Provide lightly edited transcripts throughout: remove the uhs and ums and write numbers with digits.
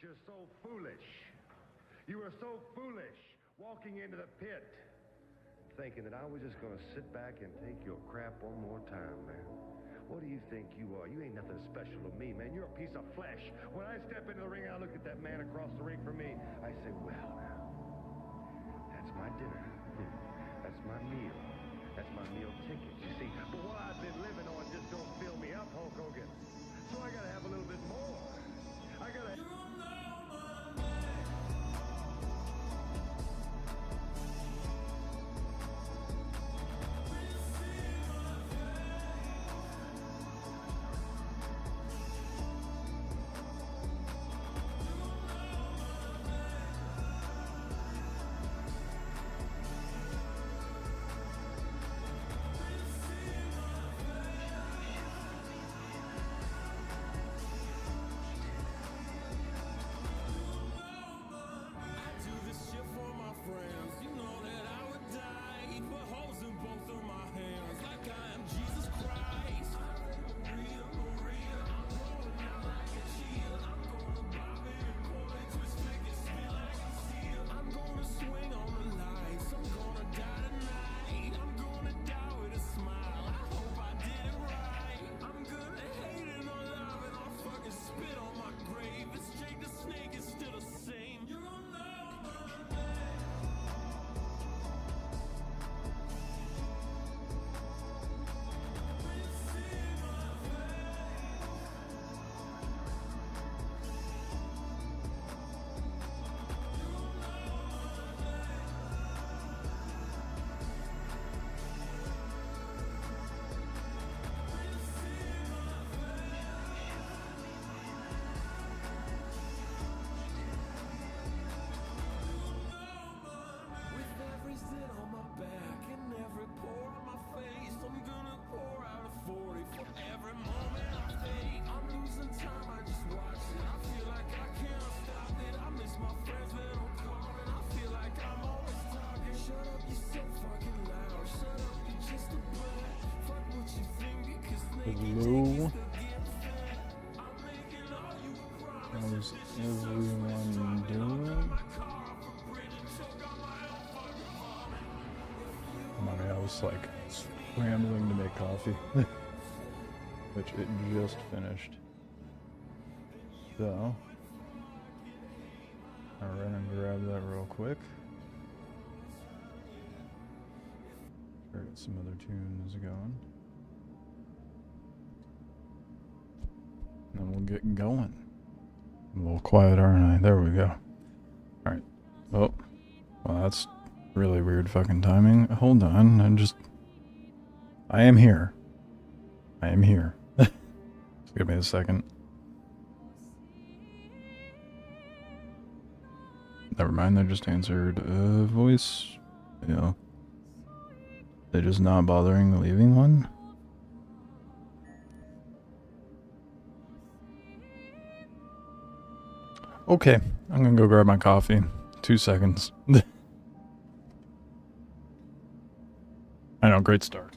you're so foolish. You were so foolish walking into the pit, thinking that I was just going to sit back and take your crap one more time, man. What do you think you are? You ain't nothing special to me, man. You're a piece of flesh. When I step into the ring, I look at that man across the ring from me. I say, well, now, that's my dinner. That's my meal. That's my meal ticket, you see. But what I've been living on just don't fill me up, Hulk Hogan. So I gotta have a little bit more. I gotta... Hello? How's everyone doing? I was like scrambling to make coffee, which it just finished. So, I'll run and grab that real quick. Try to get some other tunes going. And we'll get going. I'm a little quiet, aren't I? There we go. Alright. Oh. Well, that's really weird fucking timing. Hold on. I am here. I am here. Just give me a second. Never mind, they just answered a voice. You know. They're just not bothering leaving one. Okay, I'm gonna go grab my coffee. 2 seconds. I know, great start.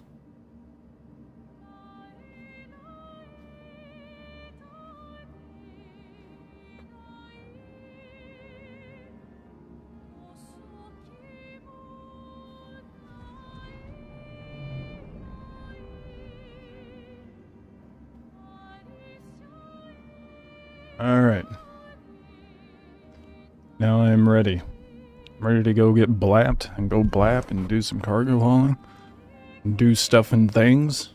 Alright. Now I'm ready. I'm ready to go get blapped and go blap and do some cargo hauling. And do stuff and things.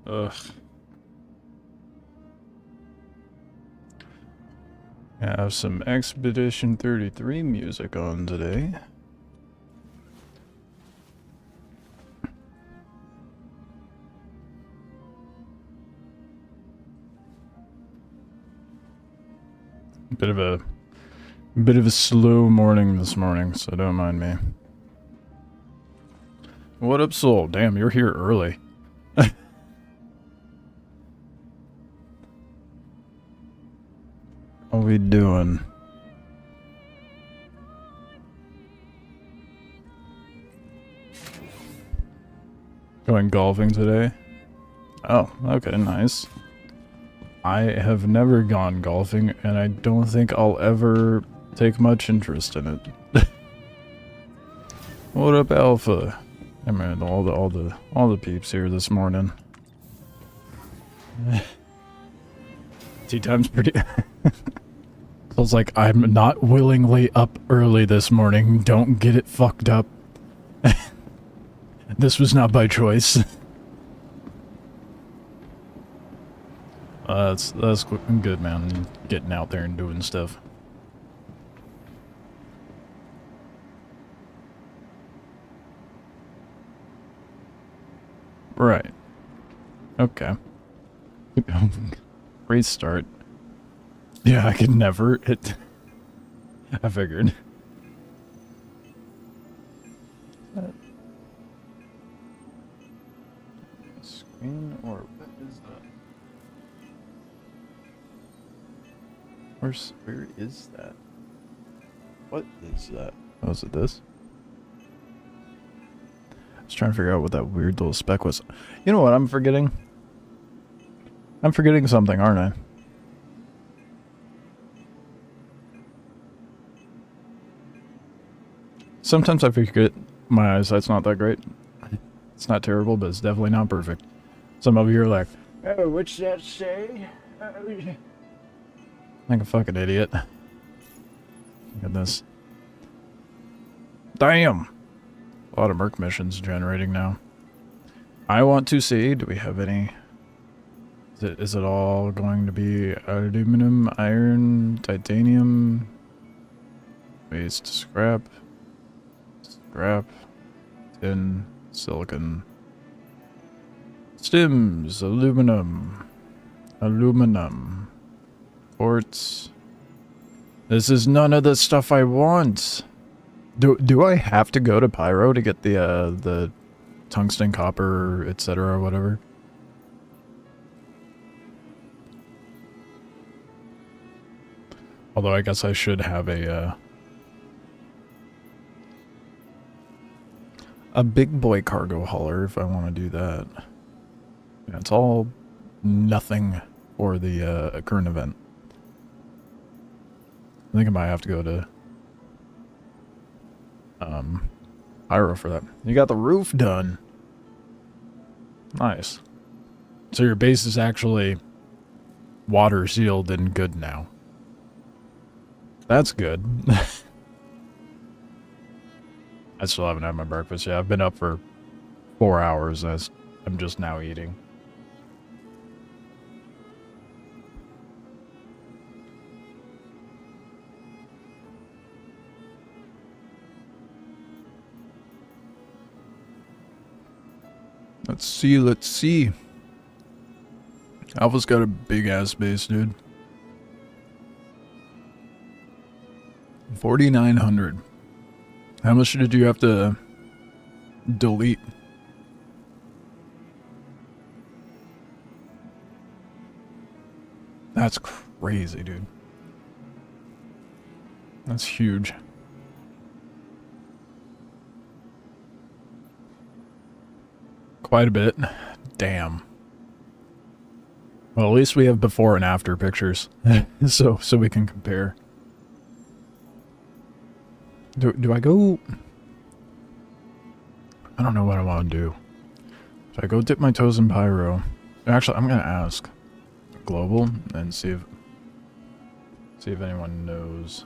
Ugh. I have some Expedition 33 music on today. Bit of a slow morning this morning, so don't mind me. What up, Soul? Damn, you're here early. How we doing? Going golfing today? Oh, okay, nice. I have never gone golfing, and I don't think I'll ever take much interest in it. What up, Alpha? I mean, all the peeps here this morning. Tea time's pretty. So it's like, I'm not willingly up early this morning. Don't get it fucked up. This was not by choice. That's good, man. Getting out there and doing stuff. Right. Okay. Restart. Yeah, I could never. I figured. Screen or what is that? Where is that? What is that? Oh, is it this? I was trying to figure out what that weird little speck was. You know what I'm forgetting? I'm forgetting something, aren't I? Sometimes I forget my eyesight's not that great. It's not terrible, but it's definitely not perfect. Some of you are like, oh, what's that say? Like a fucking idiot. Look at this. Damn! A lot of Merc missions generating now. I want to see, do we have any... Is it all going to be aluminum, iron, titanium, waste, scrap, tin, silicon, stims, aluminum, quartz. This is none of the stuff I want. Do I have to go to Pyro to get the tungsten, copper, etc. or whatever? Although I guess I should have a big boy cargo hauler if I want to do that. Yeah, it's all nothing for the current event. I think I might have to go to Pyro for that. You got the roof done. Nice. So your base is actually water sealed and good now. That's good. I still haven't had my breakfast yet. I've been up for 4 hours. I'm just now eating. Let's see. Alpha's got a big ass base, dude. 4,900. How much did you have to delete? That's crazy, dude. That's huge. Quite a bit. Damn. Well, at least we have before and after pictures. so we can compare. Do I go... I don't know what I want to do. Should I go dip my toes in Pyro? Actually, I'm going to ask Global and see if anyone knows.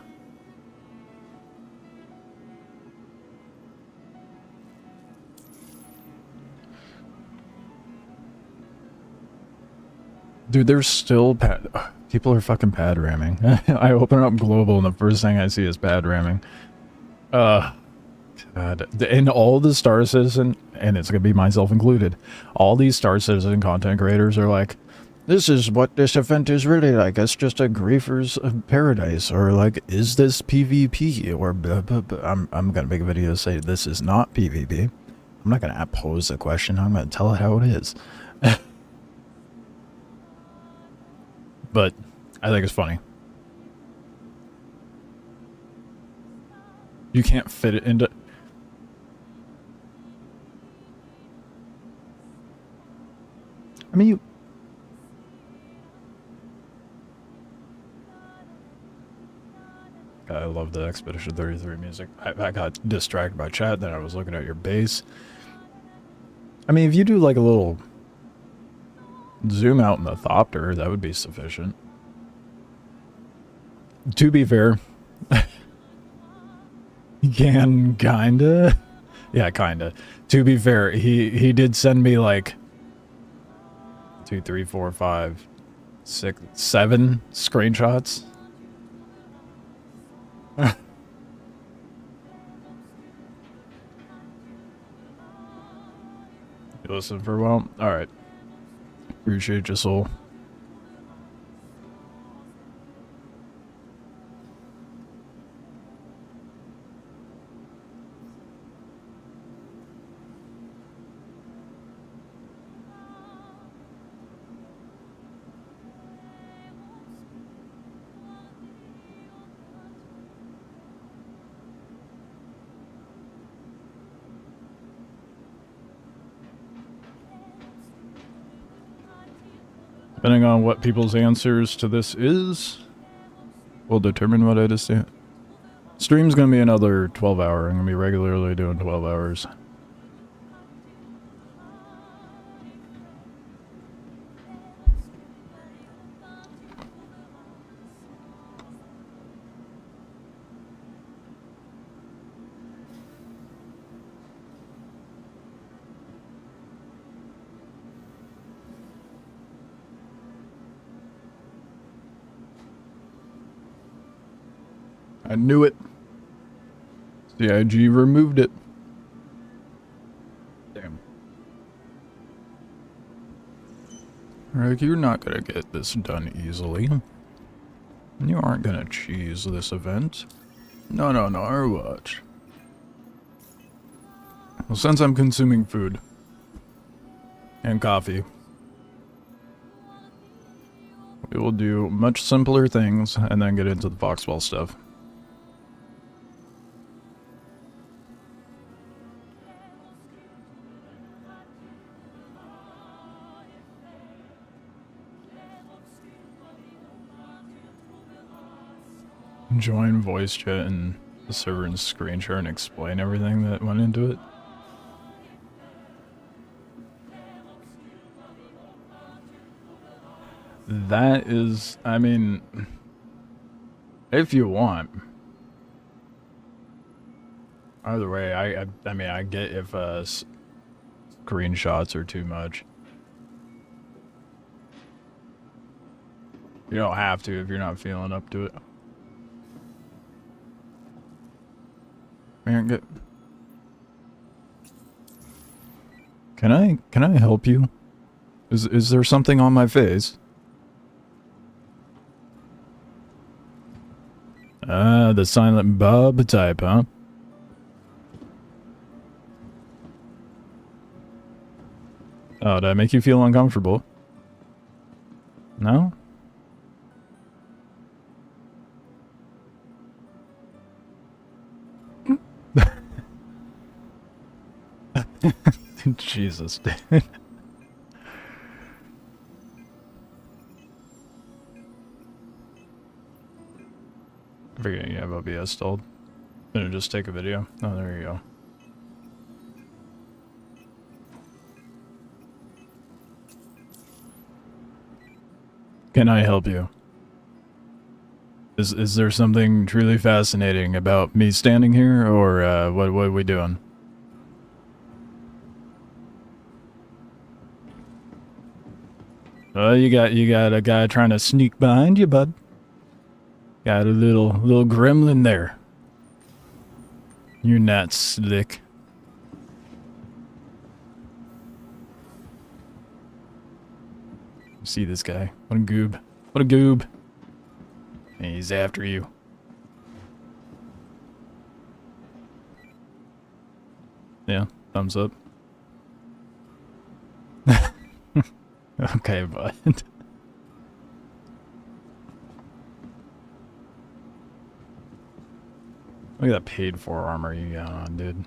Dude, there's still people are fucking pad ramming. I open up Global and the first thing I see is pad ramming. God. And all the Star Citizen, and it's gonna be myself included, all these Star Citizen content creators are like, this is what this event is really like. It's just a griefer's paradise. Or like, is this PvP? Or blah, blah, blah. I'm gonna make a video to say this is not PvP. I'm not gonna pose a question. I'm gonna tell it how it is. But I think it's funny. You can't fit it into... I mean, love the Expedition 33 music. I got distracted by chat, then I was looking at your bass. I mean, if you do like a little zoom out in the Thopter, that would be sufficient. To be fair, you can kinda. Yeah, kinda. To be fair, he did send me like 2, 3, 4, 5, 6, 7 screenshots. You listen for a while? Alright. Appreciate your soul. Depending on what people's answers to this is, will determine what I just do. Stream's gonna be another 12 hour. I'm gonna be regularly doing 12 hours. I knew it. CIG removed it. Damn. Rick, you're not gonna get this done easily. You aren't gonna cheese this event. No, or watch. Well, since I'm consuming food and coffee, we will do much simpler things and then get into the Foxwell stuff. Join voice chat and the server and screen share and explain everything that went into it. That is, I mean, if you want. Either way, I mean, I get if screenshots are too much. You don't have to if you're not feeling up to it. Man, get. Can I help you? Is there something on my face? Ah, the silent Bob type, huh? Oh, did I make you feel uncomfortable? No? Jesus, dude. I forget you have OBS installed. Gonna just take a video. Oh, there you go. Can I help you? Is there something truly fascinating about me standing here, or what are we doing? You got a guy trying to sneak behind you, bud. Got a little gremlin there. You're not slick. See this guy? What a goob. What a goob. And he's after you. Yeah, thumbs up. Okay, bud. Look at that paid for armor you got on, dude.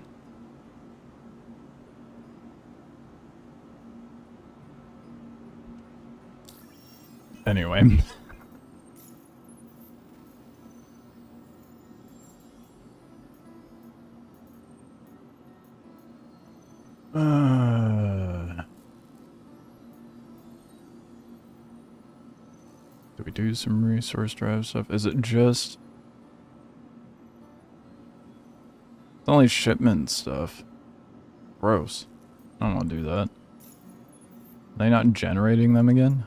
Anyway. Do we do some resource drive stuff? Is it just... It's only shipment stuff. Gross. I don't want to do that. Are they not generating them again?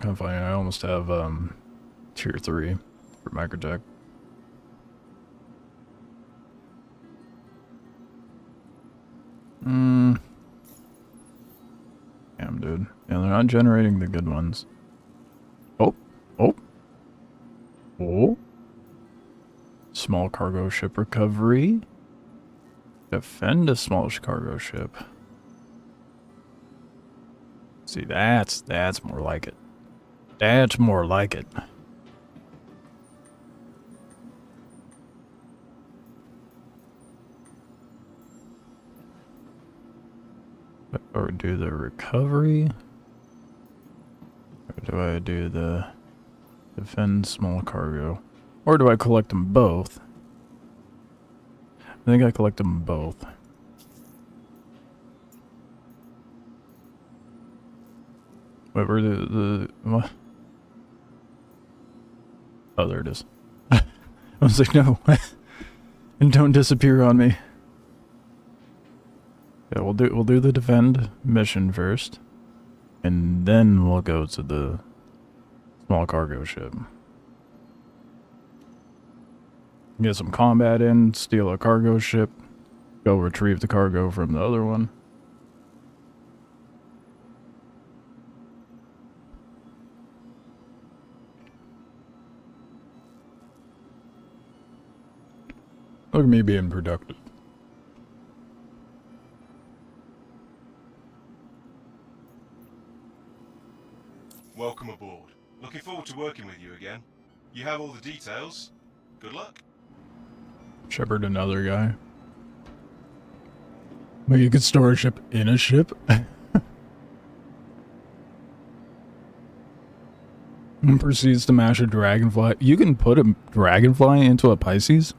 Kind of funny, I almost have tier 3 for microtech. Damn, dude. Yeah, they're not generating the good ones. Oh. Oh. Oh. Small cargo ship recovery. Defend a small cargo ship. See, that's more like it. That's more like it. Or do the recovery? Or do I do the defend small cargo? Or do I collect them both? I think I collect them both. Wait, where the what? Oh, there it is. I was like, no. And don't disappear on me. Yeah, we'll do the defend mission first, and then we'll go to the small cargo ship. Get some combat in, steal a cargo ship, go retrieve the cargo from the other one. Look at me being productive. Welcome aboard. Looking forward to working with you again. You have all the details. Good luck. Shepherd another guy. Well, you could store a ship in a ship. And proceeds to mash a dragonfly. You can put a dragonfly into a Pisces?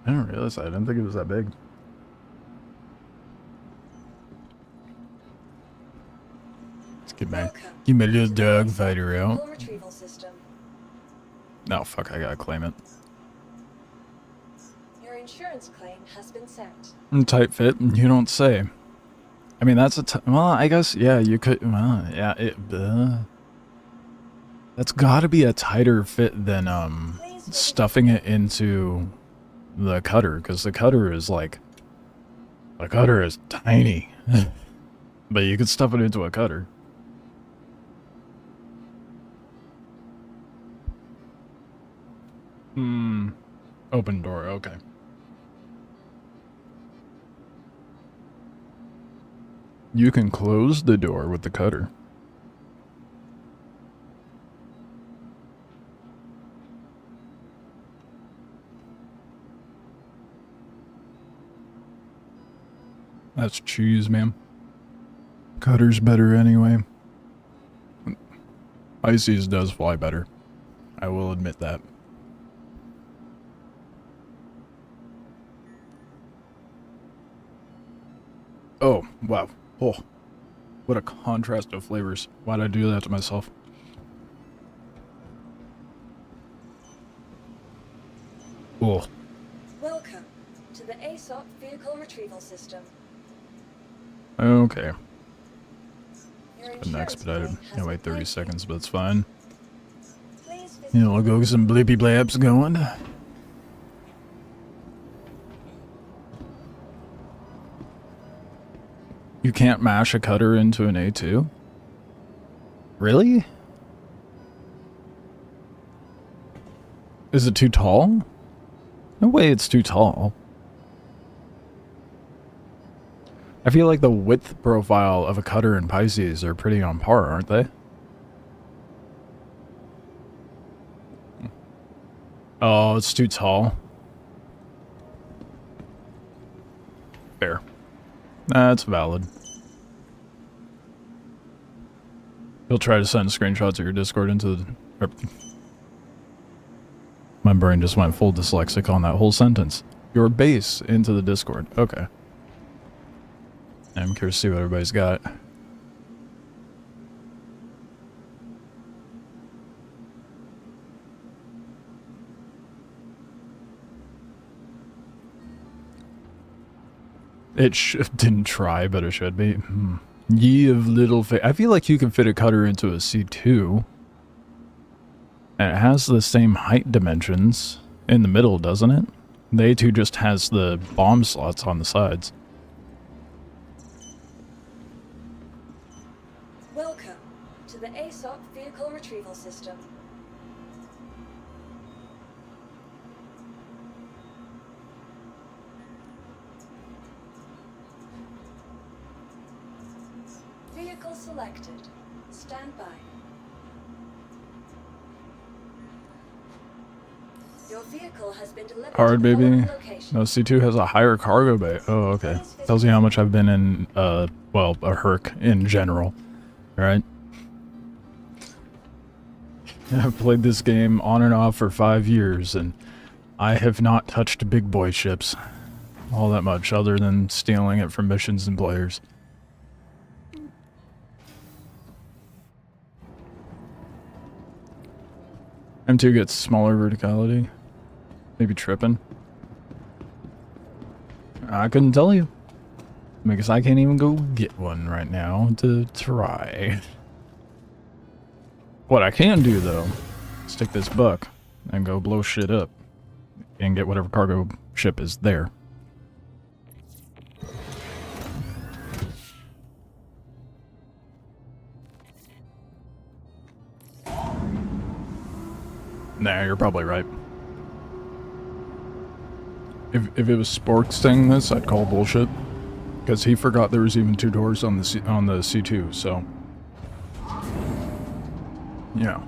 I didn't realize that. I didn't think it was that big. Let's get my little dog fighter out. No, fuck, I gotta claim it. Your insurance claim has been sent. Tight fit, you don't say. I mean, that's well, I guess, yeah, you could, well, yeah, that's gotta be a tighter fit than, stuffing it into the cutter, because the cutter is like, the cutter is tiny. But you could stuff it into a cutter. Open door, okay. You can close the door with the cutter. That's cheese, man. Cutter's better anyway. Pisces does fly better. I will admit that. Oh, wow. Oh, what a contrast of flavors. Why'd I do that to myself? Oh. Welcome to the ASOP vehicle retrieval system. Okay. Your Been expedited. claim has Yeah, wait been 30 paid. seconds, but it's fine. Please visit Yeah, we'll go get some blippy blabs going. You can't mash a cutter into an A2? Really? Is it too tall? No way it's too tall. I feel like the width profile of a cutter and Pisces are pretty on par, aren't they? Oh, it's too tall. Fair. That's valid. He'll try to send screenshots of your Discord into the... My brain just went full dyslexic on that whole sentence. Your base into the Discord. Okay. I'm curious to see what everybody's got. It didn't try, but it should be. Ye of little faith. I feel like you can fit a cutter into a C2. And it has the same height dimensions in the middle, doesn't it? The A2 just has the bomb slots on the sides. Welcome to the ASOP Vehicle Retrieval System. Vehicle selected. Stand by. Your vehicle has been delivered Hard, to the baby. following location. No, C2 has a higher cargo bay. Oh, okay. Tells you how much I've been in, well, a Herc in general. Right? I've played this game on and off for 5 years, and I have not touched big boy ships all that much, other than stealing it from missions and players. M2 gets smaller verticality. Maybe tripping. I couldn't tell you. Because I can't even go get one right now to try. What I can do, though, is take this buck and go blow shit up. And get whatever cargo ship is there. Nah, you're probably right. If it was Sporks saying this, I'd call bullshit. Because he forgot there was even 2 doors on the C2, so... Yeah.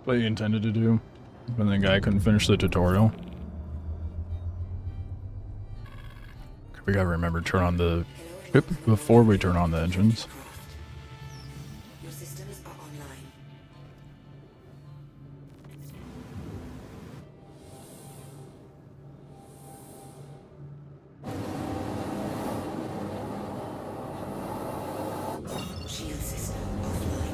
What you intended to do when the guy couldn't finish the tutorial. We gotta remember to turn on the ship before we turn on the engines. Your systems are online. Shield system offline.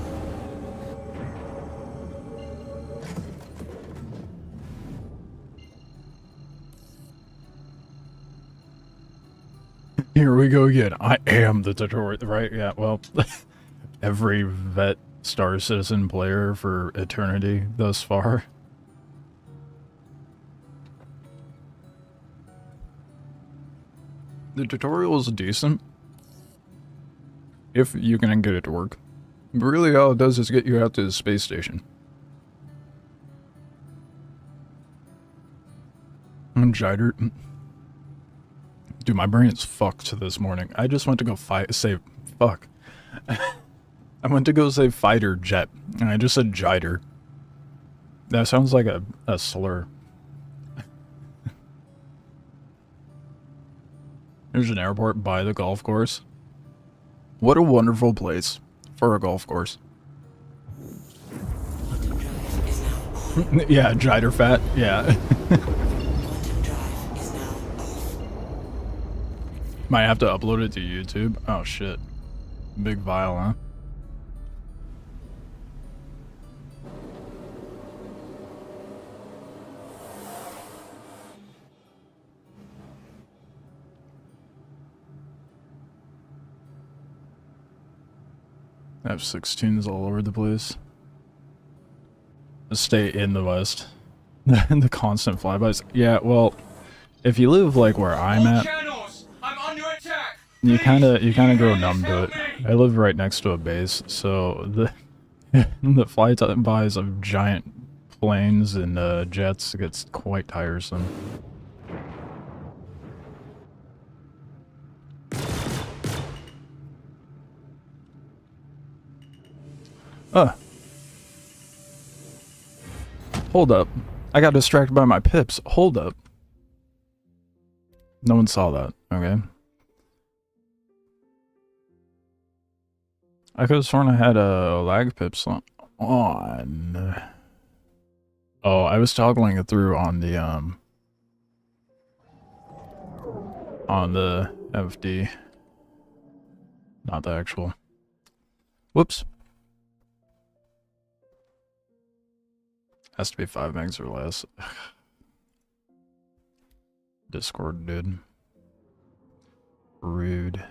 Here we go again. I am the tutorial, right? Yeah, well, every vet Star Citizen player for eternity thus far. The tutorial is decent. If you can get it to work. But really all it does is get you out to the space station. I'm jittered. Dude, my brain is fucked this morning. I just went to go save... Fuck. I went to go save fighter jet, and I just said jiter. That sounds like a slur. There's an airport by the golf course. What a wonderful place for a golf course. Yeah, jiter fat. Yeah. Might have to upload it to YouTube. Oh shit. Big vial, huh? F-16s all over the place. Stay in the West. And the constant flybys. Yeah, well, if you live like where I'm at, you kind of grow numb to it. I live right next to a base, so the the flybys of giant planes and jets gets quite tiresome. Hold up. I got distracted by my pips. Hold up. No one saw that, okay? I could have sworn I had a lag pips on. Oh, I was toggling it through on the FD. Not the actual. Whoops. Has to be 5 megs or less. Discord, dude. Rude.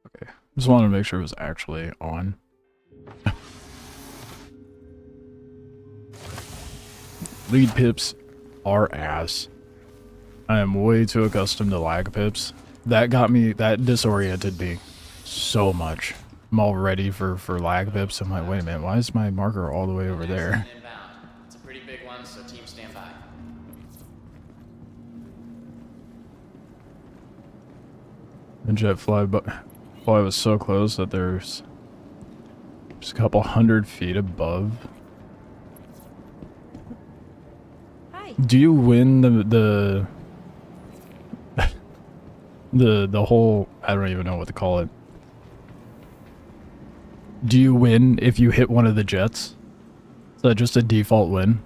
Okay. Just wanted to make sure it was actually on. Lead pips are ass. I am way too accustomed to lag pips. That disoriented me so much. I'm all ready for lag pips. I'm like, wait a minute, why is my marker all the way over there? It's a pretty big one, so team stand by. The jet fly was so close that there's just a couple 100 feet above. Hi. Do you win the whole, I don't even know what to call it. Do you win if you hit one of the jets? Is that just a default win?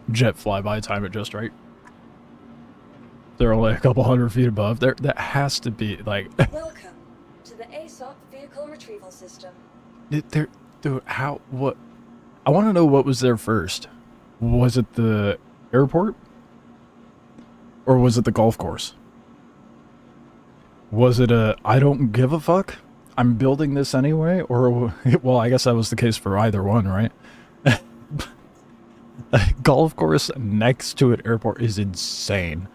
Jet flyby, time it just right. They're only a couple 100 feet above. That has to be like. Welcome to the ASOP vehicle retrieval system. Dude, what? I want to know what was there first. Was it the airport? Or was it the golf course? Was it a, I don't give a fuck? I'm building this anyway? Or, well, I guess that was the case for either one, right? A golf course next to an airport is insane.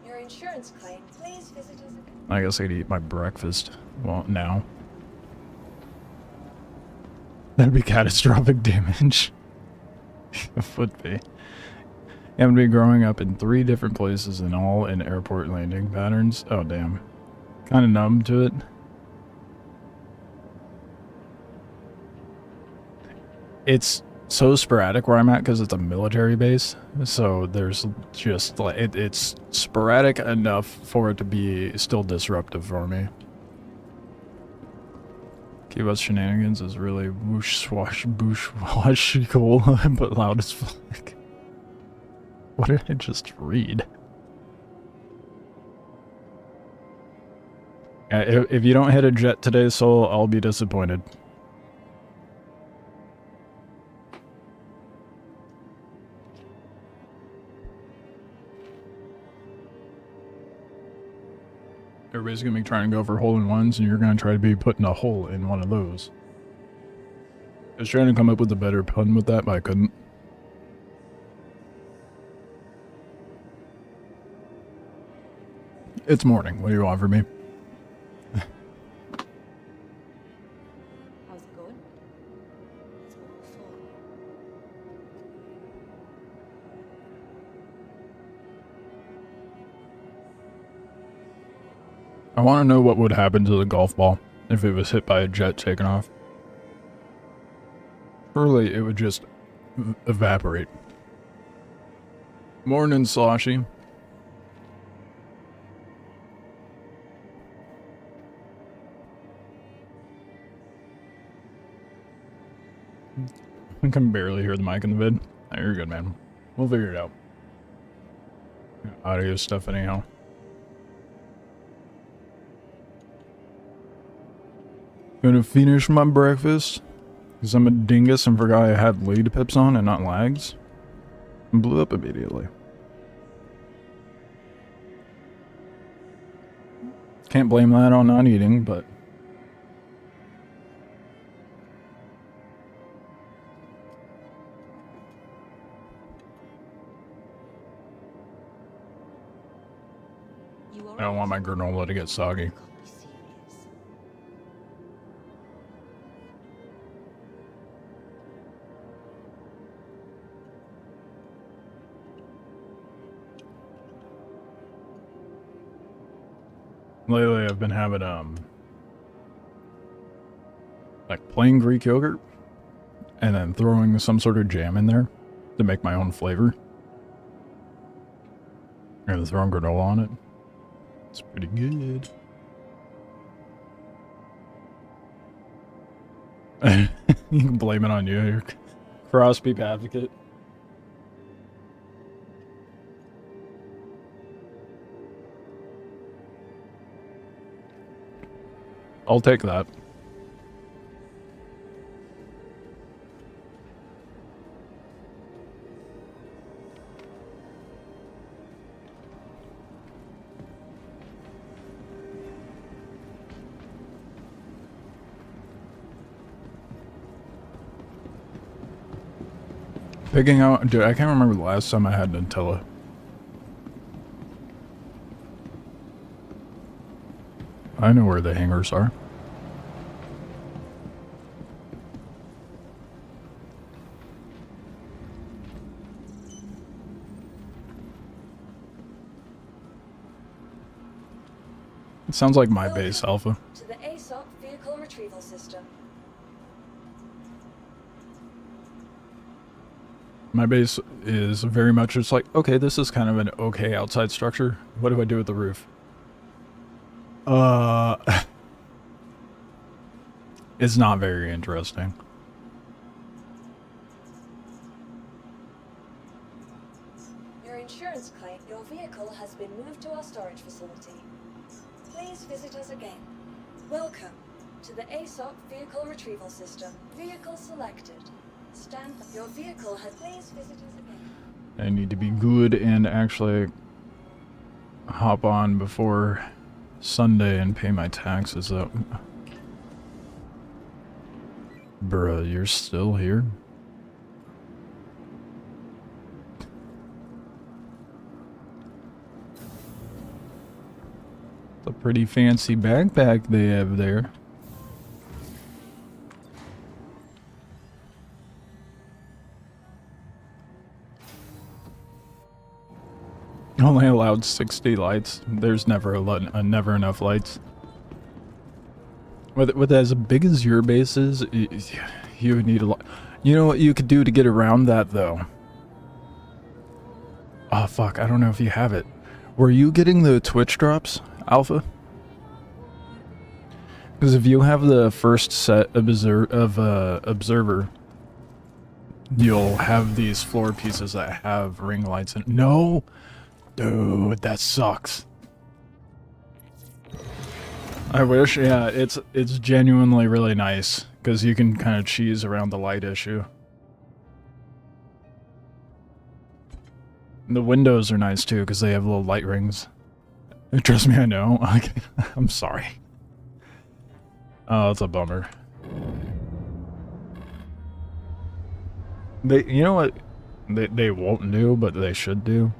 Your insurance claim, please visit us again. I guess I could eat my breakfast. Well, now. That'd be catastrophic damage. It would be. I'm gonna be growing up in 3 different places and all in airport landing patterns. Oh, damn. Kind of numb to it. It's so sporadic where I'm at because it's a military base. So there's just like, it's sporadic enough for it to be still disruptive for me. Keep Us Shenanigans is really whoosh swash boosh wash cool, but loud as fuck. What did I just read? If you don't hit a jet today, Soul, I'll be disappointed. Everybody's gonna be trying to go for hole-in-ones, and you're gonna try to be putting a hole in one of those. I was trying to come up with a better pun with that, but I couldn't. It's morning. What do you want from me? How's it going? It's awful. I want to know what would happen to the golf ball if it was hit by a jet taking off. Surely it would just evaporate. Morning, Sloshy. I can barely hear the mic in the vid. Oh, you're good, man. We'll figure it out. Audio stuff anyhow. Gonna finish my breakfast. Because I'm a dingus and forgot I had lead pips on and not lags. And blew up immediately. Can't blame that on not eating, but... I don't want my granola to get soggy. Lately I've been having like plain Greek yogurt and then throwing some sort of jam in there to make my own flavor. And throwing granola on it. It's pretty good. You can blame it on you. You're cross beef advocate. I'll take that. Picking out, dude, I can't remember the last time I had Nutella. I know where the hangers are. It sounds like my base, Alpha. To the ASOP vehicle retrieval system. My base is very much just like, okay, this is kind of an okay outside structure. What do I do with the roof? It's not very interesting. Your insurance claim, your vehicle has been moved to our storage facility. Please visit us again. Welcome to the ASOP vehicle retrieval system. Vehicle selected. Stand. Your vehicle has. Please visit us again. I need to be good and actually hop on before Sunday and pay my taxes up. Bruh, you're still here? It's a pretty fancy backpack they have there. Only allowed 60 lights. There's never never enough lights. With as big as your base is, you would need a lot. You know what you could do to get around that though? Oh fuck, I don't know if you have it. Were you getting the Twitch drops, Alpha? Because if you have the first set of observer, you'll have these floor pieces that have ring lights in. No! Dude, that sucks. I wish, yeah, it's genuinely really nice because you can kind of cheese around the light issue. The windows are nice too because they have little light rings. Trust me, I know. I'm sorry. Oh, that's a bummer. You know what? They won't do, but they should do.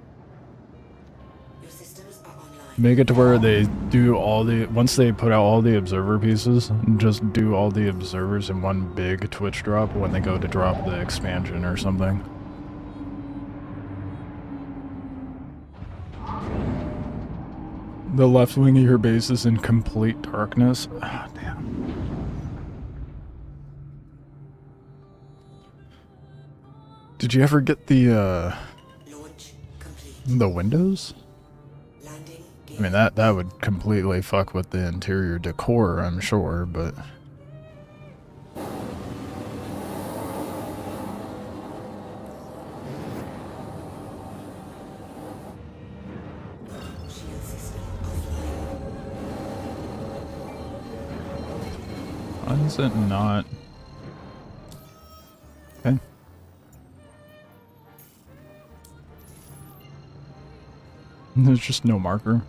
Make it to where they do all the, once they put out all the observer pieces, just do all the observers in one big Twitch drop when they go to drop the expansion or something. The left wing of your base is in complete darkness. Ah, damn. Did you ever get the windows? I mean, that would completely fuck with the interior decor, I'm sure, but... Why is it not? Okay. There's just no marker.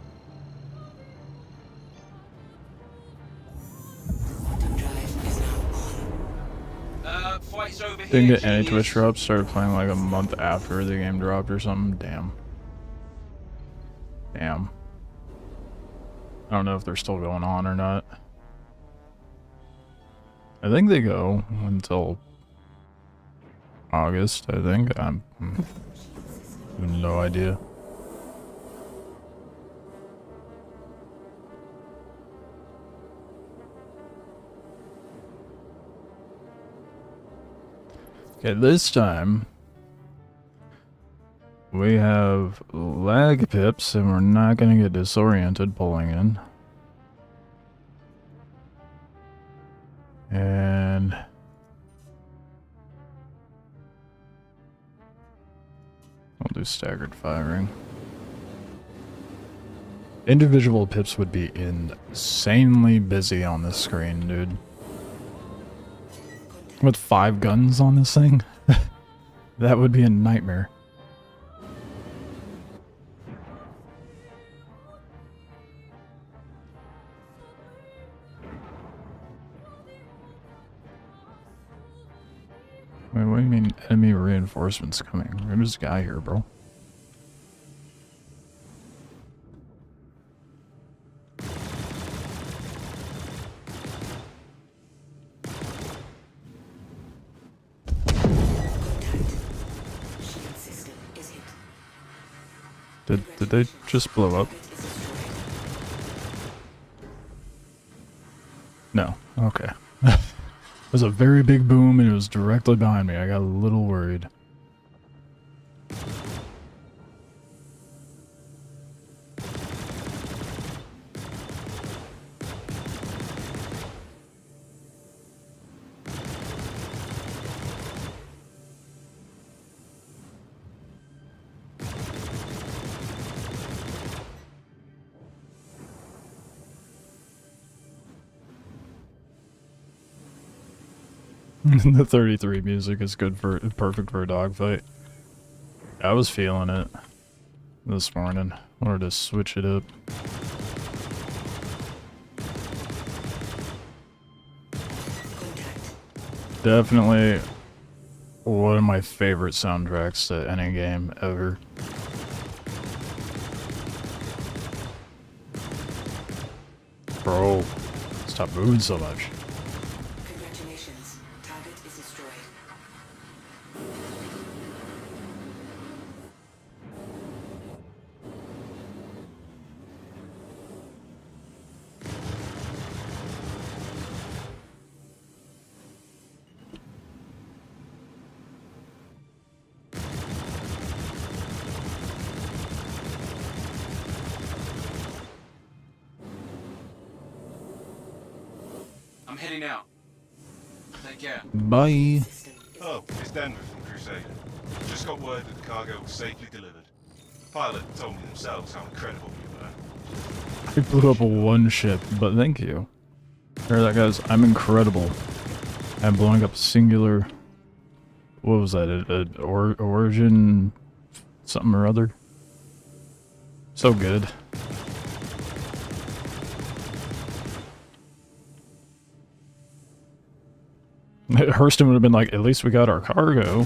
Didn't get any Twitch drops, started playing like a month after the game dropped or something. Damn. Damn. I don't know if they're still going on or not. I think they go until August, I think. I have no idea. Okay, this time we have lag pips and we're not gonna get disoriented pulling in. And we'll do staggered firing. Individual pips would be insanely busy on this screen, dude. With 5 guns on this thing? That would be a nightmare. Wait, what do you mean enemy reinforcements coming? There's a guy here, bro. Did they just blow up? No. Okay. It was a very big boom and it was directly behind me. I got a little worried. The 33 music is perfect for a dogfight. I was feeling it this morning. Wanted to switch it up. Definitely one of my favorite soundtracks to any game ever. Bro, stop moving so much. I'm heading out. Take care. Bye. Oh, it's Denver from Crusader. Just got word that the cargo was safely delivered. The pilot told me themselves how incredible you were. I blew up one ship, but thank you. There that goes. I'm incredible. I'm blowing up singular. What was that? Origin something or other. So good. Hurston would have been like, at least we got our cargo.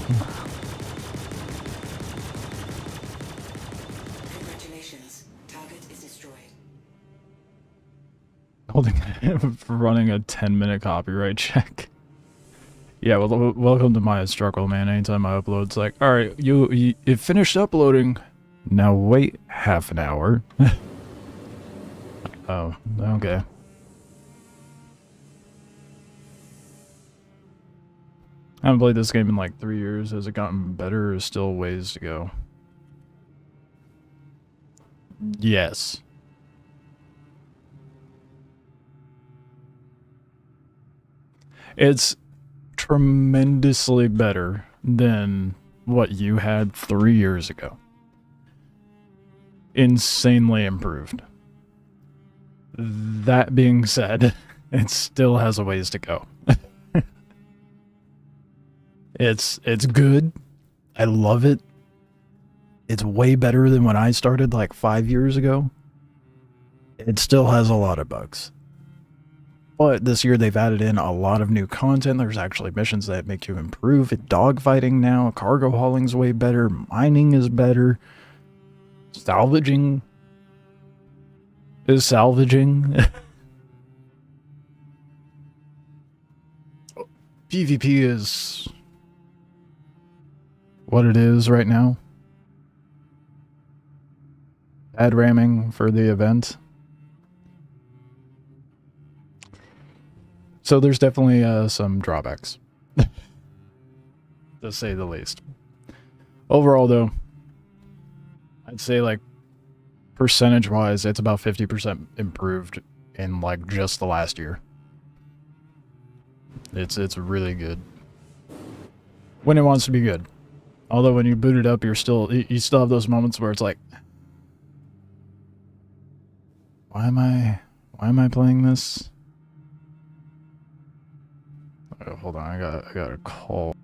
Congratulations. Target is destroyed. Holding running a 10-minute copyright check. Yeah, well, welcome to my struggle, man. Anytime I upload, it's like, alright, you finished uploading. Now wait half an hour. Oh, okay. I haven't played this game in like 3 years. Has it gotten better or still ways to go? Yes. It's tremendously better than what you had 3 years ago. Insanely improved. That being said, it still has a ways to go. It's good. I love it. It's way better than when I started like 5 years ago. It still has a lot of bugs. But this year they've added in a lot of new content. There's actually missions that make you improve. Dogfighting now, cargo hauling's way better, mining is better. Salvaging is salvaging. PvP is what it is right now. Ad ramming for the event. So there's definitely some drawbacks. to say the least. Overall, though, I'd say, like, percentage-wise, it's about 50% improved in, like, just the last year. It's really good. When it wants to be good. Although when you boot it up, you still have those moments where it's like, why am I playing this? Oh, hold on, I got a call.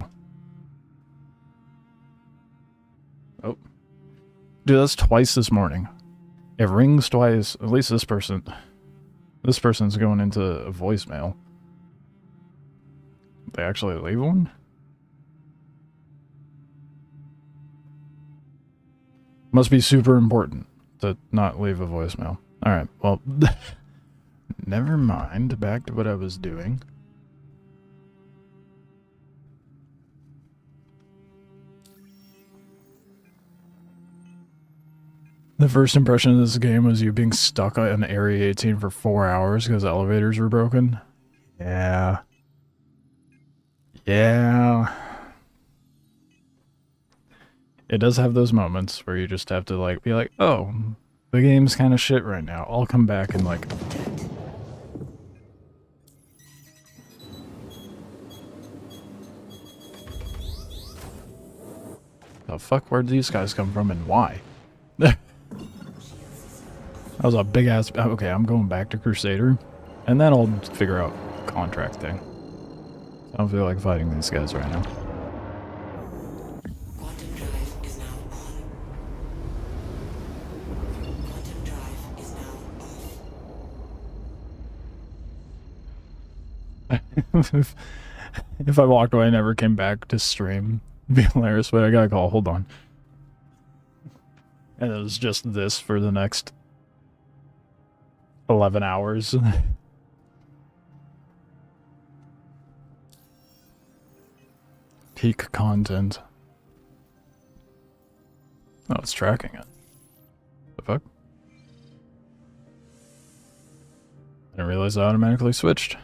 Oh. Dude, that's twice this morning. It rings twice. At least this person's going into a voicemail. They actually leave one? Must be super important to not leave a voicemail. Alright, well, never mind. Back to what I was doing. The first impression of this game was you being stuck on Area 18 for 4 hours because the elevators were broken. Yeah. Yeah. It does have those moments where you just have to, like, be like, oh, the game's kind of shit right now. I'll come back and, like... The fuck? Where'd these guys come from and why? That was a big ass... Okay, I'm going back to Crusader. And then I'll figure out contract thing. I don't feel like fighting these guys right now. Quantum drive is now on. Quantum drive is now off. If I walked away and never came back to stream, it'd be hilarious, but I got a call. Hold on. And it was just this for the next 11 hours. Peak content. Oh, it's tracking it. The fuck? I didn't realize I automatically switched.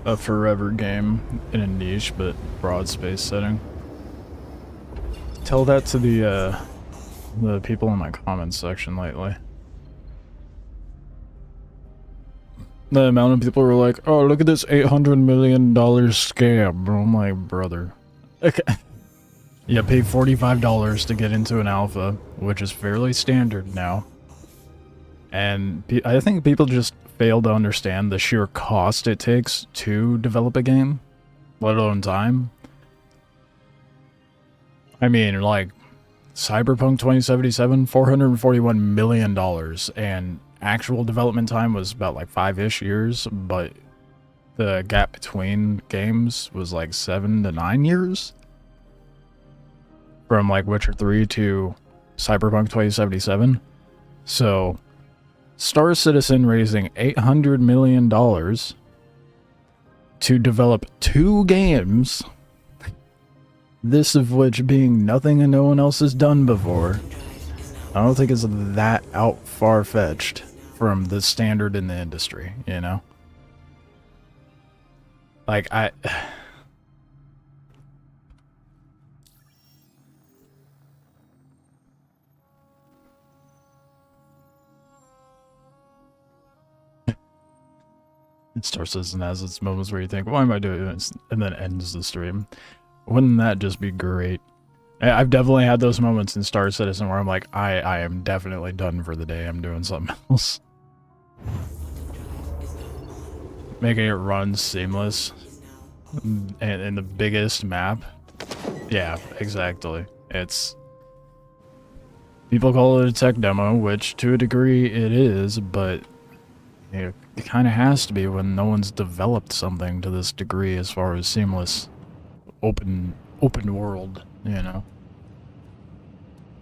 A forever game in a niche but broad space setting. Tell that to the people in my comments section lately. The amount of people were like, "Oh, look at this $800 million scam." Bro, I'm like, brother. Okay. You pay $45 to get into an alpha, which is fairly standard now. And I think people just fail to understand the sheer cost it takes to develop a game, let alone time. I mean, like, Cyberpunk 2077, $441 million, and actual development time was about like 5-ish years, but the gap between games was like 7 to 9 years. From like Witcher 3 to Cyberpunk 2077. So, Star Citizen raising $800 million to develop 2 games, this of which being nothing and no one else has done before. I don't think it's that out far-fetched from the standard in the industry, you know? Like, Star Citizen has its moments where you think, why am I doing this? And then ends the stream. Wouldn't that just be great? I've definitely had those moments in Star Citizen where I'm like, I am definitely done for the day. I'm doing something else. Making it run seamless. And in the biggest map. Yeah, exactly. It's... People call it a tech demo, which to a degree it is, but... It kind of has to be when no one's developed something to this degree as far as seamless open world, you know.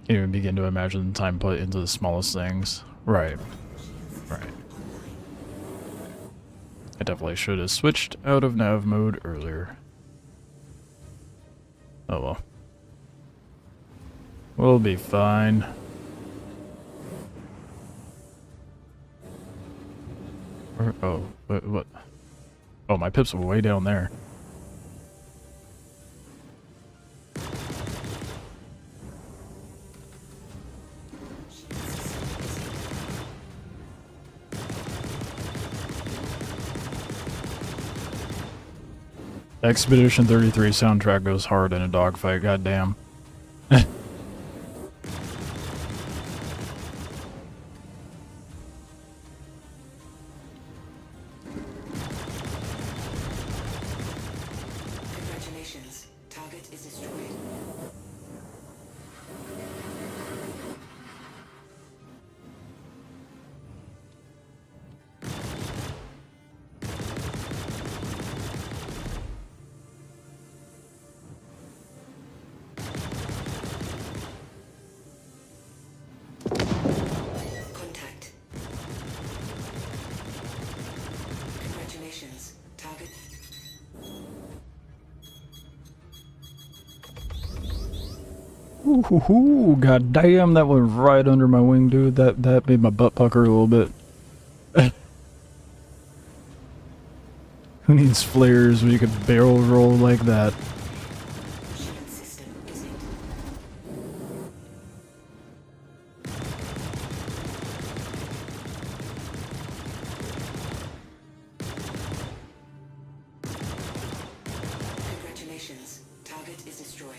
You even begin to imagine the time put into the smallest things. Right. Right. I definitely should have switched out of nav mode earlier. Oh well. We'll be fine. Oh, what? Oh, my pips were way down there. Expedition 33 soundtrack goes hard in a dogfight, goddamn. Congratulations. Target is destroyed. Contact. Congratulations. Target. Ooh, god damn, that went right under my wing, dude. That made my butt pucker a little bit. Who needs flares when you can barrel roll like that? Shield system isn't. Congratulations. Target is destroyed.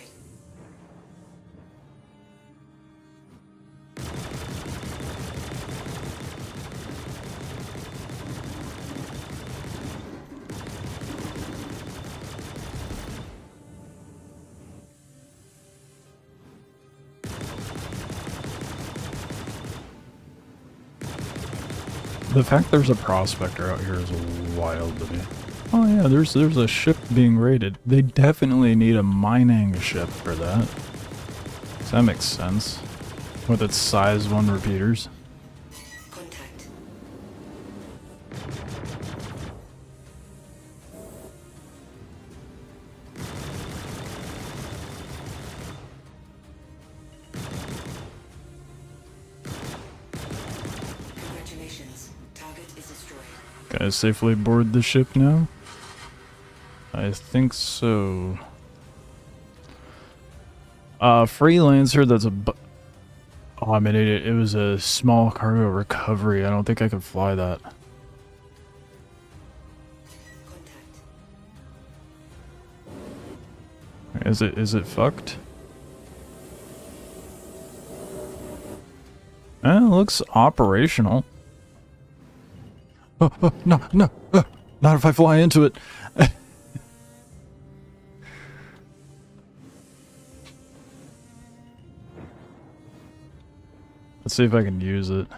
The fact there's a prospector out here is wild to me. Oh yeah, there's a ship being raided. They definitely need a mining ship for that. So that makes sense. With its size 1 repeaters. Contact. Congratulations. Target is destroyed. Can I safely board the ship now? I think so. Freelancer, that's a oh, I'm an idiot. It was a small cargo recovery. I don't think I can fly that. Contact. Is it fucked? It looks operational. Oh, no, not if I fly into it. Let's see if I can use it.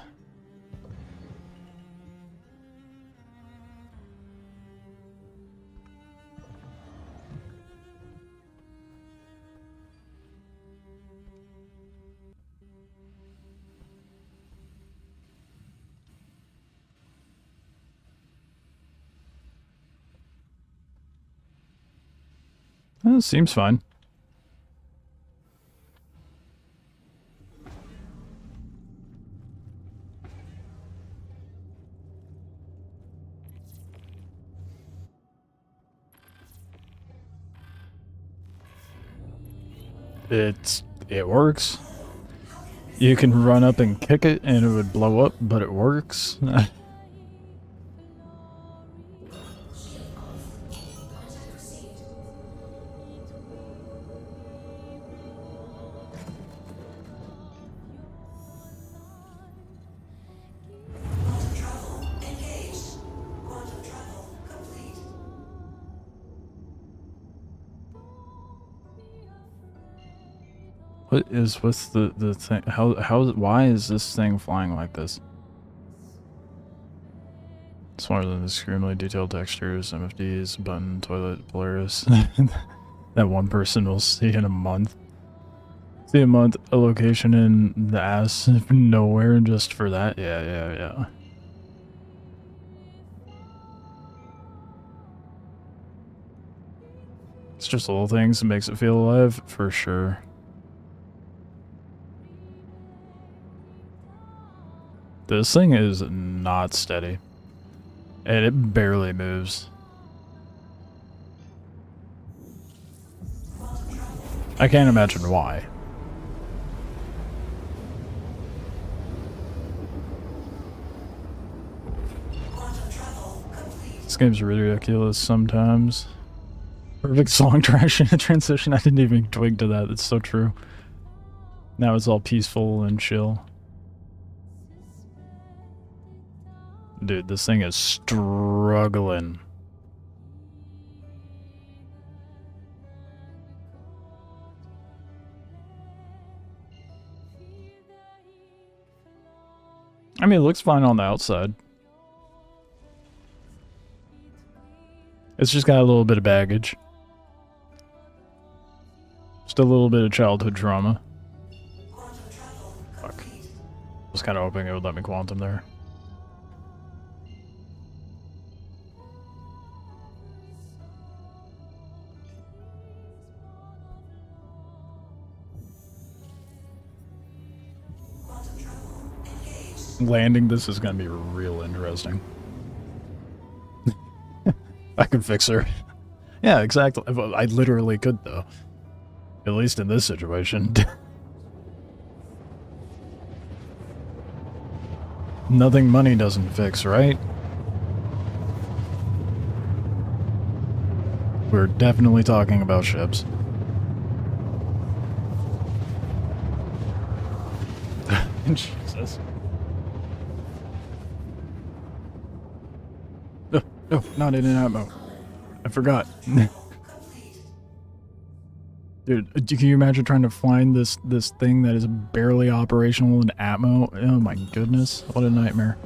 Seems fine. It works. You can run up and kick it and it would blow up, but it works. What is with the thing? Why is this thing flying like this? Smaller than the extremely detailed textures, MFDs, button, toilet, Polaris. That one person will see in a month. See a month, a location in the ass of nowhere just for that? Yeah. It's just little things that makes it feel alive, for sure. This thing is not steady. And it barely moves. I can't imagine why. This game's ridiculous sometimes. Perfect song transition. I didn't even twig to that. It's so true. Now it's all peaceful and chill. Dude, this thing is struggling. I mean, it looks fine on the outside. It's just got a little bit of baggage. Just a little bit of childhood trauma. Fuck. I was kind of hoping it would let me quantum there. Landing this is gonna be real interesting. I could fix her. Yeah, exactly. I literally could, though. At least in this situation. Nothing money doesn't fix, right? We're definitely talking about ships. Jesus. No, not in an ammo. I forgot. Dude, can you imagine trying to find this thing that is barely operational in Atmo? Oh my goodness, what a nightmare.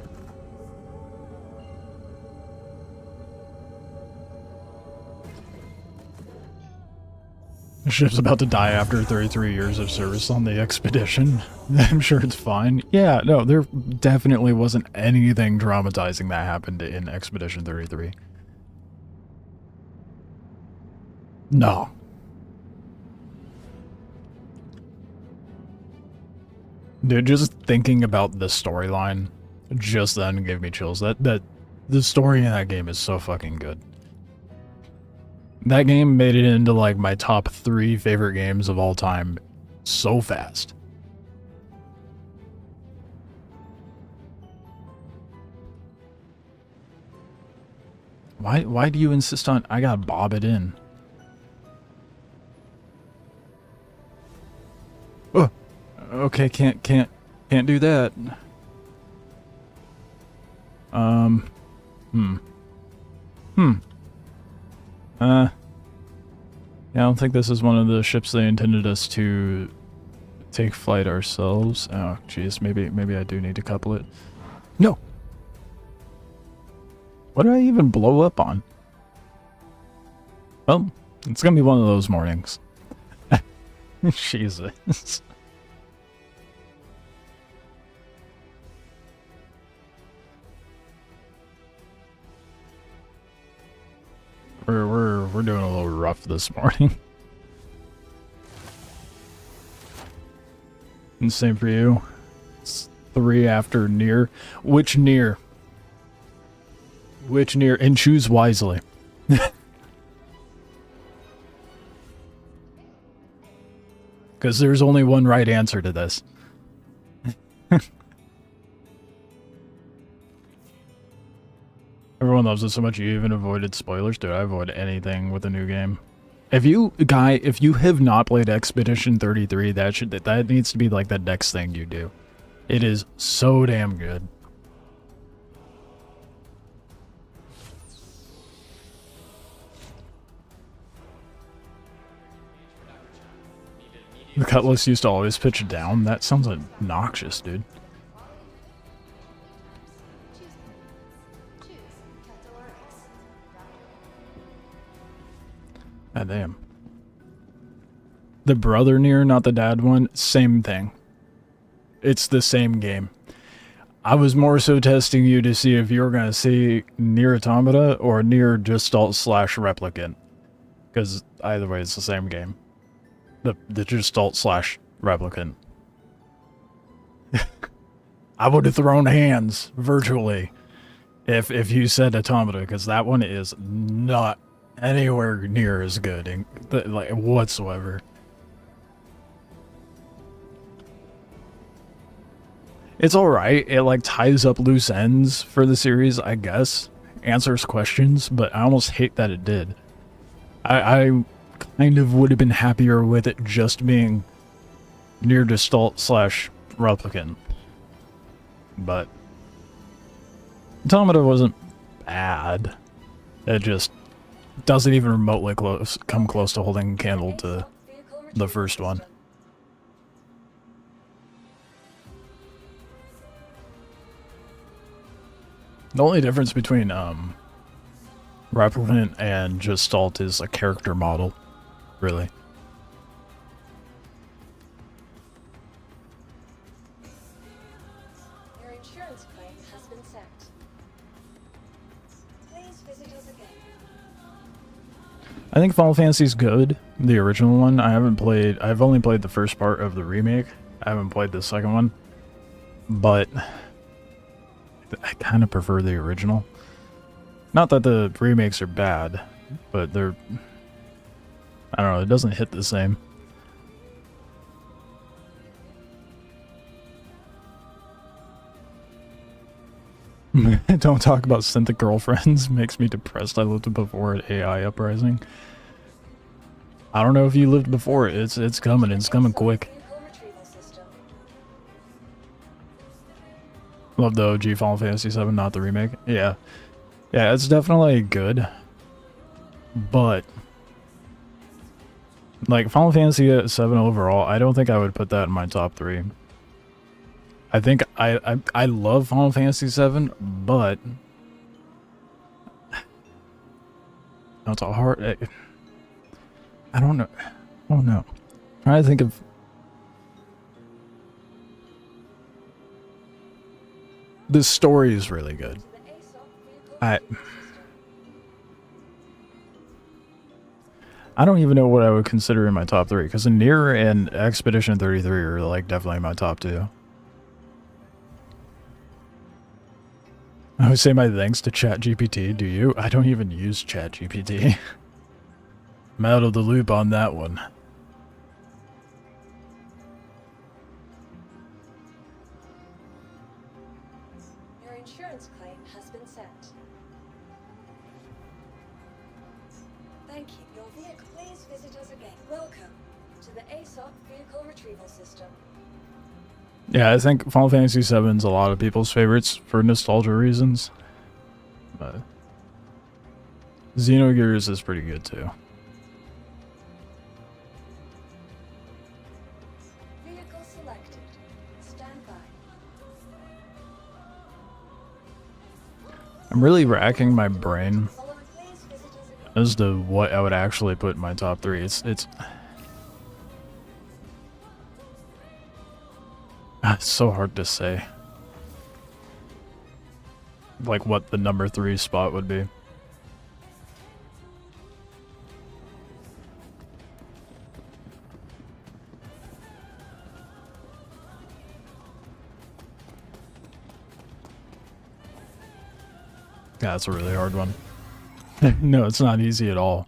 The ship's about to die after 33 years of service on the expedition. I'm sure it's fine. Yeah, no, there definitely wasn't anything traumatizing that happened in Expedition 33. No. Dude, just thinking about the storyline just then gave me chills. The story in that game is so fucking good. That game made it into like my top 3 favorite games of all time so fast. Why do you insist on I gotta bob it in? Oh, okay, can't do that. Yeah, I don't think this is one of the ships they intended us to take flight ourselves. Oh, jeez, maybe I do need to couple it. No! What did I even blow up on? Well, it's gonna be one of those mornings. Jesus. We're doing a little rough this morning. And same for you. It's 3 after near. Which near? Which near? And choose wisely. Because there's only one right answer to this. Everyone loves it so much you even avoided spoilers. Dude, I avoid anything with a new game. If you have not played Expedition 33, that needs to be like the next thing you do. It is so damn good. The Cutlass used to always pitch down. That sounds obnoxious, dude. Ah, damn. The brother Nier, not the dad one, same thing. It's the same game. I was more so testing you to see if you were going to see Nier Automata or Nier Gestalt / Replicant. Because either way, it's the same game. The Gestalt / Replicant. I would have thrown hands virtually if you said Automata, because that one is not anywhere near as good, like whatsoever. It's alright. It like ties up loose ends for the series, I guess. Answers questions, but I almost hate that it did. I kind of would have been happier with it just being near Gestalt / replicant. But Automata wasn't bad. It just doesn't even remotely come close to holding a candle to the first one. The only difference between Replicant and Gestalt is a character model, really. Your insurance claim has been set. Please visit us again. I think Final Fantasy's good, the original one. I've only played the first part of the remake. I haven't played the second one. But I kind of prefer the original. Not that the remakes are bad, but they're... I don't know, it doesn't hit the same. Don't talk about synthetic girlfriends. Makes me depressed. I lived before it. AI Uprising. I don't know if you lived before it. It's coming. It's coming quick. Love the OG Final Fantasy VII, not the remake. Yeah. Yeah, it's definitely good. But like Final Fantasy VII overall, I don't think I would put that in my top 3. I think I love Final Fantasy VII, but it's a hard. I don't know. Oh no. I'm trying to think of. The story is really good. I don't even know what I would consider in my top 3, because Nier and Expedition 33 are like definitely my top 2. I would say my thanks to ChatGPT. Do you? I don't even use ChatGPT. I'm out of the loop on that one. Your insurance claim has been set. Thank you. Your vehicle. Please visit us again. Welcome to the ASOP vehicle retrieval system. Yeah, I think Final Fantasy VII is a lot of people's favorites for nostalgia reasons. But Xenogears is pretty good too. Vehicle selected. Stand by. I'm really racking my brain Please visit us again. as to what I would actually put in my top 3. It's so hard to say. Like what the number 3 spot would be. Yeah, that's a really hard one. No, it's not easy at all.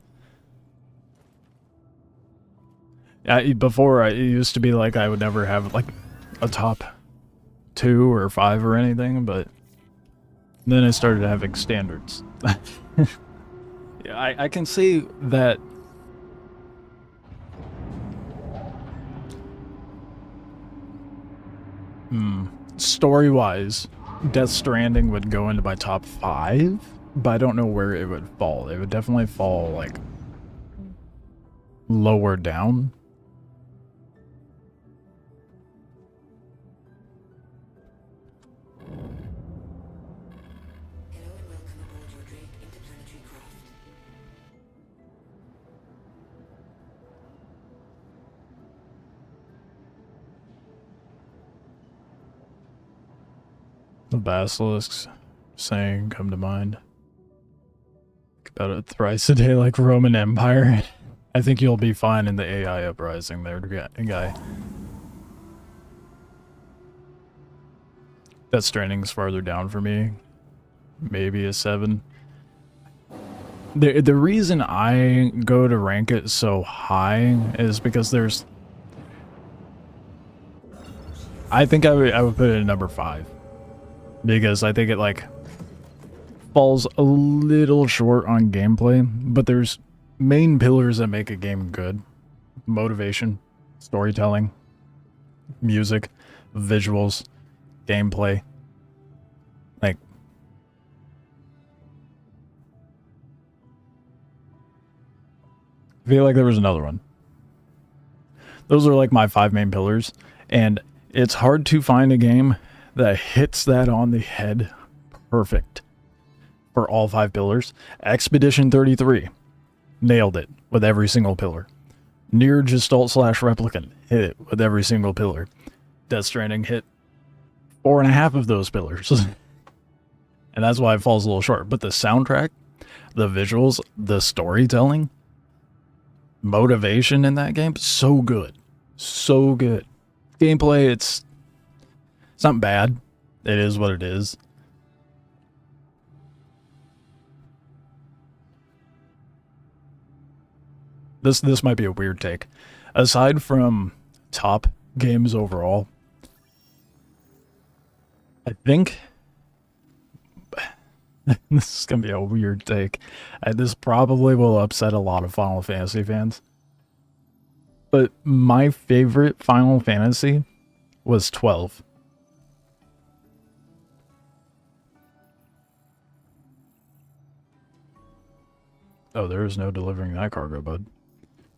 Yeah, before it used to be like I would never have like a top 2 or 5 or anything, but then I started having standards. Yeah, I can see that. Story-wise, Death Stranding would go into my top 5, but I don't know where it would fall. It would definitely fall like lower down. Hello and welcome aboard your Drake interplanetary craft. The basilisks saying come to mind. Think about it thrice a day like Roman Empire. I think you'll be fine in the AI Uprising there, guy. Death Stranding's farther down for me. Maybe a 7. The reason I go to rank it so high is because there's... I think I would put it at number 5. Because I think it, like, falls a little short on gameplay, but there's main pillars that make a game good. Motivation, storytelling, music, visuals, gameplay. Like, I feel like there was another one. Those are like my 5 main pillars, and it's hard to find a game that hits that on the head perfect for all 5 pillars. Expedition 33 nailed it with every single pillar. Near Gestalt / Replicant hit it with every single pillar. Death Stranding hit 4.5 of those pillars. And that's why it falls a little short. But the soundtrack, the visuals, the storytelling, motivation in that game, so good. So good. Gameplay, it's not bad. It is what it is. This might be a weird take. Aside from top games overall, I think this is gonna be a weird take. This probably will upset a lot of Final Fantasy fans. But my favorite Final Fantasy was 12. Oh, there is no delivering that cargo, bud.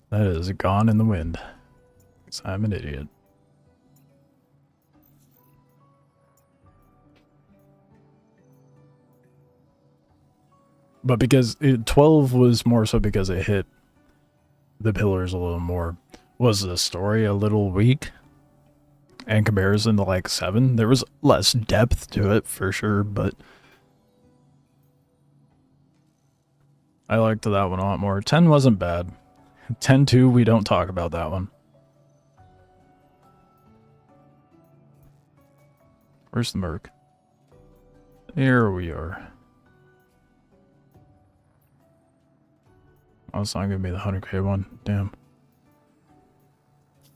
That is gone in the wind. 'Cause I'm an idiot. But because 12 was more so because it hit the pillars a little more. Was the story a little weak in comparison to like 7? There was less depth to it for sure, but I liked that one a lot more. 10 wasn't bad. 10-2, we don't talk about that one. Where's the Merc? Here we are. Oh, it's not gonna be the 100k one. Damn.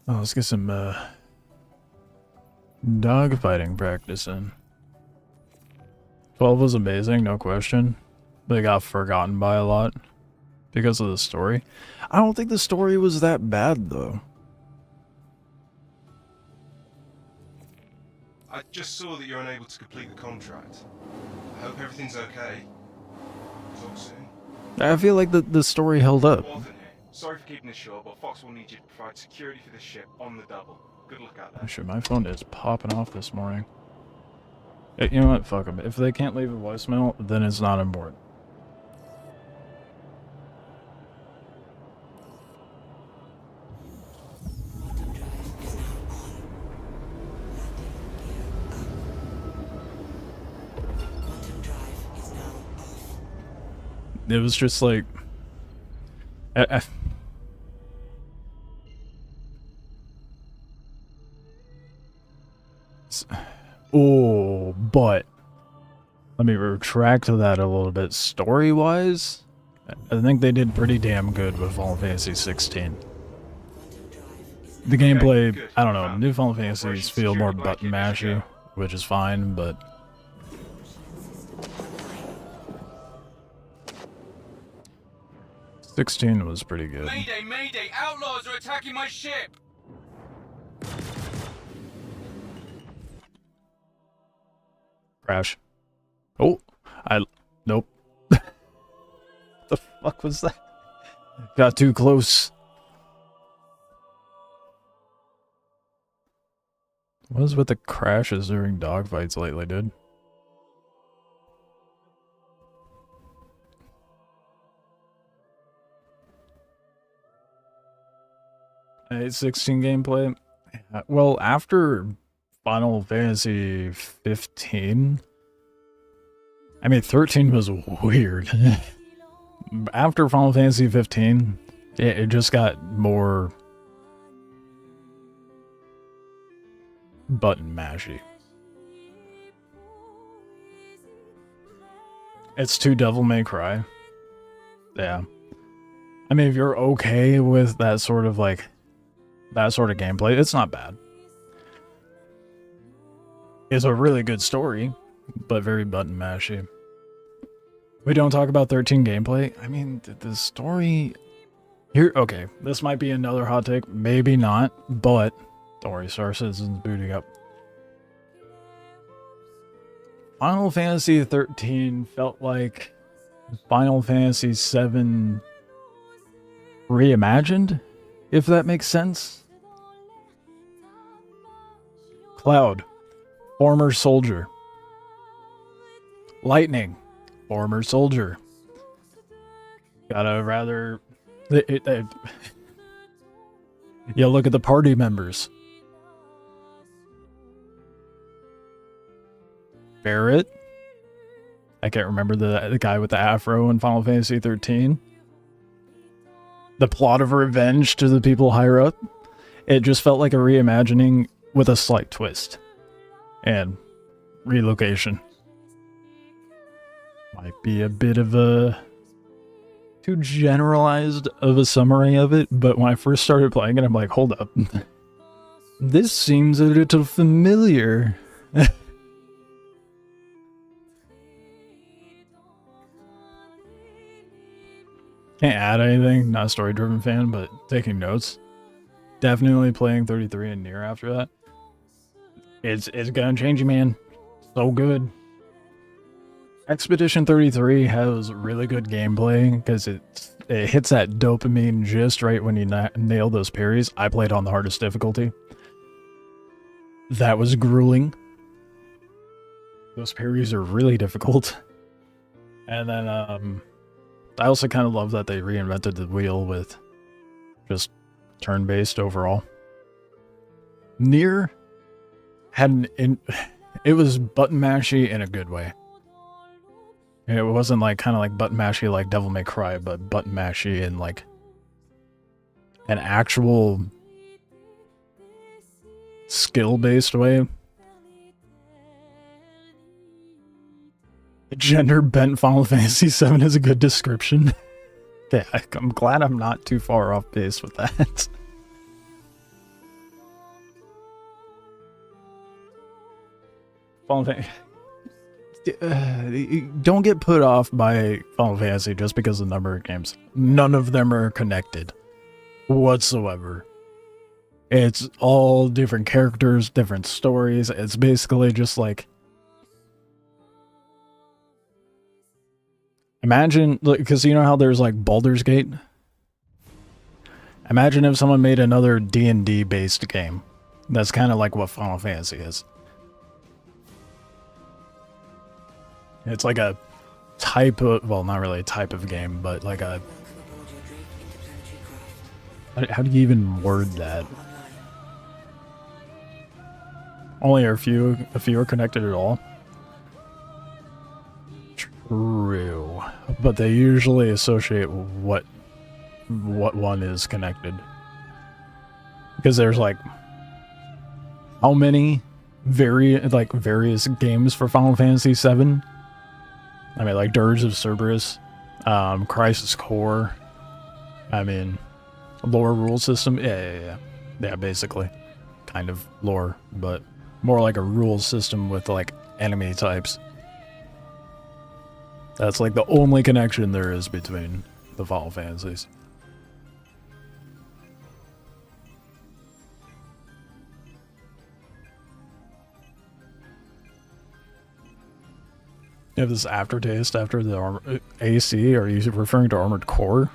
Oh, let's get some dogfighting practice in. 12 was amazing, no question. But it got forgotten by a lot because of the story. I don't think the story was that bad, though. I just saw that you're unable to complete the contract. I hope everything's okay. Talk soon. I feel like the story held up. Wathan here. Sorry for keeping this short, but Foxwell needs you to provide security for this ship on the double. Good luck out there. Actually, my phone is popping off this morning. Hey, you know what? Fuck them. If they can't leave a voicemail, then it's not important. It was just like... Oh, but... Let me retract that a little bit. Story-wise, I think they did pretty damn good with Final Fantasy 16. The gameplay, good. I don't know, new Final Fantasies feel more button mashy, which is fine, but... 16 was pretty good. Mayday, mayday! Outlaws are attacking my ship! Crash. Oh, nope. The fuck was that? Got too close. What is with the crashes during dogfights lately, dude? A 16 gameplay. Well, after Final Fantasy 15, I mean 13 was weird. After Final Fantasy 15, it just got more button mashy. It's too Devil May Cry. Yeah. I mean, if you're okay with that sort of like, that sort of gameplay, it's not bad. It's a really good story, but very button mashy. We don't talk about 13 gameplay. I mean, the story here. Okay, this might be another hot take, maybe not, but don't worry, Star Citizen's booting up. Final Fantasy 13 felt like Final Fantasy 7 reimagined, if that makes sense. Cloud, former soldier. Lightning, former soldier. Got a rather... Yeah, look at the party members. Barrett. I can't remember the guy with the afro in Final Fantasy 13. The plot of revenge to the people higher up. It just felt like a reimagining with a slight twist. And relocation. Might be a bit of a too generalized of a summary of it, but when I first started playing it, I'm like, hold up. This seems a little familiar. Can't add anything, not a story-driven fan, but taking notes. Definitely playing 33 and Nier after that. It's gonna change you, man. So good. Expedition 33 has really good gameplay because it hits that dopamine just right when you nail those parries. I played on the hardest difficulty. That was grueling. Those parries are really difficult. And then I also kind of love that they reinvented the wheel with just turn-based overall. Nier had it was button mashy in a good way. It wasn't like kind of like button mashy like Devil May Cry, but button mashy in like an actual skill-based way. Gender-bent Final Fantasy VII is a good description. Yeah, I'm glad I'm not too far off base with that. Final Fantasy. Don't get put off by Final Fantasy just because of the number of games. None of them are connected whatsoever. It's all different characters, different stories. It's basically just like, imagine, because you know how there's like Baldur's Gate? Imagine if someone made another D&D based game. That's kind of like what Final Fantasy is. It's like a type of, well, not really a type of game, but like a... How do you even word that? Only a few are connected at all. True, but they usually associate what one is connected, because there's like how many various games for Final Fantasy VII. I mean, like Dirge of Cerberus, Crisis Core. I mean, lore rule system. Yeah, basically, kind of lore, but more like a rule system with like enemy types. That's like the only connection there is between the Final Fantasies. You have this aftertaste after the AC. Are you referring to Armored Core?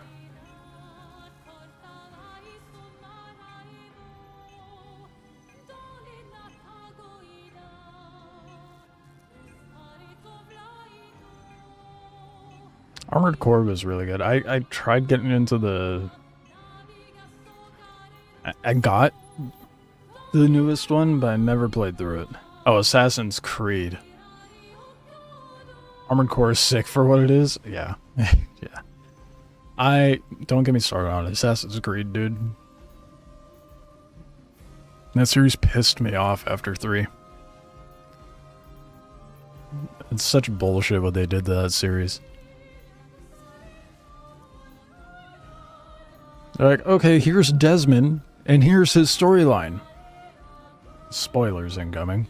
Armored Core was really good. I tried getting into the... I got the newest one, but I never played through it. Oh, Assassin's Creed. Armored Core is sick for what it is. Yeah. Yeah. Don't get me started on Assassin's Creed, dude. That series pissed me off after 3. It's such bullshit what they did to that series. They're like, okay, here's Desmond, and here's his storyline. Spoilers incoming.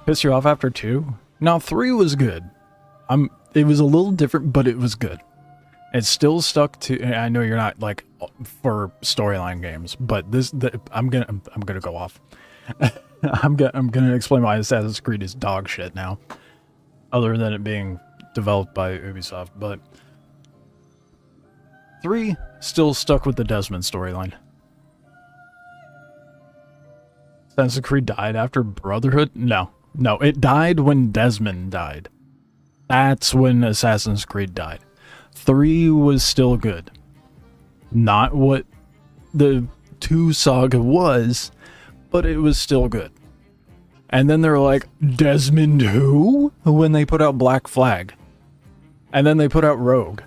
Piss you off after 2? No, 3 was good. It was a little different, but it was good. It still stuck to. I know you're not like for storyline games, but I'm gonna go off. I'm gonna explain why Assassin's Creed is dog shit now, other than it being developed by Ubisoft. But 3 still stuck with the Desmond storyline. Assassin's Creed died after Brotherhood? No, it died when Desmond died. That's when Assassin's Creed died. 3 was still good. Not what the 2 saga was, but it was still good. And then they're like, Desmond who? When they put out Black Flag. And then they put out Rogue.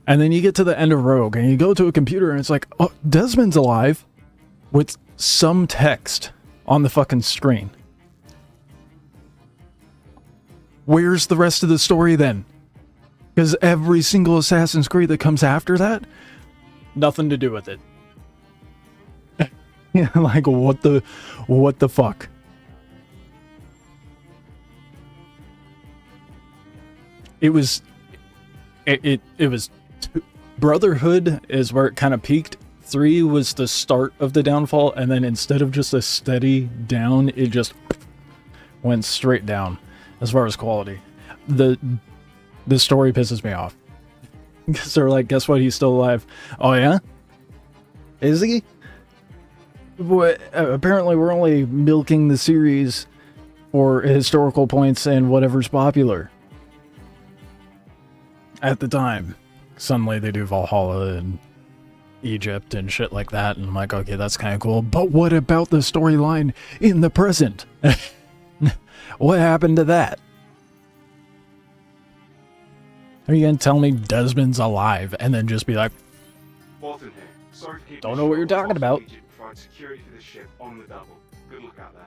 And then you get to the end of Rogue, and you go to a computer, and it's like, oh, Desmond's alive. With some text on the fucking screen. Where's the rest of the story then? Because every single Assassin's Creed that comes after that, nothing to do with it. Yeah, like what the fuck? It was Brotherhood is where it kind of peaked. 3 was the start of the downfall, and then instead of just a steady down, it just went straight down as far as quality. The story pisses me off. Because they're like, guess what? He's still alive. Oh, yeah? Is he? What? Apparently, we're only milking the series for historical points and whatever's popular. At the time. Suddenly, they do Valhalla and Egypt and shit like that. And I'm like, okay, that's kind of cool. But what about the storyline in the present? What happened to that? Are you gonna tell me Desmond's alive and then just be like, don't know what you're talking about? Provide security for this ship on the double. Good luck out there.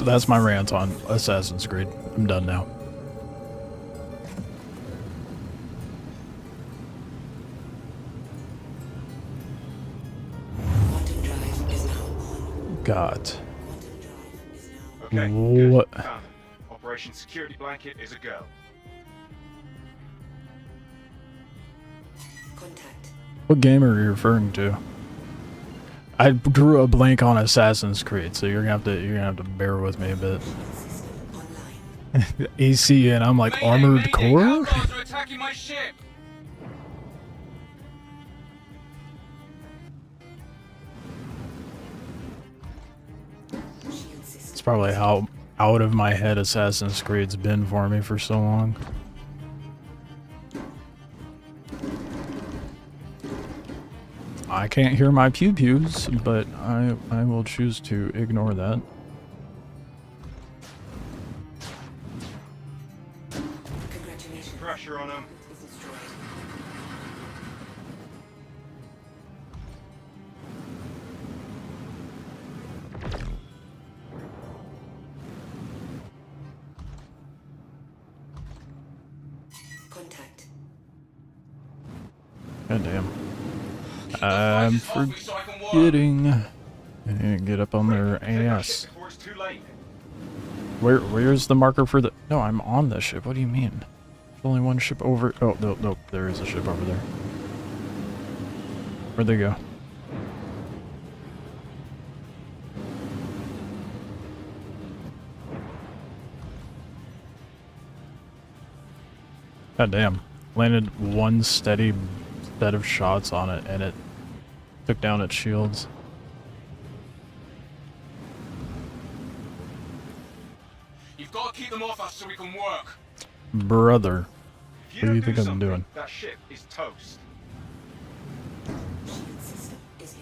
That's my rant on Assassin's Creed. I'm done now. God. Okay, what? Good. Found it. Operation Security Blanket is a go. Contact. What game are you referring to? I drew a blank on Assassin's Creed, so you're gonna have to bear with me a bit. AC, and I'm like, Armored Core? Outlaws are attacking my ship! It's probably how out of my head Assassin's Creed's been for me for so long. I can't hear my pew-pews, but I will choose to ignore that. Congratulations. Pressure on them. Is destroyed. Contact. God damn. I'm forgetting. I need to get up on their ass. Before it's too late. Where's the marker for the... No, I'm on the ship. What do you mean? There's only one ship over... Oh, no, there is a ship over there. Where'd they go? God damn. Landed one steady set of shots on it, and it took down its shields. You've got to keep them off us so we can work. Brother. If What do you don't think I'm something, doing? That ship is toast. Shield system is in.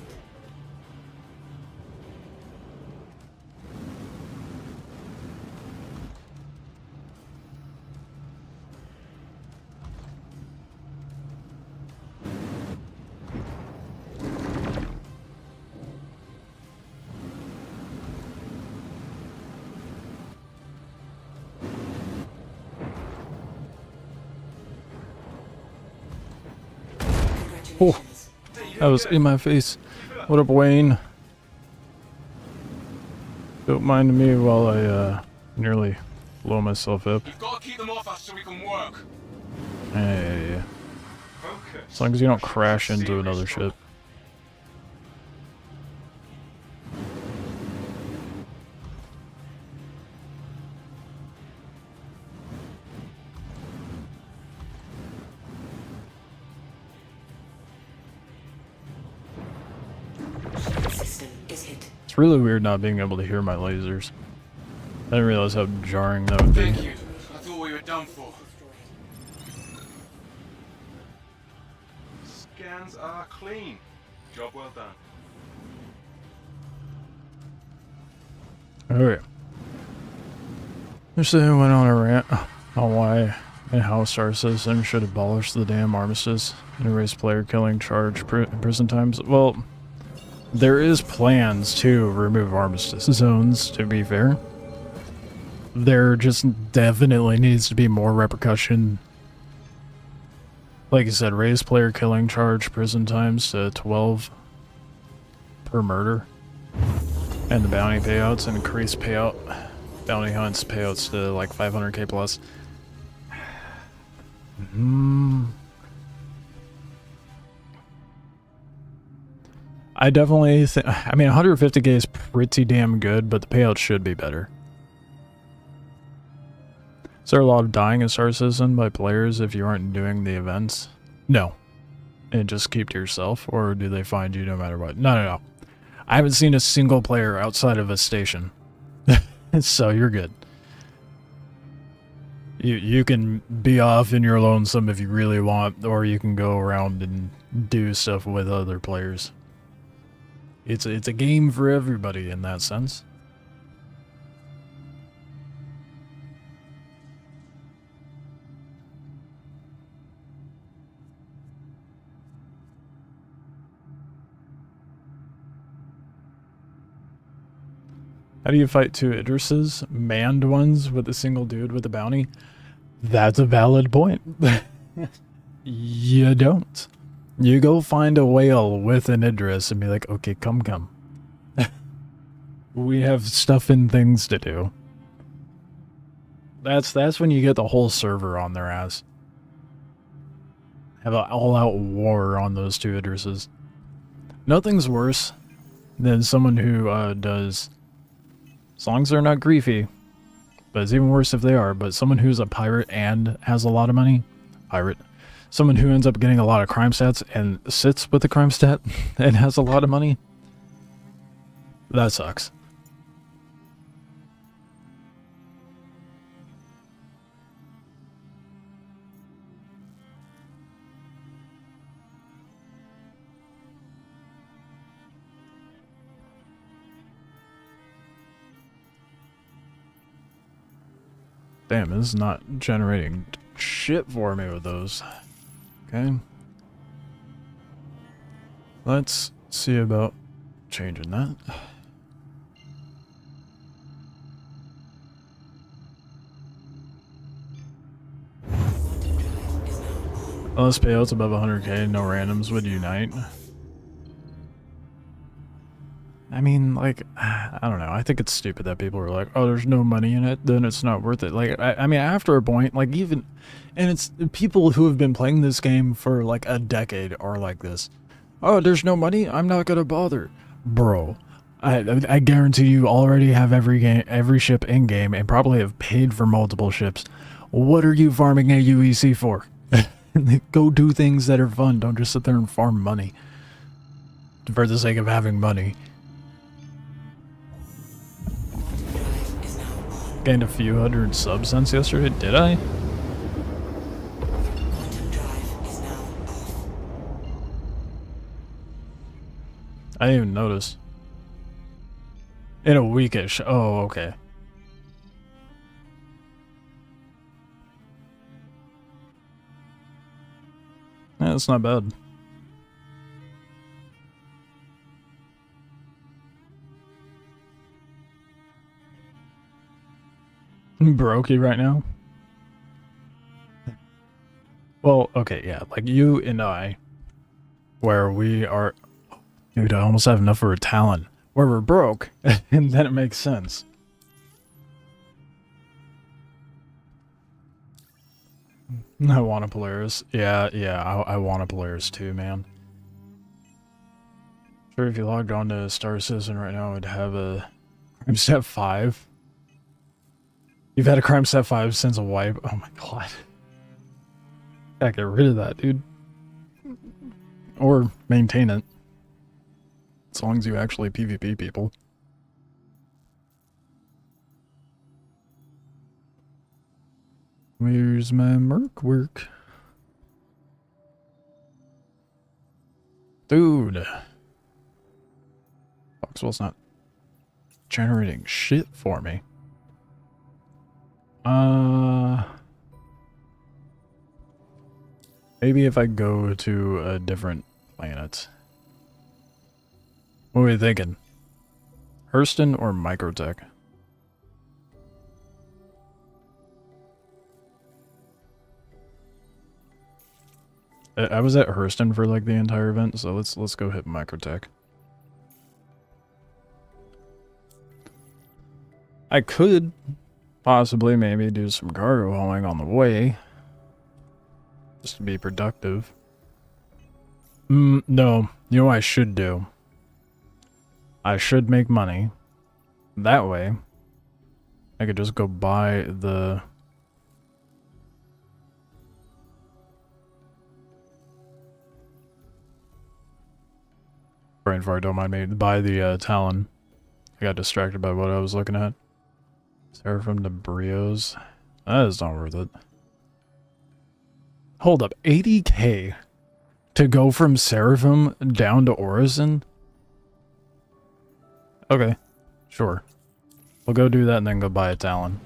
Oh, that was in my face. What up, Wayne? Don't mind me while I nearly blow myself up. You've got to keep them off us so we can work. Yeah. Focus. As long as you don't crash into another ship. System is hit. It's really weird not being able to hear my lasers. I didn't realize how jarring that would be. Thank you. I thought we were done for. Scans are clean. Job well done. Okay. Yesterday I went on a rant on why and how Star Citizen should abolish the damn armistice and erase player killing charge prison times. Well, there is plans to remove armistice zones, to be fair. There just definitely needs to be more repercussion. Like I said, raise player killing charge prison times to 12 per murder. And the bounty payouts, and increase payout bounty hunts payouts to like 500k plus. I definitely think, I mean, 150k is pretty damn good, but the payout should be better. Is there a lot of dying in Star Citizen by players if you aren't doing the events? No. And just keep to yourself, or do they find you no matter what? No. I haven't seen a single player outside of a station. So you're good. You can be off in your lonesome if you really want, or you can go around and do stuff with other players. It's a game for everybody in that sense. How do you fight two Idrises? Manned ones with a single dude with a bounty? That's a valid point. You don't. You go find a whale with an Idris and be like, okay, come. We have stuff and things to do. That's when you get the whole server on their ass. Have an all-out war on those two Idrises. Nothing's worse than someone who does... As long as they're not griefy. But it's even worse if they are. But someone who's a pirate and has a lot of money. Pirate. Someone who ends up getting a lot of crime stats and sits with the crime stat and has a lot of money. That sucks. Damn, this is not generating shit for me with those. Okay. Let's see about changing that. Unless payouts above 100k, no randoms would unite. I mean, like, I don't know. I think it's stupid that people are like, oh, there's no money in it, then it's not worth it. Like, I mean, after a point, like, even... And it's people who have been playing this game for, like, a decade are like this. Oh, there's no money? I'm not gonna bother. Bro, I guarantee you already have every ship in-game and probably have paid for multiple ships. What are you farming a UEC for? Go do things that are fun. Don't just sit there and farm money. For the sake of having money. Gained a few hundred subs since yesterday, did I? I didn't even notice. In a weekish. Oh, okay. That's not bad. Brokey right now? Well, okay, yeah, like you and I where we are... Dude, I almost have enough for a Talon. Where we're broke, and then it makes sense. I want a Polaris. Yeah, I want a Polaris too, man. Sure, if you logged on to Star Citizen right now, it'd have a Crime Step 5. You've had a Crime Step 5 since a wipe. Oh my god. Yeah, get rid of that, dude. Or maintain it. As long as you actually PvP people. Where's my merc work? Dude. Foxwell's not generating shit for me. Maybe if I go to a different planet. What are we thinking? Hurston or Microtech? I was at Hurston for like the entire event, so let's go hit Microtech. I could possibly maybe do some cargo hauling on the way, just to be productive. No, you know what I should do? I should make money. That way, I could just go buy the... Brain fart, don't mind me. Buy the Talon. I got distracted by what I was looking at. Seraphim to Brios. That is not worth it. Hold up, 80k to go from Seraphim down to Orison? Okay, sure. We'll go do that and then go buy a Talon.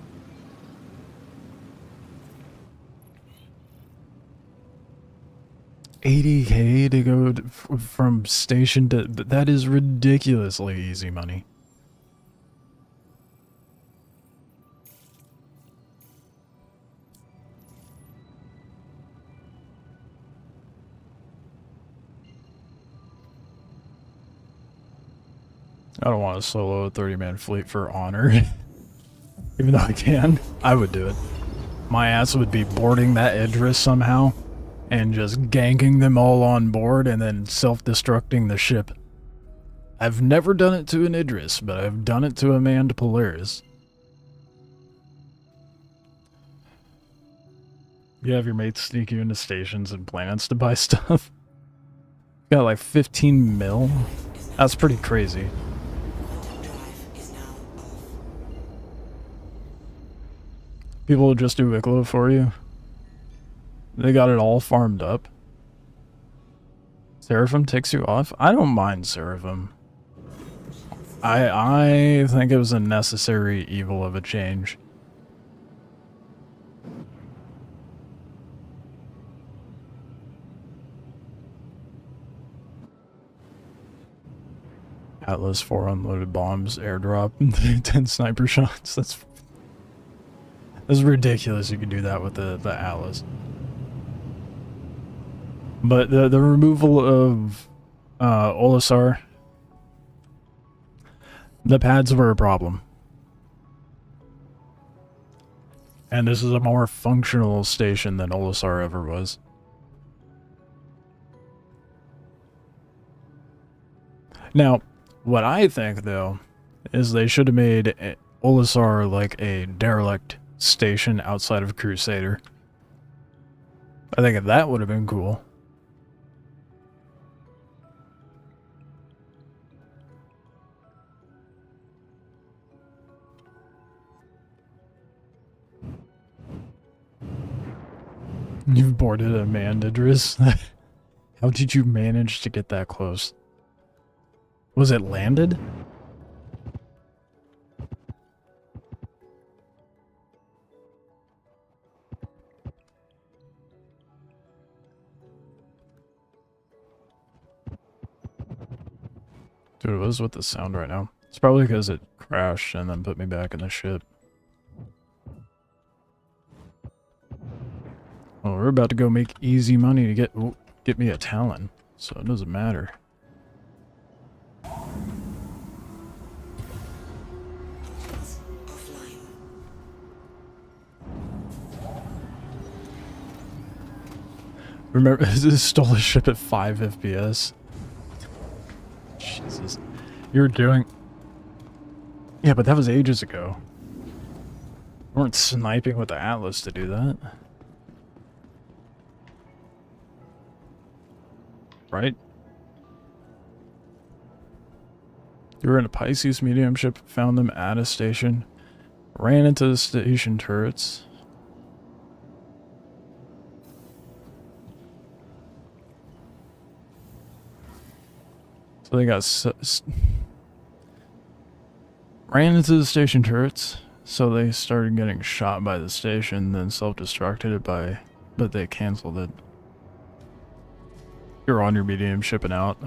$80k to go from station to... That is ridiculously easy money. I don't want to solo a 30-man fleet for honor. Even though I can, I would do it. My ass would be boarding that Idris somehow and just ganking them all on board and then self-destructing the ship. I've never done it to an Idris, but I've done it to a manned Polaris. You have your mates sneak you into stations and planets to buy stuff. Got like 15 mil? That's pretty crazy. People will just do Wicklow for you. They got it all farmed up. Seraphim ticks you off? I don't mind Seraphim. I think it was a necessary evil of a change. Atlas 4 unloaded bombs, airdrop, 10 sniper shots. That's ridiculous. You could do that with the Atlas. But the removal of Olisar, the pads were a problem. And this is a more functional station than Olisar ever was. Now, what I think, though, is they should have made Olisar like a derelict station outside of Crusader. I think that would have been cool. You've boarded a manned Idris? How did you manage to get that close? Was it landed? Dude, what is with the sound right now? It's probably because it crashed and then put me back in the ship. Well, we're about to go make easy money to get me a Talon. so it doesn't matter. It's offline. Remember, this stole a ship at 5 FPS. Jesus. You're doing... Yeah, but that was ages ago. We weren't sniping with the Atlas to do that. Right? You were in a Pisces medium ship, found them at a station, ran into the station turrets. So they got ran into the station turrets, so they started getting shot by the station, then self-destructed it by, but they canceled it. You're on your medium shipping out.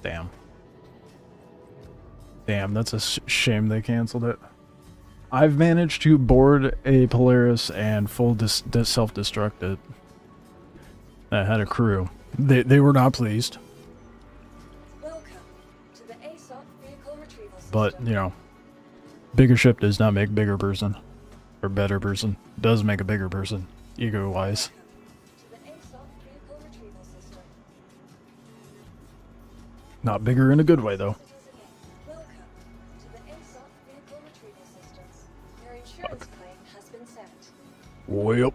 Damn. Damn, that's a shame they canceled it. I've managed to board a Polaris and full self-destruct it. I had a crew. They were not pleased. Welcome to the ASOP vehicle retrieval system. But, you know, bigger ship does not make bigger person. Or better person. Does make a bigger person. Ego-wise. To the ASOP vehicle retrieval system. Not bigger in a good way, though. Welcome to the ASOP vehicle retrieval system. Your insurance claim has been sent. Well,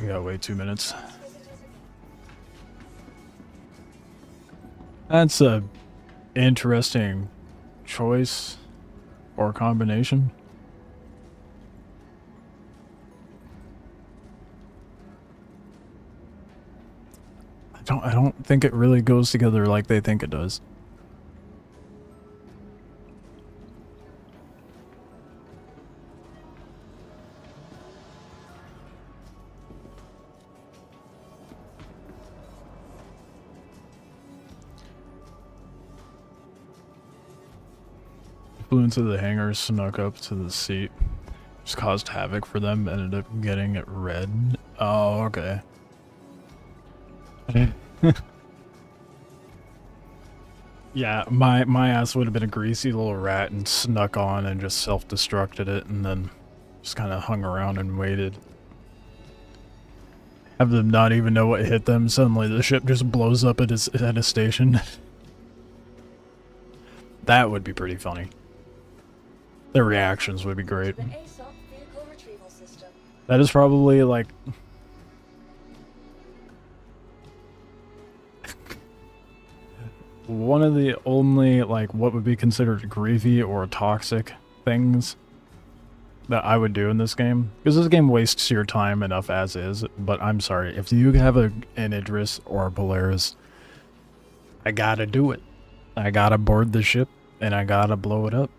we gotta wait 2 minutes. Visit us again. That's a interesting choice or combination. I don't think it really goes together like they think it does. Flew into the hangar, snuck up to the seat. Just caused havoc for them, ended up getting it red. Oh, okay. Yeah, my ass would have been a greasy little rat and snuck on and just self-destructed it and then just kind of hung around and waited. Have them not even know what hit them, suddenly the ship just blows up at a station. That would be pretty funny. Their reactions would be great. The ASOP vehicle retrieval system. That is probably like... one of the only, like, what would be considered griefy or toxic things that I would do in this game. Because this game wastes your time enough as is, but I'm sorry. If you have an Idris or a Polaris, I gotta do it. I gotta board the ship, and I gotta blow it up.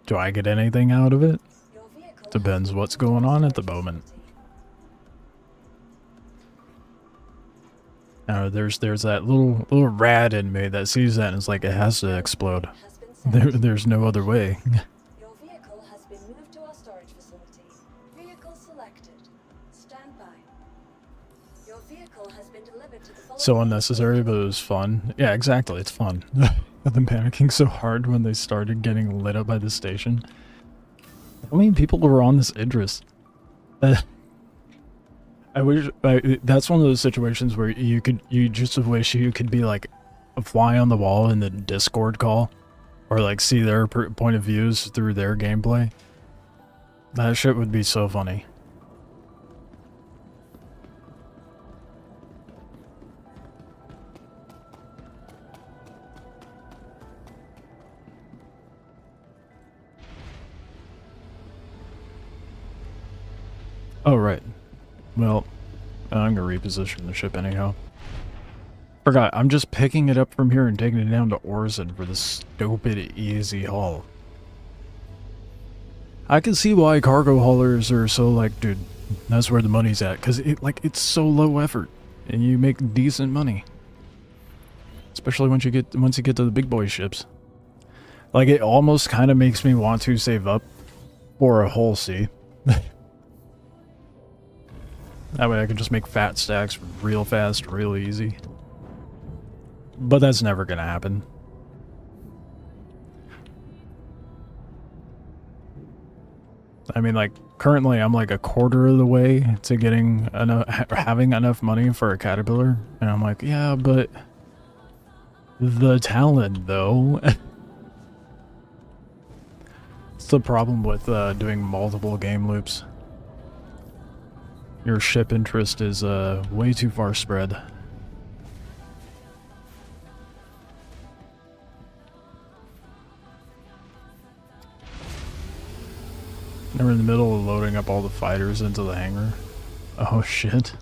Do I get anything out of it? Your vehicle Depends has been what's moved going to on a at the storage moment. facility. Now, there's that little rat in me that sees that and is like, it has to explode. Has been sent. There's no other way. Your vehicle has been moved to our storage facility. Vehicle selected. Stand by. Your vehicle has been delivered to the following... So unnecessary, but it was fun. Yeah, exactly, it's fun. I've been panicking so hard when they started getting lit up by the station. How many people were on this Idris? I wish that's one of those situations where you just wish you could be like a fly on the wall in the Discord call, or like see their point of views through their gameplay. That shit would be so funny. Oh right. Well, I'm gonna reposition the ship anyhow. Forgot, I'm just picking it up from here and taking it down to Orson for this stupid easy haul. I can see why cargo haulers are so like, dude, that's where the money's at, because it's so low effort and you make decent money. Especially once you get to the big boy ships. Like, it almost kind of makes me want to save up for a Hull C. That way I can just make fat stacks real fast, real easy. But that's never gonna happen. I mean, like, currently I'm like a quarter of the way to getting enough, having enough money for a caterpillar. And I'm like, yeah, but the talent, though. It's the problem with doing multiple game loops. Your ship interest is way too far spread. We're in the middle of loading up all the fighters into the hangar. Oh shit.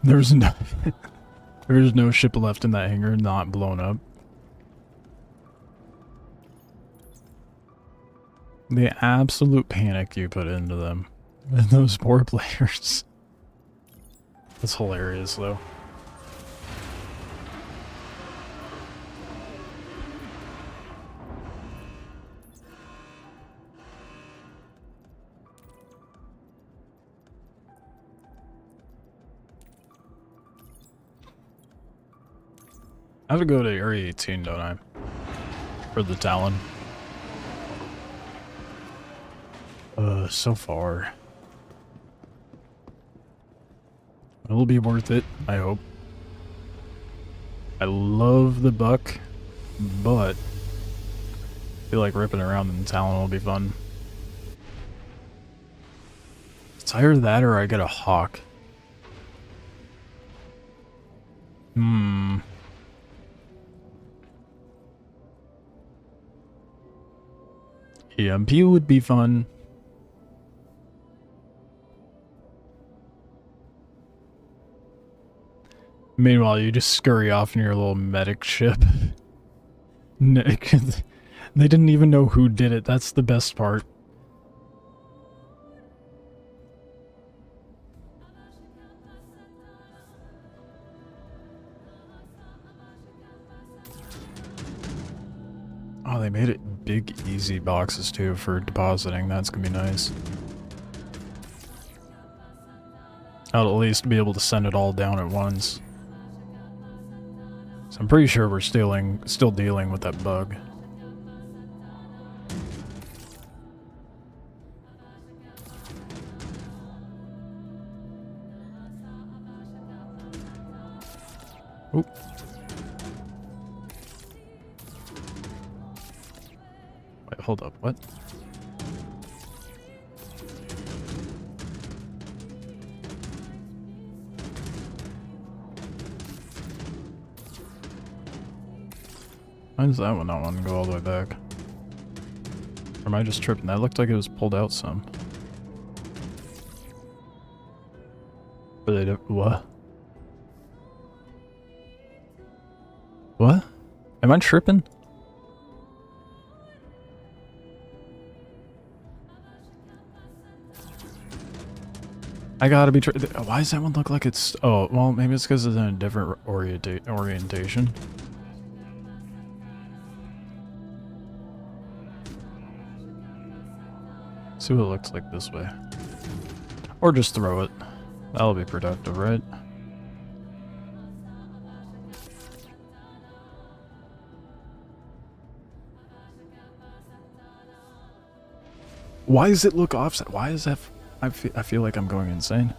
There's no there's no ship left in that hangar not blown up. The absolute panic you put into them. And those poor players. That's hilarious though. I have to go to Area 18, don't I? For the Talon. So far. It'll be worth it, I hope. I love the buck, but I feel like ripping around in the Talon will be fun. It's either that or I get a hawk. EMP would be fun. Meanwhile, you just scurry off in your little medic ship. They didn't even know who did it. That's the best part. Oh, they made it big, easy boxes too for depositing. That's gonna be nice. I'll at least be able to send it all down at once. So I'm pretty sure we're still dealing with that bug. Oop. Wait, hold up, what? Why does that one not want to go all the way back? Or am I just tripping? That looked like it was pulled out some. But they don't. What? What? Am I tripping? I gotta be why does that one look like it's... Oh, well, maybe it's because it's in a different orientation. See what it looks like this way. Or just throw it. That'll be productive, right? Why does it look offset? Why is that... I feel like I'm going insane.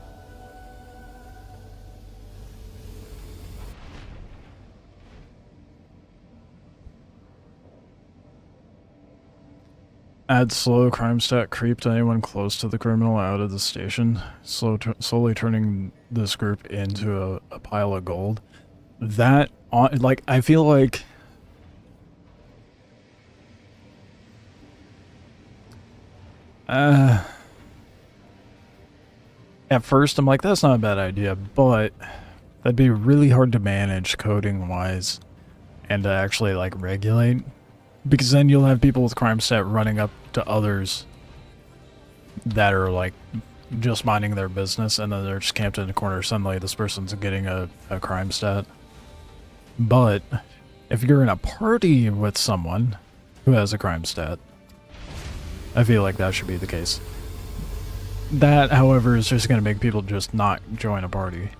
Add slow crime stat creep to anyone close to the criminal out of the station, slowly turning this group into a pile of gold. That, like, I feel like... At first, I'm like, that's not a bad idea, but that'd be really hard to manage coding-wise and to actually, like, regulate. Because then you'll have people with crime stat running up to others that are, like, just minding their business, and then they're just camped in a corner. Suddenly, this person's getting a crime stat. But if you're in a party with someone who has a crime stat, I feel like that should be the case. That, however, is just gonna make people just not join a party.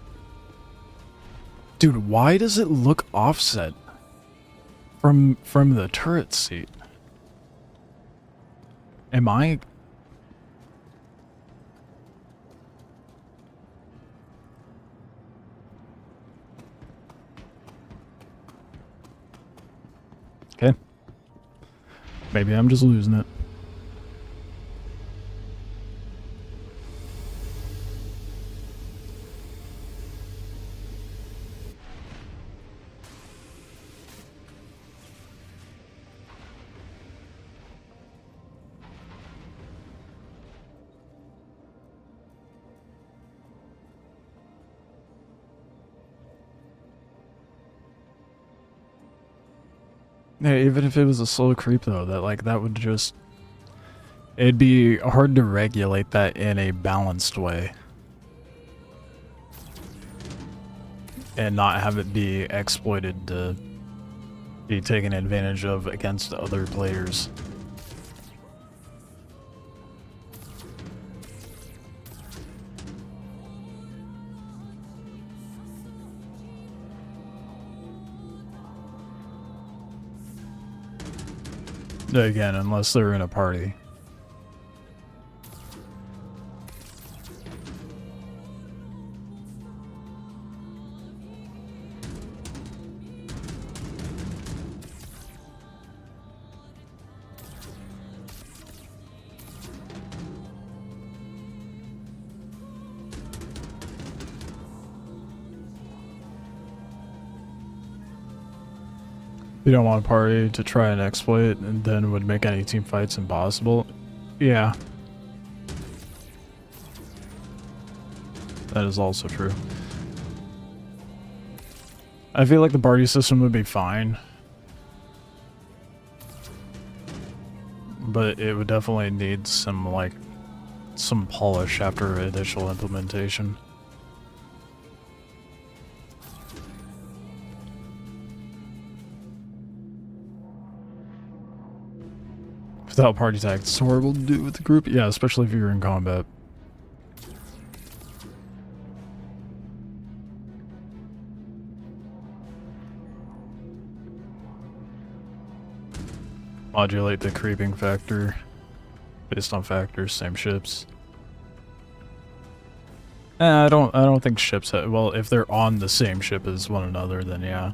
Dude, why does it look offset from the turret seat? Am I... Okay. Maybe I'm just losing it. Yeah, even if it was a slow creep though, that would just... It'd be hard to regulate that in a balanced way. And not have it be exploited to be taken advantage of against other players. Again, unless they're in a party. You don't want a party to try and exploit and then would make any team fights impossible. Yeah. That is also true. I feel like the party system would be fine. But it would definitely need some polish after initial implementation. Without party tag, it's horrible to do with the group. Yeah, especially if you're in combat. Modulate the creeping factor based on factors, same ships. I don't think ships have, well, if they're on the same ship as one another, then yeah.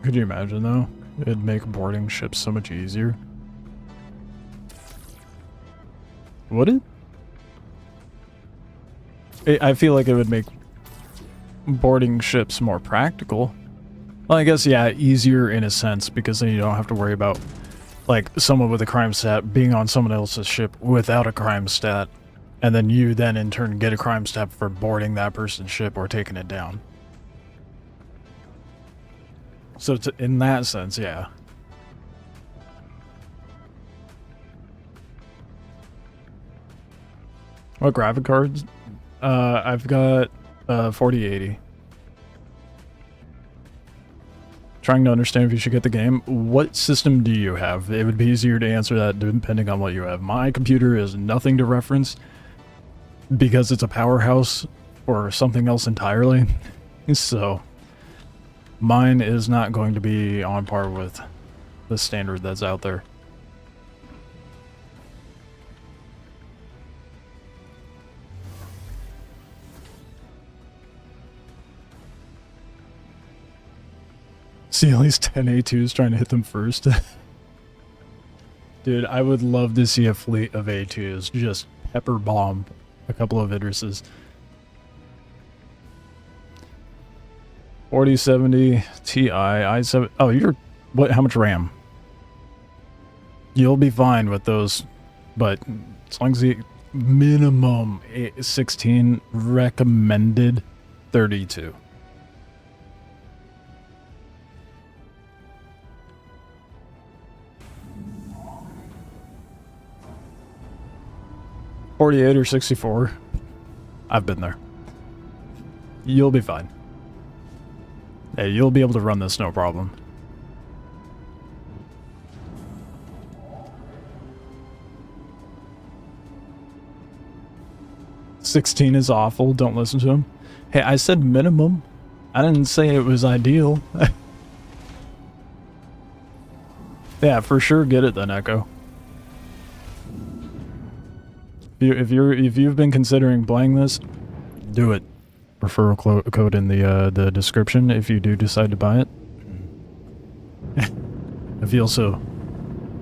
Could you imagine though? It'd make boarding ships so much easier. Would it? I feel like it would make boarding ships more practical. Well, I guess, yeah, easier in a sense, because then you don't have to worry about, like, someone with a crime stat being on someone else's ship without a crime stat, and then you then in turn get a crime stat for boarding that person's ship or taking it down. So in that sense, yeah. What graphic cards? I've got 4080. Trying to understand if you should get the game. What system do you have? It would be easier to answer that depending on what you have. My computer is nothing to reference because it's a powerhouse or something else entirely. So mine is not going to be on par with the standard that's out there. See at least 10 A2s trying to hit them first. Dude, I would love to see a fleet of A2s just pepper bomb a couple of Idrises. 4070 Ti i7. Oh, you're what? How much RAM? You'll be fine with those, but as long as the minimum 16, recommended 32. $48 or $64. I've been there. You'll be fine. Hey, you'll be able to run this no problem. "16 is awful, don't listen to him." Hey, I said minimum. I didn't say it was ideal. Yeah, for sure get it then, Echo. If you've been considering playing this, do it. Referral code in the description if you do decide to buy it. I feel so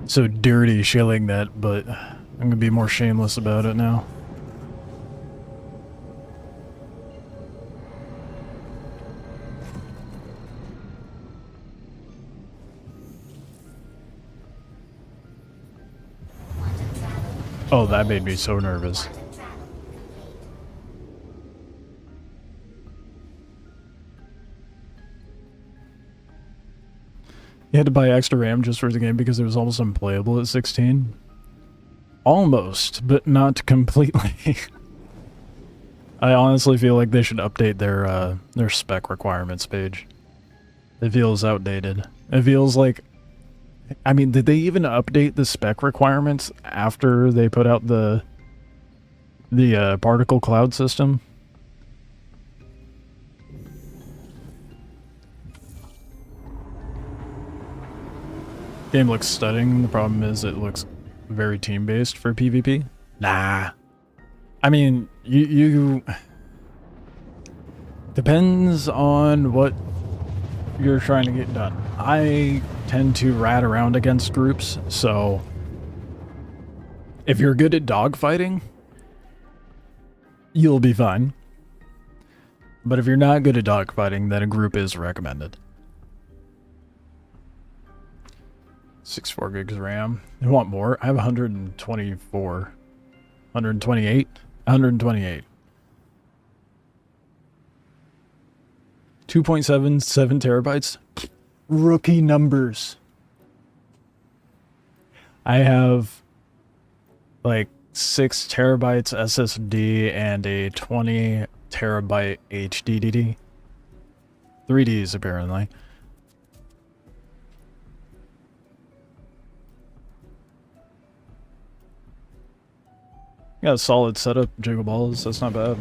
dirty shilling that, but I'm gonna be more shameless about it now. Oh, that made me so nervous. You had to buy extra RAM just for the game because it was almost unplayable at 16? Almost, but not completely. I honestly feel like they should update their spec requirements page. It feels outdated. It feels like... I mean, did they even update the spec requirements after they put out the particle cloud system? Game looks stunning. The problem is it looks very team-based for PvP. Nah. I mean, you depends on what you're trying to get done. I tend to rat around against groups, so if you're good at dogfighting, you'll be fine. But if you're not good at dogfighting, then a group is recommended. 64 gigs RAM. I want more. I have 124. 128? 128. 2.77 terabytes. Rookie numbers. I have like 6 terabytes SSD and a 20 terabyte HDD. 3Ds apparently. Got a solid setup, jiggle balls. That's not bad.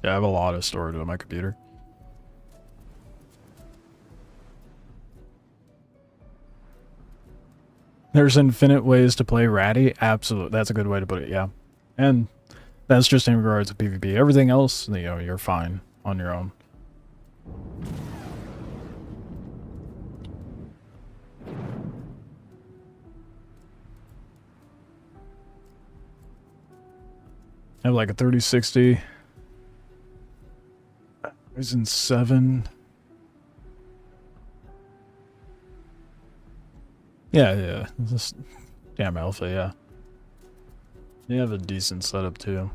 Yeah, I have a lot of storage on my computer. There's infinite ways to play Ratty. Absolutely. That's a good way to put it, yeah. And that's just in regards to PvP. Everything else, you know, you're fine on your own. I have like a 3060. Ryzen 7. Yeah. This damn alpha, yeah. You have a decent setup too.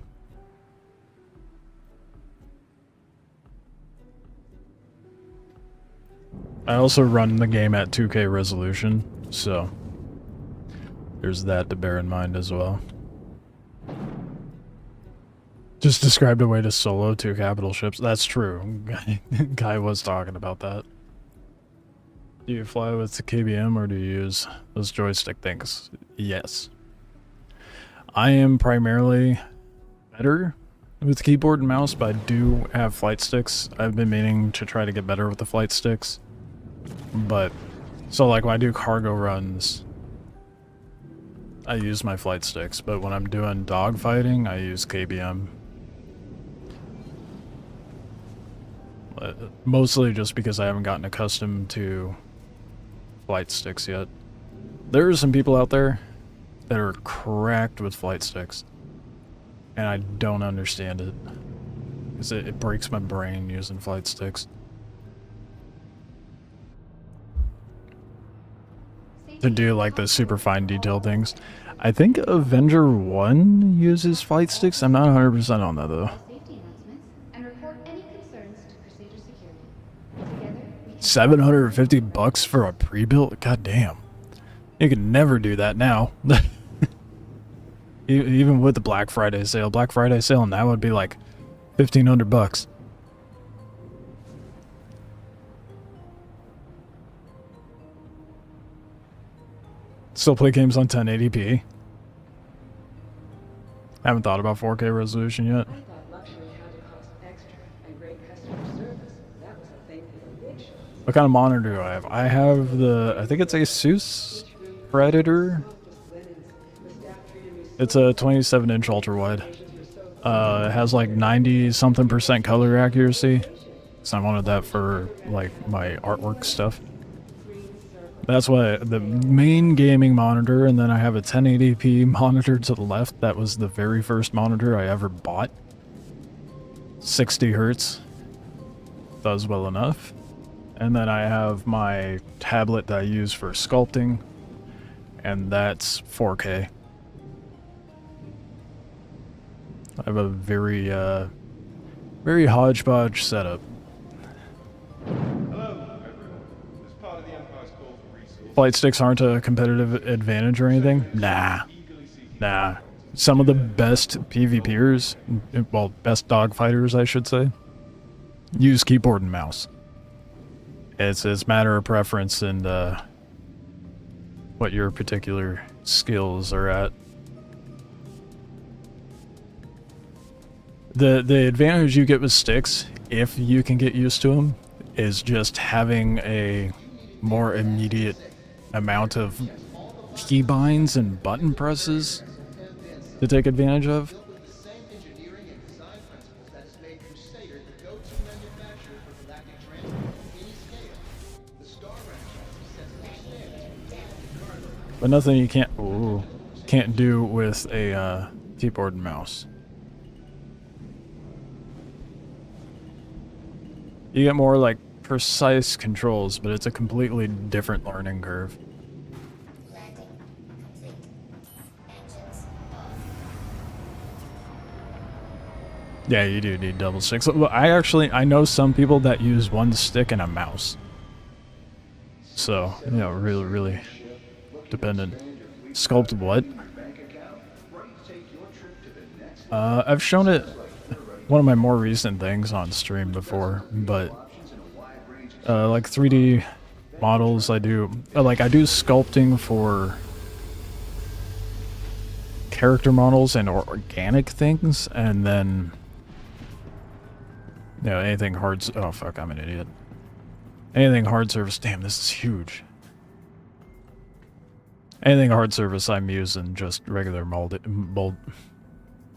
I also run the game at 2K resolution, so there's that to bear in mind as well. Just described a way to solo 2 capital ships. That's true. Guy was talking about that. Do you fly with the KBM or do you use those joystick things? Yes. I am primarily better with keyboard and mouse, but I do have flight sticks. I've been meaning to try to get better with the flight sticks. But, so like when I do cargo runs, I use my flight sticks, but when I'm doing dogfighting, I use KBM. Mostly just because I haven't gotten accustomed to flight sticks yet. There are some people out there that are cracked with flight sticks, and I don't understand it. Because it breaks my brain using flight sticks. To do like the super fine detail things. I think Avenger 1 uses flight sticks. I'm not 100% on that though. 750 bucks for a pre-built? God damn. You could never do that now. Even with the Black Friday sale. Black Friday sale, and that would be like $1,500 bucks. Still play games on 1080p. I haven't thought about 4K resolution yet. I thought luxury had to cost extra and great customer service. That was a thing for the big shows. What kind of monitor do I have? I have the, I think it's Asus Predator. It's a 27-inch ultra-wide. It has like 90-something% color accuracy. So I wanted that for like my artwork stuff. That's what the main gaming monitor, and then I have a 1080p monitor to the left. That was the very first monitor I ever bought. 60 hertz. Does well enough. And then I have my tablet that I use for sculpting, and that's 4K. I have a very, very hodgepodge setup. Flight sticks aren't a competitive advantage or anything? Nah. Nah. Some of the best PvPers, well, best dogfighters, I should say, use keyboard and mouse. It's a matter of preference and what your particular skills are at. The advantage you get with sticks, if you can get used to them, is just having a more immediate amount of keybinds and button presses to take advantage of. But nothing you can't do with a keyboard and mouse. You get more like precise controls, but it's a completely different learning curve. Yeah, you do need double sticks. Well, I know some people that use one stick and a mouse. So, you know, really dependent. Sculpt what? I've shown it one of my more recent things on stream before, but like 3D models I do, like I do sculpting for character models and organic things, and then you know, anything hard, oh fuck, I'm an idiot. Anything hard surface, damn, this is huge. Anything hard surface I'm using just regular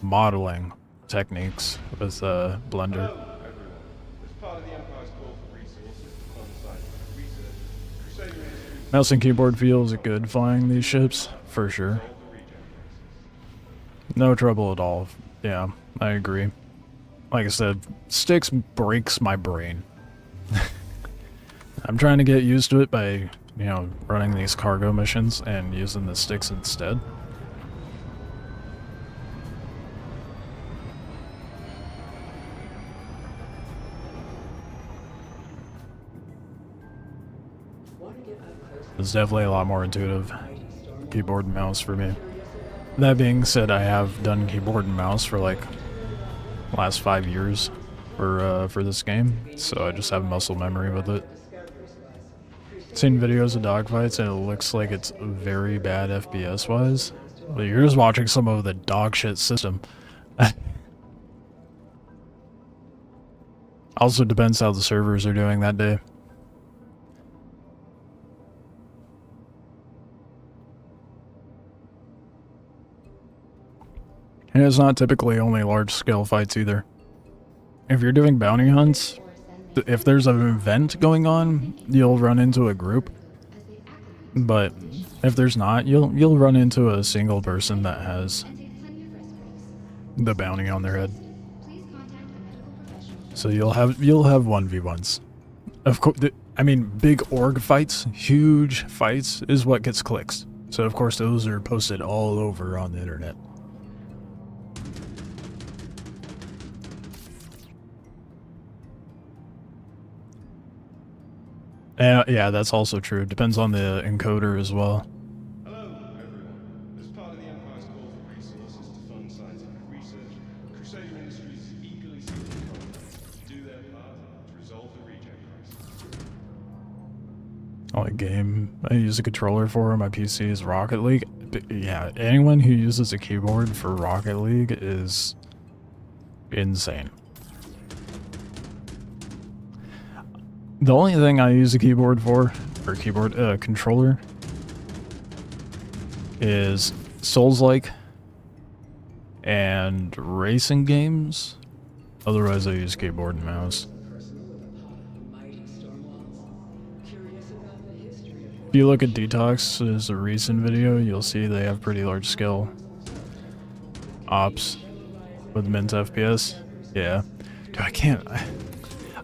modeling techniques with Blender. Mouse and keyboard feels good flying these ships, for sure. No trouble at all. Yeah, I agree. Like I said, sticks breaks my brain. I'm trying to get used to it by, you know, running these cargo missions and using the sticks instead. It's definitely a lot more intuitive, keyboard and mouse for me. That being said, I have done keyboard and mouse for like the last 5 years for this game, so I just have muscle memory with it. Seen videos of dogfights and it looks like it's very bad FPS wise, but you're just watching some of the dog shit system. Also depends how the servers are doing that day. And it's not typically only large-scale fights either. If you're doing bounty hunts, if there's an event going on, you'll run into a group. But if there's not, you'll run into a single person that has the bounty on their head. So you'll have 1v1s. Of course, I mean, big org fights, huge fights is what gets clicks. So of course those are posted all over on the internet. Yeah, that's also true. Depends on the encoder as well. Hello, everyone. As part of the Empire's call for resources game I use a controller for on my PC is Rocket League. But yeah, anyone who uses a keyboard for Rocket League is insane. The only thing I use a keyboard for, or keyboard controller, is Souls-like and racing games. Otherwise, I use keyboard and mouse. If you look at Detox as a recent video, you'll see they have pretty large scale ops with mint FPS. Yeah. Dude, I can't.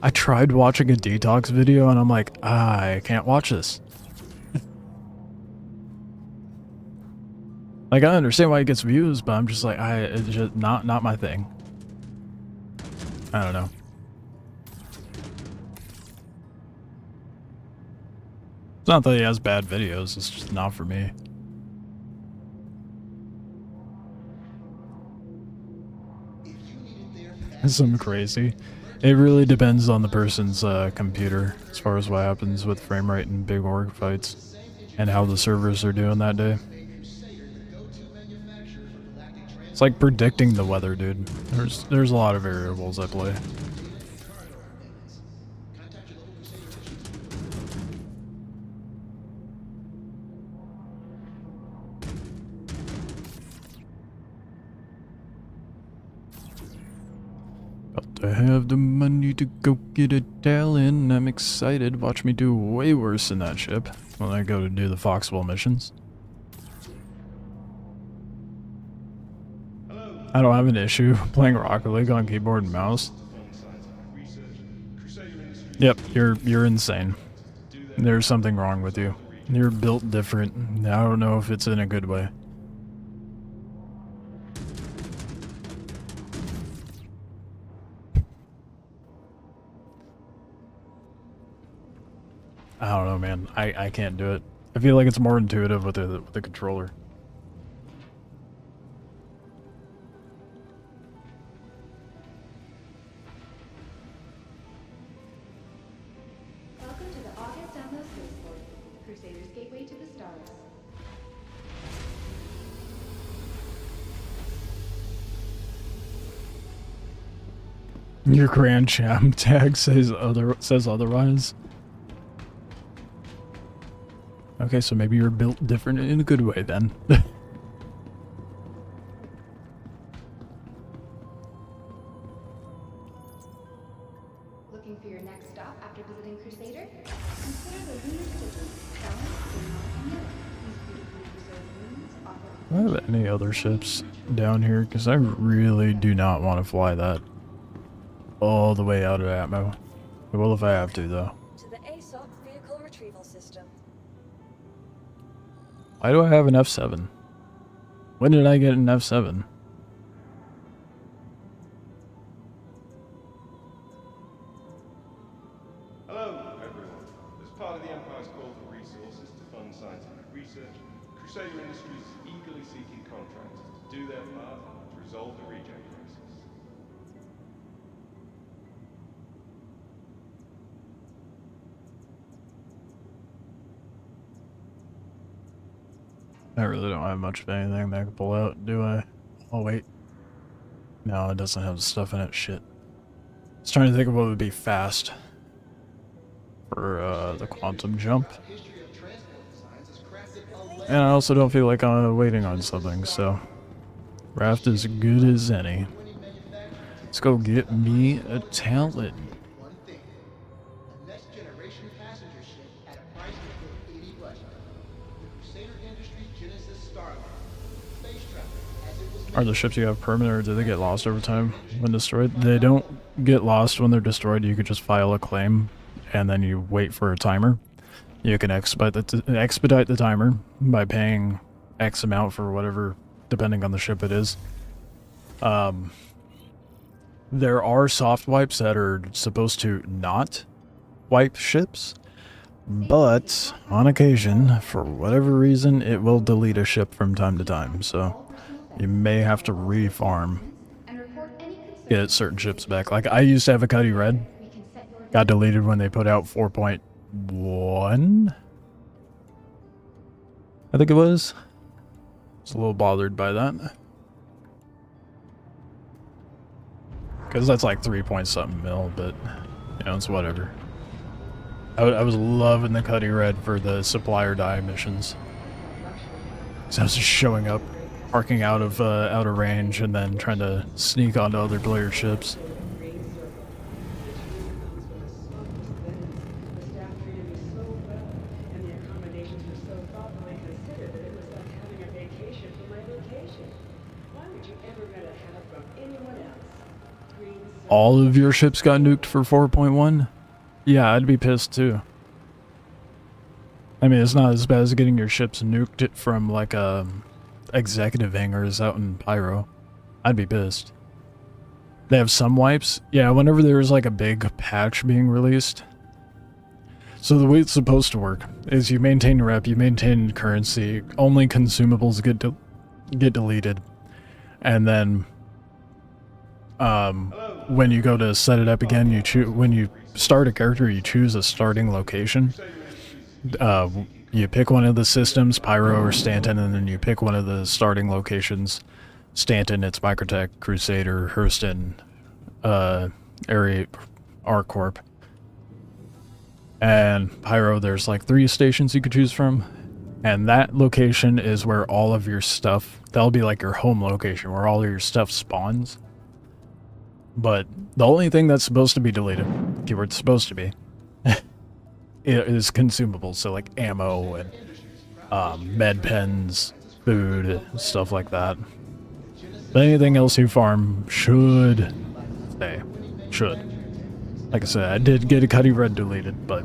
I tried watching a Detox video and I'm like, I can't watch this. Like, I understand why it gets views, but I'm just like, it's just not my thing. I don't know. It's not that he has bad videos, it's just not for me. It's something crazy. It really depends on the person's computer as far as what happens with frame rate in big org fights and how the servers are doing that day. It's like predicting the weather, dude. There's a lot of variables at play. Got to have the money to go get it Talon. I'm excited. Watch me do way worse in that ship when I go to do the Foxwell missions. I don't have an issue playing Rocket League on keyboard and mouse. Yep, you're insane. There's something wrong with you. You're built different. I don't know if it's in a good way. I don't know, man. I can't do it. I feel like it's more intuitive with the controller. Welcome to the August Download Spaceport, Crusader's gateway to the stars. Your Grand Cham tag says otherwise. Okay, so maybe you're built different in a good way then. Looking for your next stop after visiting Crusader? Consider the lunar city, balanced and not These beautifully preserved moons offer. Do I have any other ships down here? Because I really do not want to fly that all the way out of Atmo. I will if I have to, though. To the ASOP vehicle retrieval system. Why do I have an F7? When did I get an F7? Hello, everyone. As part of the Empire's call for resources to fund scientific research, Crusader Industries is eagerly seeking contractors to do their part to resolve the reject crisis. I really don't have much of anything that I can pull out, do I? Oh, wait. No, it doesn't have stuff in it. Shit. I was trying to think of what would be fast for the quantum jump. And I also don't feel like waiting on something, so Raft is good as any. Let's go get me a Talon. Are the ships you have permanent, or do they get lost over time when destroyed? They don't get lost when they're destroyed. You could just file a claim, and then you wait for a timer. You can expedite the timer by paying X amount for whatever, depending on the ship it is. There are soft wipes that are supposed to not wipe ships, but on occasion, for whatever reason, it will delete a ship from time to time, so you may have to re-farm, get certain ships back. Like, I used to have a Cuddy Red. Got deleted when they put out 4.1. I think it was. I was a little bothered by that. Because that's like 3 point something mil, but, you know, it's whatever. I was loving the Cuddy Red for the supply or die missions. So I was just showing up, parking out of range, and then trying to sneak onto other player ships. All of your ships got nuked for 4.1? Yeah, I'd be pissed too. I mean, it's not as bad as getting your ships nuked from like executive hangars out in Pyro. I'd be pissed. They have some wipes? Yeah, whenever there's like a big patch being released. So the way it's supposed to work is you maintain rep, you maintain currency, only consumables get deleted, and then when you go to set it up again, you choose when you start a character, you choose a starting location. You pick one of the systems, Pyro or Stanton, and then you pick one of the starting locations. Stanton, it's Microtech, Crusader, Hurston, Area R-Corp. And Pyro, there's like 3 stations you could choose from. And that location is where all of your stuff, that'll be like your home location, where all of your stuff spawns. But the only thing that's supposed to be deleted, keyword supposed to be, is consumables, so like ammo and med pens, food, stuff like that. But anything else you farm should stay. Should. Like I said, I did get a Cuddy Red deleted, but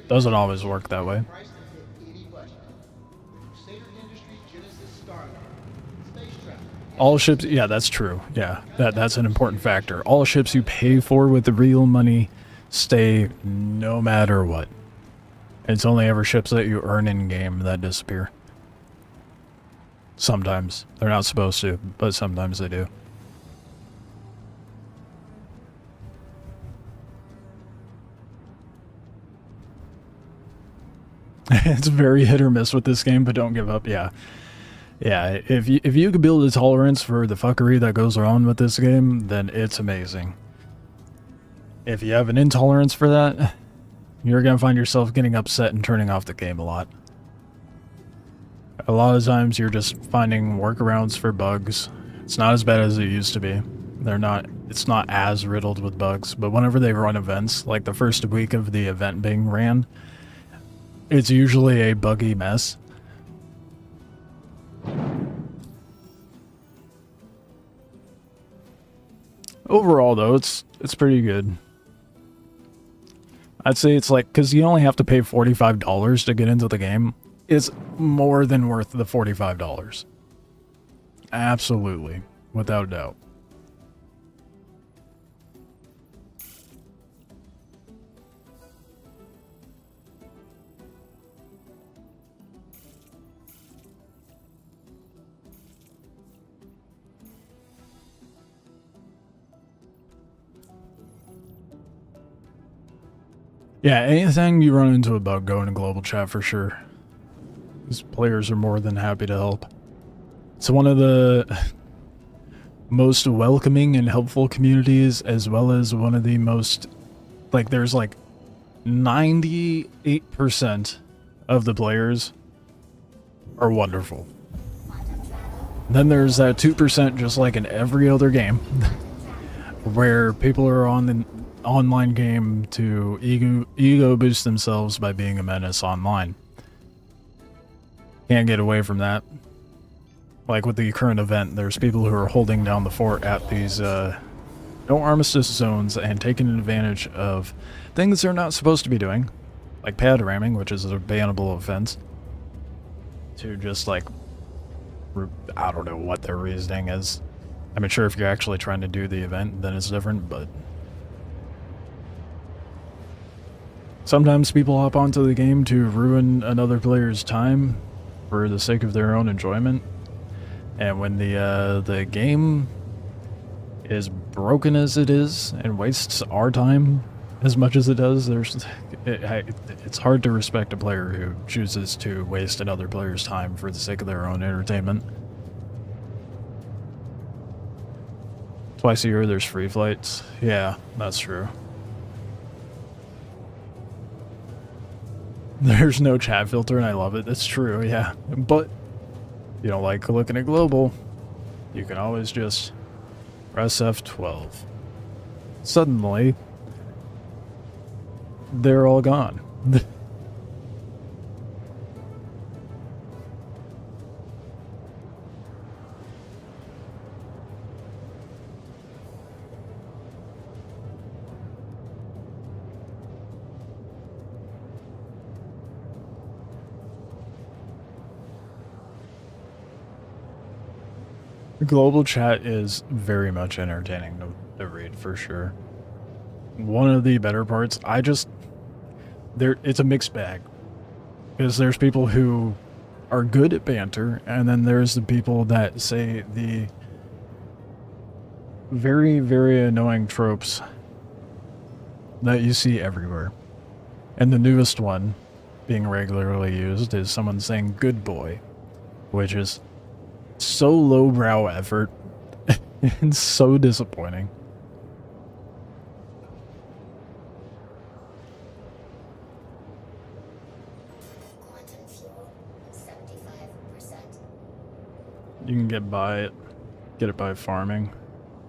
doesn't always work that way. All ships, yeah, that's true. Yeah, that's an important factor. All ships you pay for with the real money stay no matter what. It's only ever ships that you earn in-game that disappear. Sometimes. They're not supposed to, but sometimes they do. It's very hit or miss with this game, but don't give up, yeah. Yeah, if you could build a tolerance for the fuckery that goes on with this game, then it's amazing. If you have an intolerance for that, you're gonna find yourself getting upset and turning off the game a lot. A lot of times you're just finding workarounds for bugs. It's not as bad as it used to be. It's not as riddled with bugs, but whenever they run events, like the first week of the event being ran, it's usually a buggy mess. Overall, though, it's pretty good. I'd say it's like, because you only have to pay $45 to get into the game. It's more than worth the $45. Absolutely, without a doubt. Yeah, anything you run into a bug, go into global chat for sure. These players are more than happy to help. It's one of the most welcoming and helpful communities, as well as one of the most, like, there's like 98% of the players are wonderful. Then there's that 2%, just like in every other game, where people are on the online game to ego boost themselves by being a menace online. Can't get away from that. Like with the current event, there's people who are holding down the fort at these no armistice zones and taking advantage of things they're not supposed to be doing, like pad ramming, which is a bannable offense, to just like, I don't know what their reasoning is. I'm not sure if you're actually trying to do the event, then it's different, but sometimes people hop onto the game to ruin another player's time for the sake of their own enjoyment. And when the game is broken as it is and wastes our time as much as it does, it's hard to respect a player who chooses to waste another player's time for the sake of their own entertainment. Twice a year there's free flights. Yeah, that's true. There's no chat filter and I love it. That's true, yeah. But you don't like looking at global, you can always just press F12. Suddenly, they're all gone. Global chat is very much entertaining to read, for sure. One of the better parts, it's a mixed bag. Because there's people who are good at banter, and then there's the people that say the very, very annoying tropes that you see everywhere. And the newest one being regularly used is someone saying good boy, which is so lowbrow effort and so disappointing. Quantum fuel, 75%. You can get it by farming.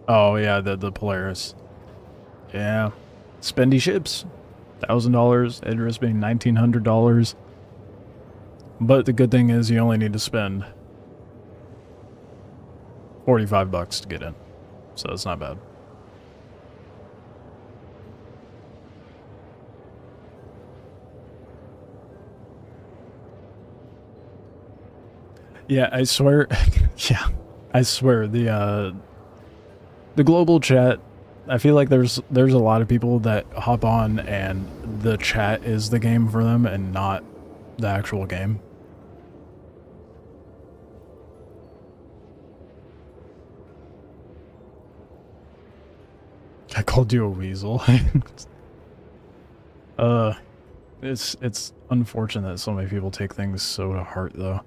Oh yeah, the Polaris. Yeah. Spendy ships. $1,000, interest being $1,900. But the good thing is you only need to spend $45 to get in, so it's not bad. Yeah, I swear. Yeah, I swear the global chat. I feel like there's a lot of people that hop on and the chat is the game for them and not the actual game. I called you a weasel. It's unfortunate that so many people take things so to heart, though.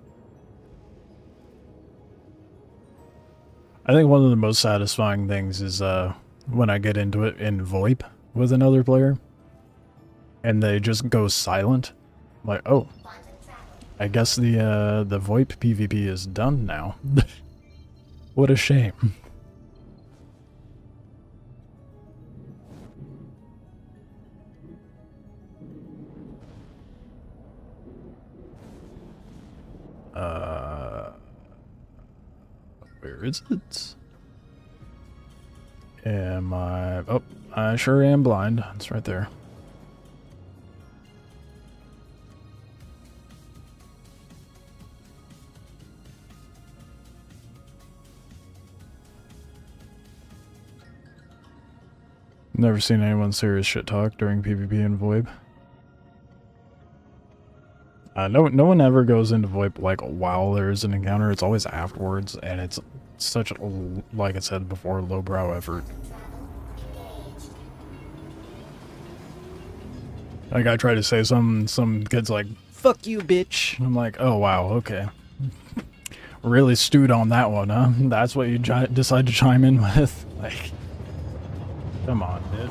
I think one of the most satisfying things is when I get into it in VoIP with another player, and they just go silent. I'm like, oh, I guess the VoIP PvP is done now. What a shame. Where is it? Am I... Oh, I sure am blind. It's right there. Never seen anyone serious shit talk during PvP and VoIP. No one ever goes into VoIP like while there's an encounter. It's always afterwards, and it's such a, like I said before, lowbrow effort. Like I try to say some kid's like, "Fuck you, bitch." I'm like, "Oh wow, okay." Really stewed on that one, huh? That's what you decide to chime in with? Like, come on, dude.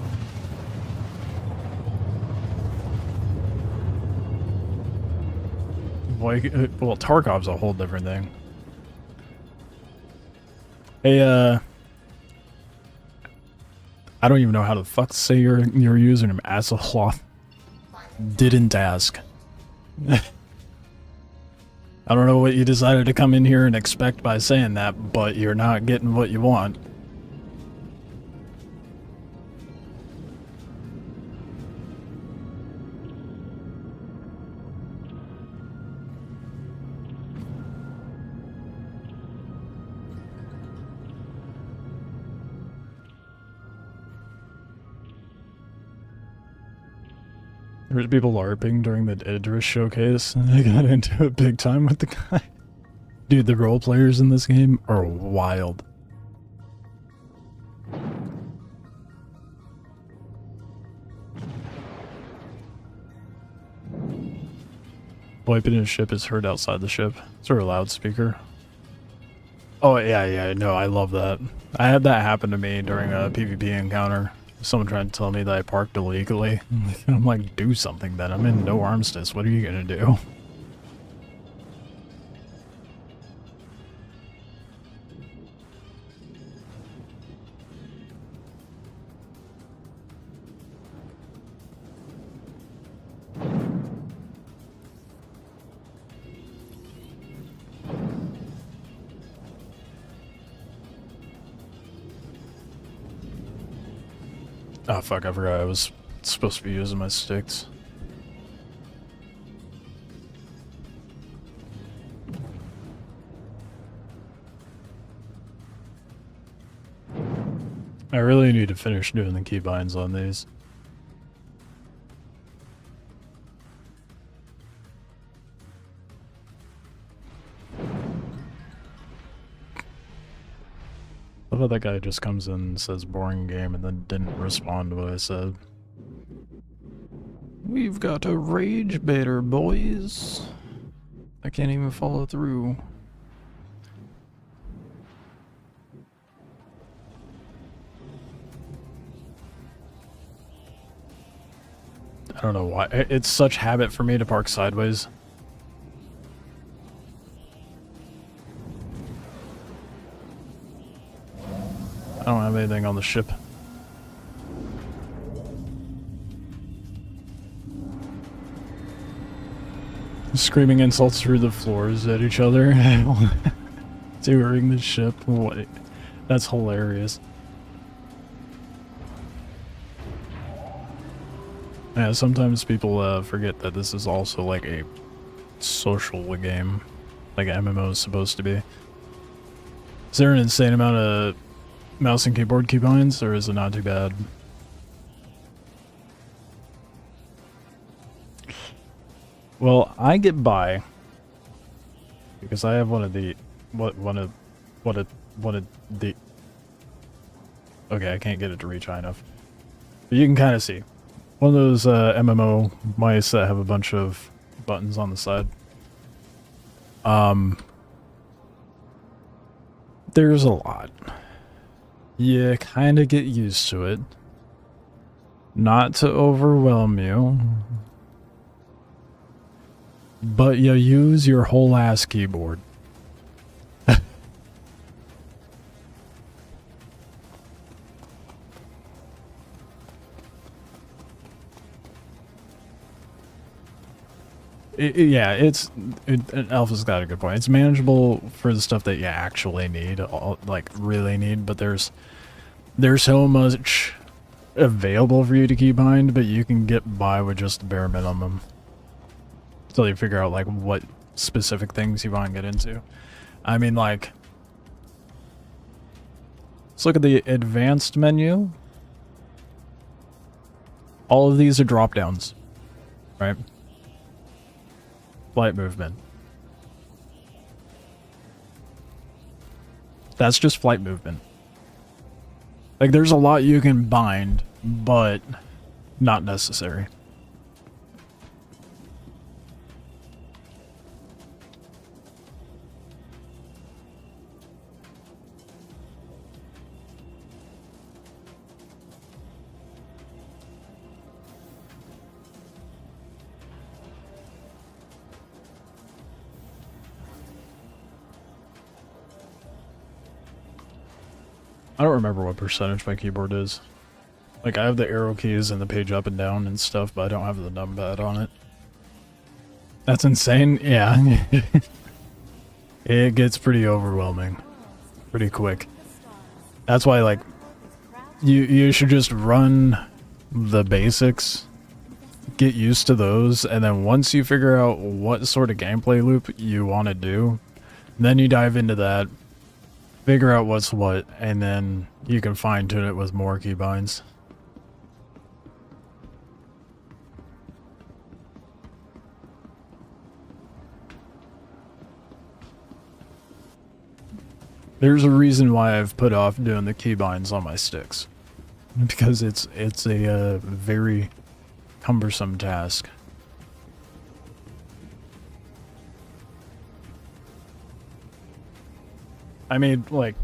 Well, Tarkov's a whole different thing. Hey, I don't even know how to fuck say your username. Assaloth. Didn't ask. I don't know what you decided to come in here and expect by saying that, but you're not getting what you want. There's people LARPing during the Idris showcase, and I got into it big time with the guy. Dude, the role players in this game are wild. Wiping his ship is heard outside the ship. Is there a loudspeaker? Oh, yeah, no, I love that. I had that happen to me during a PvP encounter. Someone tried to tell me that I parked illegally. I'm like, do something then. I'm in no armistice. What are you gonna do? Oh fuck, I forgot I was supposed to be using my sticks. I really need to finish doing the keybinds on these. I love how that guy just comes in and says boring game and then didn't respond to what I said. We've got a rage baiter, boys. I can't even follow through. I don't know why. It's such habit for me to park sideways. I don't have anything on the ship. Screaming insults through the floors at each other during the ship. What? That's hilarious. Yeah, sometimes people forget that this is also like a social game, like MMO is supposed to be. Is there an insane amount of mouse and keyboard keybinds, or is it not too bad? Well, I get by because I have one of the okay, I can't get it to reach high enough, but you can kind of see one of those MMO mice that have a bunch of buttons on the side. There's a lot. You kind of get used to it. Not to overwhelm you. But you use your whole ass keyboard. Alpha's got a good point. It's manageable for the stuff that you actually need, like really need, but there's so much available for you to keybind, but you can get by with just the bare minimum until you figure out like what specific things you want to get into. I mean, like, let's look at the advanced menu. All of these are drop downs, right? Flight movement. That's just flight movement. Like, there's a lot you can bind, but not necessary. I don't remember what percentage my keyboard is. Like, I have the arrow keys and the page up and down and stuff, but I don't have the numpad on it. That's insane? Yeah. It gets pretty overwhelming. Pretty quick. That's why, like, you should just run the basics, get used to those, and then once you figure out what sort of gameplay loop you want to do, then you dive into that, figure out what's what, and then you can fine-tune it with more keybinds. There's a reason why I've put off doing the keybinds on my sticks. Because it's a very cumbersome task. I mean, like,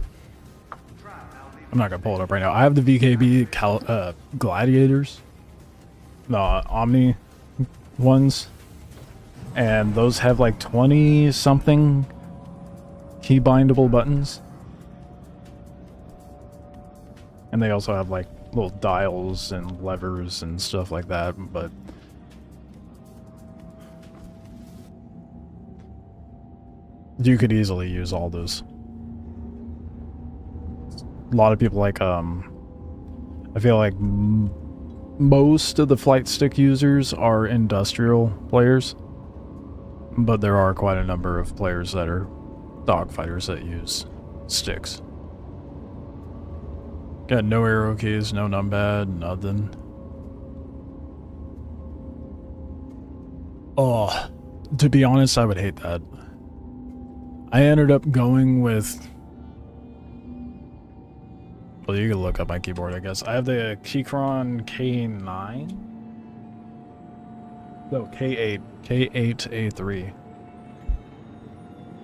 I'm not gonna pull it up right now. I have the VKB Gladiators, the Omni ones, and those have like 20 something key bindable buttons, and they also have like little dials and levers and stuff like that. But you could easily use all those. A lot of people like, I feel like most of the flight stick users are industrial players, but there are quite a number of players that are dogfighters that use sticks. Got no arrow keys, no numpad, nothing. Oh, to be honest, I would hate that. I ended up going with... Well, you can look up my keyboard, I guess. I have the Keychron K9? No, K8. K8A3.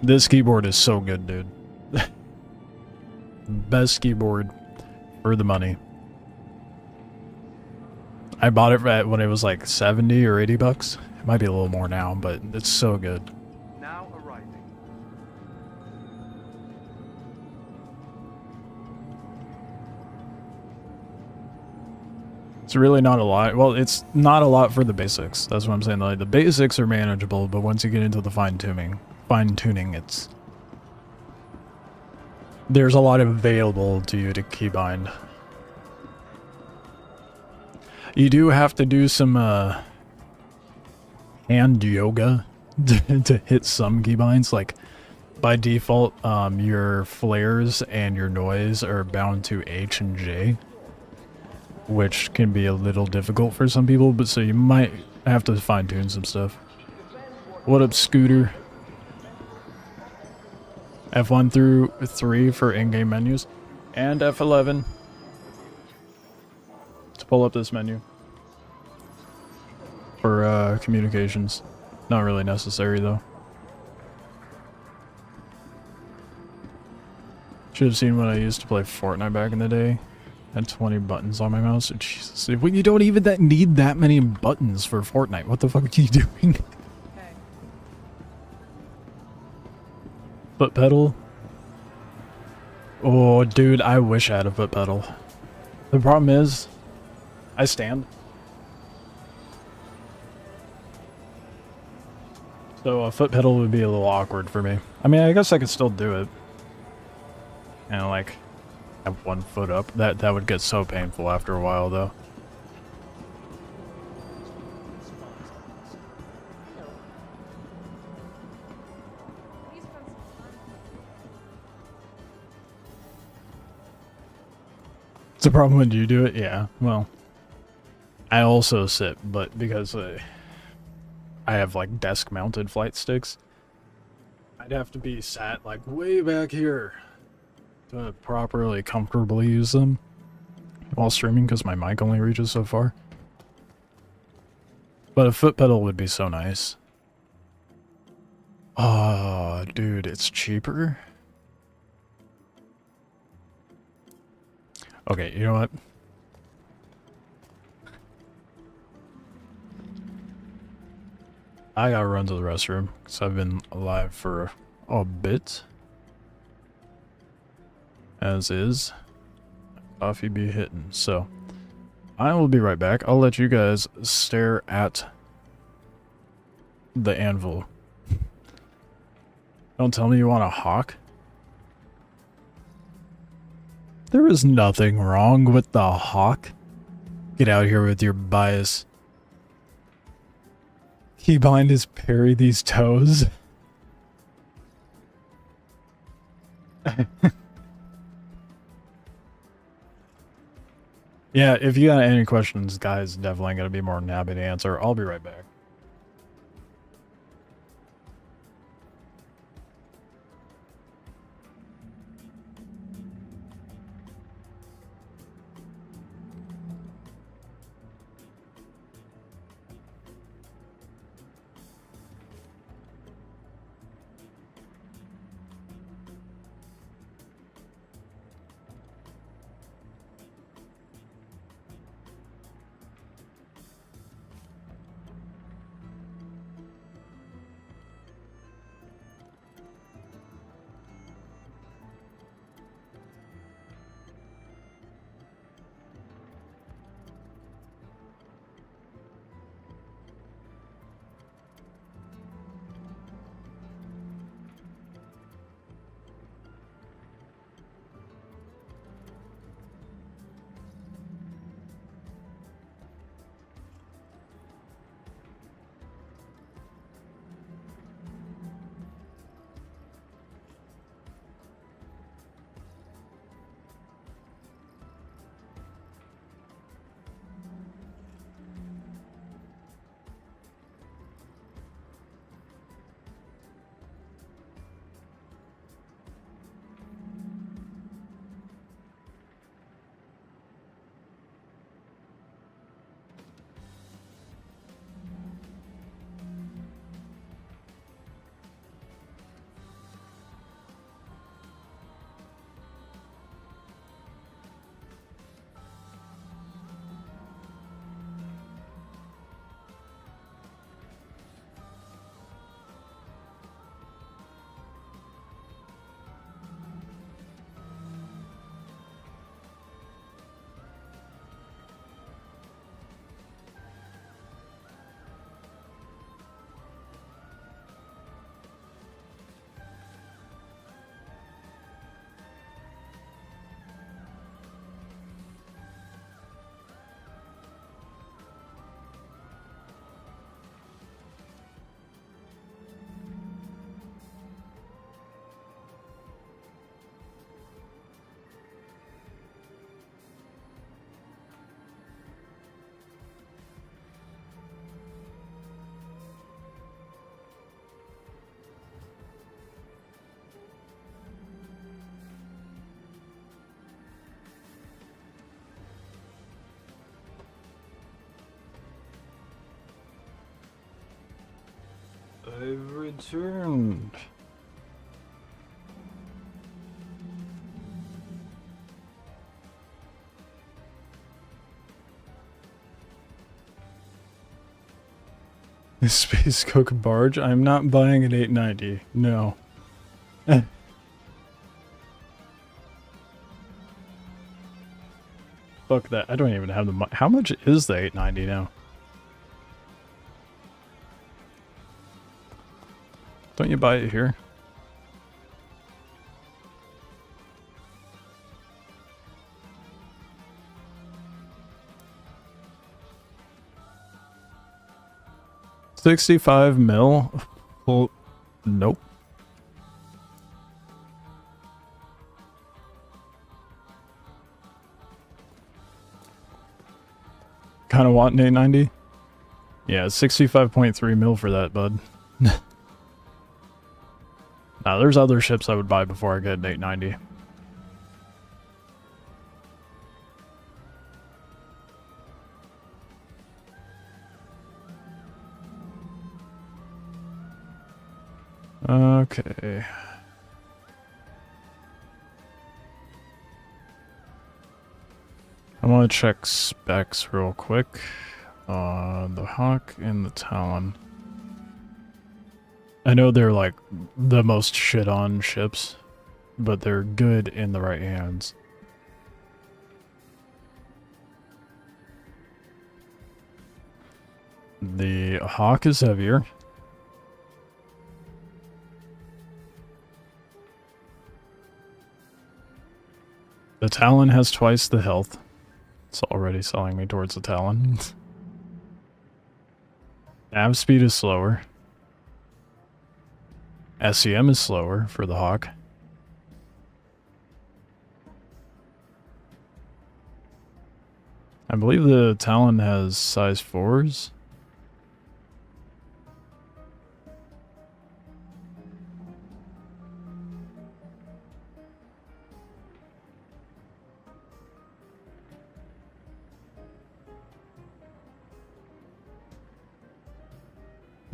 This keyboard is so good, dude. Best keyboard for the money. I bought it when it was like 70 or 80 bucks. It might be a little more now, but it's so good. Now arriving. It's really not a lot. Well, it's not a lot for the basics. That's what I'm saying. Like, the basics are manageable, but once you get into the fine-tuning, it's... There's a lot available to you to keybind. You do have to do some hand yoga to hit some keybinds. Like, by default, your flares and your noise are bound to H and J, which can be a little difficult for some people, but so you might have to fine-tune some stuff. What up, Scooter? F1 through 3 for in-game menus, and F11 to pull up this menu for communications. Not really necessary, though. Should have seen when I used to play Fortnite back in the day. Had 20 buttons on my mouse. Jesus, well, you don't even need that many buttons for Fortnite. What the fuck are you doing? Foot pedal. Oh, dude, I wish I had a foot pedal. The problem is, I stand. So a foot pedal would be a little awkward for me. I mean, I guess I could still do it. And like, have one foot up. That would get so painful after a while, though. It's a problem when you do it, yeah. Well, I also sit, but because I have like desk-mounted flight sticks, I'd have to be sat like way back here to properly, comfortably use them while streaming because my mic only reaches so far. But a foot pedal would be so nice. Oh, dude, it's cheaper. Okay, you know what? I gotta run to the restroom because I've been alive for a bit. As is. Coffee be hitting. So, I will be right back. I'll let you guys stare at the anvil. Don't tell me you want a hawk. There is nothing wrong with the hawk. Get out here with your bias. Keybind is parry these toes. Yeah, if you got any questions, guys, definitely gonna be more than happy to answer. I'll be right back. Returned. Space Coke barge. I'm not buying an 890. No. Fuck that. I don't even have the money. How much is the 890 now? Don't you buy it here? $65 mil? Well, nope. Kind of want an 890? Yeah, 65.3 mil for that, bud. Now, there's other ships I would buy before I get an 890. Okay. I want to check specs real quick. The Hawk and the Talon. I know they're like the most shit on ships, but they're good in the right hands. The Hawk is heavier. The Talon has twice the health. It's already selling me towards the Talon. Nav speed is slower. SCM is slower for the Hawk. I believe the Talon has size 4s.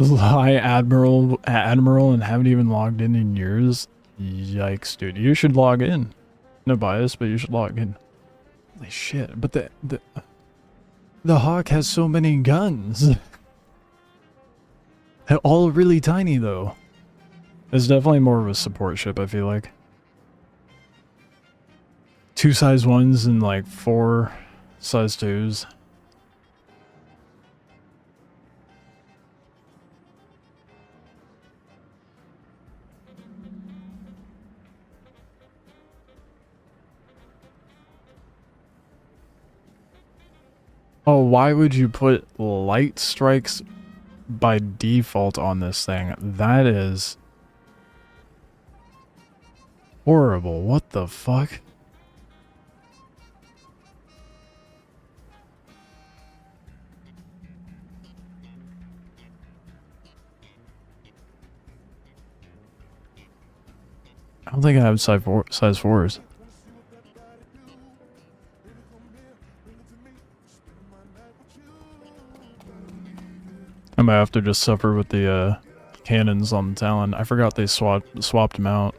Hi, Admiral, and haven't even logged in years. Yikes, dude. You should log in. No bias, but you should log in. Holy shit, but the Hawk has so many guns. They're all really tiny, though. It's definitely more of a support ship, I feel like. 2 size 1s and like 4 size 2s. Oh, why would you put light strikes by default on this thing? That is horrible. What the fuck? I don't think I have size 4s. I might have to just suffer with the cannons on the Talon. I forgot they swapped them out.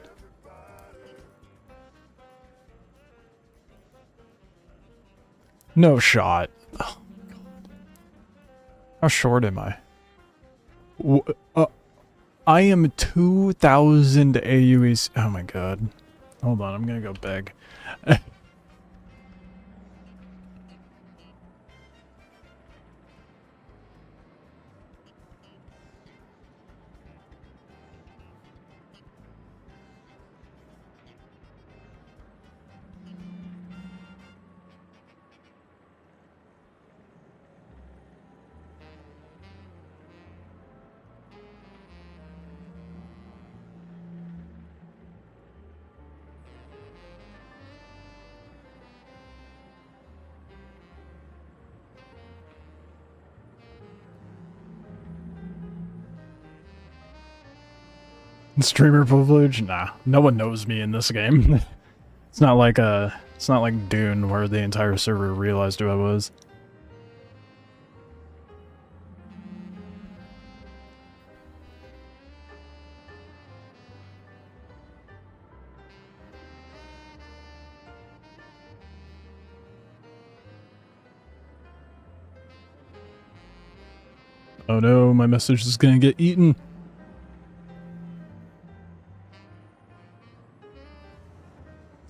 No shot. Oh, God. How short am I? I am 2,000 AUEs. Oh my God. Hold on, I'm gonna go beg. Streamer privilege? Nah, no one knows me in this game. It's not like Dune where the entire server realized who I was. Oh no, my message is gonna get eaten.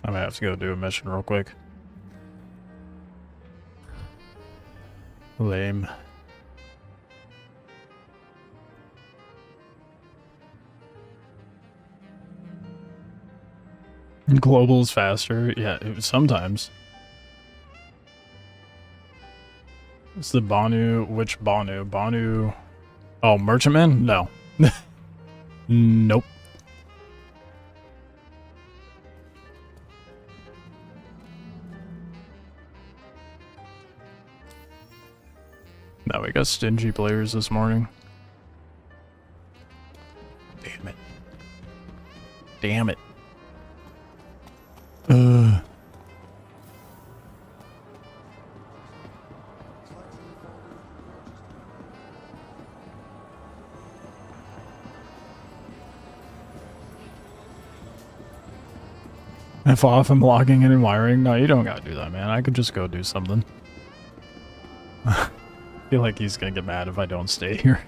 I might have to go do a mission real quick. Lame. Global's faster. Yeah, sometimes. It's the Banu. Which Banu? Banu. Oh, Merchantman? No. Nope. No, we got stingy players this morning. Damn it. Damn it. If I'm logging in and wiring, no, you don't gotta do that, man. I could just go do something. I feel like he's gonna get mad if I don't stay here.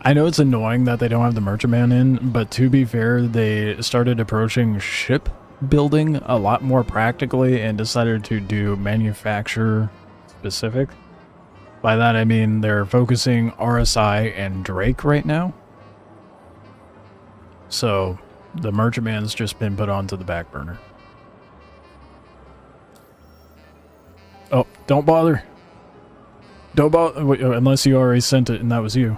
I know it's annoying that they don't have the Merchantman in, but to be fair, they started approaching ship building a lot more practically and decided to do manufacturer specific. By that I mean they're focusing RSI and Drake right now. So the Merchantman's just been put onto the back burner. Oh, don't bother. Don't bother, unless you already sent it and that was you.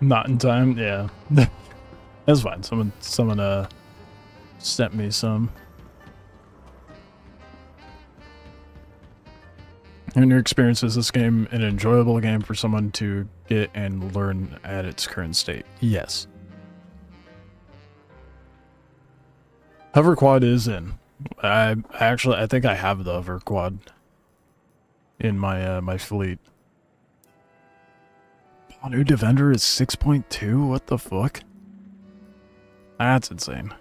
Not in time, yeah. That's fine. Someone sent me some. In your experience, is this game an enjoyable game for someone to get and learn at its current state? Yes. Hover quad is in. I think I have the hover quad in my my fleet. New Defender is 6.2? What the fuck? That's insane.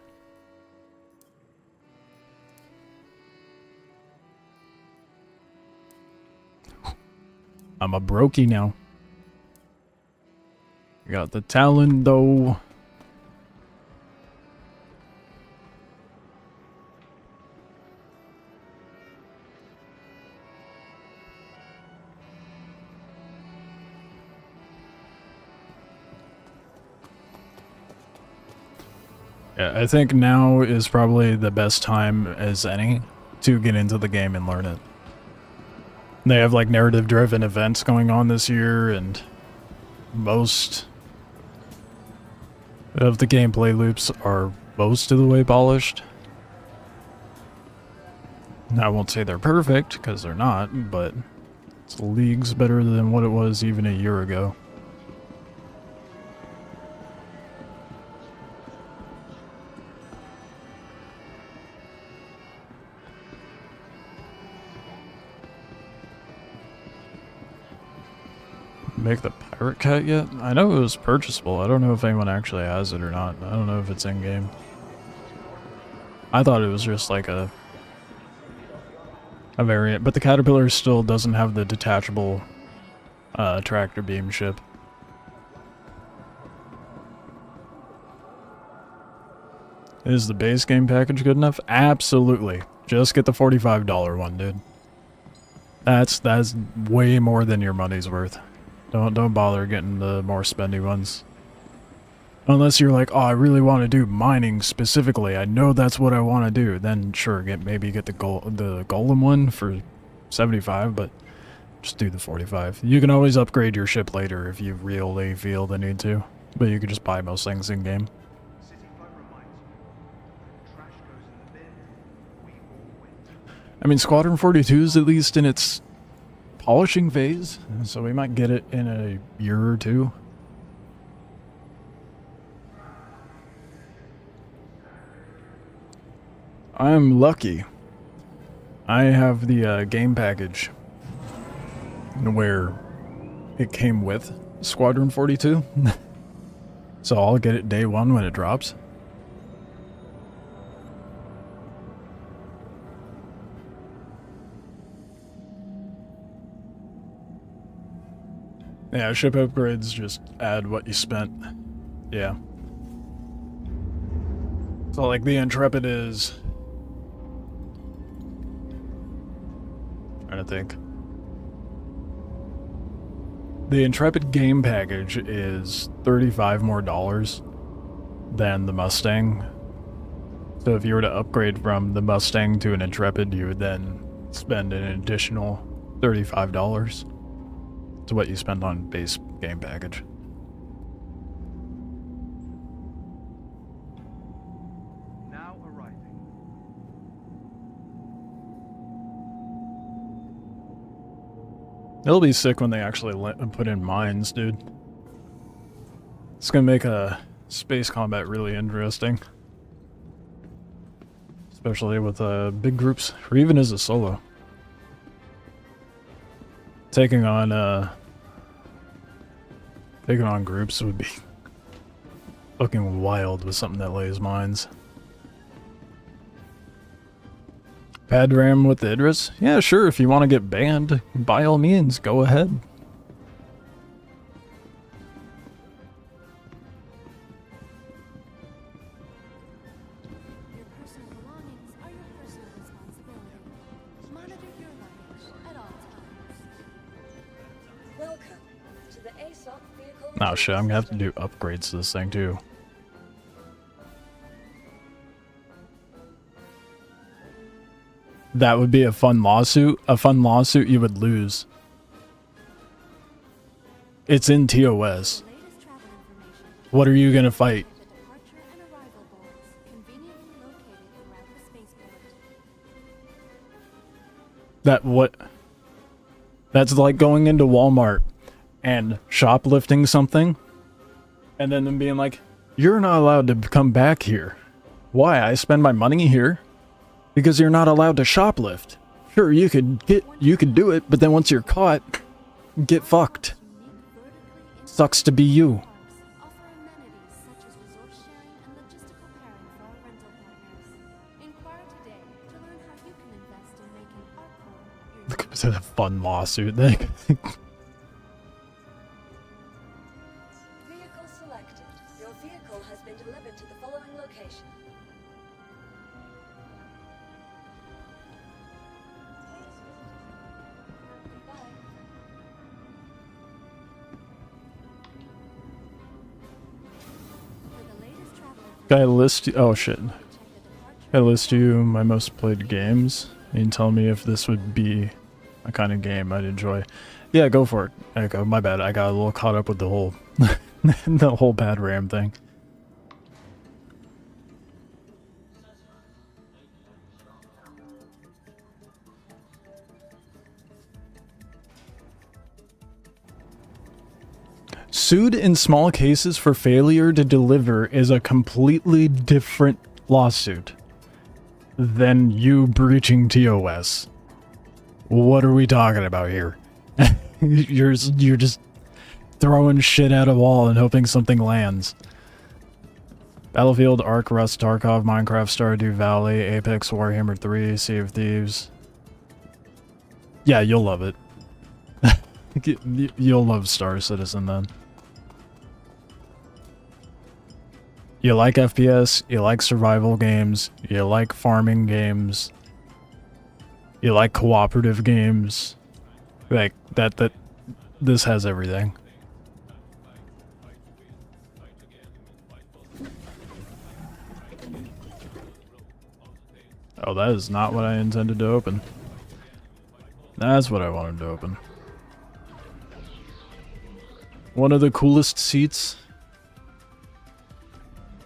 I'm a brokey now. Got the talent though. Yeah, I think now is probably the best time as any to get into the game and learn it. They have like narrative-driven events going on this year, and most of the gameplay loops are most of the way polished. I won't say they're perfect, because they're not, but it's leagues better than what it was even a year ago. Make the pirate cat yet? I know it was purchasable. I don't know if anyone actually has it or not. I don't know if it's in game. I thought it was just like a variant, but the Caterpillar still doesn't have the detachable tractor beam ship. Is the base game package good enough? Absolutely. Just get the $45 one, dude. That's way more than your money's worth. Don't bother getting the more spendy ones. Unless you're like, oh, I really want to do mining specifically. I know that's what I want to do. Then sure, maybe get the golem one for $75, but just do the $45. You can always upgrade your ship later if you really feel the need to, but you can just buy most things in game. I mean, Squadron 42 is at least in its polishing phase, so we might get it in a year or two. I'm lucky. I have the game package where it came with Squadron 42. So I'll get it day one when it drops. Yeah, ship upgrades just add what you spent. Yeah. So like the Intrepid is... trying to think. The Intrepid game package is $35 more than the Mustang. So if you were to upgrade from the Mustang to an Intrepid, you would then spend an additional $35 to what you spend on base game package. Now arriving. It'll be sick when they actually put in mines, dude. It's gonna make space combat really interesting. Especially with big groups, or even as a solo. Taking on groups would be looking wild with something that lays mines. Pad RAM with the Idris? Yeah, sure, if you want to get banned, by all means, go ahead. Your personal belongings are your personal responsibility. Monitor your luggage at all times. Welcome to the ASOC vehicle. Oh shit, I'm gonna have to do upgrades to this thing too. That would be a fun lawsuit. A fun lawsuit you would lose. It's in TOS. What are you gonna fight? That's like going into Walmart and shoplifting something and then them being like, you're not allowed to come back here. Why? I spend my money here? Because you're not allowed to shoplift. Sure, you could do it, but then once you're caught, get fucked. Sucks to be you. Look at that fun lawsuit thing. Vehicle selected. Your vehicle has been delivered to the following location. Guy list you, oh shit. I list you my most played games and tell me if this would be a kind of game I'd enjoy. Yeah, go for it. Echo, my bad. I got a little caught up with the whole the whole bad RAM thing. Sued in small cases for failure to deliver is a completely different lawsuit than you breaching TOS. What are we talking about here? You're just throwing shit at a wall and hoping something lands. Battlefield, Ark, Rust, Tarkov, Minecraft, Stardew Valley, Apex, Warhammer 3, Sea of Thieves. Yeah, you'll love it. You'll love Star Citizen then. You like FPS, you like survival games, you like farming games, you like cooperative games. Like, this has everything. Oh, that is not what I intended to open. That's what I wanted to open. One of the coolest seats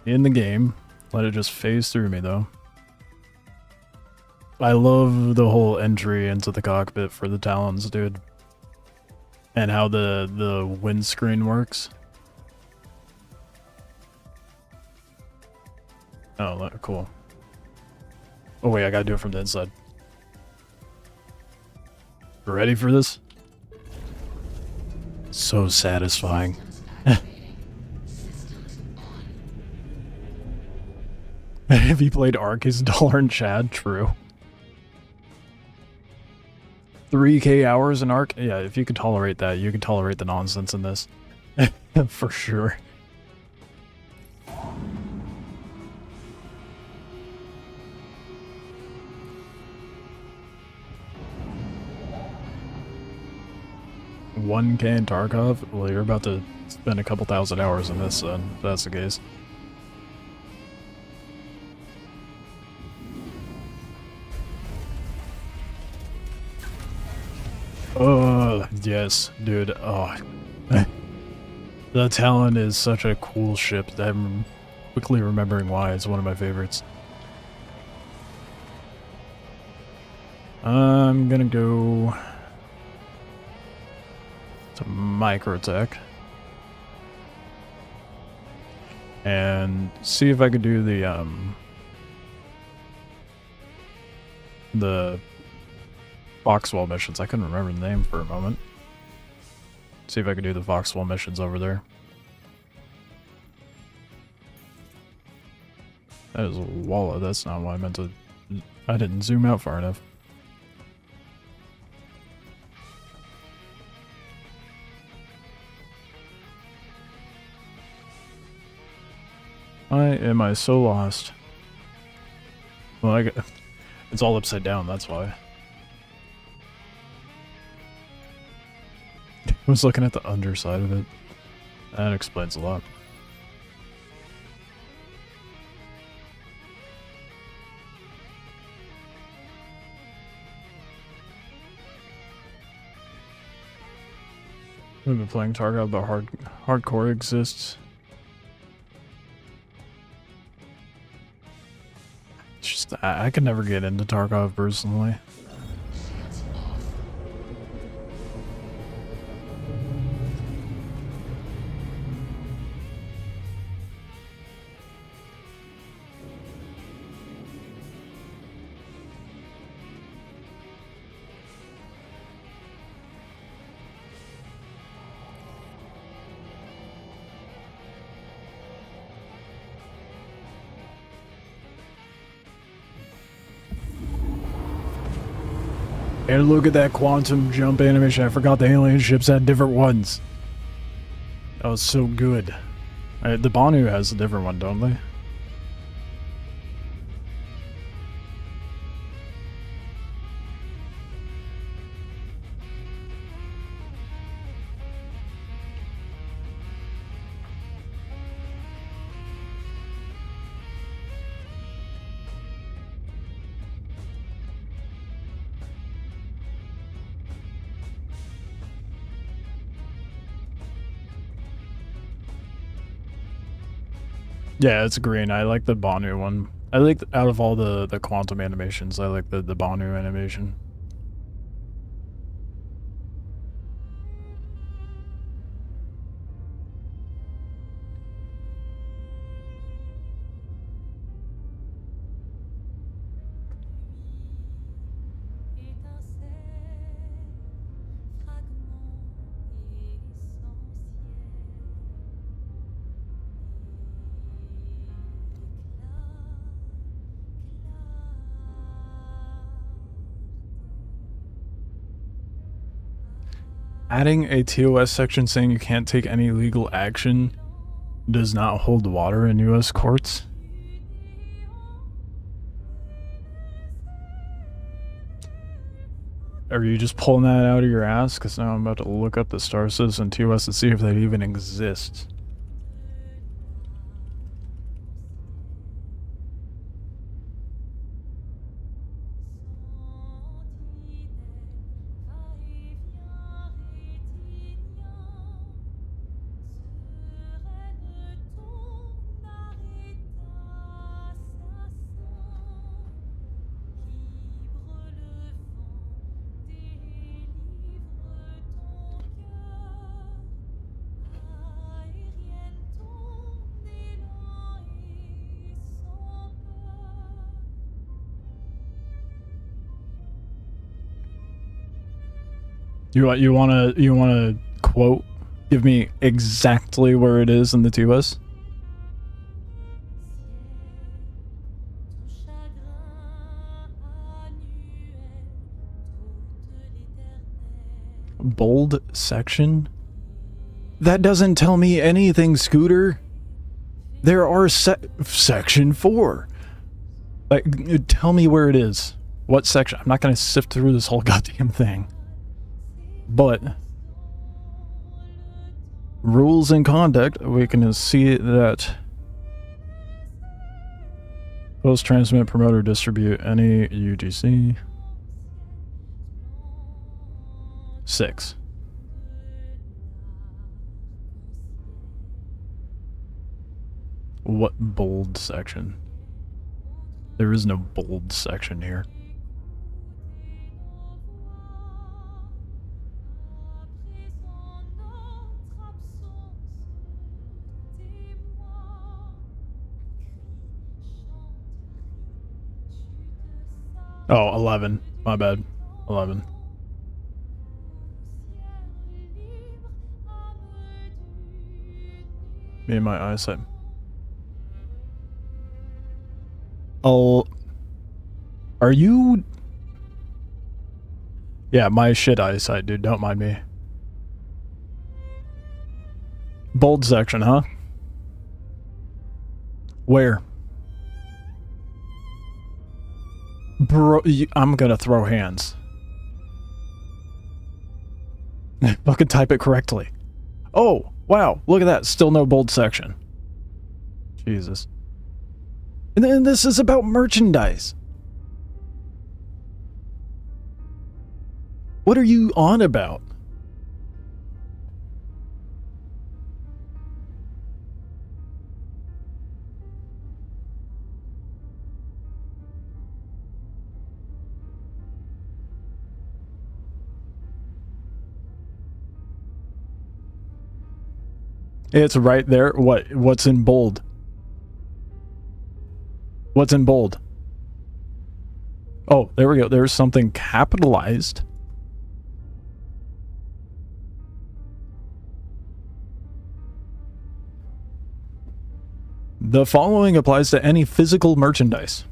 in the game. Let it just phase through me though. I love the whole entry into the cockpit for the Talons, dude. And how the windscreen works. Oh, cool. Oh wait, I gotta do it from the inside. Ready for this? So satisfying. Have you played Ark? Is Dollar and Chad true? 3K hours in Ark? Yeah, if you can tolerate that, you can tolerate the nonsense in this. For sure. $1K in Tarkov? Well, you're about to spend a couple thousand hours in this, then, if that's the case. Oh, yes, dude. Oh. The Talon is such a cool ship. I'm quickly remembering why it's one of my favorites. I'm gonna go to Microtech and see if I could do the Foxwell missions. I couldn't remember the name for a moment. See if I could do the Foxwell missions over there. That is a wallet. That's not what I meant to... I didn't zoom out far enough. Why am I so lost? Well, it's all upside down, that's why. I was looking at the underside of it. That explains a lot. We've been playing Tarkov, but hardcore exists. It's just, I could never get into Tarkov personally. And look at that quantum jump animation. I forgot the alien ships had different ones. That was so good. The Banu has a different one, don't they? Yeah, it's green. I like the Banu one. I like, out of all the quantum animations, I like the Banu animation. Adding a TOS section saying you can't take any legal action does not hold water in US courts. Are you just pulling that out of your ass? Because now I'm about to look up the Star Citizen TOS to see if they even exist. You wanna quote? Give me exactly where it is in the TOS. Bold section? That doesn't tell me anything, Scooter. There are section 4. Like, tell me where it is. What section? I'm not gonna sift through this whole goddamn thing. But rules and conduct, we can see that post, transmit, promote, or distribute any UGC. 6. What bold section? There is no bold section here. Oh, 11. My bad. 11. Me and my eyesight. Oh, are you? Yeah, my shit eyesight, dude. Don't mind me. Bold section, huh? Where? Bro, I'm gonna throw hands. Fucking type it correctly. Oh, wow. Look at that. Still no bold section. Jesus. And then this is about merchandise. What are you on about? It's right there. What's in bold? What's in bold? Oh, there we go. There's something capitalized. The following applies to any physical merchandise.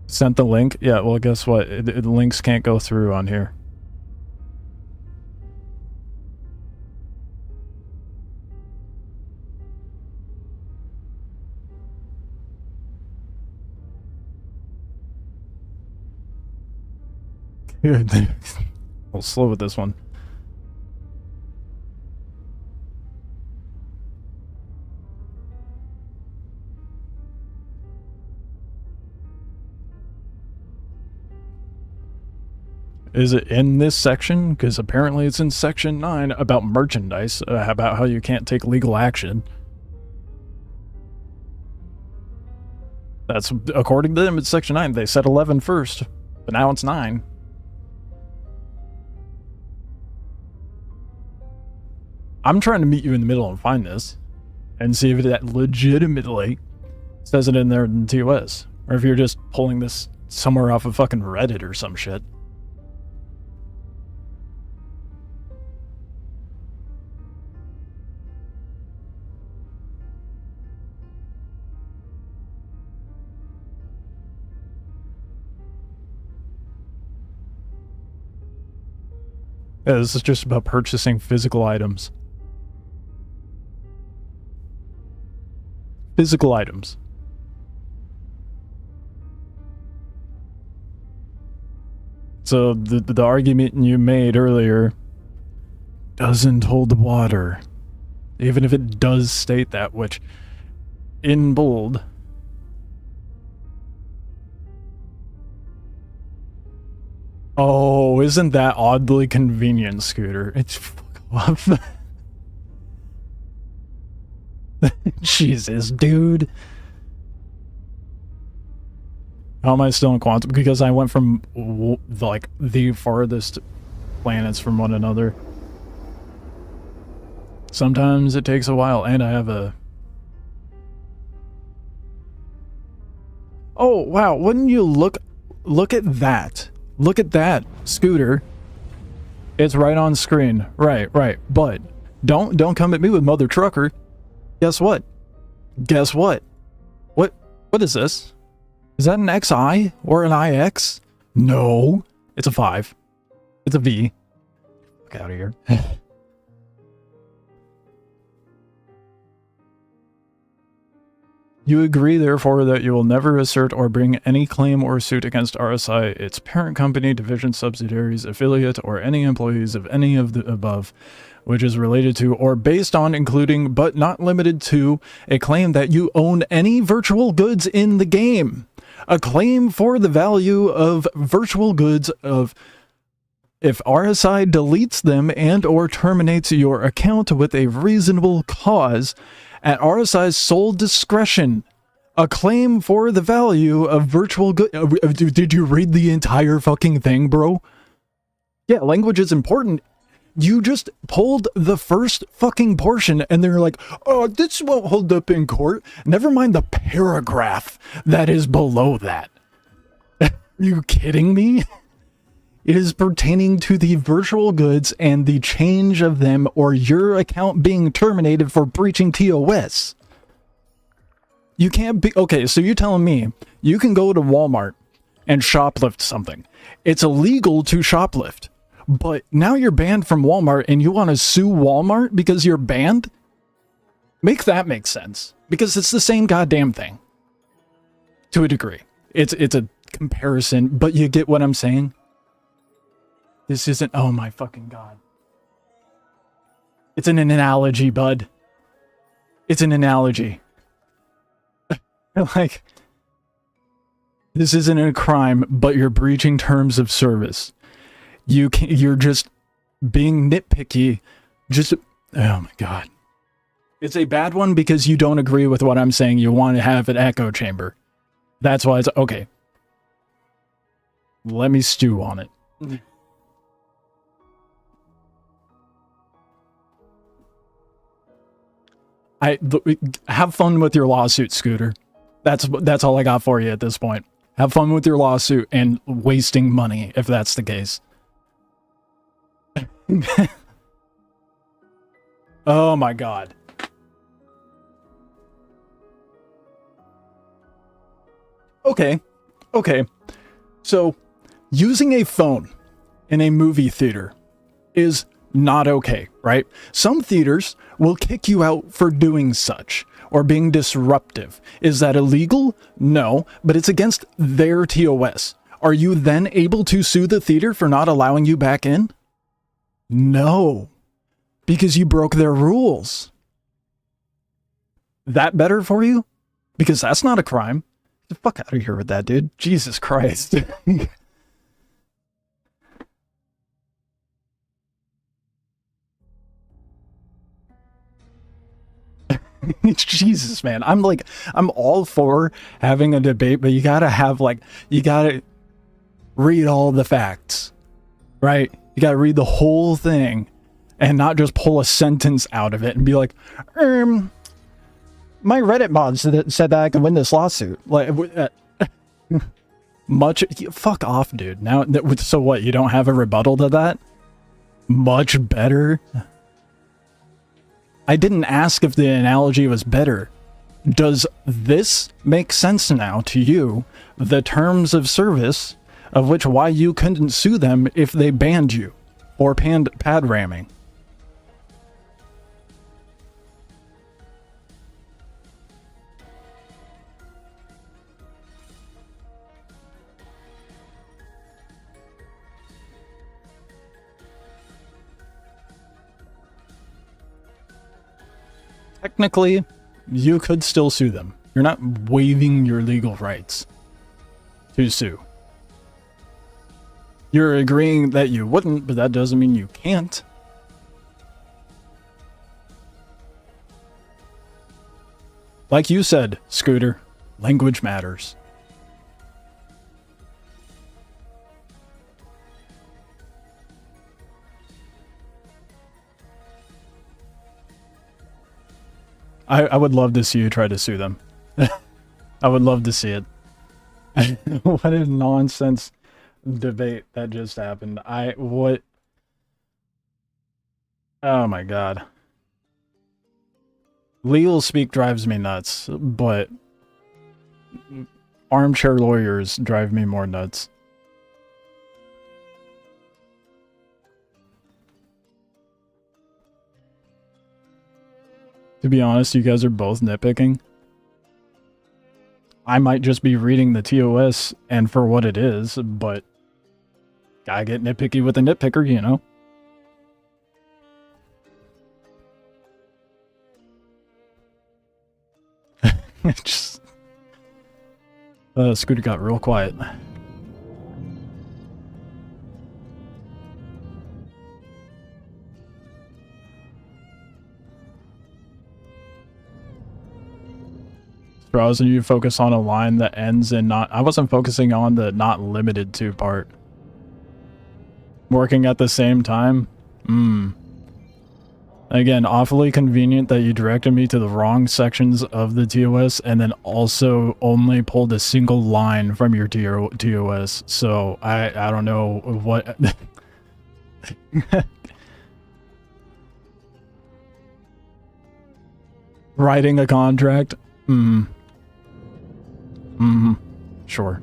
Sent the link? Yeah, well, guess what? The links can't go through on here. We'll slow with this one. Is it in this section? Because apparently it's in section 9 about merchandise, about how you can't take legal action. That's, according to them, it's section 9. They said 11 first, but now it's 9. I'm trying to meet you in the middle and find this, and see if that legitimately says it in there in TOS, or if you're just pulling this somewhere off of fucking Reddit or some shit. Yeah, this is just about purchasing physical items. Physical items. So the argument you made earlier doesn't hold water. Even if it does state that, which in bold. Oh, isn't that oddly convenient, Scooter? It's fuck off. Jesus, dude. How am I still in quantum? Because I went from, like, the farthest planets from one another. Sometimes it takes a while, and I have a... Oh, wow, wouldn't you look look at that. Look at that, Scooter. It's right on screen. Right. But don't come at me with mother trucker. Guess what? What is this? Is that an XI or an IX? No, it's a 5. It's a V. Get out of here. You agree, therefore, that you will never assert or bring any claim or suit against RSI, its parent company, division, subsidiaries, affiliate, or any employees of any of the above, which is related to or based on, including but not limited to, a claim that you own any virtual goods in the game. A claim for the value of virtual goods of if RSI deletes them and or terminates your account with a reasonable cause at RSI's sole discretion. A claim for the value of virtual goods. Did you read the entire fucking thing, bro? Yeah, language is important. You just pulled the first fucking portion and they're like, oh, this won't hold up in court. Never mind the paragraph that is below that. Are you kidding me? It is pertaining to the virtual goods and the change of them or your account being terminated for breaching TOS. You can't be... Okay, so you're telling me you can go to Walmart and shoplift something. It's illegal to shoplift. But now you're banned from Walmart and you want to sue Walmart because you're banned? Make that make sense. Because it's the same goddamn thing. To a degree. It's a comparison, but you get what I'm saying? This isn't... Oh my fucking god. It's an analogy, bud. It's an analogy. Like, this isn't a crime, but you're breaching terms of service. You're just being nitpicky. Just... Oh my god. It's a bad one because you don't agree with what I'm saying. You want to have an echo chamber. That's why it's... Okay. Let me stew on it. Have fun with your lawsuit, Scooter. That's all I got for you at this point. Have fun with your lawsuit and wasting money, if that's the case. Oh my god. Okay. So, using a phone in a movie theater is not okay, right? Some theaters will kick you out for doing such or being disruptive. Is that illegal? No, but it's against their TOS. Are you then able to sue the theater for not allowing you back in? No, because you broke their rules. That better for you? Because that's not a crime. Get the fuck out of here with that, dude. Jesus Christ. Jesus, man. I'm all for having a debate, but you gotta read all the facts, right? You gotta read the whole thing and not just pull a sentence out of it and be like, my Reddit mod said that I can win this lawsuit. Like, fuck off, dude. Now, so what? You don't have a rebuttal to that? Much better. I didn't ask if the analogy was better. Does this make sense now to you? The terms of service of which why you couldn't sue them if they banned you or pad ramming. Technically, you could still sue them. You're not waiving your legal rights to sue. You're agreeing that you wouldn't, but that doesn't mean you can't. Like you said, Scooter, language matters. I would love to see you try to sue them. I would love to see it. What a nonsense debate that just happened. What? Oh my god. Legal speak drives me nuts, but armchair lawyers drive me more nuts. To be honest, you guys are both nitpicking. I might just be reading the TOS and for what it is, but gotta get nitpicky with a nitpicker, you know? Just... Scooter got real quiet. Straws, and you focus on a line that ends in not... I wasn't focusing on the not limited to part. Working at the same time? Again, awfully convenient that you directed me to the wrong sections of the TOS and then also only pulled a single line from your TOS. So, I don't know what... Writing a contract? Sure.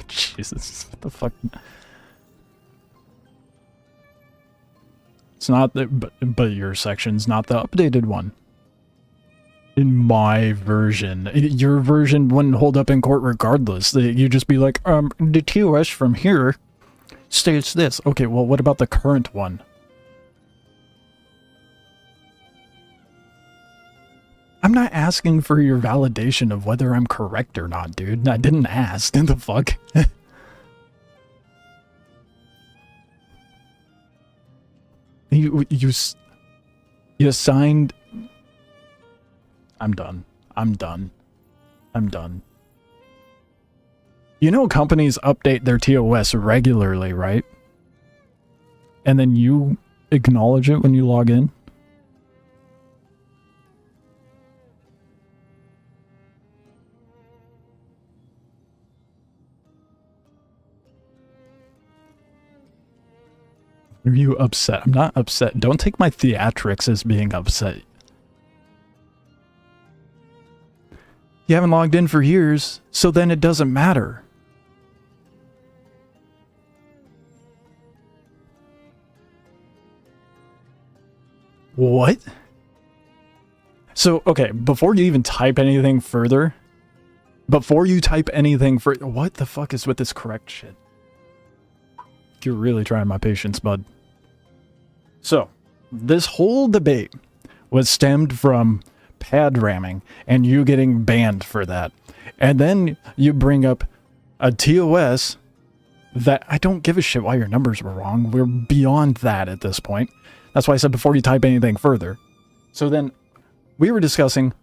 Jesus, what the fuck? It's not the, but your section's not the updated one. In my version. Your version wouldn't hold up in court regardless. You'd just be like, the TOS from here states this. Okay, well, what about the current one? I'm not asking for your validation of whether I'm correct or not, dude. I didn't ask. What the fuck? You signed... I'm done. I'm done. I'm done. You know companies update their TOS regularly, right? And then you acknowledge it when you log in? Are you upset? I'm not upset. Don't take my theatrics as being upset. You haven't logged in for years, so then it doesn't matter. What? So, okay, before you even type anything further, what the fuck is with this correct shit? You're really trying my patience, bud. So, this whole debate was stemmed from pad ramming and you getting banned for that. And then you bring up a TOS that I don't give a shit why your numbers were wrong. We're beyond that at this point. That's why I said before you type anything further. So then we were discussing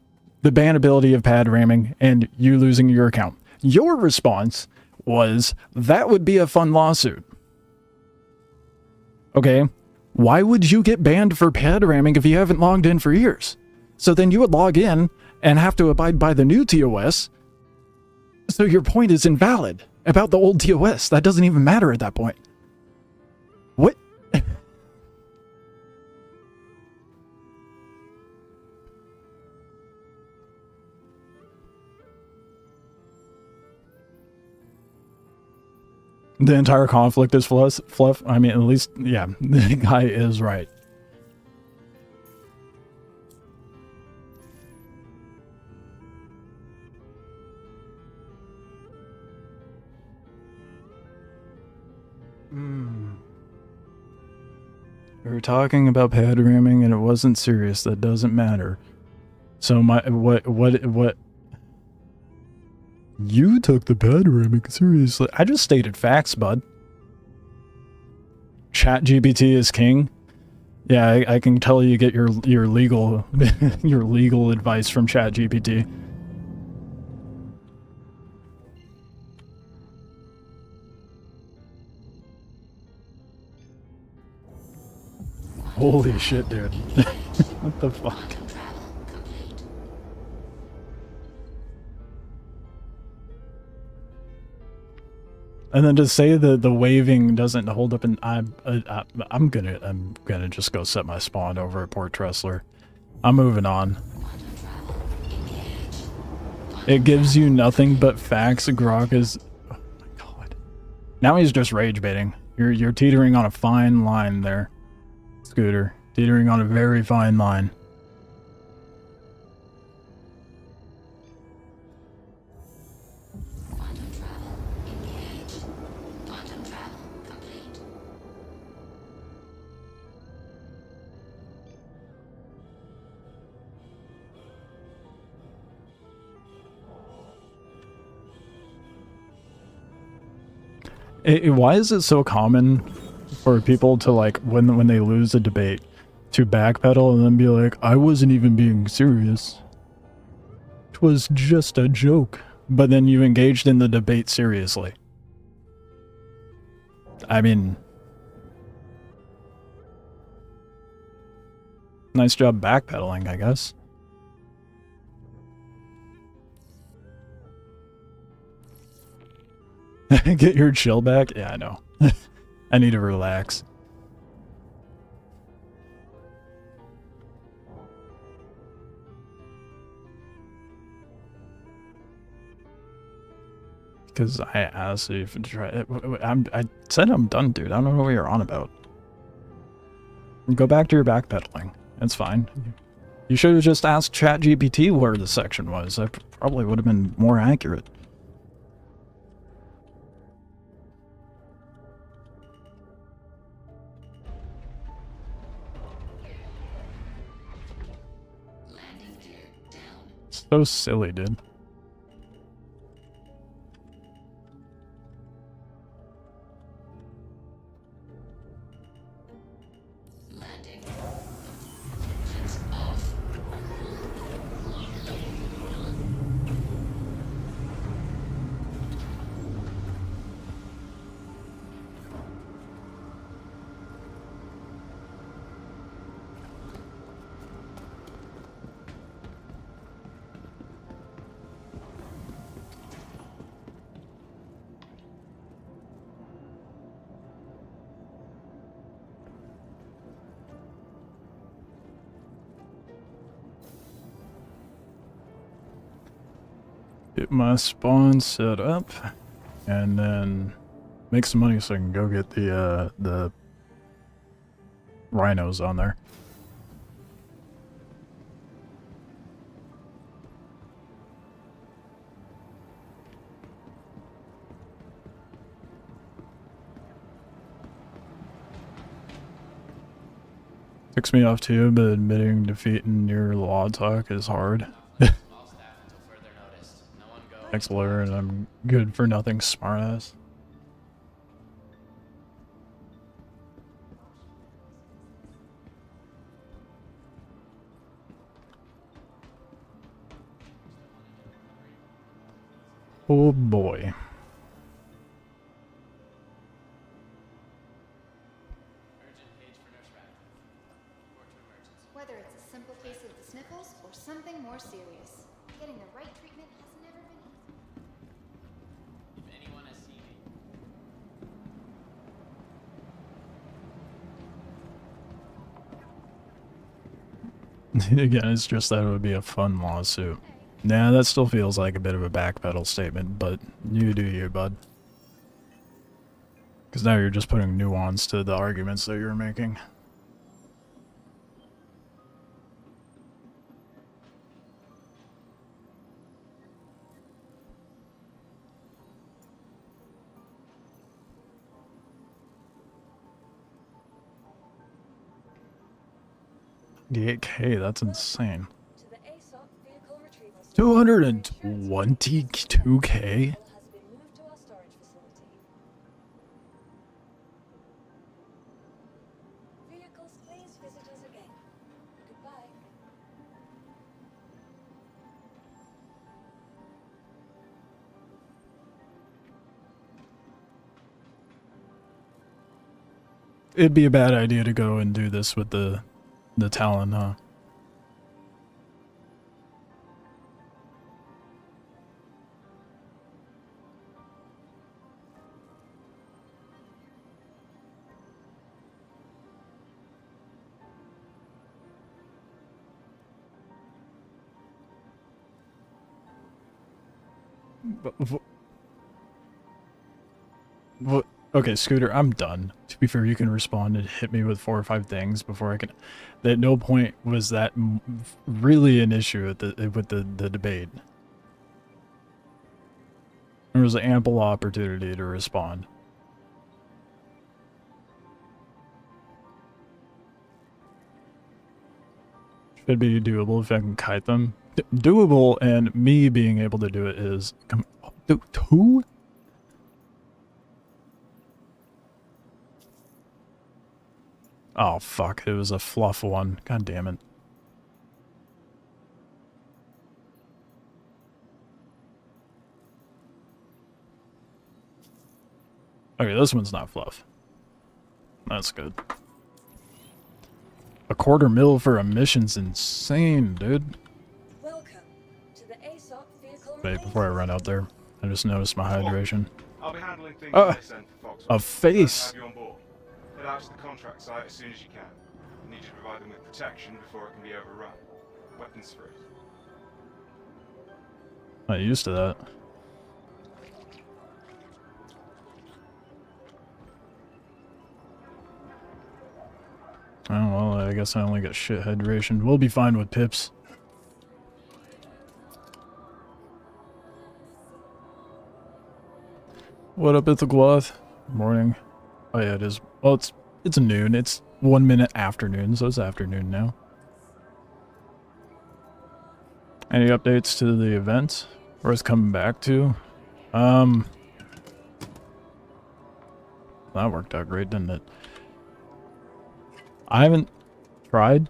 the bannability of pad ramming and you losing your account. Your response was that would be a fun lawsuit. Okay, why would you get banned for pad ramming if you haven't logged in for years? So then you would log in and have to abide by the new TOS. So your point is invalid about the old TOS. That doesn't even matter at that point. What? The entire conflict is fluff. I mean, at least, yeah, the guy is right. We were talking about pad ramming and it wasn't serious. That doesn't matter. So what? You took the pad ramming seriously. I just stated facts, bud. ChatGPT is king. Yeah, I can tell you get your legal your legal advice from ChatGPT. Holy shit, dude. What the fuck? And then to say that the waving doesn't hold up, and I'm gonna just go set my spawn over at Port Tressler. I'm moving on. It gives you nothing but facts. Grok is, oh my god. Now he's just rage baiting. You're teetering on a fine line there, Scooter. Teetering on a very fine line. Why is it so common for people to, like, when they lose a debate, to backpedal and then be like, I wasn't even being serious. It was just a joke. But then you engaged in the debate seriously. I mean, nice job backpedaling, I guess. Get your chill back? Yeah, I know. I need to relax. Because I asked you if I said I'm done, dude. I don't know what you're on about. Go back to your backpedaling. It's fine. You should have just asked ChatGPT where the section was. That probably would have been more accurate. So silly, dude. Get my spawn set up, and then make some money so I can go get the rhinos on there. Ticks me off too, but admitting defeat in your law talk is hard. Ex-lawyer, and I'm good for nothing, smartass. Oh boy. Whether it's a simple case of the sniffles or something more serious, getting the right treatment has never been easy. If anyone has seen me. Again, it's just that it would be a fun lawsuit. Nah, that still feels like a bit of a backpedal statement, but you do you, bud. Because now you're just putting nuance to the arguments that you're making. $8K, that's insane. 222K? It'd be a bad idea to go and do this with the Talon, huh? What? Okay, Scooter, I'm done. To be fair, you can respond and hit me with 4 or 5 things before I can... At no point was that really an issue with the debate. There was ample opportunity to respond. Should be doable if I can kite them. Doable, and me being able to do it is... Who? Oh, fuck. It was a fluff one. God damn it. Okay, this one's not fluff. That's good. $250,000 for a mission's insane, dude. Welcome to the ASOP vehicle. Wait, before I run out there, I just noticed my hydration. I'll be handling things on this end for Foxwell. A face! Have you on board. Head out to the contract site as soon as you can. I need you to provide them with protection before it can be overrun. Weapons free. Not used to that. Oh, well, I guess I only get shit hydration. We'll be fine with pips. What up, Ithaguath? Morning. Oh yeah, it is. Well, it's noon. It's 1 minute afternoon, so it's afternoon now. Any updates to the event? Or it's coming back to? That worked out great, didn't it? I haven't tried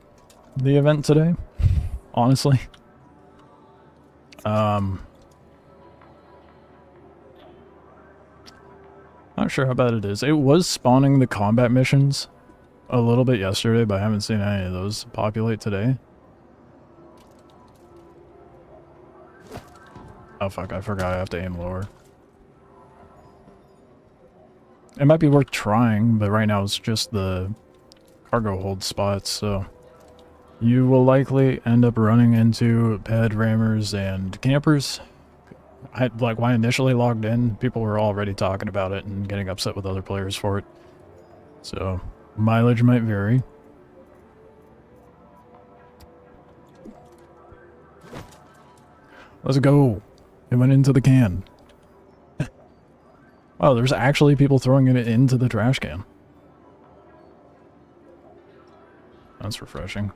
the event today, honestly. Not sure how bad it is. It was spawning the combat missions a little bit yesterday, but I haven't seen any of those populate today. Oh fuck, I forgot I have to aim lower. It might be worth trying, but right now it's just the cargo hold spots, so you will likely end up running into pad rammers and campers. Like, when I initially logged in, people were already talking about it and getting upset with other players for it. So, mileage might vary. Let's go. It went into the can. Wow, there's actually people throwing it into the trash can. That's refreshing.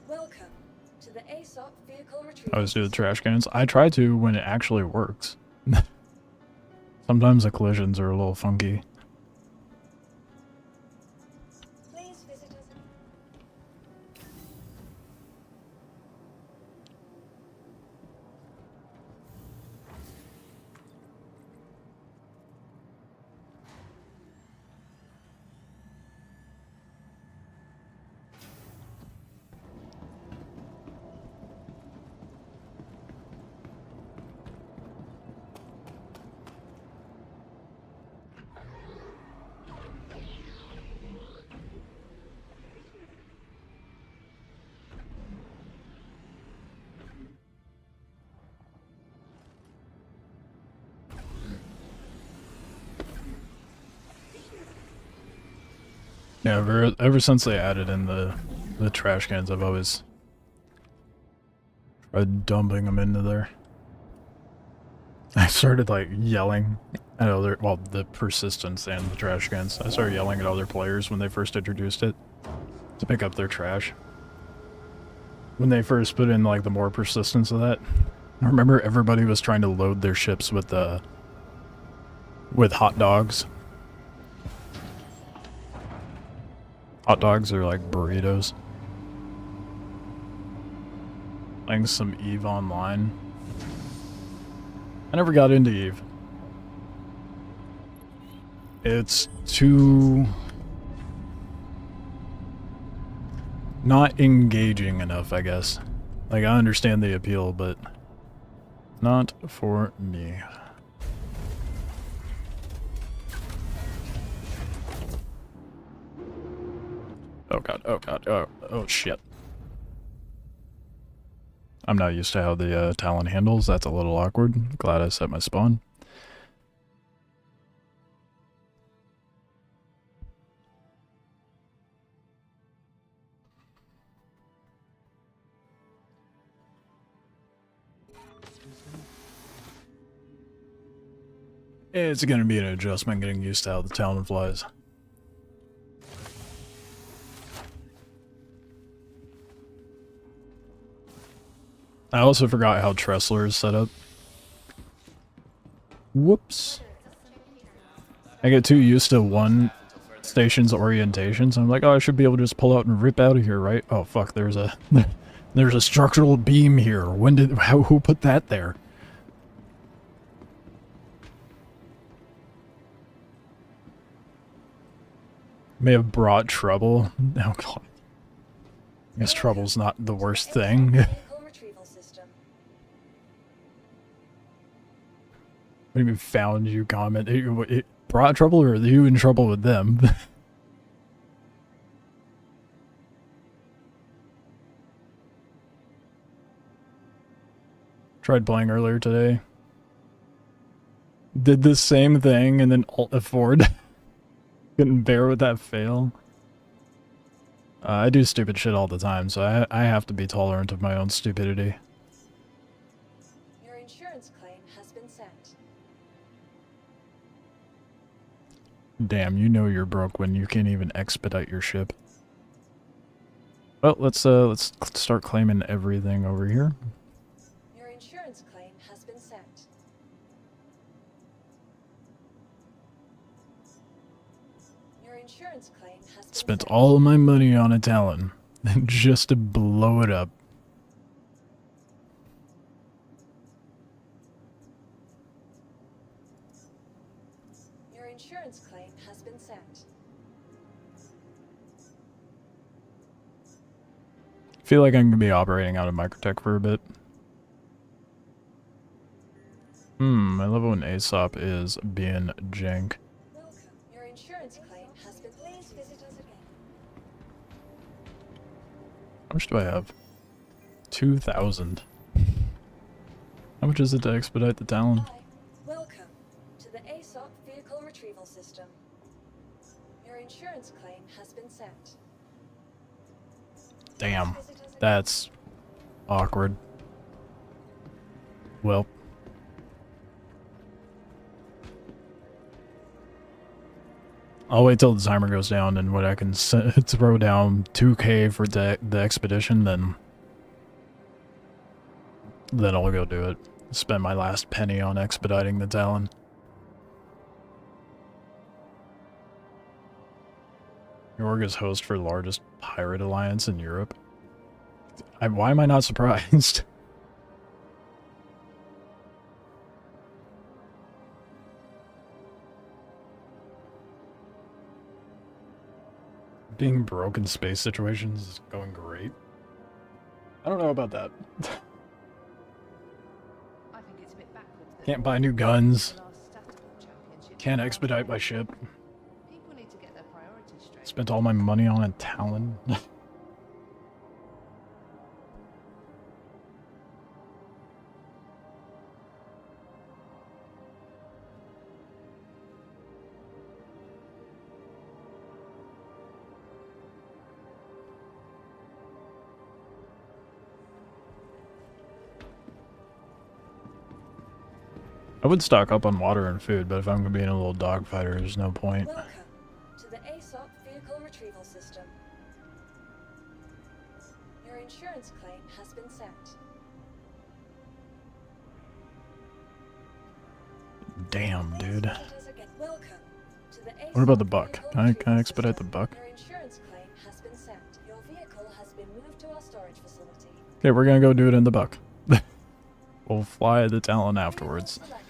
Welcome to the ASOP vehicle retrieval. I always do the trash cans. I try to when it actually works. Sometimes the collisions are a little funky. Please visit us. Yeah, ever since they added in the trash cans, I've always tried dumping them into there. I started like yelling at other, well, the persistence and the trash cans. I started yelling at other players when they first introduced it to pick up their trash. When they first put in like the more persistence of that, I remember everybody was trying to load their ships with hot dogs. Hot dogs are like burritos. Playing some EVE online. I never got into EVE. It's too... not engaging enough, I guess. Like, I understand the appeal, but not for me. Oh god, oh god, oh shit. I'm not used to how the Talon handles, that's a little awkward. Glad I set my spawn. It's gonna be an adjustment getting used to how the Talon flies. I also forgot how Tressler is set up. Whoops. I get too used to one station's orientation, so I'm like, oh, I should be able to just pull out and rip out of here, right? Oh fuck, there's a there's a structural beam here. Who put that there? May have brought trouble. Oh god. I guess trouble's not the worst thing. What do you mean found you comment? It brought trouble, or are you in trouble with them? Tried playing earlier today. Did the same thing and then Alt F4'd. Couldn't bear with that fail. I do stupid shit all the time, so I have to be tolerant of my own stupidity. Your insurance claim has been sent. Damn, you know you're broke when you can't even expedite your ship. Well, let's start claiming everything over here. Your insurance claim has been sent. Your insurance claim has been Spent sent. all of my money on a Talon just to blow it up. Your insurance claim has been sent. Feel like I'm gonna be operating out of Microtech for a bit. My level in ASOP is being jank. Welcome. Your insurance claim has been. Please visit us again. How much do I have? 2,000. How much is it to expedite the Talon? Hi. Welcome to the ASOP vehicle retrieval system. Your insurance claim has been sent. Damn, that's awkward. Well. I'll wait till the timer goes down, and when I can throw down 2K for the expedition, then I'll go do it. Spend my last penny on expediting the Talon. Yorg is host for largest pirate alliance in Europe. Why am I not surprised? Being broke in space situations is going great. I don't know about that. I think it's a bit backwards that Can't buy new guns. the last Statical Championship. Can't expedite my ship. People need to get their priorities straight. Spent all my money on a Talon. I would stock up on water and food, but if I'm gonna be in a little dogfighter, there's no point. Welcome to the ASOP vehicle retrieval system. Your insurance claim has been sent. Damn, dude. Visit us again. Welcome to the What about the ASOP buck? vehicle Can I retrieval expedite the system. buck? Your insurance claim has been sent. Your vehicle has been moved to our storage facility. Okay, we're gonna go do it in the buck. We'll fly the Talon afterwards. Selected.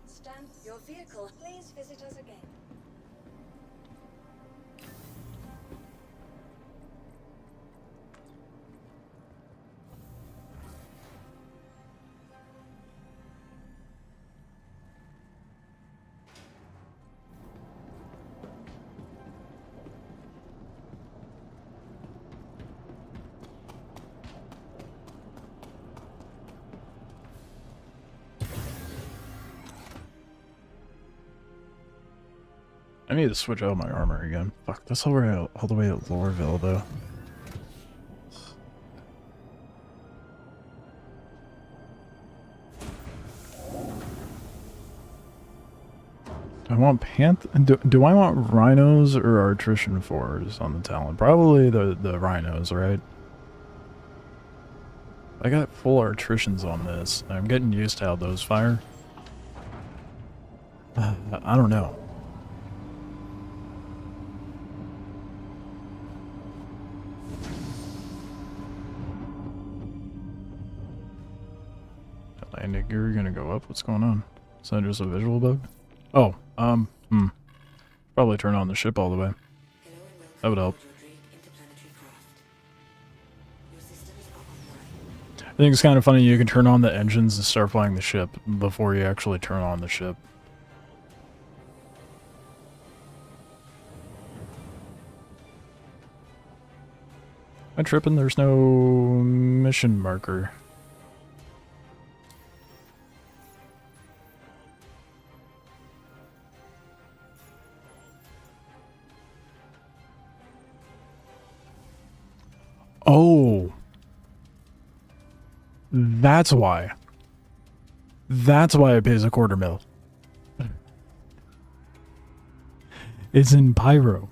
Stand your vehicle. Please visit us again. I need to switch out my armor again. Fuck, that's all the way at Lorville, though. Do I want do I want rhinos or attrition 4s on the Talon? Probably the rhinos, right? I got full attritions on this. I'm getting used to how those fire. I don't know. Landing gear gonna go up? What's going on? Is that just a visual bug? Oh, probably turn on the ship all the way. That would help. I think it's kind of funny you can turn on the engines and start flying the ship before you actually turn on the ship. Am I tripping? There's no mission marker. Oh. That's why. That's why it pays $250,000. It's in Pyro.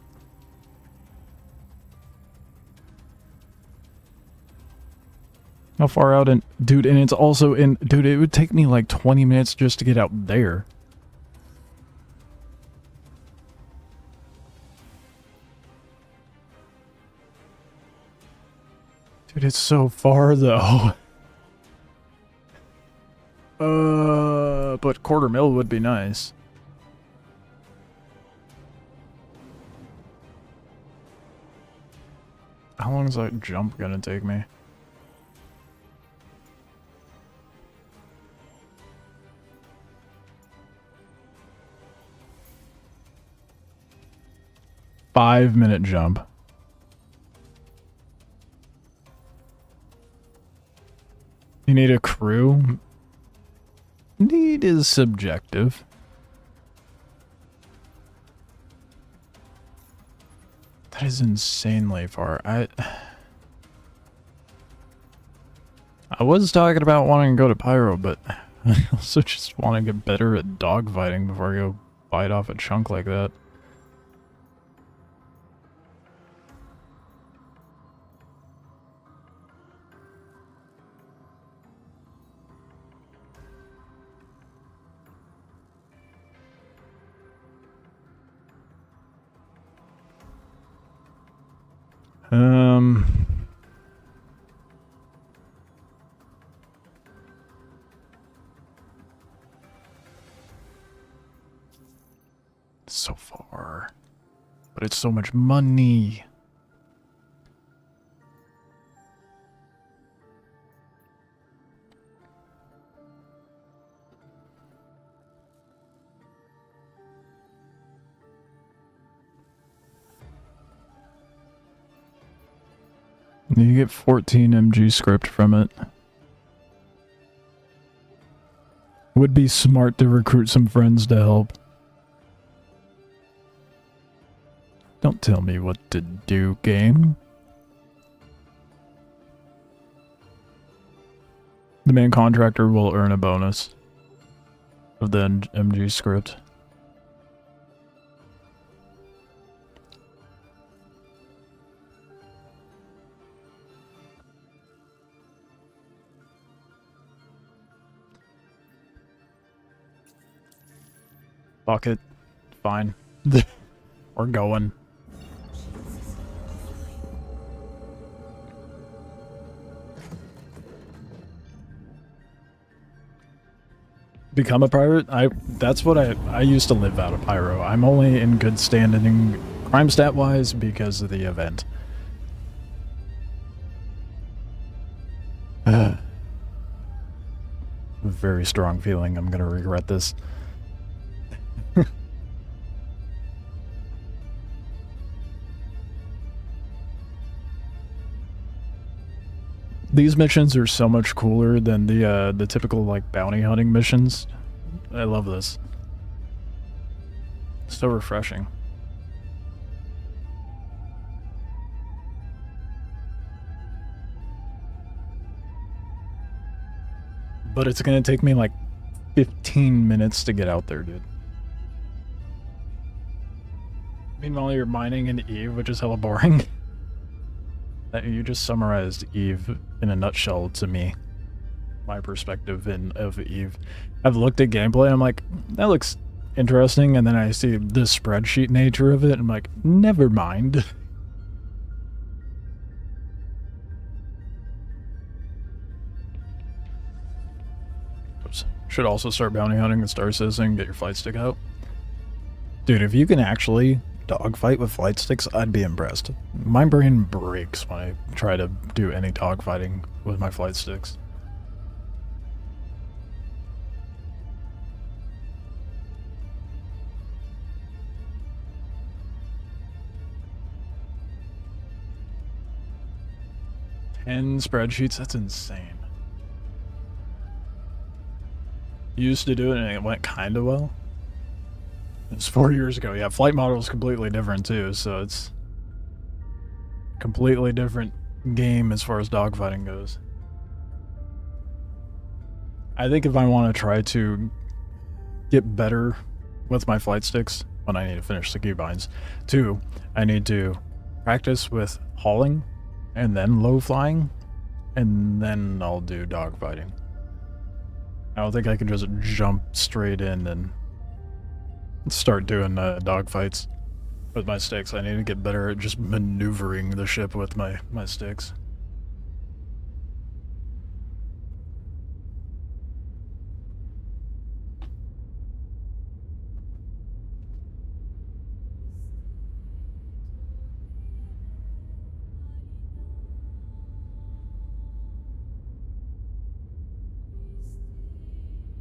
How far out in... Dude, and it's also in... Dude, it would take me like 20 minutes just to get out there. Dude, it's so far, though. But $250,000 would be nice. How long is that jump gonna take me? Five-minute jump. You need a crew? Need is subjective. That is insanely far. I was talking about wanting to go to Pyro, but I also just want to get better at dogfighting before I go bite off a chunk like that. So far. But it's so much money. You get 14 MG script from it. Would be smart to recruit some friends to help. Don't tell me what to do, game. The main contractor will earn a bonus of the MG script. Fuck it. Fine. We're going. Become a pirate? That's what I used to live out of Pyro. I'm only in good standing crime stat wise because of the event. A very strong feeling I'm gonna regret this. These missions are so much cooler than the typical like bounty hunting missions. I love this. So refreshing. But it's gonna take me like 15 minutes to get out there, dude. Meanwhile, you're mining in Eve, which is hella boring. You just summarized Eve in a nutshell to me. My perspective of Eve. I've looked at gameplay, I'm like, that looks interesting, and then I see the spreadsheet nature of it, and I'm like, never mind. Oops. Should also start bounty hunting and Star Citizen, get your flight stick out. Dude, if you can actually dogfight with flight sticks, I'd be impressed. My brain breaks when I try to do any dogfighting with my flight sticks. And spreadsheets, that's insane. Used to do it and it went kind of well. It was 4 years ago. Yeah, flight model is completely different too, so it's a completely different game as far as dogfighting goes. I think if I want to try to get better with my flight sticks, one, I need to finish the keybinds. 2, I need to practice with hauling and then low flying, and then I'll do dogfighting. I don't think I can just jump straight in and start doing dogfights with my sticks. I need to get better at just maneuvering the ship with my sticks.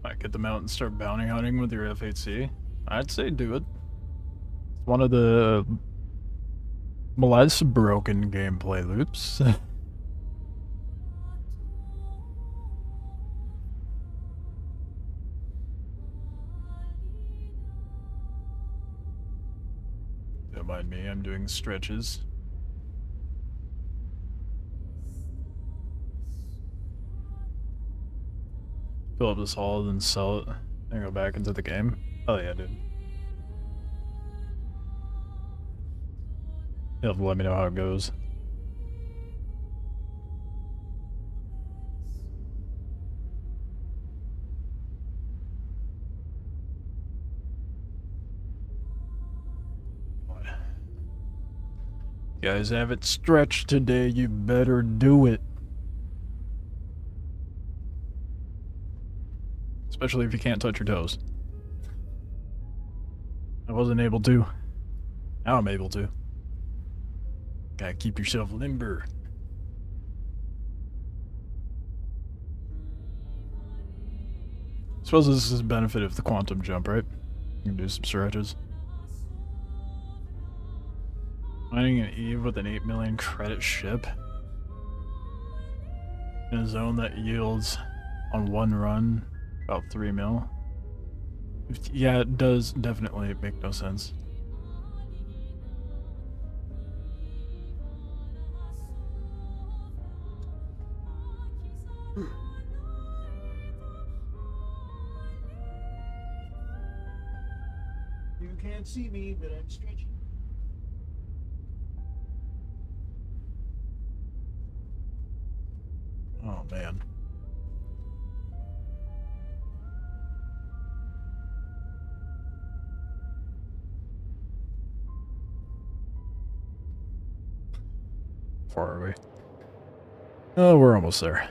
Might get them out and start bounty hunting with your F8C. I'd say do it. It's one of the less broken gameplay loops. Don't mind me, I'm doing stretches. Fill up this haul, then sell it, and go back into the game. Oh yeah, dude. You'll have to let me know how it goes. You guys have it stretched today, you better do it. Especially if you can't touch your toes. I wasn't able to. Now I'm able to. Gotta keep yourself limber. Suppose this is the benefit of the quantum jump, right? You can do some stretches. Mining an Eve with an 8 million credit ship in a zone that yields on one run about 3 mil. Yeah, it does definitely make no sense. You can't see me, but I'm stretching. Oh man. Far are we? Oh, we're almost there.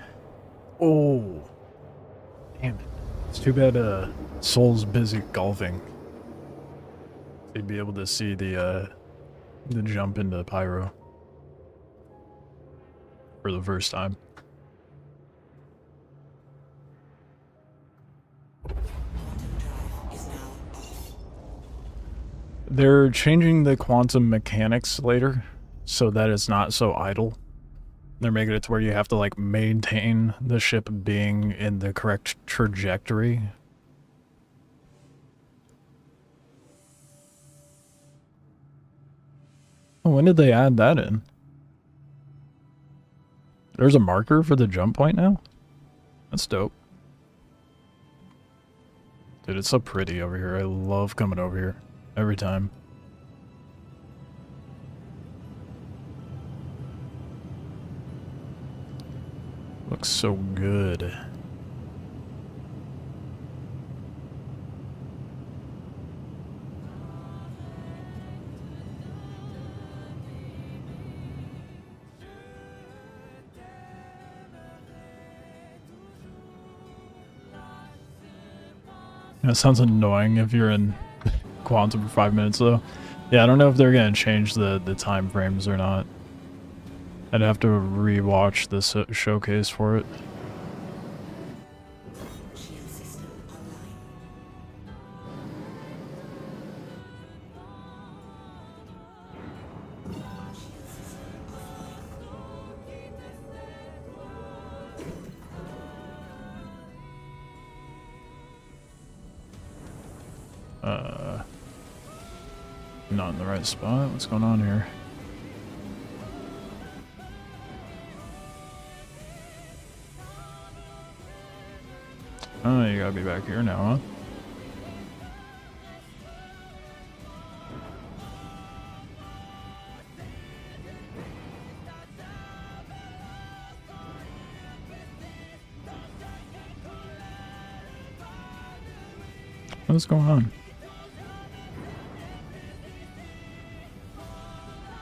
Oh, damn it! It's too bad. Soul's busy golfing. He'd be able to see the jump into Pyro for the first time. They're changing the quantum mechanics later, so that it's not so idle. They're making it to where you have to like maintain the ship being in the correct trajectory. Oh, when did they add that in? There's a marker for the jump point now? That's dope. Dude, it's so pretty over here. I love coming over here every time. Looks so good. That sounds annoying if you're in Quantum for 5 minutes though. Yeah, I don't know if they're gonna change the time frames or not. I'd have to re-watch this showcase for it. Not in the right spot. What's going on here? Oh, you gotta be back here now, huh? What's going on?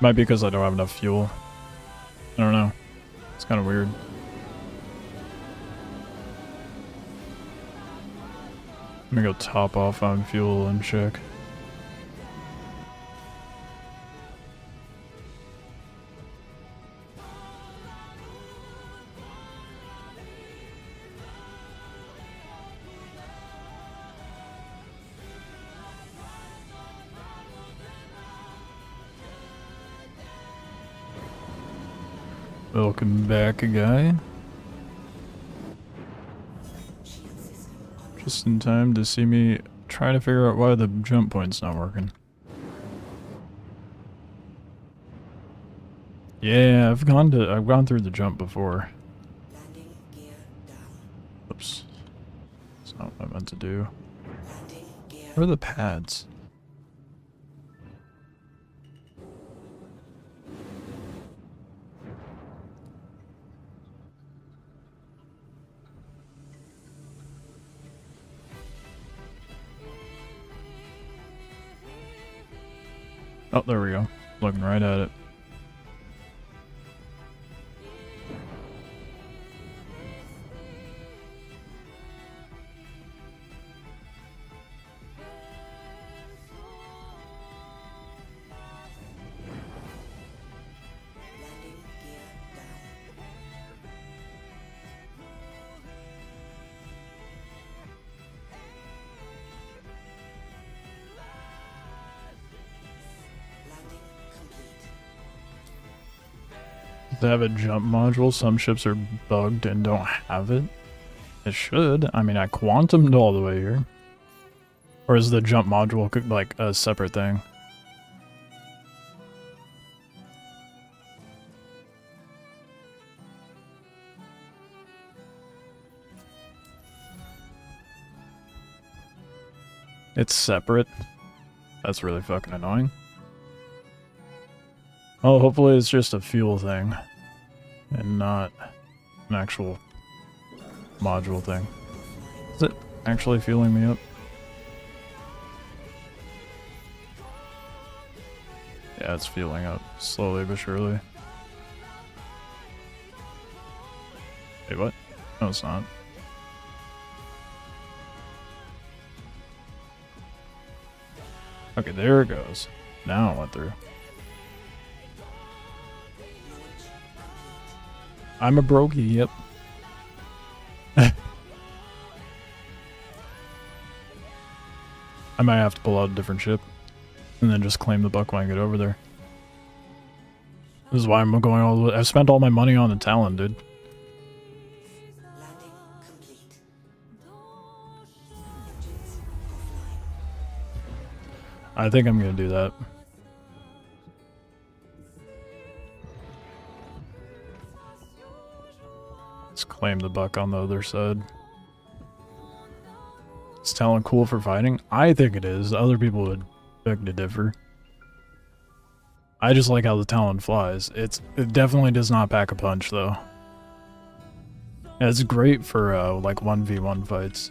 Might be because I don't have enough fuel. I don't know. It's kind of weird. Let me go top off on fuel and check. Welcome back, guy. Just in time to see me try to figure out why the jump point's not working. Yeah, I've gone through the jump before. Oops. That's not what I meant to do. Where are the pads? Oh, there we go. Looking right at it. They have a jump module. Some ships are bugged and don't have it. It should. I mean, I quantumed all the way here. Or is the jump module like a separate thing? It's separate. That's really fucking annoying. Oh, hopefully it's just a fuel thing. And not an actual module thing. Is it actually fueling me up? Yeah, it's fueling up. Slowly but surely. Wait, what? No, it's not. Okay, there it goes. Now it went through. I'm a brokey, yep. I might have to pull out a different ship. And then just claim the buck when I get over there. This is why I'm going all the way. I've spent all my money on the Talon, dude. I think I'm gonna do that. Let's claim the buck on the other side. Is Talon cool for fighting? I think it is. Other people would beg to differ. I just like how the Talon flies. It definitely does not pack a punch, though. It's great for, like, 1v1 fights.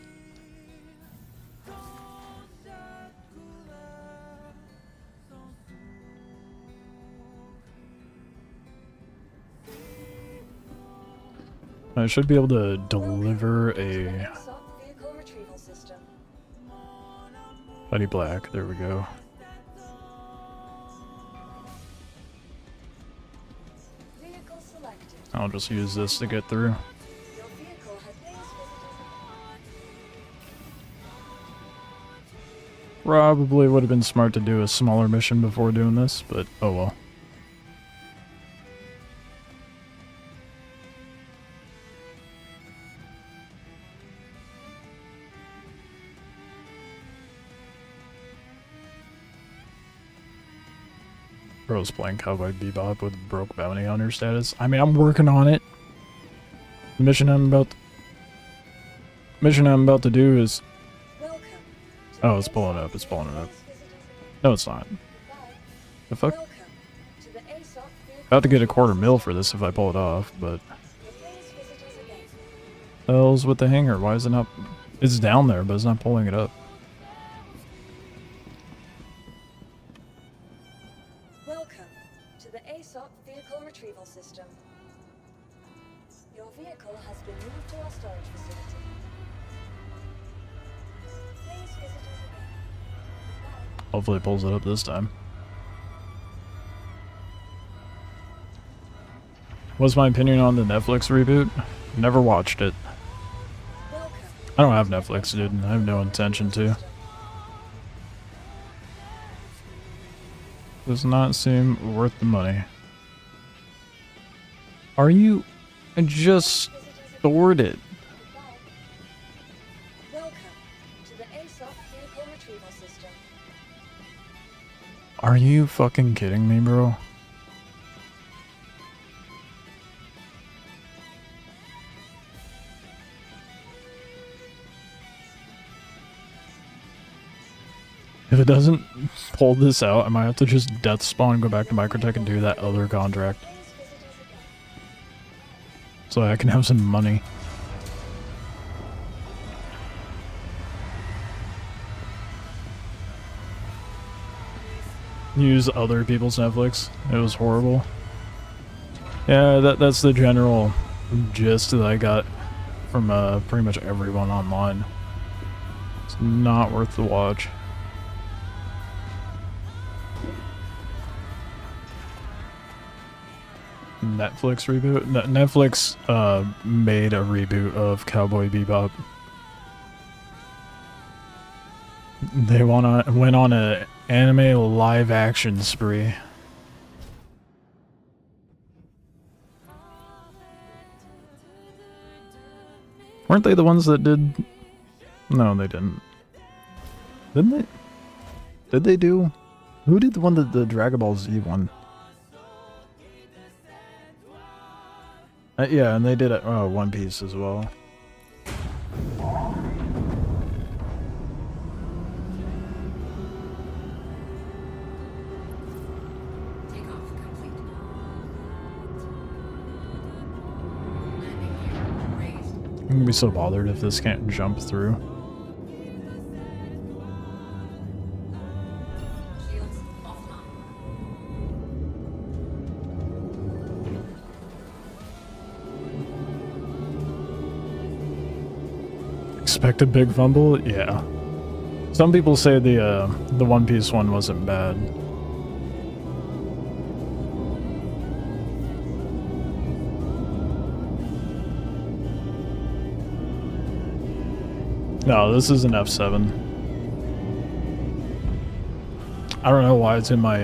I should be able to deliver a... Honey Black, there we go. I'll just use this to get through. Probably would have been smart to do a smaller mission before doing this, but oh well. Bro's playing Cowboy Bebop with broke bounty hunter status. I mean, I'm working on it. The mission I'm about to do is... Oh, it's pulling up. It's pulling it up. No, it's not. The fuck? About to get a $250,000 for this if I pull it off, but... Hell's with the hanger? Why is it not... It's down there, but it's not pulling it up. vehicle has been moved to our storage facility. Please visit us again. Hopefully it pulls it up this time. What's my opinion on the Netflix reboot? Never watched it. I don't have Netflix, dude. I have no intention to. Does not seem worth the money. Are you... I just stored it. Welcome to the ASOP vehicle retrieval system. Are you fucking kidding me, bro? If it doesn't pull this out, I might have to just death spawn, go back to Microtech and do that other contract. So I can have some money. Use other people's Netflix. It was horrible. Yeah, that's the general gist that I got from pretty much everyone online. It's not worth the watch. Netflix reboot? Netflix made a reboot of Cowboy Bebop. They went on a anime live action spree. Weren't they the ones that did? No, they didn't. Didn't they? Did they do? Who did the one that the Dragon Ball Z one? Yeah, and they did One Piece as well. I'm gonna be so bothered if this can't jump through. Expect a big fumble? Yeah. Some people say the One Piece one wasn't bad. No, this is an F7. I don't know why it's in my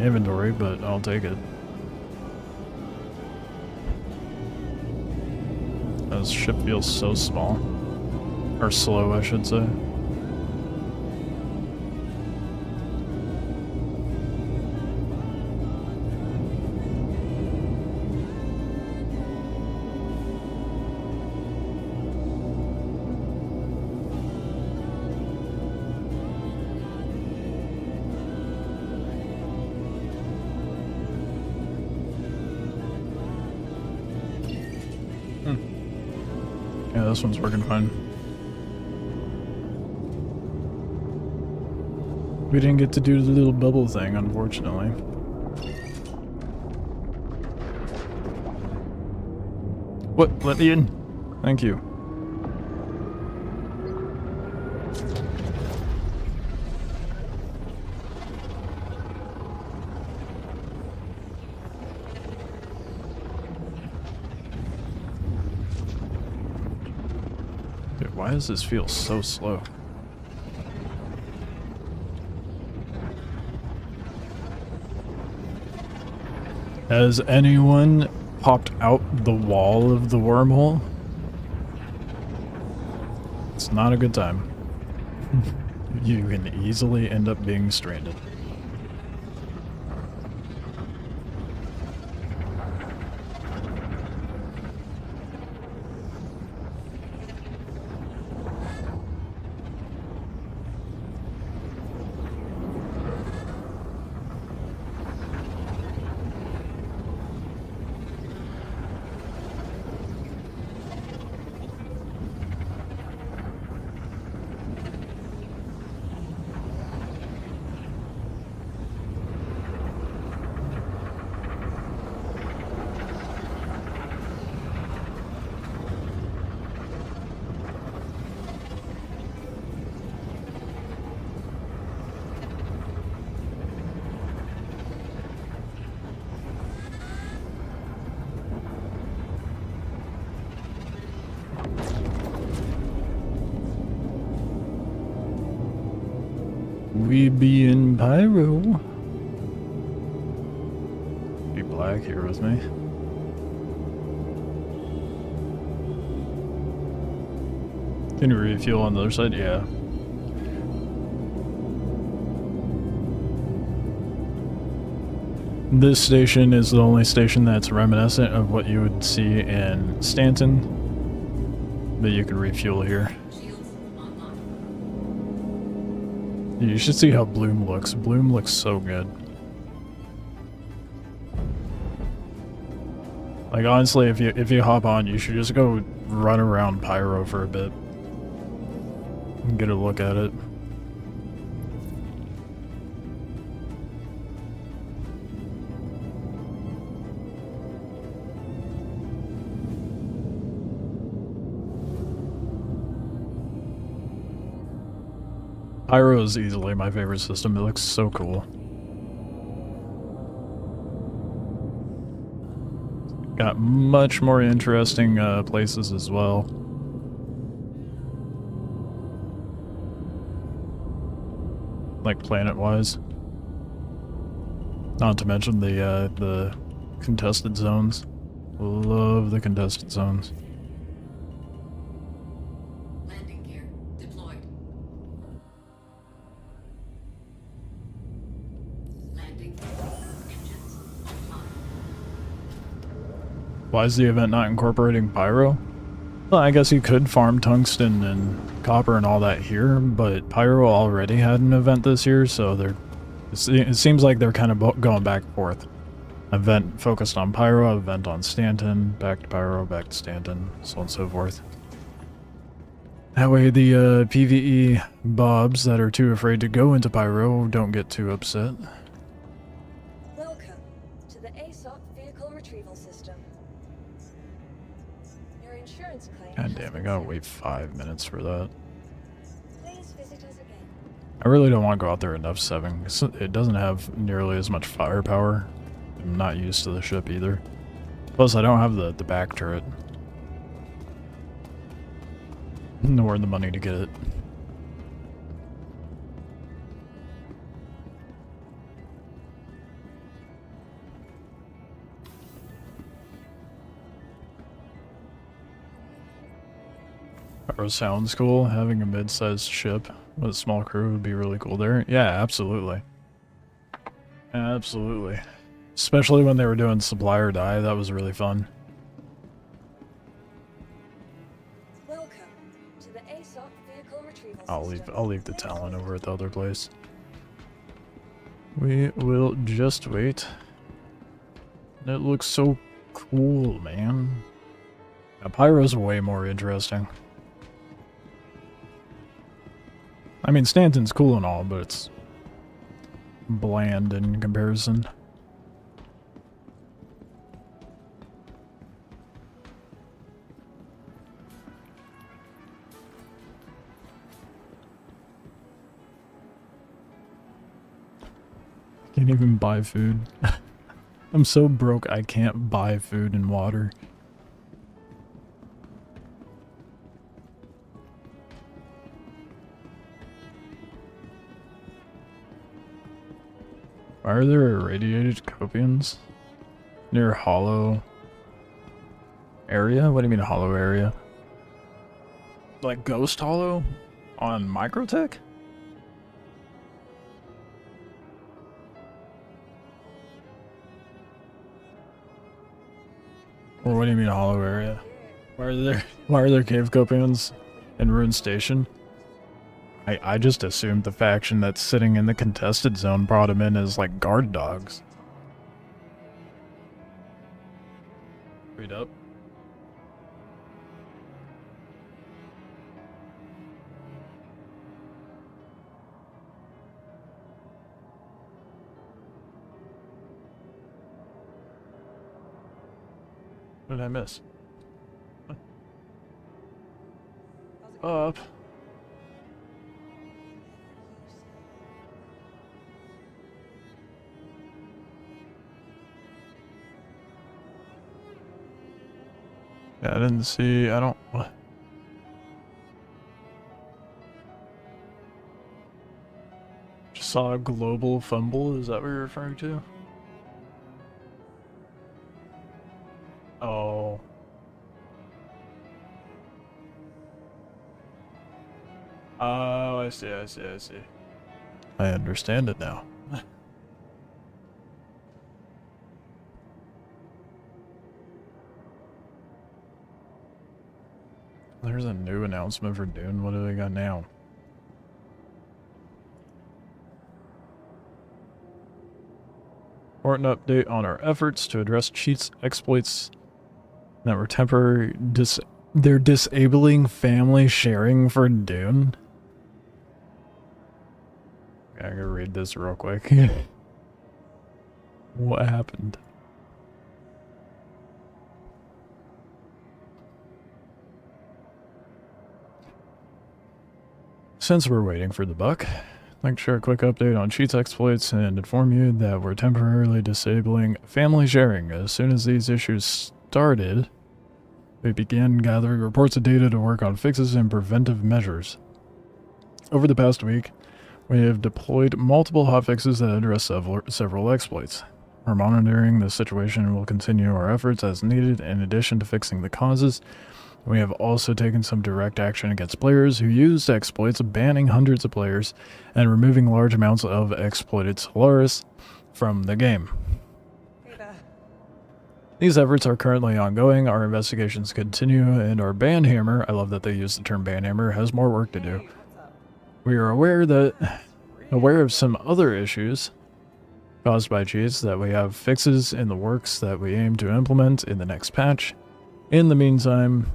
inventory, but I'll take it. This ship feels so small. Or slow, I should say. Yeah, this one's working fine. We didn't get to do the little bubble thing, unfortunately. What? Let me in. Thank you. Dude, why does this feel so slow? Has anyone popped out the wall of the wormhole? It's not a good time. You can easily end up being stranded. We be in Pyro. Be black here with me. Can you refuel on the other side? Yeah. This station is the only station that's reminiscent of what you would see in Stanton, but you can refuel here. You should see how Bloom looks. Bloom looks so good. Like honestly, if you hop on, you should just go run around Pyro for a bit and get a look at it. Pyro is easily my favorite system. It looks so cool. Got much more interesting places as well. Like planet-wise. Not to mention the contested zones. Love the contested zones. Why is the event not incorporating Pyro? Well, I guess you could farm tungsten and copper and all that here, but Pyro already had an event this year, so it seems like they're kind of going back and forth. Event focused on Pyro, event on Stanton, back to Pyro, back to Stanton, so on and so forth. That way the PvE bobs that are too afraid to go into Pyro don't get too upset. Welcome to the ASOP vehicle retrieval system. Your insurance claim. God damn, I gotta wait 5 minutes for that. Please visit us again. I really don't want to go out there enough 7 because it doesn't have nearly as much firepower. I'm not used to the ship either. Plus, I don't have the back turret. Nor the money to get it. Pyro sounds cool. Having a mid-sized ship with a small crew would be really cool there. Yeah, absolutely. Absolutely. Especially when they were doing Supply or Die, that was really fun. Welcome to the ASOP vehicle retrieval I'll leave the Talon over at the other place. We will just wait. It looks so cool, man. Pyro's way more interesting. I mean, Stanton's cool and all, but it's bland in comparison. Can't even buy food. I'm so broke I can't buy food and water. Why are there irradiated copians near Hollow area? What do you mean Hollow area? Like Ghost Hollow on Microtech? Or what do you mean Hollow area? Why are there cave copians in Ruin Station? I just assumed the faction that's sitting in the contested zone brought him in as like guard dogs. Read up. What did I miss? Up. Yeah, I didn't see, I don't... What? Just saw a global fumble, is that what you're referring to? Oh. Oh, I see. I understand it now. There's a new announcement for Dune. What do they got now? Important update on our efforts to address cheats, exploits that were temporary. They're disabling family sharing for Dune. I gotta read this real quick. What happened? Since we're waiting for the buck, I'd like to share a quick update on cheats exploits and inform you that we're temporarily disabling family sharing. As soon as these issues started, we began gathering reports of data to work on fixes and preventive measures. Over the past week, we have deployed multiple hotfixes that address several exploits. We're monitoring the situation and will continue our efforts as needed. In addition to fixing the causes, we have also taken some direct action against players who used exploits, banning hundreds of players and removing large amounts of exploited Solaris from the game. These efforts are currently ongoing, our investigations continue, and our banhammer, I love that they use the term banhammer, has more work to do. We are aware of some other issues caused by cheats, that we have fixes in the works that we aim to implement in the next patch. In the meantime,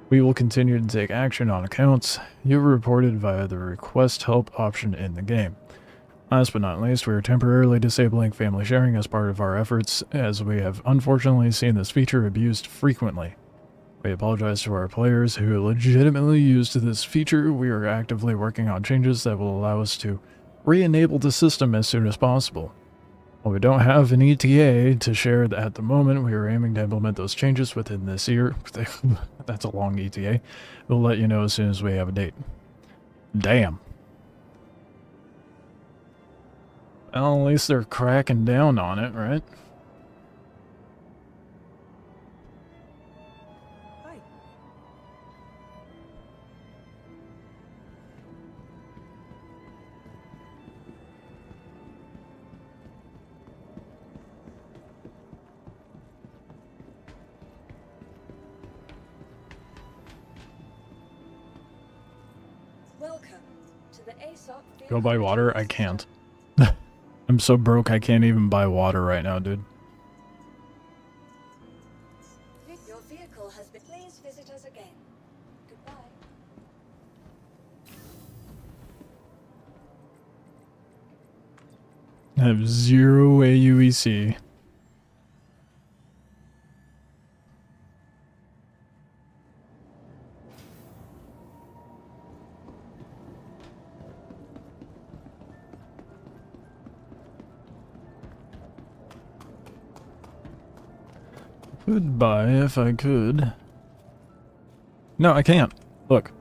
we will continue to take action on accounts you reported via the request help option in the game. Last but not least, we are temporarily disabling family sharing as part of our efforts, as we have unfortunately seen this feature abused frequently. We apologize to our players who legitimately used this feature. We are actively working on changes that will allow us to re-enable the system as soon as possible. While we don't have an ETA to share at the moment, we are aiming to implement those changes within this year. That's a long ETA. We'll let you know as soon as we have a date. Damn. Well, at least they're cracking down on it, right? Go buy water? I can't. I'm so broke I can't even buy water right now, dude. Your vehicle has been. Please Please visit us again. Goodbye. I have 0 AUEC. Goodbye if I could. No, I can't. Look.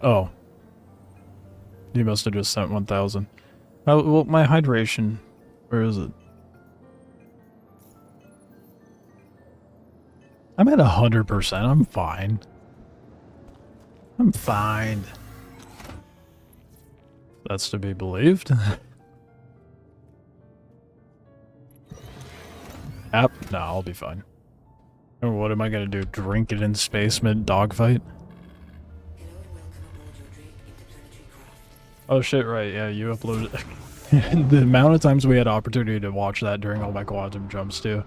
Oh. You must have just sent 1,000. Oh, well, my hydration. Where is it? I'm at 100%. I'm fine. I'm fine. That's to be believed. App? No, I'll be fine. Or what am I gonna do? Drink it in space mid dogfight? Oh shit, right, yeah, you uploaded the amount of times we had opportunity to watch that during all my quantum jumps too.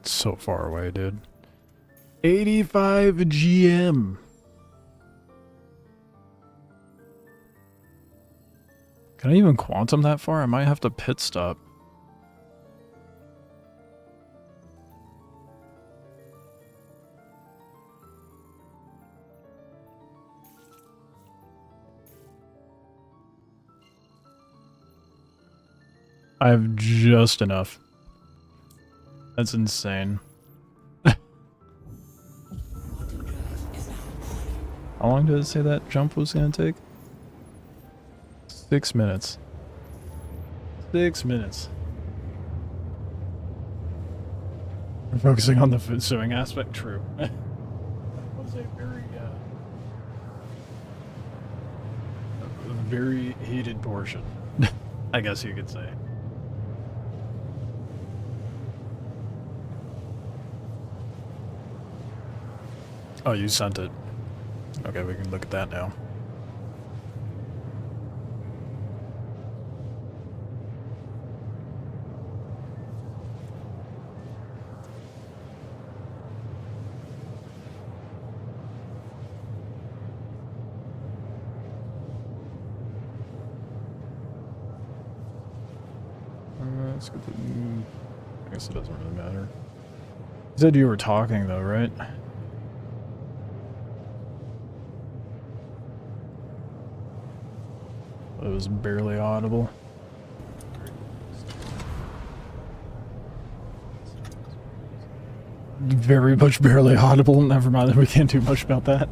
So far away, dude. 85 GM. Can I even quantum that far? I might have to pit stop. I have just enough. That's insane. How long did it say that jump was gonna take? 6 minutes. 6 minutes. We're focusing on the food sewing aspect, true. That was a very heated portion, I guess you could say. Oh, you sent it. Okay, we can look at that now. Let's get the... I guess it doesn't really matter. You said you were talking though, right? It was barely audible. Very much barely audible. Never mind, we can't do much about that.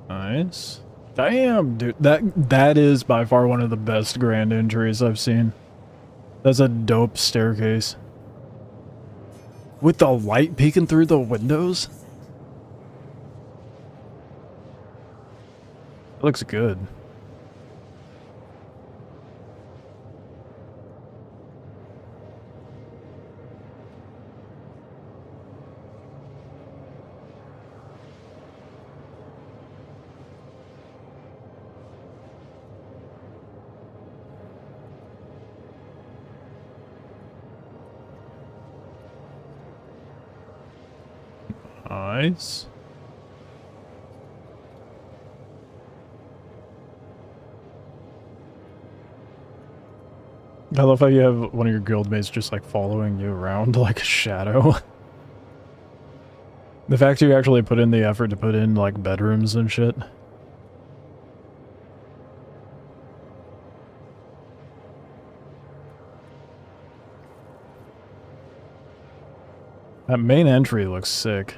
Nice. Damn, dude. That is by far one of the best grand entries I've seen. That's a dope staircase. With the light peeking through the windows? It looks good. Nice. I love how you have one of your guildmates just like following you around like a shadow. The fact you actually put in the effort to put in like bedrooms and shit. That main entry looks sick.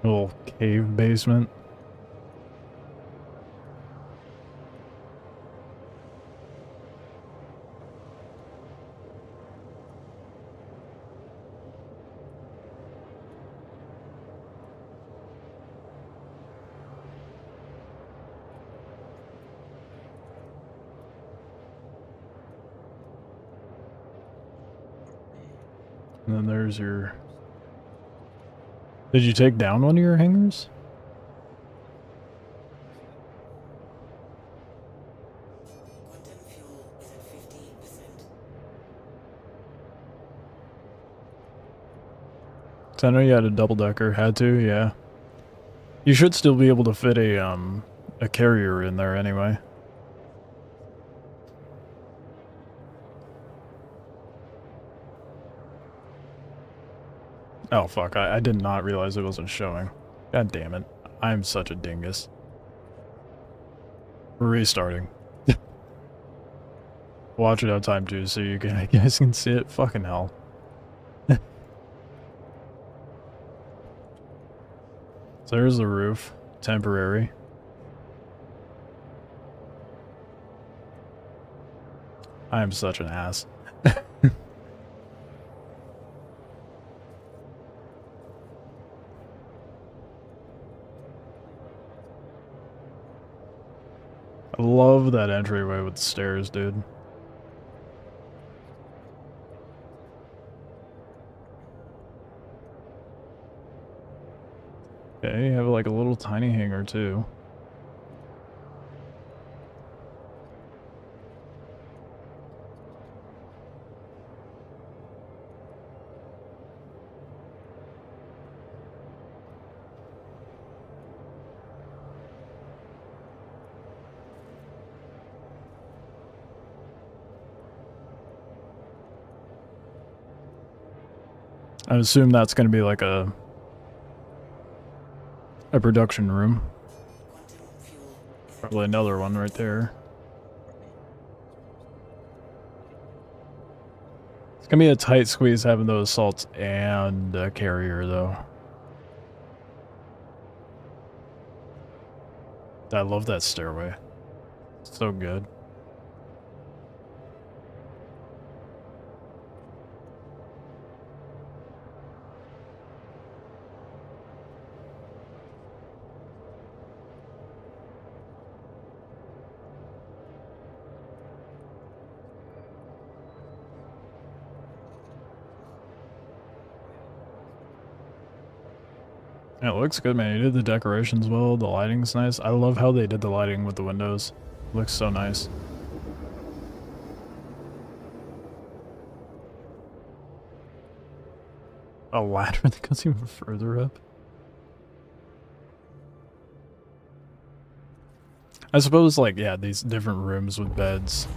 Little cave basement. And then there's your... Did you take down one of your hangars? Quantum fuel is at 50%. So I know you had a double-decker. Had to, yeah. You should still be able to fit a carrier in there anyway. Oh fuck, I did not realize it wasn't showing. God damn it. I'm such a dingus. We're restarting. Watch it out time too so you guys can see it. Fucking hell. So there's the roof. Temporary. I am such an ass. I love that entryway with the stairs, dude. Okay, you have like a little tiny hangar too. I assume that's going to be like a production room. Probably another one right there. It's going to be a tight squeeze having those assaults and a carrier though. I love that stairway. It's so good. It looks good, man. You did the decorations well. The lighting's nice. I love how they did the lighting with the windows. It looks so nice. A ladder that goes even further up. I suppose, like, yeah, these different rooms with beds.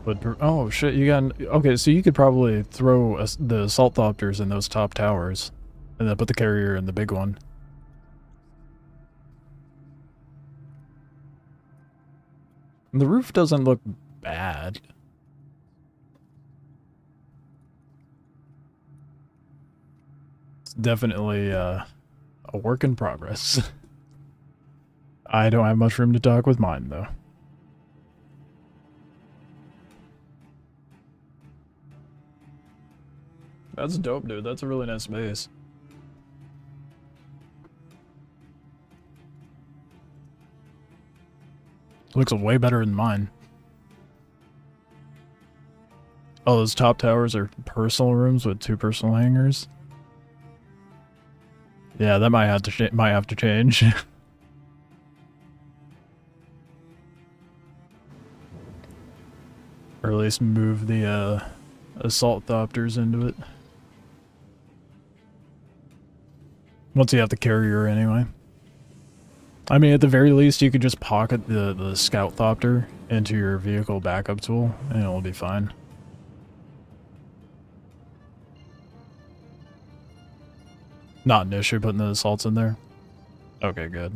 But, oh shit, you got... Okay, so you could probably throw the assault thopters in those top towers. And then put the carrier in the big one. And the roof doesn't look bad. It's definitely a work in progress. I don't have much room to talk with mine, though. That's dope, dude. That's a really nice base. Looks way better than mine. Oh, those top towers are personal rooms with 2 personal hangars. Yeah, that might have to change. Or at least move the assault thopters into it. Once you have the carrier anyway. I mean, at the very least, you could just pocket the scout thopter into your vehicle backup tool, and it'll be fine. Not an issue putting the assaults in there? Okay, good.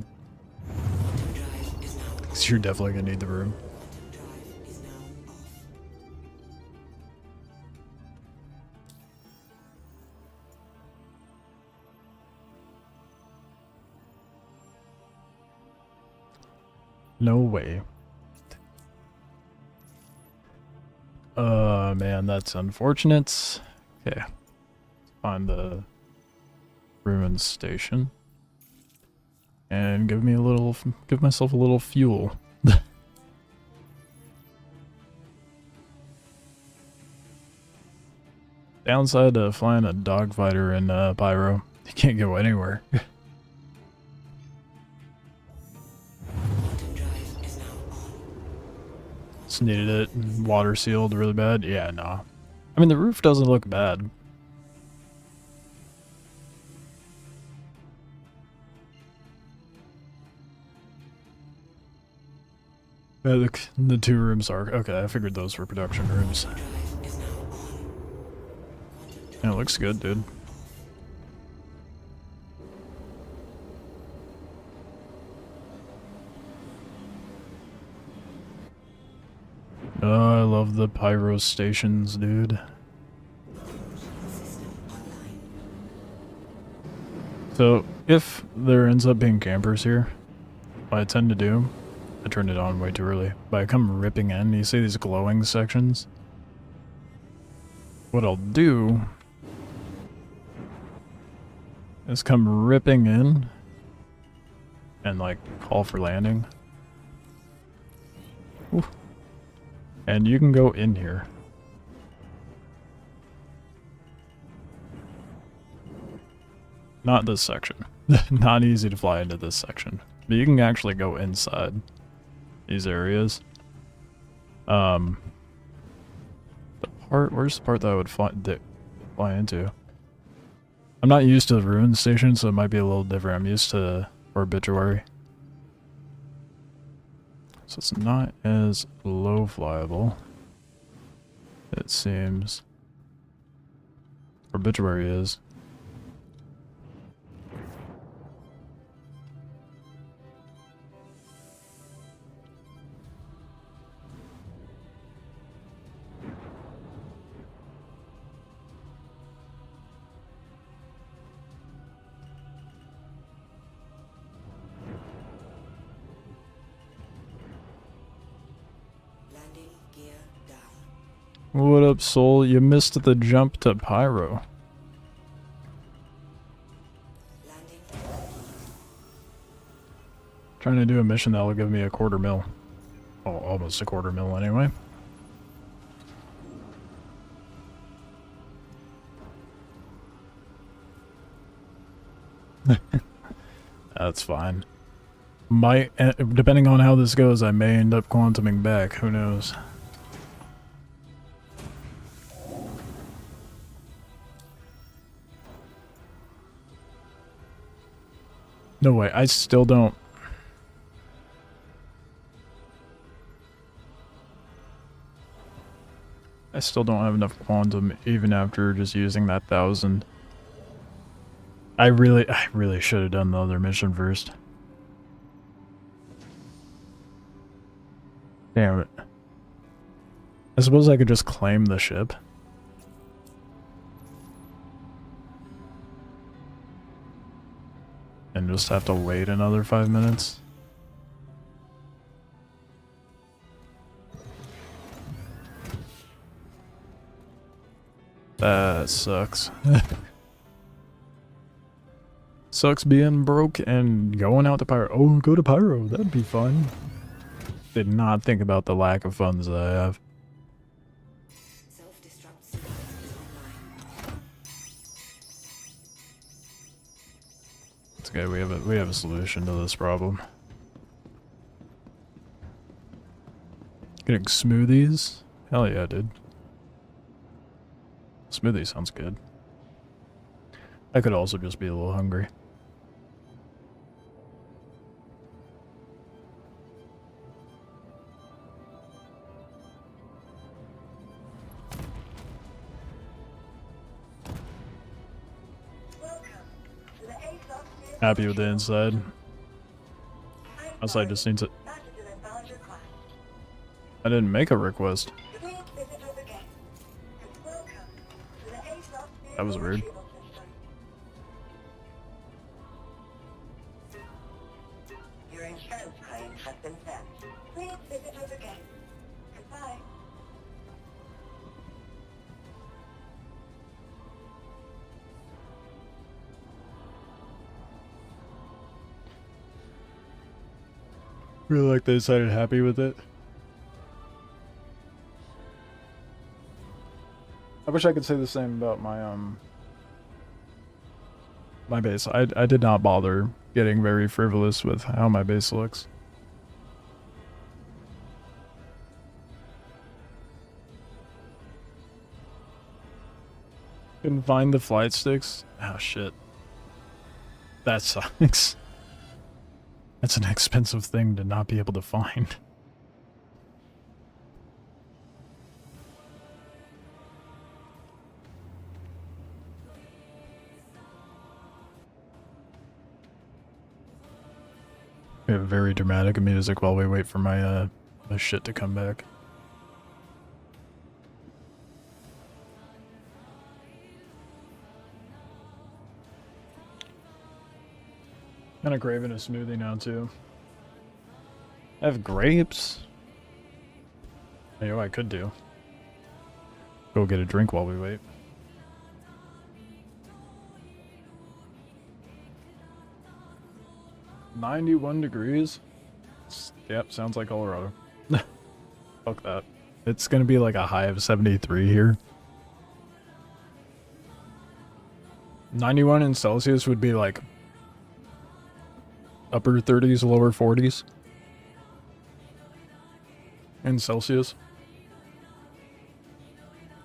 Because you're definitely going to need the room. No way. Man, that's unfortunate. Okay. Find the ruins station. And give myself a little fuel. Downside to flying a dogfighter in Pyro. You can't go anywhere. Just needed it water sealed really bad. Yeah, no. I mean, the roof doesn't look bad. The two rooms are okay. I figured those were production rooms. Yeah, it looks good, dude. Oh, I love the pyro stations, dude. So, if there ends up being campers here, what I tend to do, I turned it on way too early, but I come ripping in, you see these glowing sections? What I'll do is come ripping in and like call for landing. Ooh. And you can go in here. Not this section. Not easy to fly into this section. But you can actually go inside these areas. The part, where's the part that I would fly into? I'm not used to the ruin station, so it might be a little different. I'm used to Obituary. So it's not as low flyable, it seems. Obituary is. What up, Soul? You missed the jump to Pyro. Trying to do a mission that will give me $250,000. Oh, almost $250,000 anyway. That's fine. Might, depending on how this goes, I may end up quantuming back. Who knows? No way, I still don't. I still don't have enough quantum even after just using that 1,000. I really should have done the other mission first. Damn it. I suppose I could just claim the ship. And just have to wait another 5 minutes. That sucks. Sucks being broke and going out to Pyro. Oh, go to Pyro. That'd be fun. Did not think about the lack of funds that I have. It's okay, we have a solution to this problem. Getting smoothies? Hell yeah, dude. Smoothie sounds good. I could also just be a little hungry. Happy with the inside. Outside just needs it. I didn't make a request. That was weird. You're in insurance claim has been sent. Please visit us again. Goodbye. Really like they decided happy with it. I wish I could say the same about my base. I did not bother getting very frivolous with how my base looks. Couldn't find the flight sticks. Oh shit. That sucks. That's an expensive thing to not be able to find. We have very dramatic music while we wait for my my shit to come back. Kinda craving a smoothie now too. I have grapes. You know what I could do? Go get a drink while we wait. $91 degrees? Yep, sounds like Colorado. Fuck that. It's gonna be like a high of 73 here. 91 in Celsius would be like upper 30s, lower 40s. In Celsius.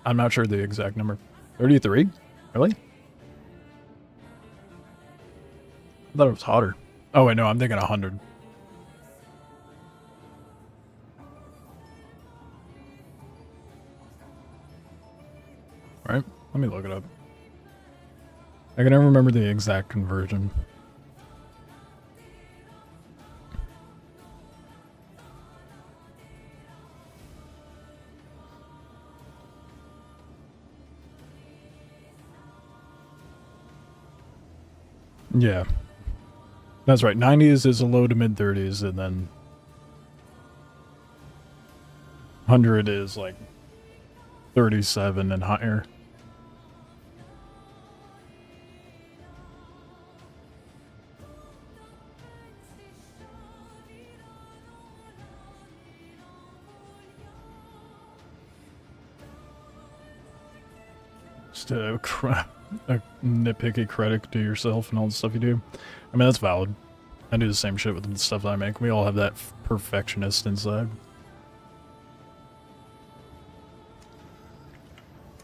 I'm not sure the exact number. 33? Really? I thought it was hotter. Oh wait, no, I'm thinking 100. Alright, let me look it up. I can never remember the exact conversion. Yeah. That's right. 90s is a low to mid 30s, and then 100 is like 37 and higher. Just a nitpicky credit to yourself and all the stuff you do. I mean, that's valid. I do the same shit with the stuff that I make. We all have that perfectionist inside.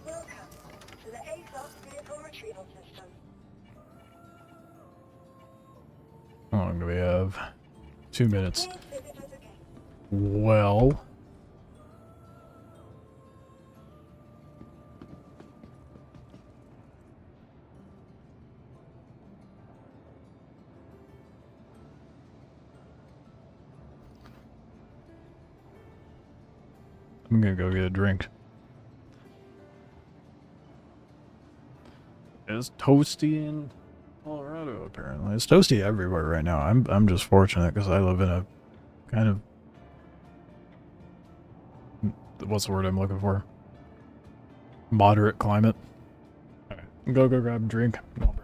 Welcome to the ASOS vehicle retrieval system. How long do we have? 2 minutes. Please visit us again. Well... I'm gonna go get a drink. It's toasty in Colorado, apparently. It's toasty everywhere right now. I'm just fortunate because I live in a kind of... What's the word I'm looking for? Moderate climate. Okay. Go grab a drink. I'll be right back.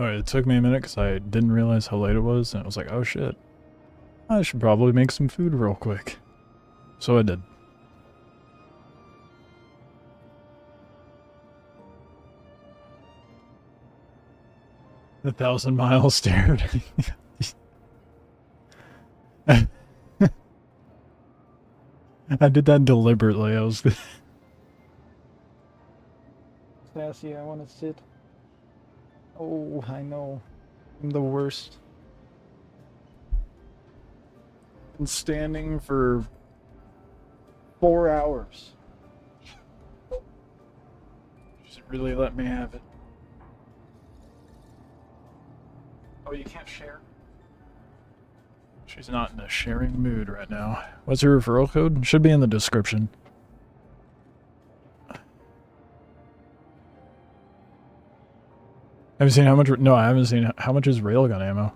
Alright, it took me a minute because I didn't realize how late it was, and I was like, oh shit. I should probably make some food real quick. So I did. The 1,000-mile stare. I did that deliberately. I was. Sassy, I want to sit. Oh, I know. I'm the worst. Been standing for 4 hours. Just really let me have it. Oh, you can't share? She's not in a sharing mood right now. What's your referral code? Should be in the description. Have you seen how much? No, I haven't seen how much is railgun ammo.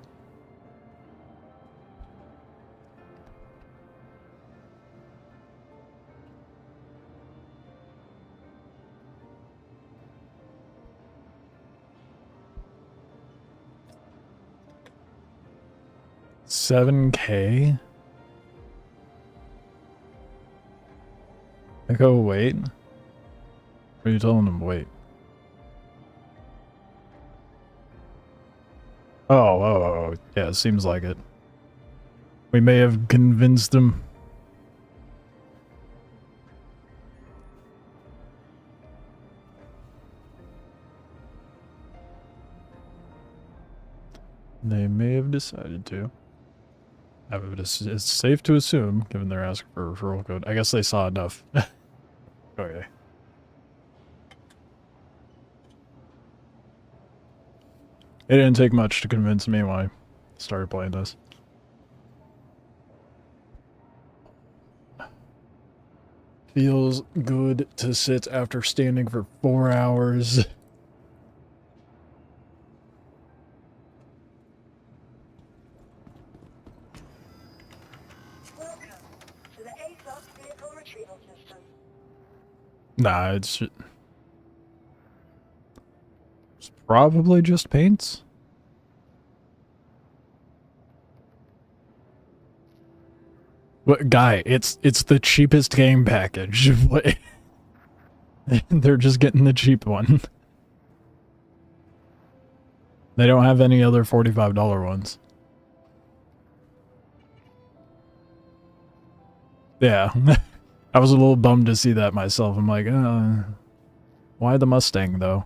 $7K? I go wait? Or are you telling them wait? Oh, yeah, it seems like it. We may have convinced them. They may have decided to. It's safe to assume, given they're asking for a referral code. I guess they saw enough. Okay. It didn't take much to convince me when I started playing this. Feels good to sit after standing for 4 hours. Welcome to the ASOS vehicle retrieval system. Nah, it's probably just paints. What guy? It's the cheapest game package. What? They're just getting the cheap one. They don't have any other $45 ones. Yeah. I was a little bummed to see that myself. I'm like, why the Mustang though?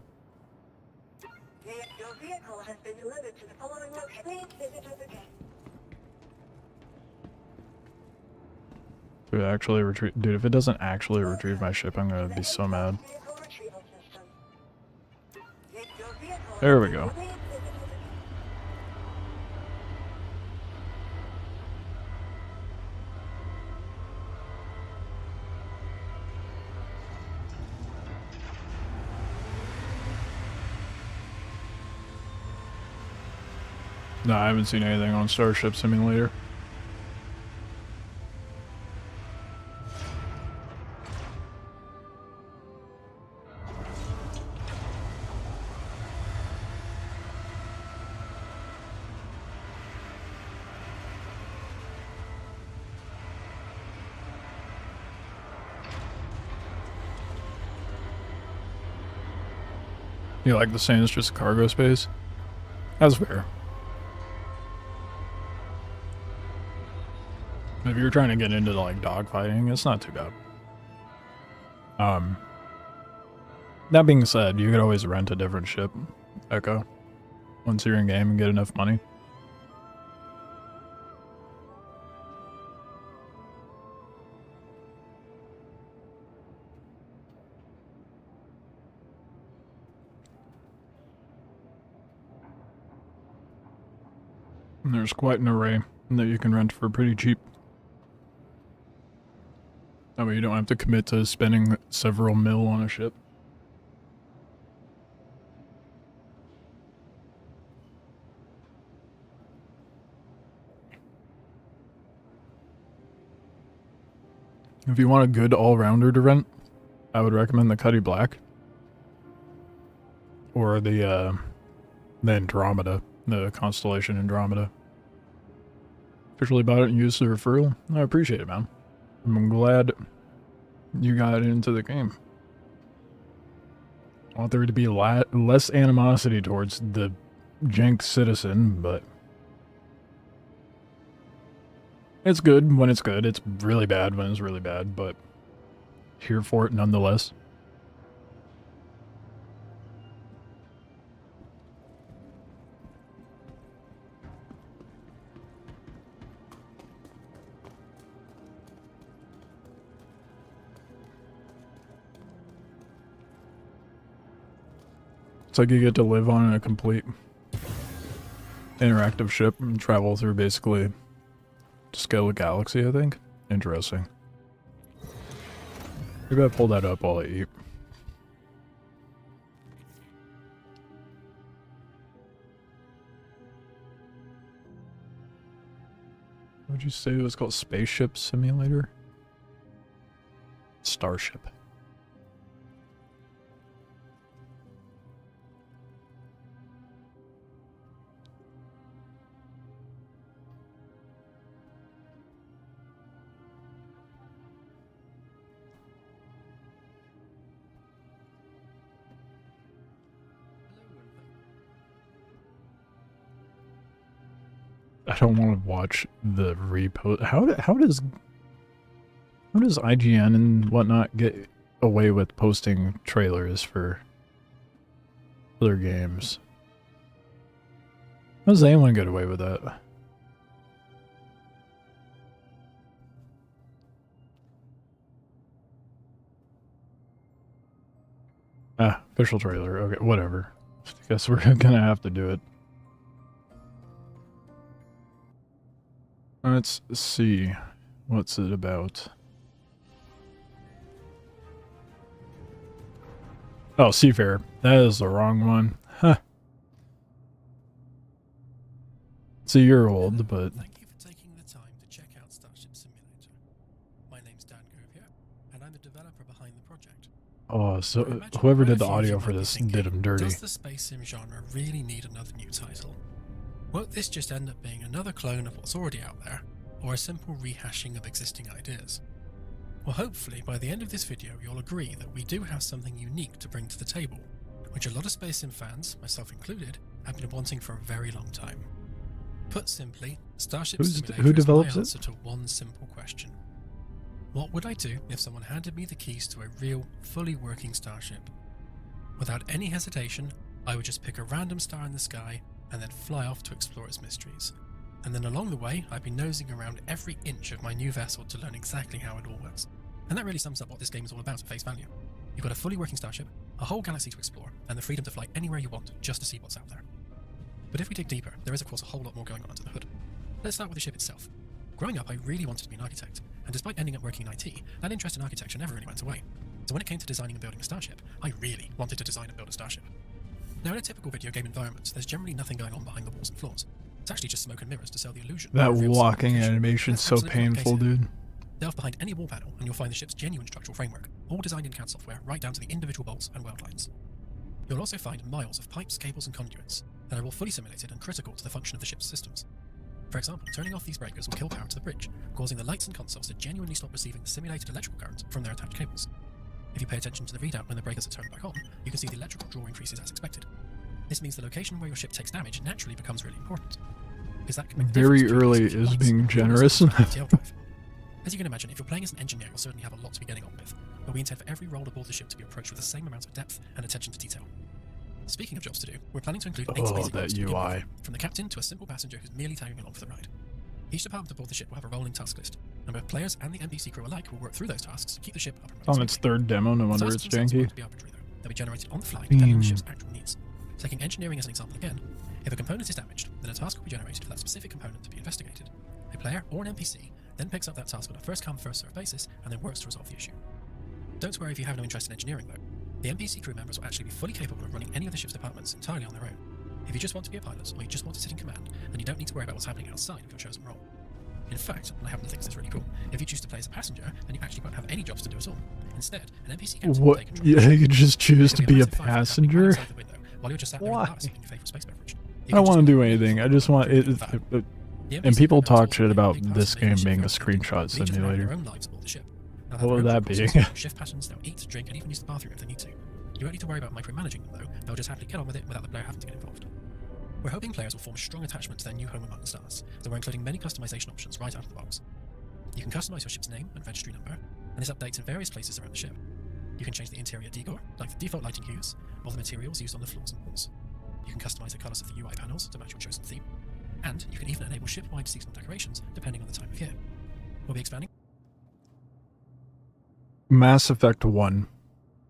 Your vehicle has been delivered to the following location. Please visit us again. Dude, actually retrieve. Dude, if it doesn't actually retrieve my ship, I'm gonna be so mad. There we go. No, I haven't seen anything on Starship Simulator. You like the saying it's just cargo space? That's fair. If you're trying to get into like dogfighting, it's not too bad. That being said, you could always rent a different ship, Echo, once you're in game and get enough money. And there's quite an array that you can rent for pretty cheap. That way you don't have to commit to spending several mil on a ship. If you want a good all-rounder to rent, I would recommend the Cuddy Black. Or the The Andromeda. The Constellation Andromeda. Officially bought it and used the referral. I appreciate it, man. I'm glad you got into the game. I want there to be less animosity towards the jank citizen, but it's good when it's good. It's really bad when it's really bad, but here for it nonetheless. It's like you get to live on a complete interactive ship and travel through basically the scale of galaxy, I think. Interesting. Maybe I pull that up while I eat. What would you say it was called? Spaceship Simulator? Starship. I don't want to watch the repost. How does IGN and whatnot get away with posting trailers for other games? How does anyone get away with that? Ah, official trailer. Okay, whatever. Guess we're gonna have to do it. Let's see. What's it about? Oh, Seafarer. That is the wrong one. Huh. It's a year old, but... Thank you for taking the time to check out Starship Simulator. My name's Dan Govier, and I'm the developer behind the project. Oh, so whoever did the audio for this did him dirty. Does the space sim genre really need another new title? Won't this just end up being another clone of what's already out there, or a simple rehashing of existing ideas? Well, hopefully by the end of this video you'll agree that we do have something unique to bring to the table, which a lot of space sim fans, myself included, have been wanting for a very long time. Put simply, Starship Simulator who develops is my answer to one simple question. What would I do if someone handed me the keys to a real, fully working starship? Without any hesitation, I would just pick a random star in the sky and then fly off to explore its mysteries. And then along the way, I'd be nosing around every inch of my new vessel to learn exactly how it all works. And that really sums up what this game is all about at face value. You've got a fully working starship, a whole galaxy to explore, and the freedom to fly anywhere you want just to see what's out there. But if we dig deeper, there is of course a whole lot more going on under the hood. Let's start with the ship itself. Growing up, I really wanted to be an architect, and despite ending up working in IT, that interest in architecture never really went away. So when it came to designing and building a starship, I really wanted to design and build a starship. Now in a typical video game environment, there's generally nothing going on behind the walls and floors. It's actually just smoke and mirrors to sell the illusion. That walking animation's so painful, dude. Delve behind any wall panel and you'll find the ship's genuine structural framework, all designed in CAD software right down to the individual bolts and weld lines. You'll also find miles of pipes, cables and conduits that are all fully simulated and critical to the function of the ship's systems. For example, turning off these breakers will kill power to the bridge, causing the lights and consoles to genuinely stop receiving the simulated electrical current from their attached cables. If you pay attention to the readout when the breakers are turned back on, you can see the electrical draw increases as expected. This means the location where your ship takes damage naturally becomes really important. Because that can make the Very difference early between is lights being and generous. ETL drive. As you can imagine, if you're playing as an engineer, you'll certainly have a lot to be getting on with, but we intend for every role aboard the ship to be approached with the same amount of depth and attention to detail. Speaking of jobs to do, we're planning to include 8 basic roles to begin with, from the captain to a simple passenger who's merely tagging along for the ride. Each department aboard the ship will have a rolling task list, and both players and the NPC crew alike will work through those tasks to keep the ship up and running. On its third demo, no wonder it's janky. Won't be arbitrary, though. They'll be generated on the fly depending on the ship's actual needs. Taking engineering as an example again, if a component is damaged, then a task will be generated for that specific component to be investigated. A player or an NPC then picks up that task on a first-come, first-served basis and then works to resolve the issue. Don't worry if you have no interest in engineering, though. The NPC crew members will actually be fully capable of running any of the ship's departments entirely on their own. If you just want to be a pilot, or you just want to sit in command, then you don't need to worry about what's happening outside of your chosen role. In fact, and I happen to think this is really cool, if you choose to play as a passenger, then you actually won't have any jobs to do at all. Instead, an NPC captain will take control. Yeah, you could just choose to be a passenger? while you're just sat there Why? relaxing in your favorite space beverage. I don't want to do anything. I just want it. And people talk shit about this game being a screenshot simulator. What would that be? Shift patterns, they'll eat, drink, and even use the bathroom if they need to. You won't need to worry about micromanaging them though. They'll just happily get on with it without the player having to get involved. We're hoping players will form a strong attachment to their new home among the stars, so we're including many customization options right out of the box. You can customize your ship's name and registry number, and this updates in various places around the ship. You can change the interior decor, like the default lighting hues, or the materials used on the floors and walls. You can customize the colors of the UI panels to match your chosen theme, and you can even enable ship-wide seasonal decorations depending on the time of year. We'll be expanding Mass Effect 1.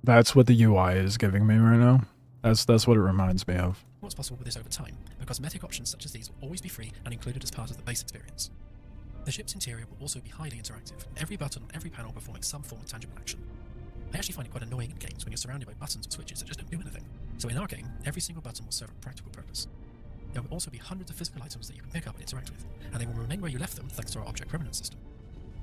That's what the UI is giving me right now. That's what it reminds me of. what's possible with this over time, but cosmetic options such as these will always be free and included as part of the base experience. The ship's interior will also be highly interactive, every button on every panel performing some form of tangible action. I actually find it quite annoying in games when you're surrounded by buttons or switches that just don't do anything. So in our game, every single button will serve a practical purpose. There will also be hundreds of physical items that you can pick up and interact with, and they will remain where you left them thanks to our object permanence system.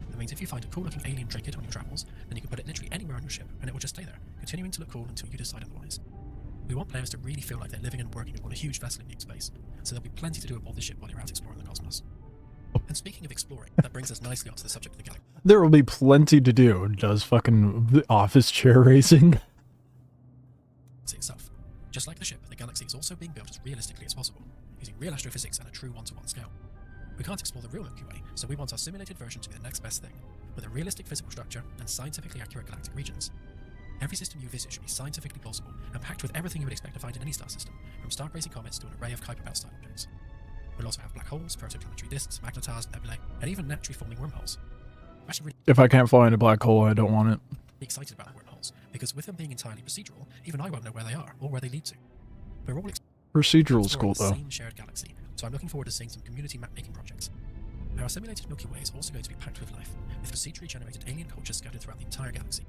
That means if you find a cool looking alien trinket on your travels, then you can put it literally anywhere on your ship, and it will just stay there, continuing to look cool until you decide otherwise. We want players to really feel like they're living and working aboard a huge vessel in deep space, so there'll be plenty to do aboard the ship while you're out exploring the cosmos. And speaking of exploring, that brings us nicely onto the subject of the galaxy. There will be plenty to do. Does fucking office chair racing? Itself. Just like the ship, the galaxy is also being built as realistically as possible, using real astrophysics and a true one-to-one scale. We can't explore the real Milky Way, so we want our simulated version to be the next best thing, with a realistic physical structure and scientifically accurate galactic regions. Every system you visit should be scientifically plausible and packed with everything you would expect to find in any star system, from star-grazing comets to an array of Kuiper Belt-style objects. We'll also have black holes, protoplanetary disks, magnetars, nebulae, and even naturally forming wormholes. I'm actually really If I can't fly in a black hole, I don't want it. excited about the wormholes, because with them being entirely procedural, even I won't know where they are or where they lead to. We're all Procedural's cool, exploring the though. same shared galaxy, so I'm looking forward to seeing some community map-making projects. Our simulated Milky Way is also going to be packed with life, with procedurally generated alien cultures scattered throughout the entire galaxy.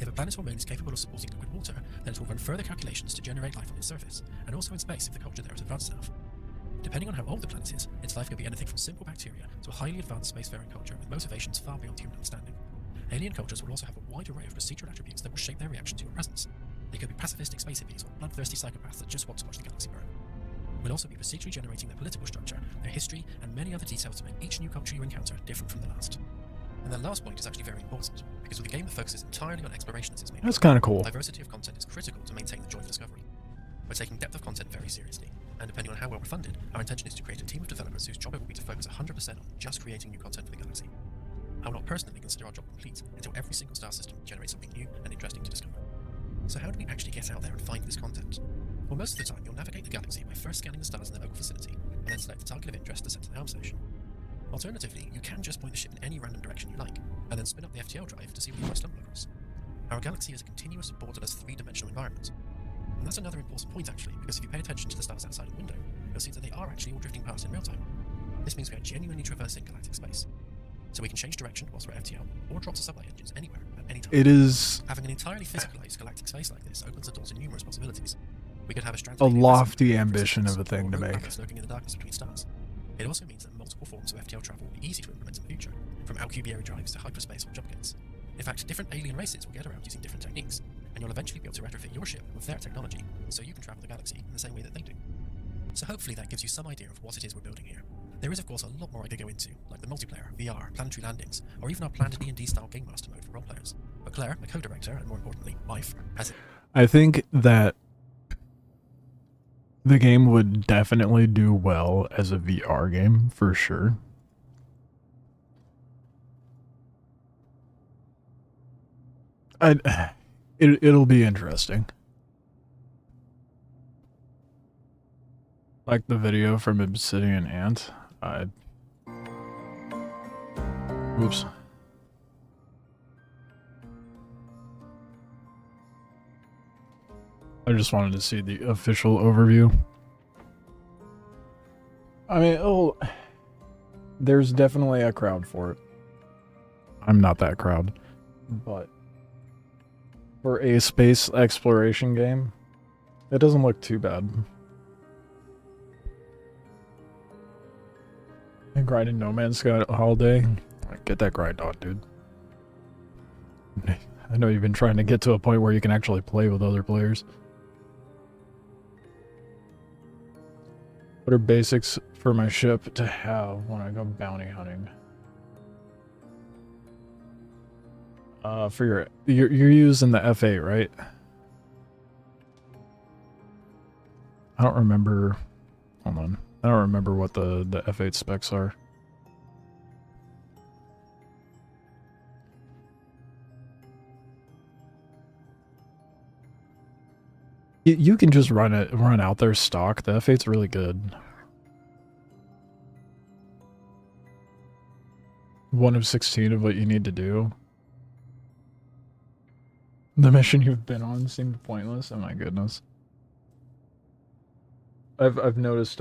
If a planet or moon is capable of supporting liquid water, then it will run further calculations to generate life on its surface, and also in space if the culture there is advanced enough. Depending on how old the planet is, its life could be anything from simple bacteria to a highly advanced spacefaring culture with motivations far beyond human understanding. Alien cultures will also have a wide array of procedural attributes that will shape their reaction to your presence. They could be pacifistic space hippies or bloodthirsty psychopaths that just want to watch the galaxy burn. We'll also be procedurally generating their political structure, their history, and many other details to make each new culture you encounter different from the last. And the last point is actually very important, because with a game that focuses entirely on exploration as its main That's goal, kinda cool. diversity of content is critical to maintain the joy of discovery. We're taking depth of content very seriously, and depending on how well we're funded, our intention is to create a team of developers whose job it will be to focus 100% on just creating new content for the galaxy. I will not personally consider our job complete until every single star system generates something new and interesting to discover. So how do we actually get out there and find this content? Well, most of the time you'll navigate the galaxy by first scanning the stars in the local vicinity, and then select the target of interest to send to the arm station. Alternatively, you can just point the ship in any random direction you like, and then spin up the FTL drive to see what you might stumble across. Our galaxy is a continuous, borderless, three-dimensional environment. And that's another important point actually, because if you pay attention to the stars outside the window, you'll see that they are actually all drifting past in real time. This means we are genuinely traversing galactic space. So we can change direction whilst we're FTL, or drop the sublight engines anywhere, at any time. It is Having an entirely physicalized galactic space like this opens the door to numerous possibilities. We could have a a lofty ambition of a thing to make. lurking in the darkness between stars. It also means that multiple forms of FTL travel will be easy to implement in the future, from Alcubierre drives to hyperspace or jump gates. In fact, different alien races will get around using different techniques, and you'll eventually be able to retrofit your ship with their technology, so you can travel the galaxy in the same way that they do. So hopefully that gives you some idea of what it is we're building here. There is of course a lot more I could go into, like the multiplayer, VR, planetary landings, or even our planned D&D style game master mode for role players. But Claire, my co-director, and more importantly, wife, has it. I think that the game would definitely do well as a VR game, for sure. It'll be interesting. Like the video from Obsidian Ant. Oops. I just wanted to see the official overview. I mean, there's definitely a crowd for it. I'm not that crowd, but for a space exploration game, it doesn't look too bad. And grinding No Man's Sky all day. Get that grind on, dude. I know you've been trying to get to a point where you can actually play with other players. What are basics for my ship to have when I go bounty hunting? For you're using the F8, right? I don't remember. Hold on. I don't remember what the F8 specs are. You can just run out there stock. The F8's really good. 1 of 16 of what you need to do. The mission you've been on seemed pointless. Oh my goodness. I've noticed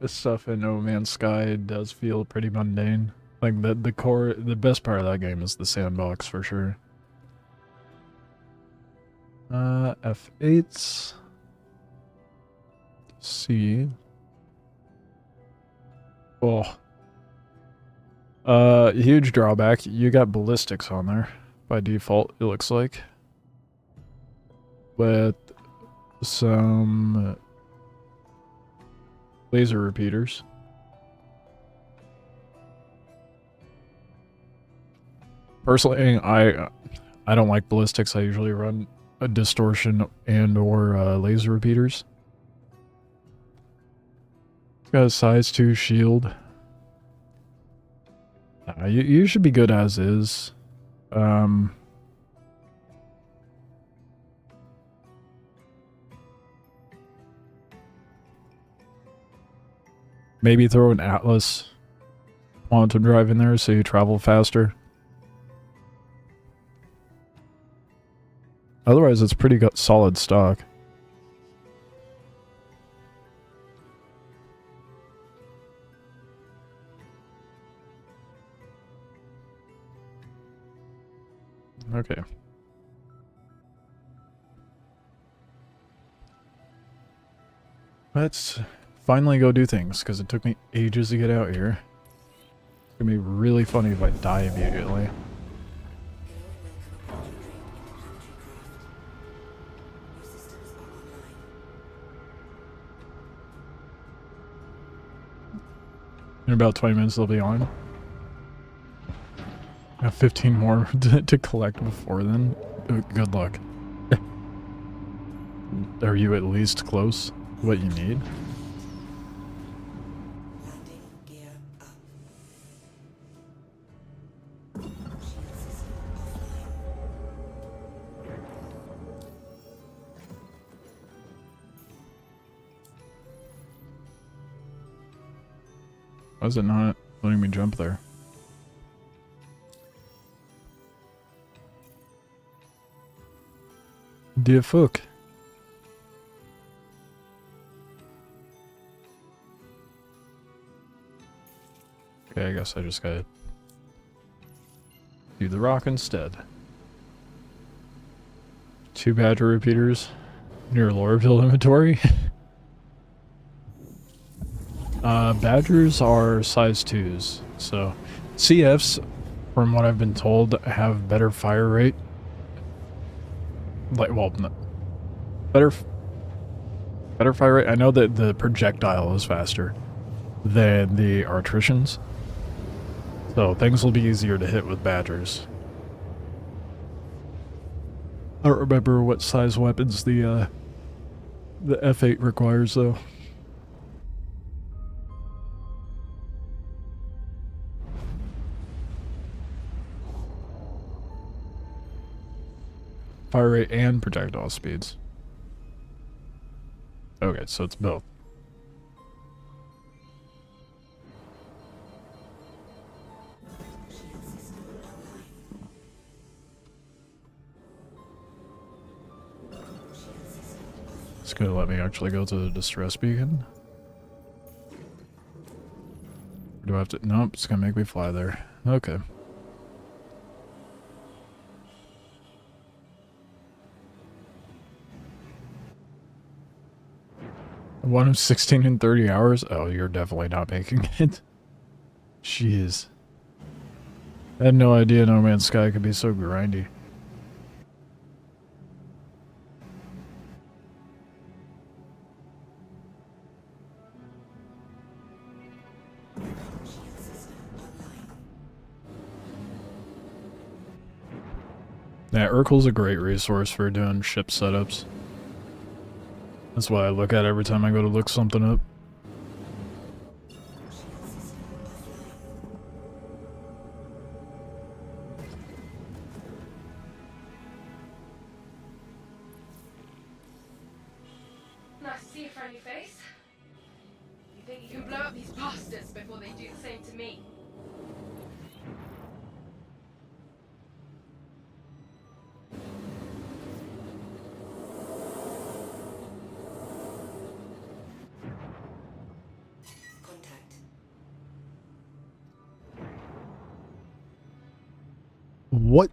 stuff in No Man's Sky does feel pretty mundane. Like the best part of that game is the sandbox for sure. F8s. C. Oh. Huge drawback. You got ballistics on there by default, it looks like. With some laser repeaters. Personally, I don't like ballistics. I usually run a distortion and or laser repeaters. It's got a size 2 shield. You should be good as is. Maybe throw an Atlas quantum drive in there so you travel faster. Otherwise, it's pretty solid stock. Okay. Let's finally go do things, because it took me ages to get out here. It's gonna be really funny if I die immediately. In about 20 minutes they'll be on. I have 15 more to collect before then. Good luck. Are you at least close to what you need? Why is it not letting me jump there? The fuck? Okay, I guess I just gotta do the rock instead. 2 Badger repeaters near Lorville inventory. Badgers are size 2s, so CFs, from what I've been told, have better fire rate. Like, well, no, better fire rate. I know that the projectile is faster than the artificians, so things will be easier to hit with Badgers. I don't remember what size weapons the F8 requires, though. Fire rate and projectile speeds. Okay, so it's both. It's gonna let me actually go to the distress beacon. Or do I have to? Nope, it's gonna make me fly there. Okay. One of 16 in 30 hours? Oh, you're definitely not making it. Jeez. I had no idea No Man's Sky could be so grindy. Yeah, Urkel's a great resource for doing ship setups. That's what I look at every time I go to look something up. Nice to see a friendly face. You think you can blow up these bastards before they do the same to me? What?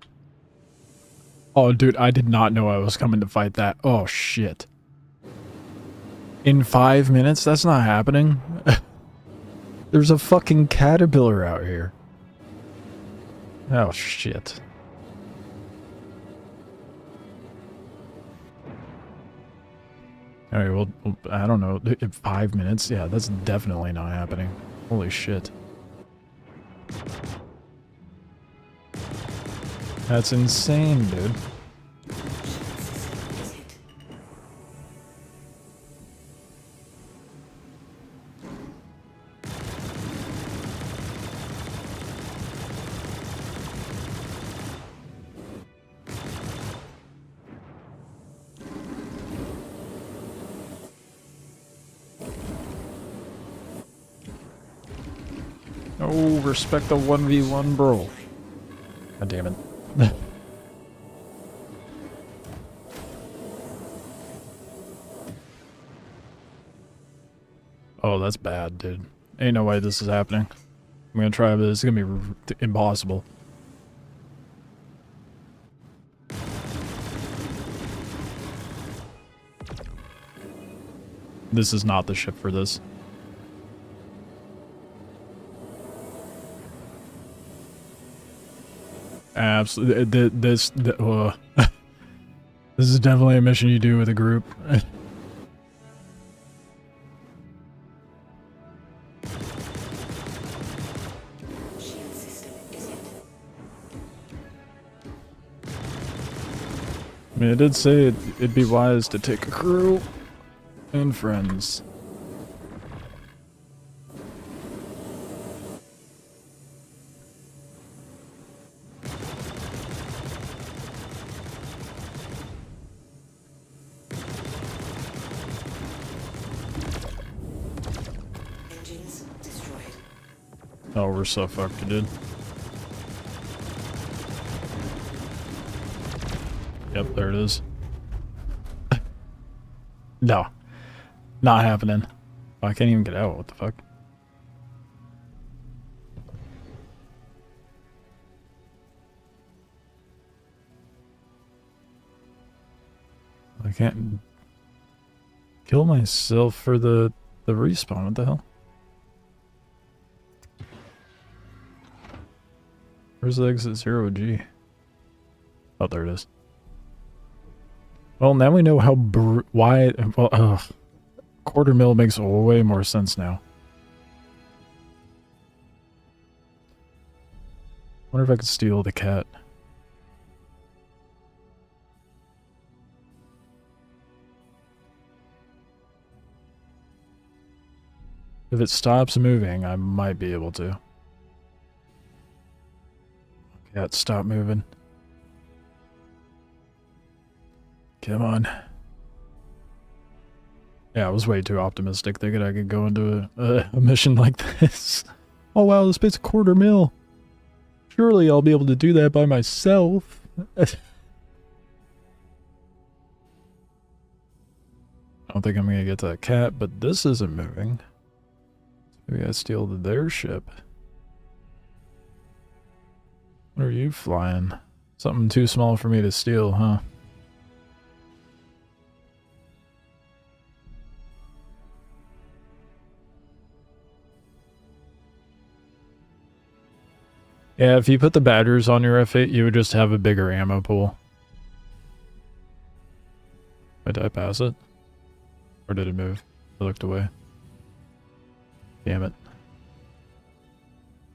Oh, dude, I did not know I was coming to fight that. Oh, shit. In 5 minutes? That's not happening. There's a fucking caterpillar out here. Oh, shit. Alright, well, I don't know. In 5 minutes? Yeah, that's definitely not happening. Holy shit. That's insane, dude. Oh, respect the 1v1, bro. God damn it. Oh, that's bad, dude. Ain't no way this is happening. I'm gonna try, but it's gonna be impossible. This is not the ship for this. Absolutely. This is definitely a mission you do with a group. I mean, it did say it'd be wise to take a crew and friends. Engines destroyed. Oh, we're so fucked, dude. Yep, there it is. No. Not happening. Oh, I can't even get out. What the fuck? I can't kill myself for the respawn. What the hell? Where's the exit 0G? Oh, there it is. Well, now we know how why. Well, quarter mil makes way more sense now. Wonder if I could steal the cat. If it stops moving, I might be able to. Cat, stop moving. Come on. Yeah, I was way too optimistic thinking I could go into a mission like this. Oh wow, this bit's quarter mil. Surely I'll be able to do that by myself. I don't think I'm gonna get to that cat, but this isn't moving. Maybe I steal their ship. What are you flying? Something too small for me to steal, huh? Yeah, if you put the Badgers on your F8, you would just have a bigger ammo pool. Did I pass it? Or did it move? I looked away. Damn it.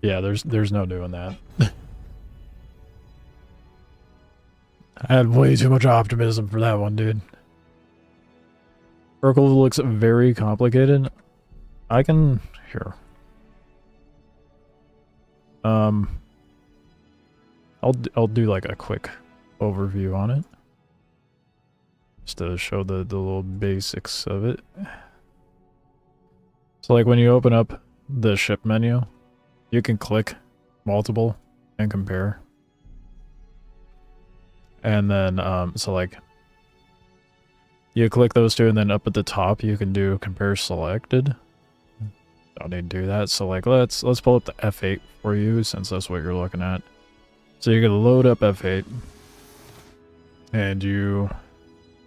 Yeah, there's no doing that. I had way too much optimism for that one, dude. Circle looks very complicated. I can... Here. I'll do like a quick overview on it. Just to show the little basics of it. So like when you open up the ship menu, you can click multiple and compare. And then, so like, you click those two and then up at the top you can do compare selected. Don't need to do that. So like, let's pull up the F8 for you since that's what you're looking at. So you're gonna load up F8 and you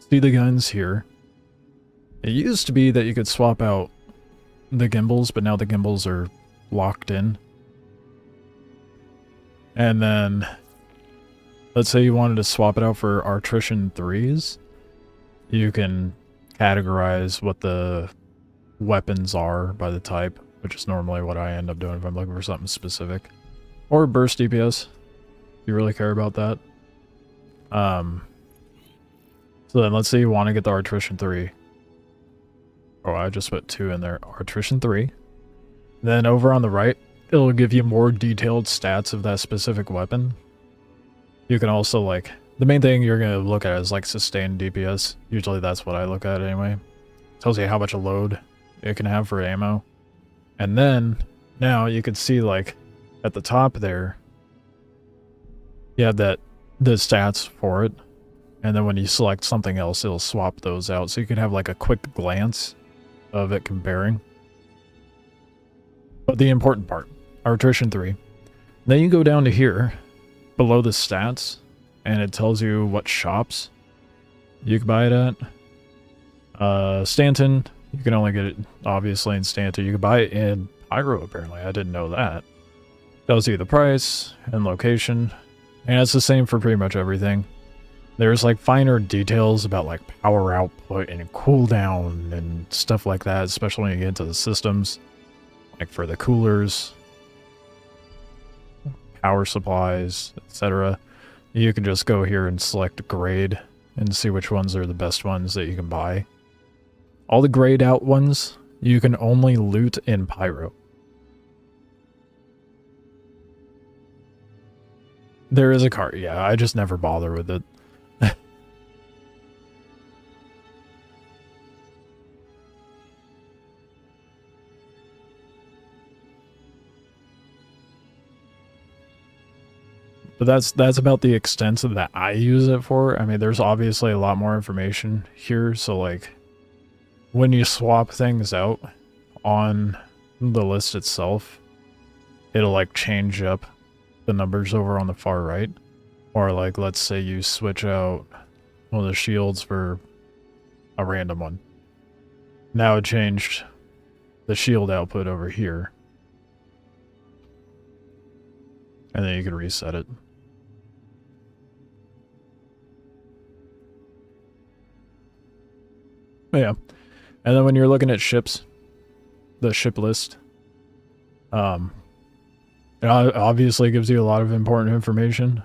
see the guns here. It used to be that you could swap out the gimbals, but now the gimbals are locked in. And then let's say you wanted to swap it out for Artrition 3s. You can categorize what the weapons are by the type, which is normally what I end up doing if I'm looking for something specific. Or burst DPS, if you really care about that. So then let's say you want to get the Artrition 3. Oh, I just put 2 in there. Artrition 3. Then over on the right, it'll give you more detailed stats of that specific weapon. You can also, like, the main thing you're going to look at is like sustained DPS. Usually that's what I look at anyway. Tells you how much load it can have for ammo. And then now you can see, like, at the top there, you have the stats for it. And then when you select something else, it'll swap those out. So you can have like a quick glance of it comparing. But the important part, Artrition 3. Then you go down to here, below the stats, and it tells you what shops you can buy it at. Stanton, you can only get it obviously in Stanton. You can buy it in Pyro apparently. I didn't know that. Tells you the price and location. And it's the same for pretty much everything. There's like finer details about like power output and cooldown and stuff like that, especially when you get into the systems. Like for the coolers, power supplies, etc. You can just go here and select grade and see which ones are the best ones that you can buy. All the grayed out ones, you can only loot in Pyro. There is a cart, yeah, I just never bother with it. But that's about the extent that I use it for. I mean, there's obviously a lot more information here, so like when you swap things out on the list itself, it'll like change up the numbers over on the far right. Or like let's say you switch out one of the shields for a random one. Now it changed the shield output over here. And then you can reset it. Yeah. And then when you're looking at ships, the ship list, it obviously gives you a lot of important information.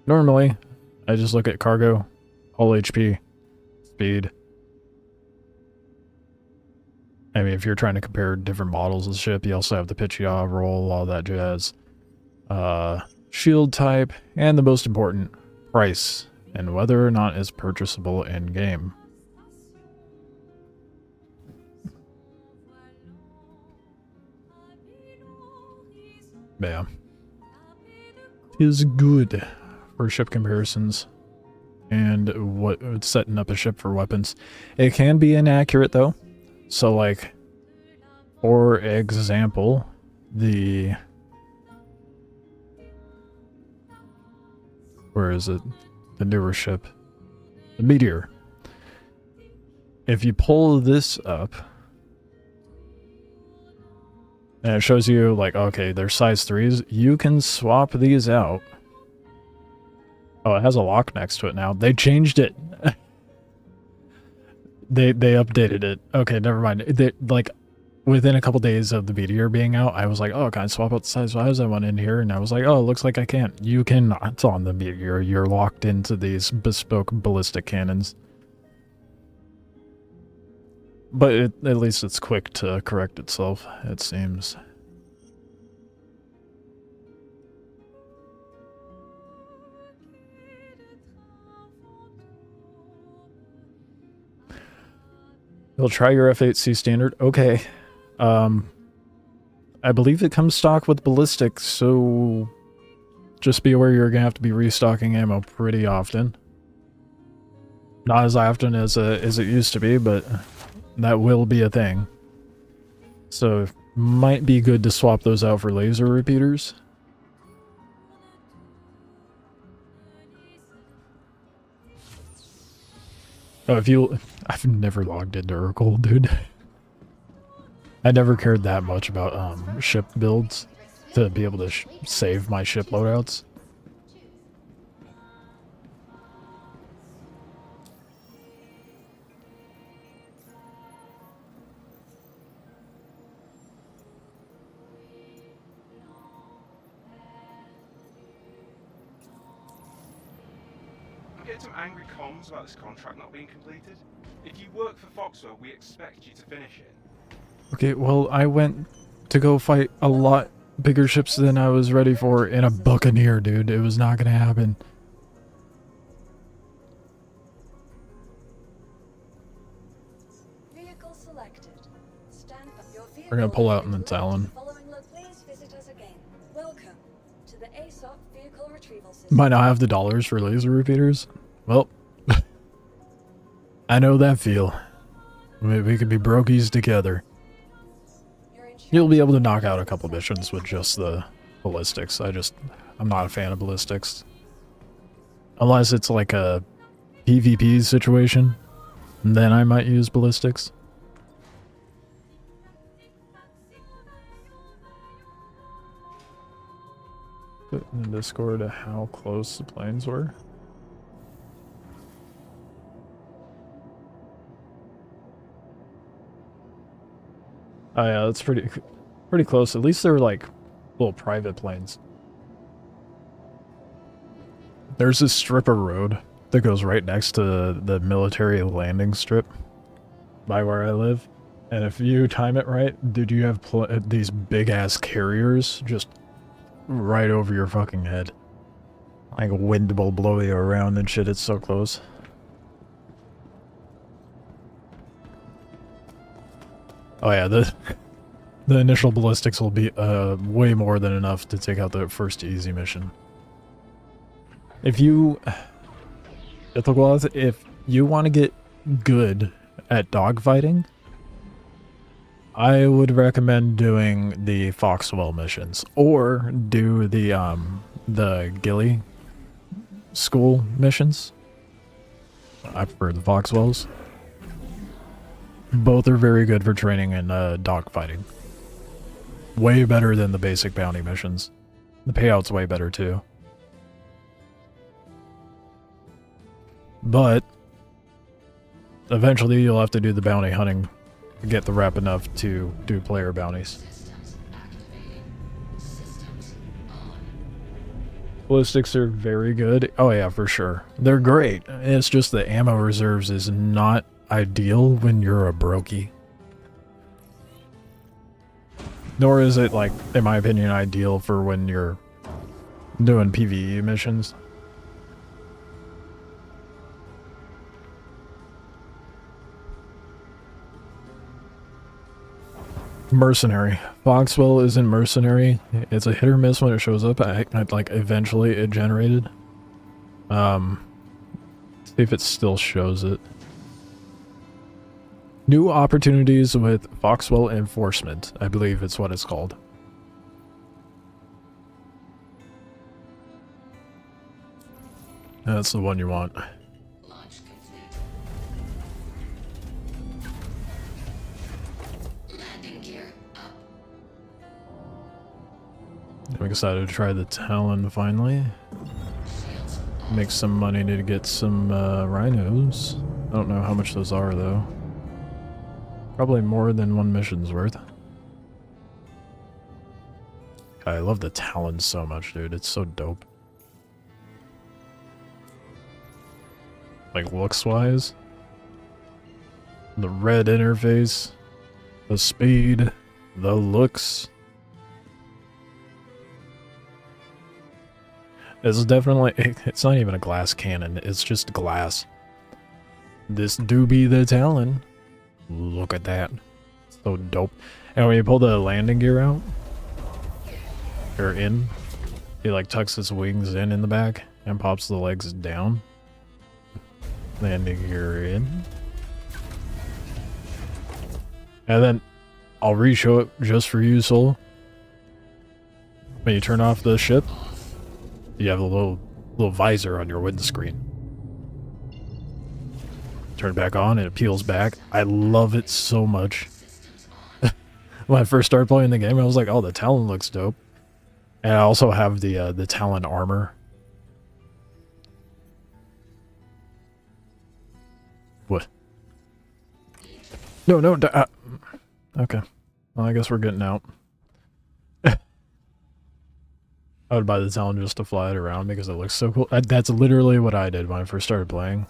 Normally, I just look at cargo, hull HP, speed. I mean, if you're trying to compare different models of the ship, you also have the pitch yaw, roll, all that jazz. Shield type, and the most important, price, and whether or not it's purchasable in-game. Yeah. Is good for ship comparisons and what setting up a ship for weapons. It can be inaccurate though. So like, for example, where is it? The newer ship, the Meteor. If you pull this up, and it shows you like, okay, they're size 3s. You can swap these out. Oh, it has a lock next to it now. They changed it. They updated it. Okay, never mind. within a couple days of the meteor being out, I was like, oh, can I swap out the size vials I want in here? And I was like, oh, it looks like I can't. You cannot on the meteor. You're locked into these bespoke ballistic cannons. But at least it's quick to correct itself, it seems. You'll try your F8C standard? Okay. I believe it comes stock with ballistics, so just be aware you're gonna have to be restocking ammo pretty often. Not as often as it used to be, but that will be a thing. So might be good to swap those out for laser repeaters. Oh, I've never logged into Urkel, dude. I never cared that much about ship builds to be able to save my ship loadouts. I'm getting some angry comms about this contract not being completed. If you work for Foxwell, we expect you to finish it. Okay, well, I went to go fight a lot bigger ships than I was ready for in a Buccaneer, dude. It was not gonna happen. Vehicle selected. Stand by. Your vehicle We're gonna pull out in the Talon. Please visit us again. Welcome to the ASOP vehicle retrieval system. Might not have the dollars for laser repeaters. Well, I know that feel. We could be brokies together. You'll be able to knock out a couple missions with just the ballistics. I'm not a fan of ballistics. Unless it's like a PvP situation, then I might use ballistics. Put in the Discord how close the planes were. Oh yeah, that's pretty close. At least they're like little private planes. There's this strip of road that goes right next to the military landing strip by where I live. And if you time it right, dude, you have these big ass carriers just right over your fucking head. Like a wind will blow you around and shit, it's so close. Oh yeah, the initial ballistics will be way more than enough to take out the first easy mission. If you want to get good at dogfighting, I would recommend doing the Foxwell missions or do the Ghillie school missions. I prefer the Foxwells. Both are very good for training and dogfighting. Way better than the basic bounty missions. The payout's way better too. But eventually you'll have to do the bounty hunting to get the rep enough to do player bounties. Ballistics are very good. Oh yeah, for sure. They're great. It's just the ammo reserves is not ideal when you're a brokey. Nor is it, like, in my opinion, ideal for when you're doing PvE missions. Mercenary. Foxwell isn't mercenary. It's a hit or miss when it shows up. Like, eventually it generated. See if it still shows it. New opportunities with Foxwell Enforcement, I believe it's what it's called. That's the one you want. I'm excited to try the Talon finally. Make some money to get some rhinos. I don't know how much those are though. Probably more than one mission's worth. I love the Talon so much, dude. It's so dope. Like, looks-wise. The red interface. The speed. The looks. It's definitely... It's not even a glass cannon. It's just glass. This do be the Talon. Look at that. So dope. And when you pull the landing gear out, or in, he like tucks his wings in the back and pops the legs down. Landing gear in. And then I'll re-show it just for you, Soul. When you turn off the ship, you have a little visor on your windscreen. Turn it back on and it peels back. I love it so much. When I first started playing the game, I was like, oh, the Talon looks dope. And I also have the Talon armor. What? No, okay. Well, I guess we're getting out. I would buy the Talon just to fly it around because it looks so cool. That's literally what I did when I first started playing.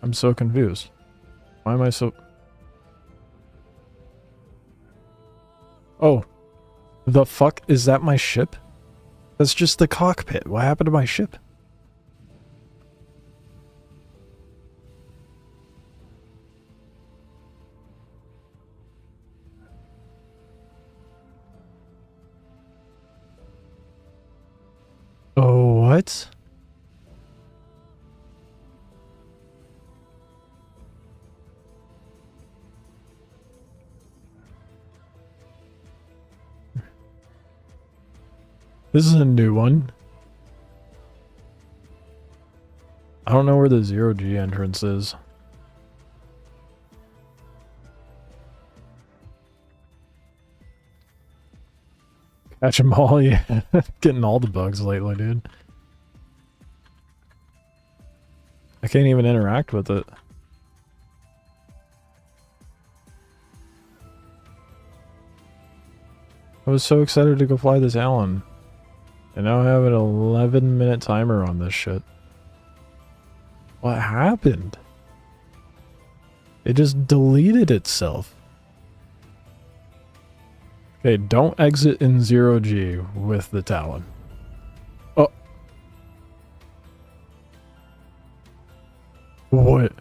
I'm so confused. Why am I so... Oh. The fuck? Is that my ship? That's just the cockpit. What happened to my ship? Oh, what? This is a new one. I don't know where the 0G entrance is. Catch them all, yeah. Getting all the bugs lately, dude. I can't even interact with it. I was so excited to go fly this Talon. And now I have an 11-minute timer on this shit. What happened? It just deleted itself. Okay, don't exit in 0G with the Talon. Oh. What?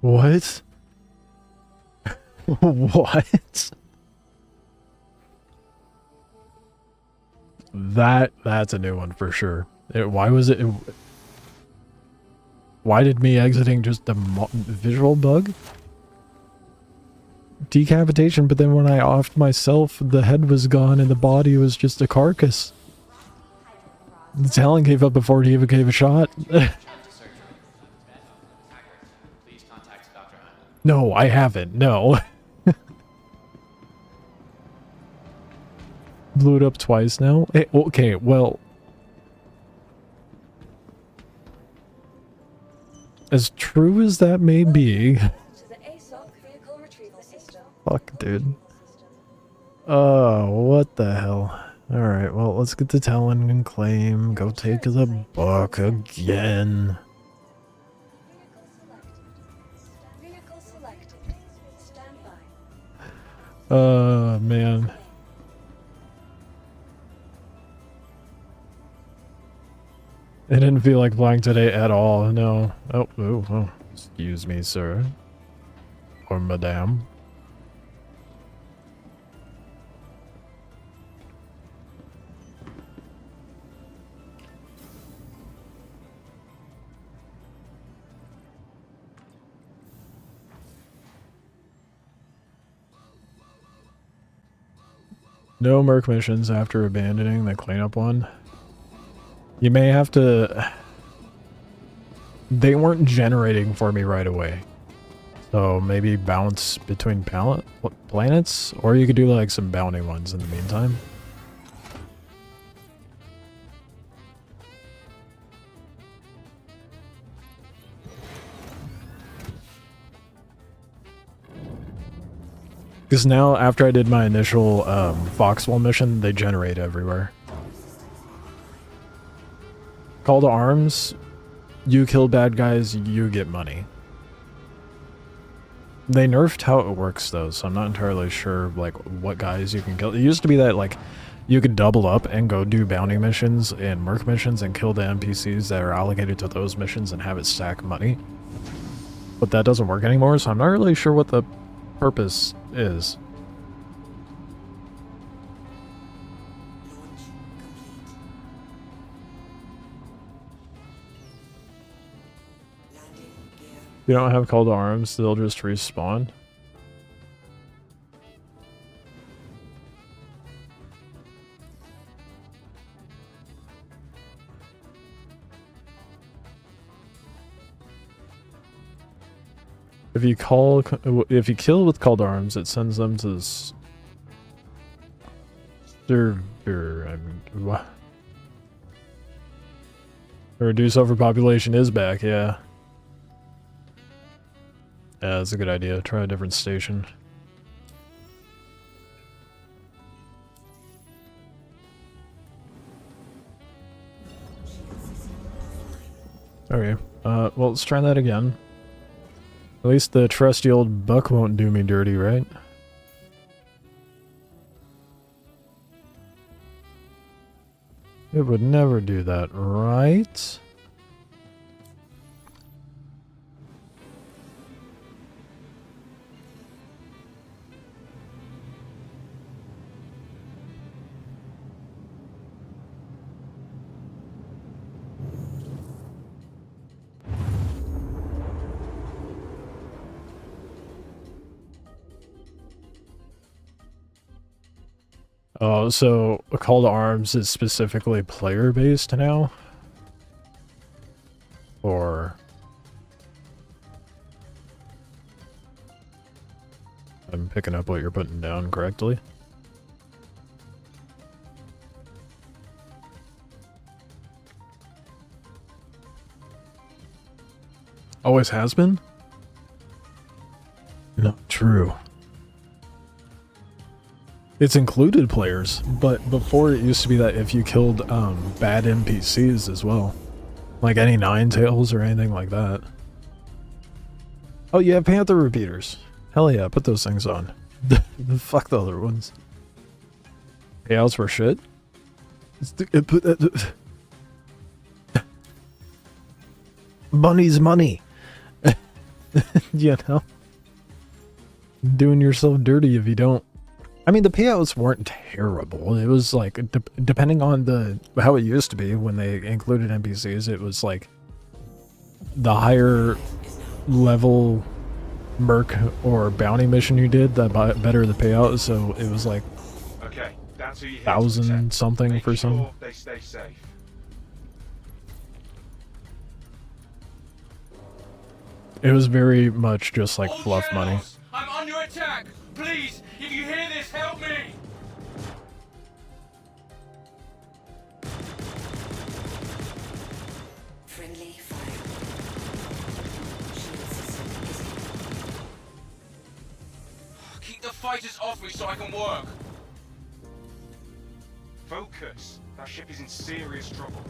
What? What? That's a new one for sure. Why was it? Why did me exiting just the visual bug? Decapitation, but then when I offed myself, the head was gone and the body was just a carcass. The Talon gave up before it even gave a shot. No, I haven't. No. Blew it up twice now? Hey, okay, well... As true as that may be... Fuck, dude. Oh, what the hell. Alright, well, let's get the Talon and claim. Go take the book again. Man. It didn't feel like flying today at all, no. Oh, excuse me, sir. Or madame. No merc missions after abandoning the cleanup one. You may have to... They weren't generating for me right away. So maybe bounce between planets? Or you could do like some bounty ones in the meantime. Because now, after I did my initial Foxwell mission, they generate everywhere. Call to arms, you kill bad guys, you get money. They nerfed how it works though, so I'm not entirely sure like what guys you can kill. It used to be that like you could double up and go do bounty missions and merc missions and kill the NPCs that are allocated to those missions and have it stack money. But that doesn't work anymore, so I'm not really sure what the purpose is. You don't have call to arms, they'll just respawn. If you kill with call to arms, it sends them to the server. I mean, what? The reduce overpopulation is back, yeah. Yeah, that's a good idea. Try a different station. Okay, well, let's try that again. At least the trusty old buck won't do me dirty, right? It would never do that, right? Oh, so a call to arms is specifically player-based now? Or... I'm picking up what you're putting down correctly? Always has been? Not true. It's included players, but before it used to be that if you killed bad NPCs as well. Like any Ninetales or anything like that. Oh, you have Panther repeaters. Hell yeah, put those things on. Fuck the other ones. Payouts for shit? Money's money. You know? Doing yourself dirty if you don't. I mean, the payouts weren't terrible. It was like, depending on how it used to be when they included NPCs, it was like the higher level merc or bounty mission you did, the better the payout. So it was like okay, that's who you 1,000 something for some. They stay safe. It was very much just like fluff money. I'm under attack. Please, if you hear this, help me. Friendly fire. Shield system is Keep the fighters off me so I can work. Focus. That ship is in serious trouble.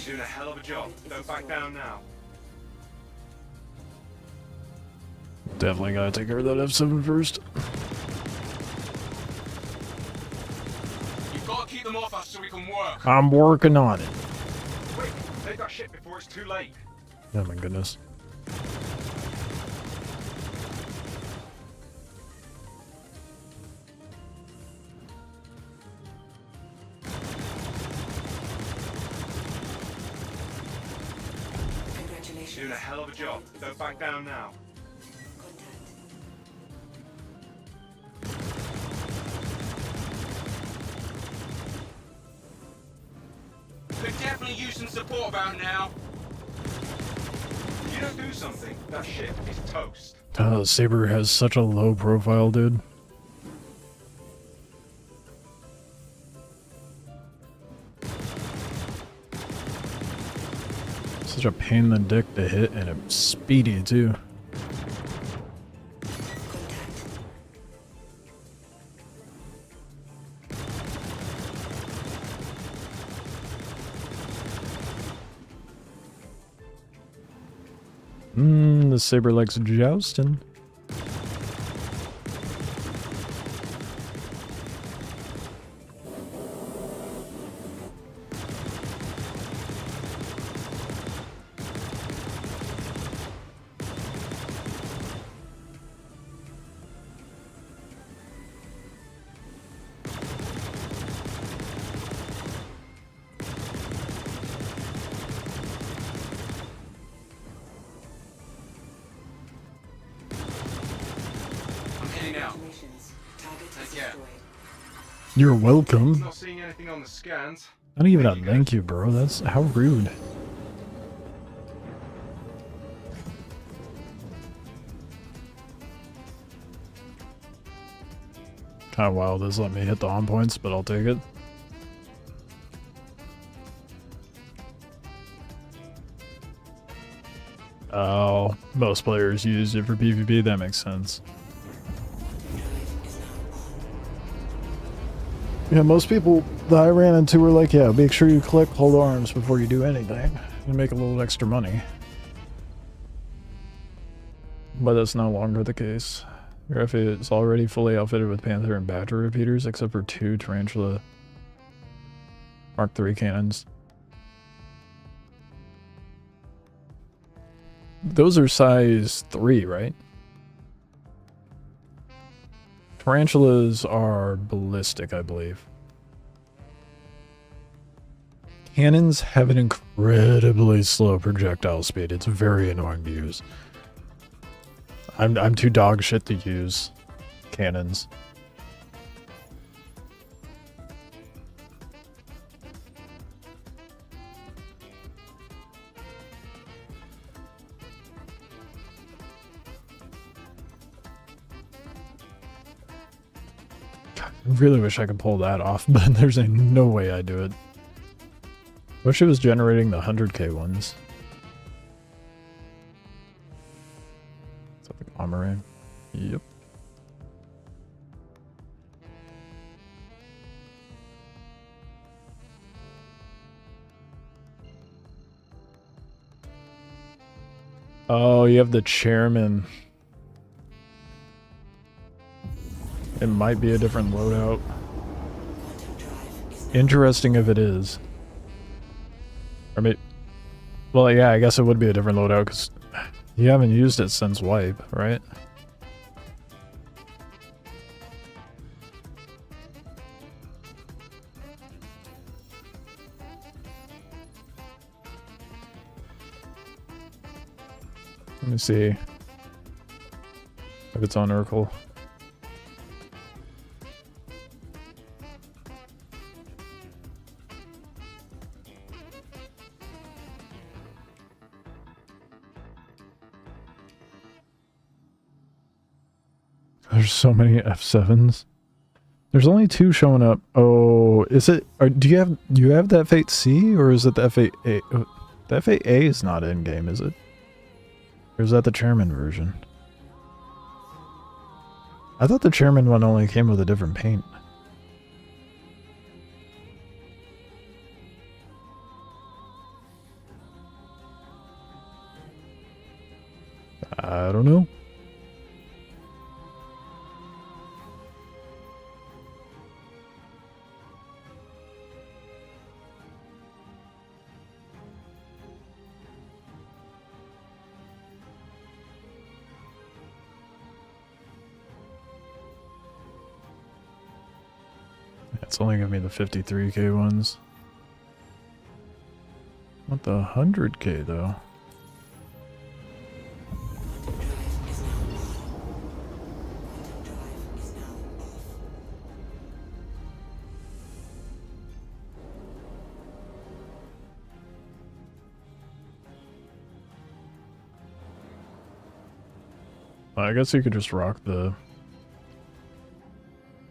Doing a hell of a job. Don't back down now. Definitely gotta take care of that F7 first. You've got to keep them off us so we can work. I'm working on it. Quick, take that ship before it's too late. Oh my goodness. Doing a hell of a job. Don't back down now. Could definitely use some support about now. You you don't do something, that ship is toast. Saber has such a low profile, dude. Such a pain in the dick to hit, and it's speedy too. The Saber likes jousting. You're welcome. Not seeing anything on the scans. Not even a thank you, bro. That's how rude. Kind of wild is let me hit the on points, but I'll take it. Oh, most players use it for PvP. That makes sense. Yeah, most people that I ran into were like, yeah, make sure you click hold arms before you do anything and make a little extra money. But that's no longer the case. Your FA is already fully outfitted with Panther and Badger repeaters, except for 2 Tarantula Mark III cannons. Those are size 3, right? Tarantulas are ballistic, I believe. Cannons have an incredibly slow projectile speed. It's very annoying to use. I'm too dog shit to use cannons. I really wish I could pull that off, but there's no way I do it. Wish it was generating the 100k ones. Is that the Pomeranian? Yep. Oh, you have the chairman. It might be a different loadout. Interesting if it is. Or maybe, well, yeah, I guess it would be a different loadout because you haven't used it since wipe, right? Let me see if it's on Urkel. There's so many F7s. There's only 2 showing up. Oh, is it? Or do you have that Fate C or is it the F8A? Oh, the F8A is not in game, is it? Or is that the chairman version? I thought the chairman one only came with a different paint. I don't know. It's only giving me the 53k ones. What the 100k though? I guess you could just rock the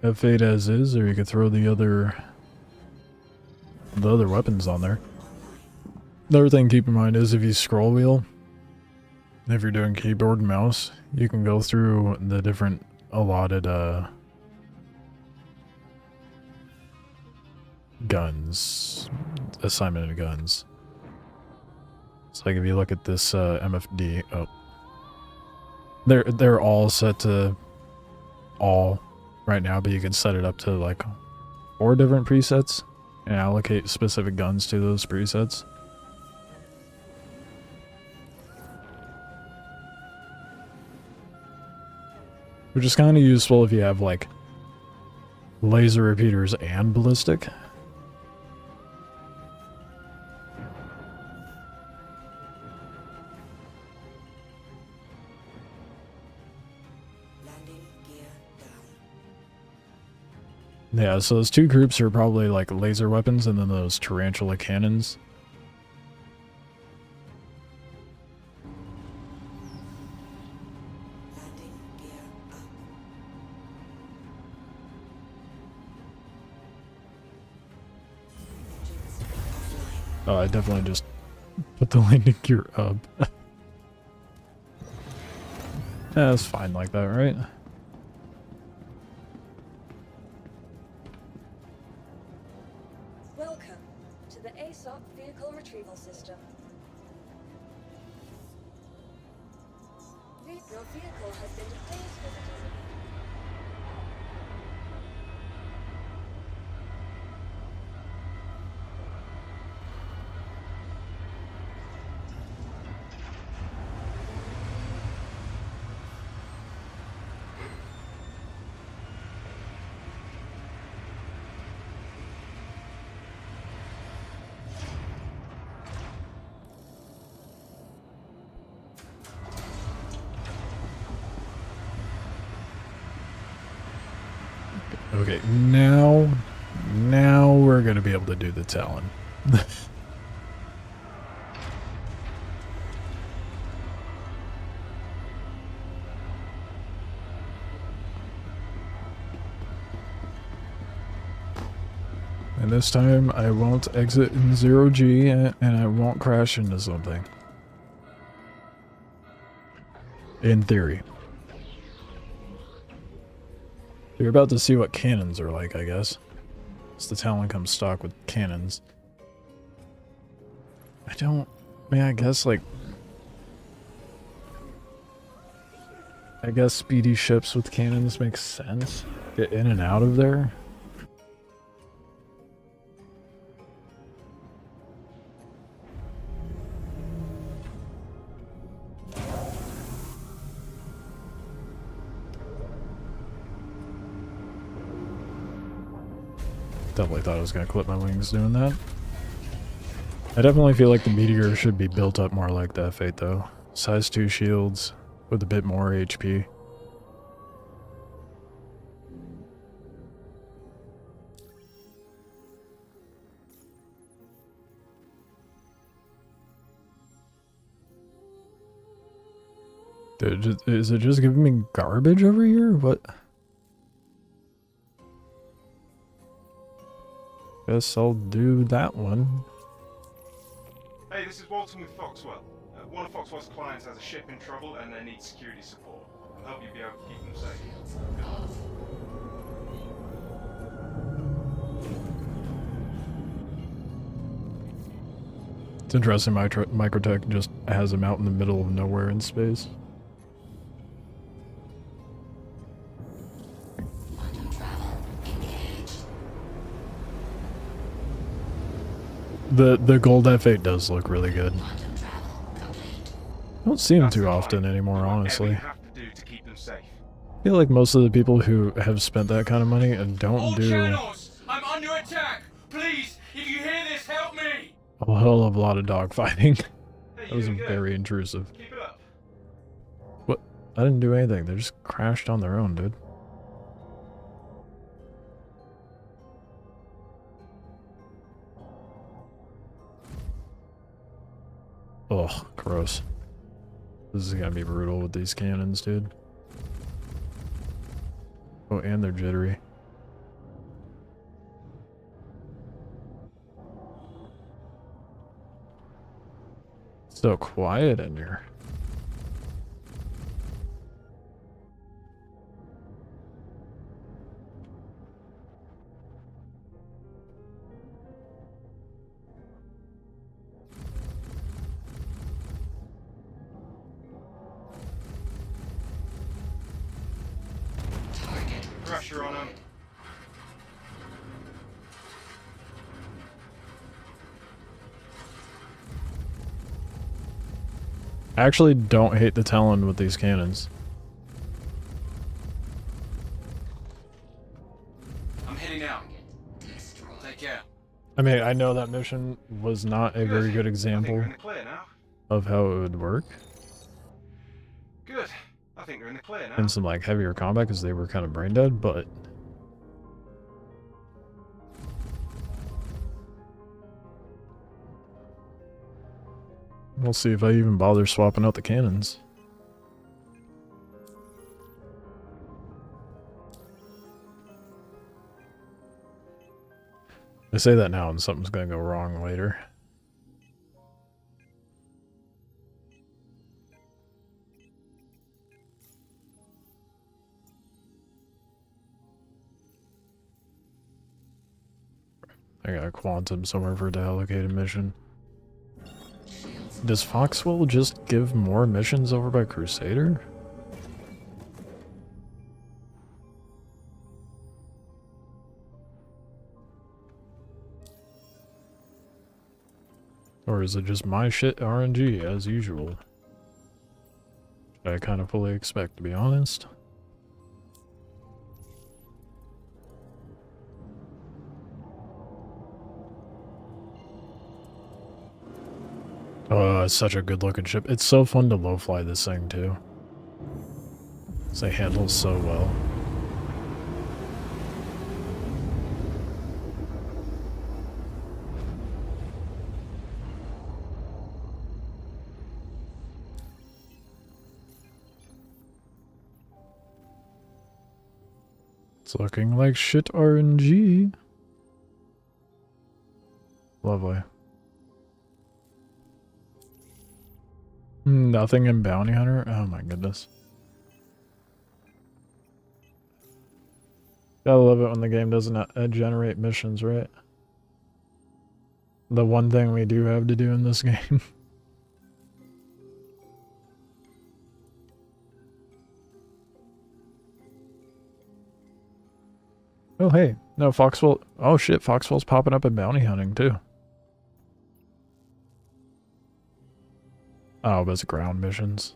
F8 as is, or you could throw the other weapons on there. Another thing to keep in mind is if you scroll wheel, if you're doing keyboard and mouse, you can go through the different allotted guns, assignment of guns. It's like if you look at this MFD, oh, they're all set to all right now, but you can set it up to like 4 different presets and allocate specific guns to those presets. Which is kind of useful if you have like laser repeaters and ballistic. Yeah, so those 2 groups are probably like laser weapons and then those tarantula cannons. Oh, I definitely just put the landing gear up. That's fine like that, right? Welcome to the ASOP vehicle retrieval system. Your vehicle has been deployed. Okay, now we're gonna be able to do the Talon. And this time I won't exit in 0G and I won't crash into something. In theory. You're about to see what cannons are like, I guess. It's the Talon comes stock with cannons. I guess like... I guess speedy ships with cannons makes sense. Get in and out of there. Definitely thought I was going to clip my wings doing that. I definitely feel like the Meteor should be built up more like the F8 though. Size 2 shields with a bit more HP. Dude, is it just giving me garbage over here? What? Guess I'll do that one. Hey, this is Walton with Foxwell. One of Foxwell's clients has a ship in trouble and they need security support. I'll help you be able to keep them safe. Good luck. It's interesting, Microtech just has them out in the middle of nowhere in space. The gold F8 does look really good. I don't see them too often anymore, honestly. I feel like most of the people who have spent that kind of money and don't do I'm under attack. Please, if you hear this, help me. a hell of a lot of dogfighting. That was very intrusive. What? I didn't do anything. They just crashed on their own, dude. Oh, gross. This is gonna be brutal with these cannons, dude. Oh, and they're jittery. So quiet in here. Pressure on him. I actually don't hate the Talon with these cannons. I'm heading out. Take care. I mean, I know that mission was not a very good example of how it would work. Good. I think we're in the clear now. In some like heavier combat because they were kind of brain dead, but we'll see if I even bother swapping out the cannons. I say that now and something's gonna go wrong later. I got a quantum somewhere for the allocated mission. Does Foxwell just give more missions over by Crusader? Or is it just my shit RNG as usual? I kind of fully expect, to be honest. Oh, it's such a good looking ship. It's so fun to low fly this thing too. They handle so well. It's looking like shit RNG. Lovely. Nothing in Bounty Hunter? Oh my goodness. Gotta love it when the game doesn't generate missions, right? The one thing we do have to do in this game. Oh hey, no Foxwell. Oh shit, Foxwell's popping up in Bounty Hunting too. Oh, but it's ground missions.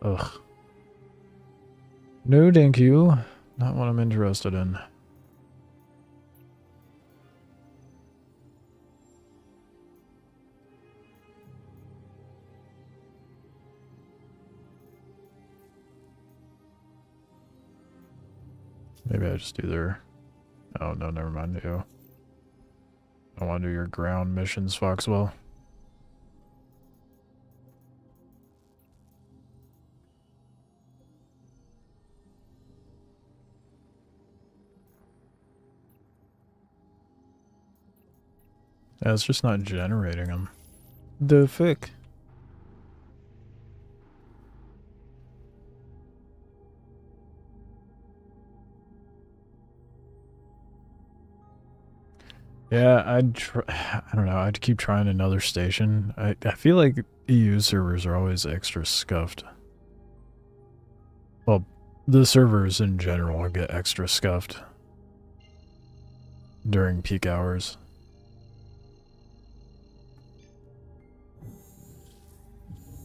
Ugh. No, thank you. Not what I'm interested in. Maybe I just do their... Oh, no, never mind you. I want to do your ground missions, Foxwell. Yeah, it's just not generating them. The fuck? Yeah, I don't know, I'd keep trying another station. I feel like EU servers are always extra scuffed. Well, the servers in general get extra scuffed during peak hours.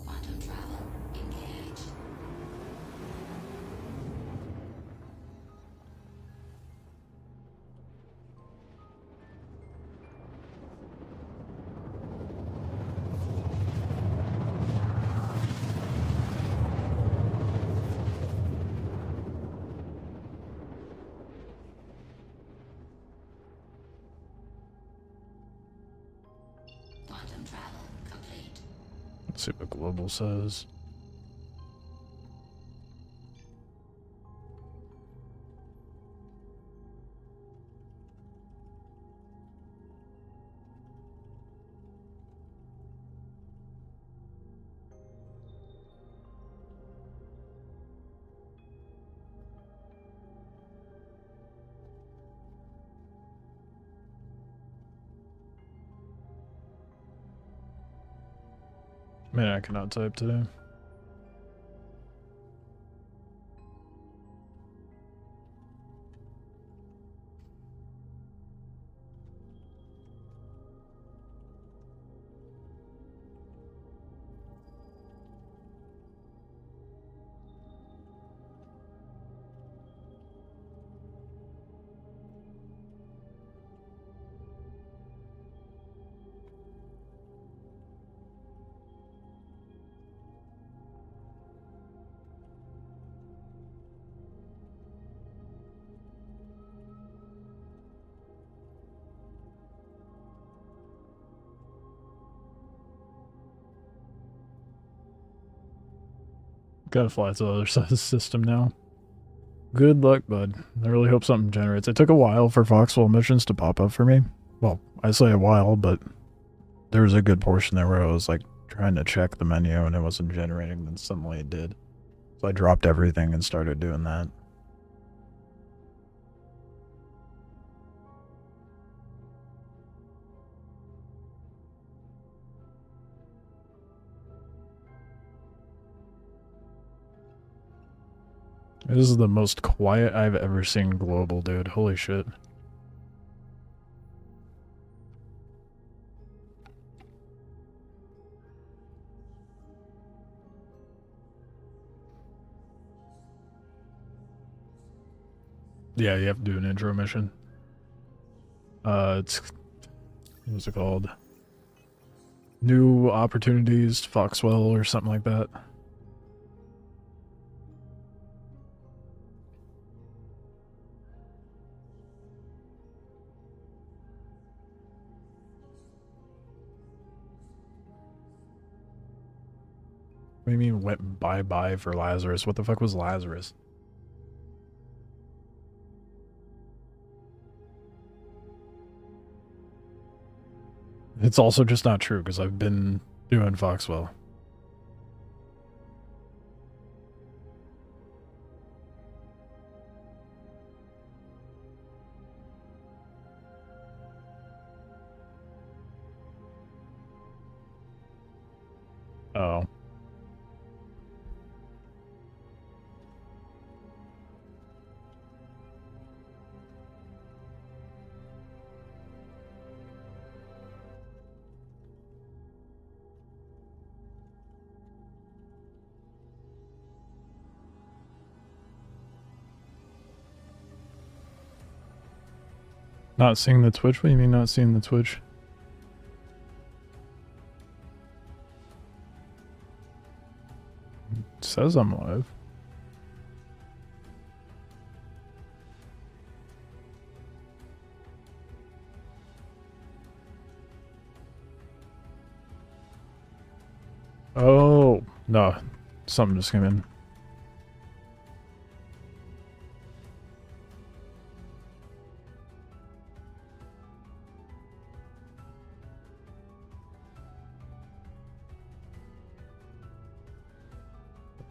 Quantum travel engaged. Quantum travel complete. Let's see what Global says. Man, I cannot type today. Gotta fly to the other side of the system now. Good luck, bud. I really hope something generates. It took a while for Foxwell missions to pop up for me. Well, I say a while, but there was a good portion there where I was like trying to check the menu and it wasn't generating, then suddenly it did. So I dropped everything and started doing that. This is the most quiet I've ever seen global, dude. Holy shit. Yeah, you have to do an intro mission. What's it called? New Opportunities, Foxwell, or something like that. What do you mean went bye-bye for Lazarus? What the fuck was Lazarus? It's also just not true, because I've been doing Foxwell. Oh. Not seeing the Twitch? What do you mean not seeing the Twitch? It says I'm live. Oh, no. Something just came in.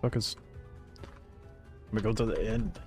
Fuck is... Let me go to the end.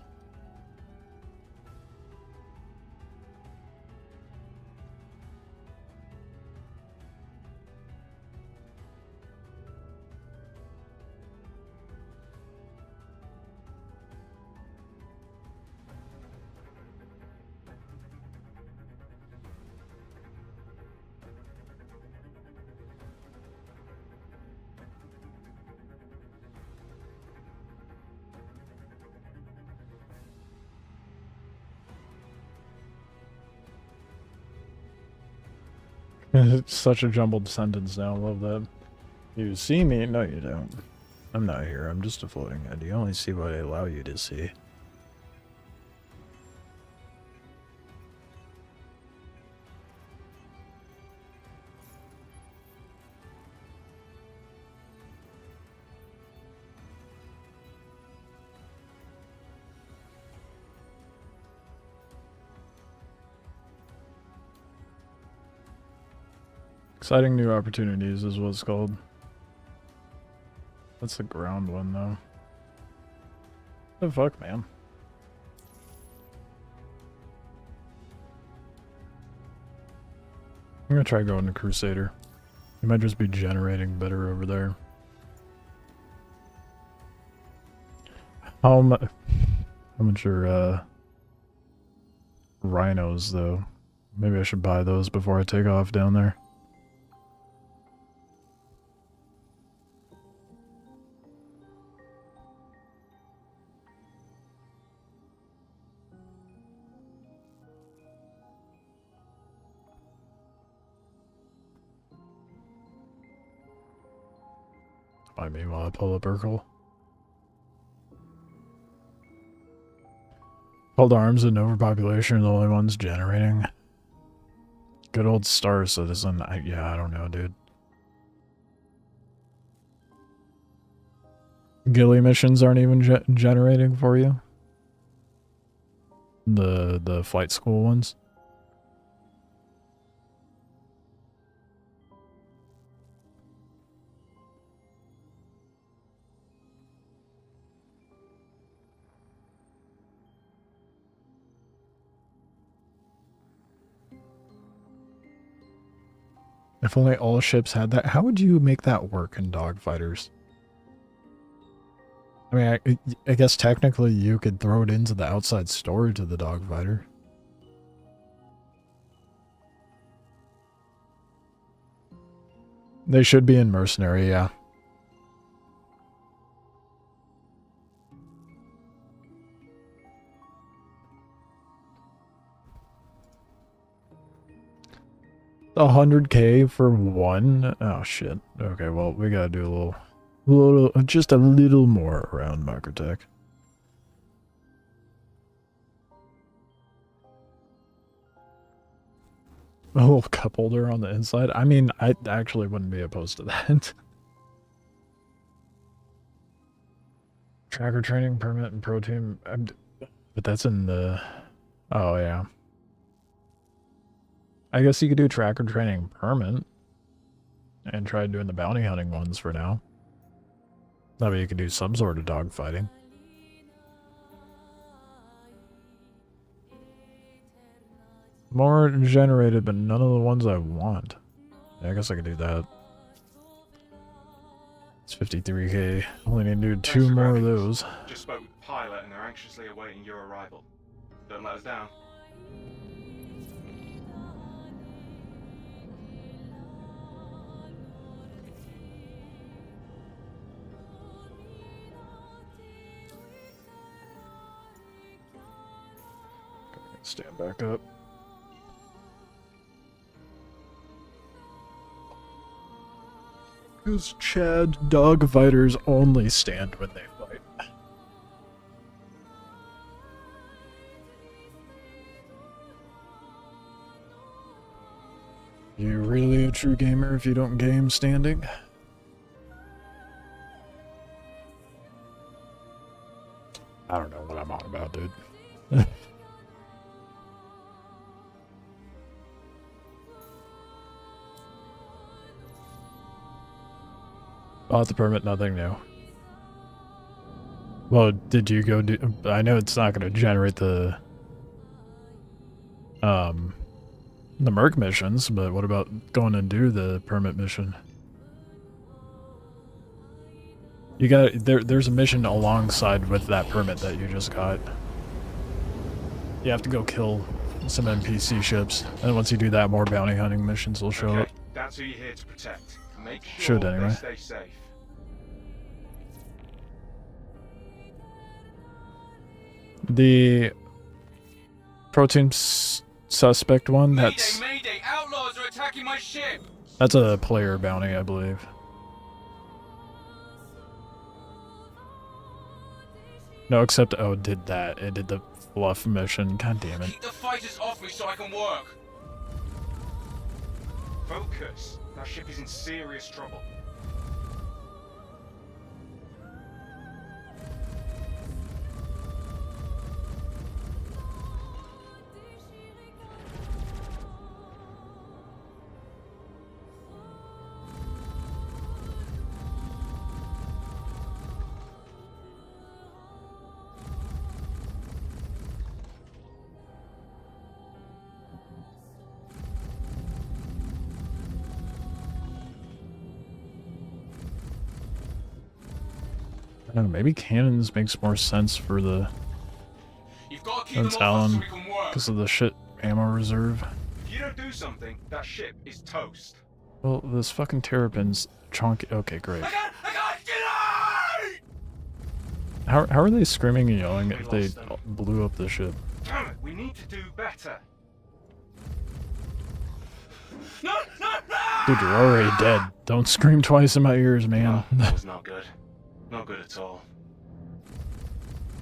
It's such a jumbled sentence now, I love that. You see me? No, you don't. I'm not here, I'm just a floating head. You only see what I allow you to see. Exciting new opportunities is what it's called. That's the ground one, though. What the fuck, man? I'm gonna try going to Crusader. It might just be generating better over there. How much are rhinos though? Maybe I should buy those before I take off down there. I mean, while I pull up Urkel. Cold arms and overpopulation are the only ones generating. Good old Star Citizen. Yeah, I don't know, dude. Ghillie missions aren't even generating for you. The flight school ones. If only all ships had that. How would you make that work in Dogfighters? I mean, I guess technically you could throw it into the outside storage of the Dogfighter. They should be in Mercenary, yeah. $100K for one? Oh shit. Okay, well we gotta do just a little more around Microtech. A little cup holder on the inside. I mean, I actually wouldn't be opposed to that. Tracker training permit and pro team, but that's in the. Oh yeah. I guess you could do tracker training permit and try doing the bounty hunting ones for now. That way you can do some sort of dogfighting. More generated, but none of the ones I want. Yeah, I guess I could do that. It's 53K. Only need to do 2 more of those. Just spoke with the pilot and they're anxiously awaiting your arrival. Don't let us down. Stand back up. Because Chad, dog fighters only stand when they fight. You really a true gamer if you don't game standing? I don't know what I'm on about, dude. Bought the permit, nothing new. Well, did you go do... I know it's not going to generate the Merc missions, but what about going and do the permit mission? You got... There's a mission alongside with that permit that you just got. You have to go kill some NPC ships, and once you do that, more bounty hunting missions will show up. That's who you're here to protect. Make sure Should anyway. they stay safe. The protein suspect one, that's... Mayday! Outlaws are attacking my ship! That's a player bounty, I believe. No, except, oh, it did that. It did the fluff mission. God damn it. Keep the fighters off me so I can work! Focus. That ship is in serious trouble. I don't know, maybe cannons makes more sense for the You've got to keep them off us so Talon we can work. because of the shit ammo reserve. If you don't do something, that ship is toast. Well, this fucking terrapin's chunky. Okay, great. How are they screaming and yelling if they blew up the ship? Damn it, we need to do better. Dude, you're already dead. Don't scream twice in my ears, man. That was not good. Not good at all.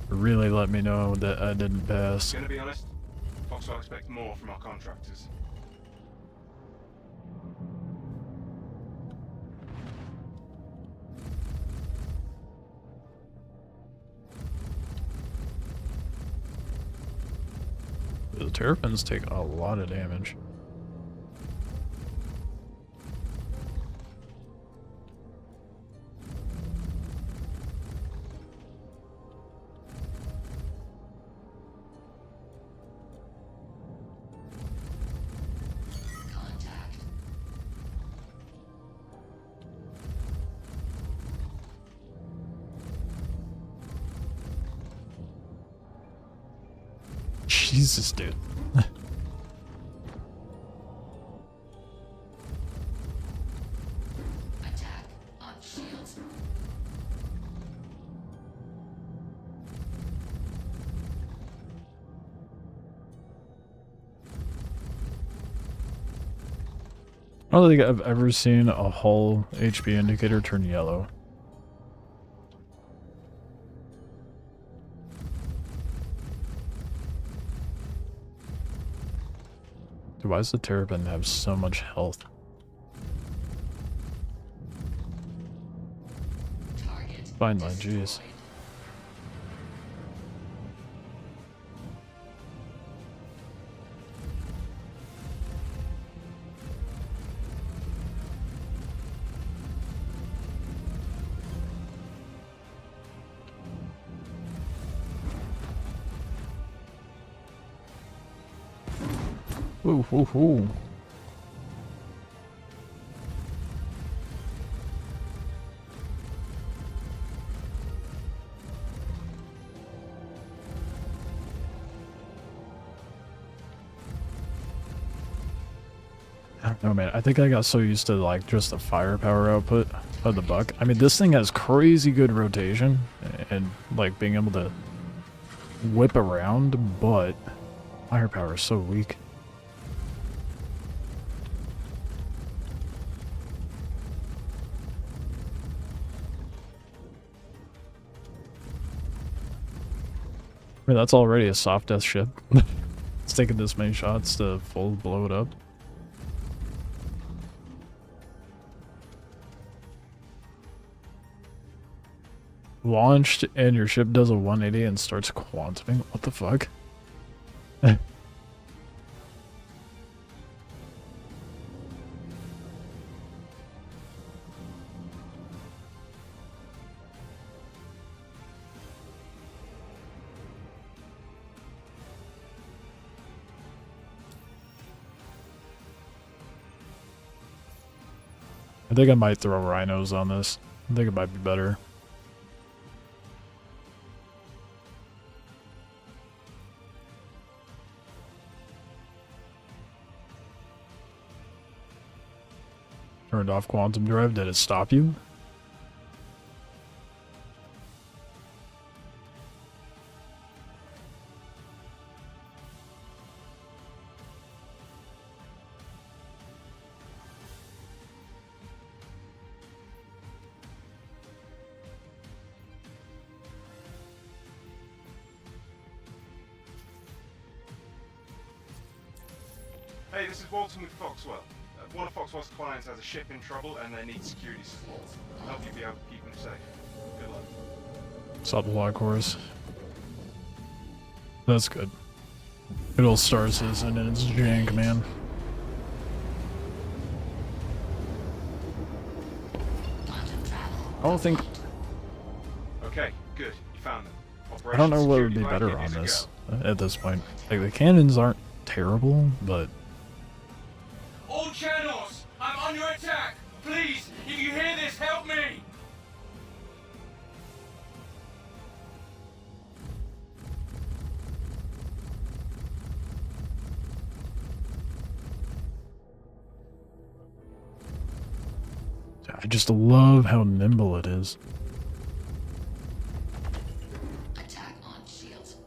Really let me know that I didn't pass. Gonna be honest, Foxwell expects more from our contractors. The terrapins take a lot of damage. Jesus, dude. Attack on shields. I don't think I've ever seen a hull HP indicator turn yellow. Dude, why does the terrapin have so much health? Fine line, jeez. Woo, woo, woo. I don't know, man. I think I got so used to like just the firepower output of the buck. I mean, this thing has crazy good rotation and like being able to whip around, but firepower is so weak. I mean, that's already a soft death ship. It's taking this many shots to full blow it up. Launched and your ship does a 180 and starts quantuming? What the fuck? I think I might throw rhinos on this. I think it might be better. Turned off quantum drive. Did it stop you? Hey, this is Walton with Foxwell. One of Foxwell's clients has a ship in trouble and they need security support. I'll help you be able to keep them safe. Good luck. Stop the lock horse. That's good. Good old Star Citizen and its jank, man. I don't think... Okay, good. You found them. I don't know what would be Operation better on Security this at this point. Like, the cannons aren't terrible, but... All channels, I'm under attack. Please, if you hear this, help me. I just love how nimble it is. Attack on shields.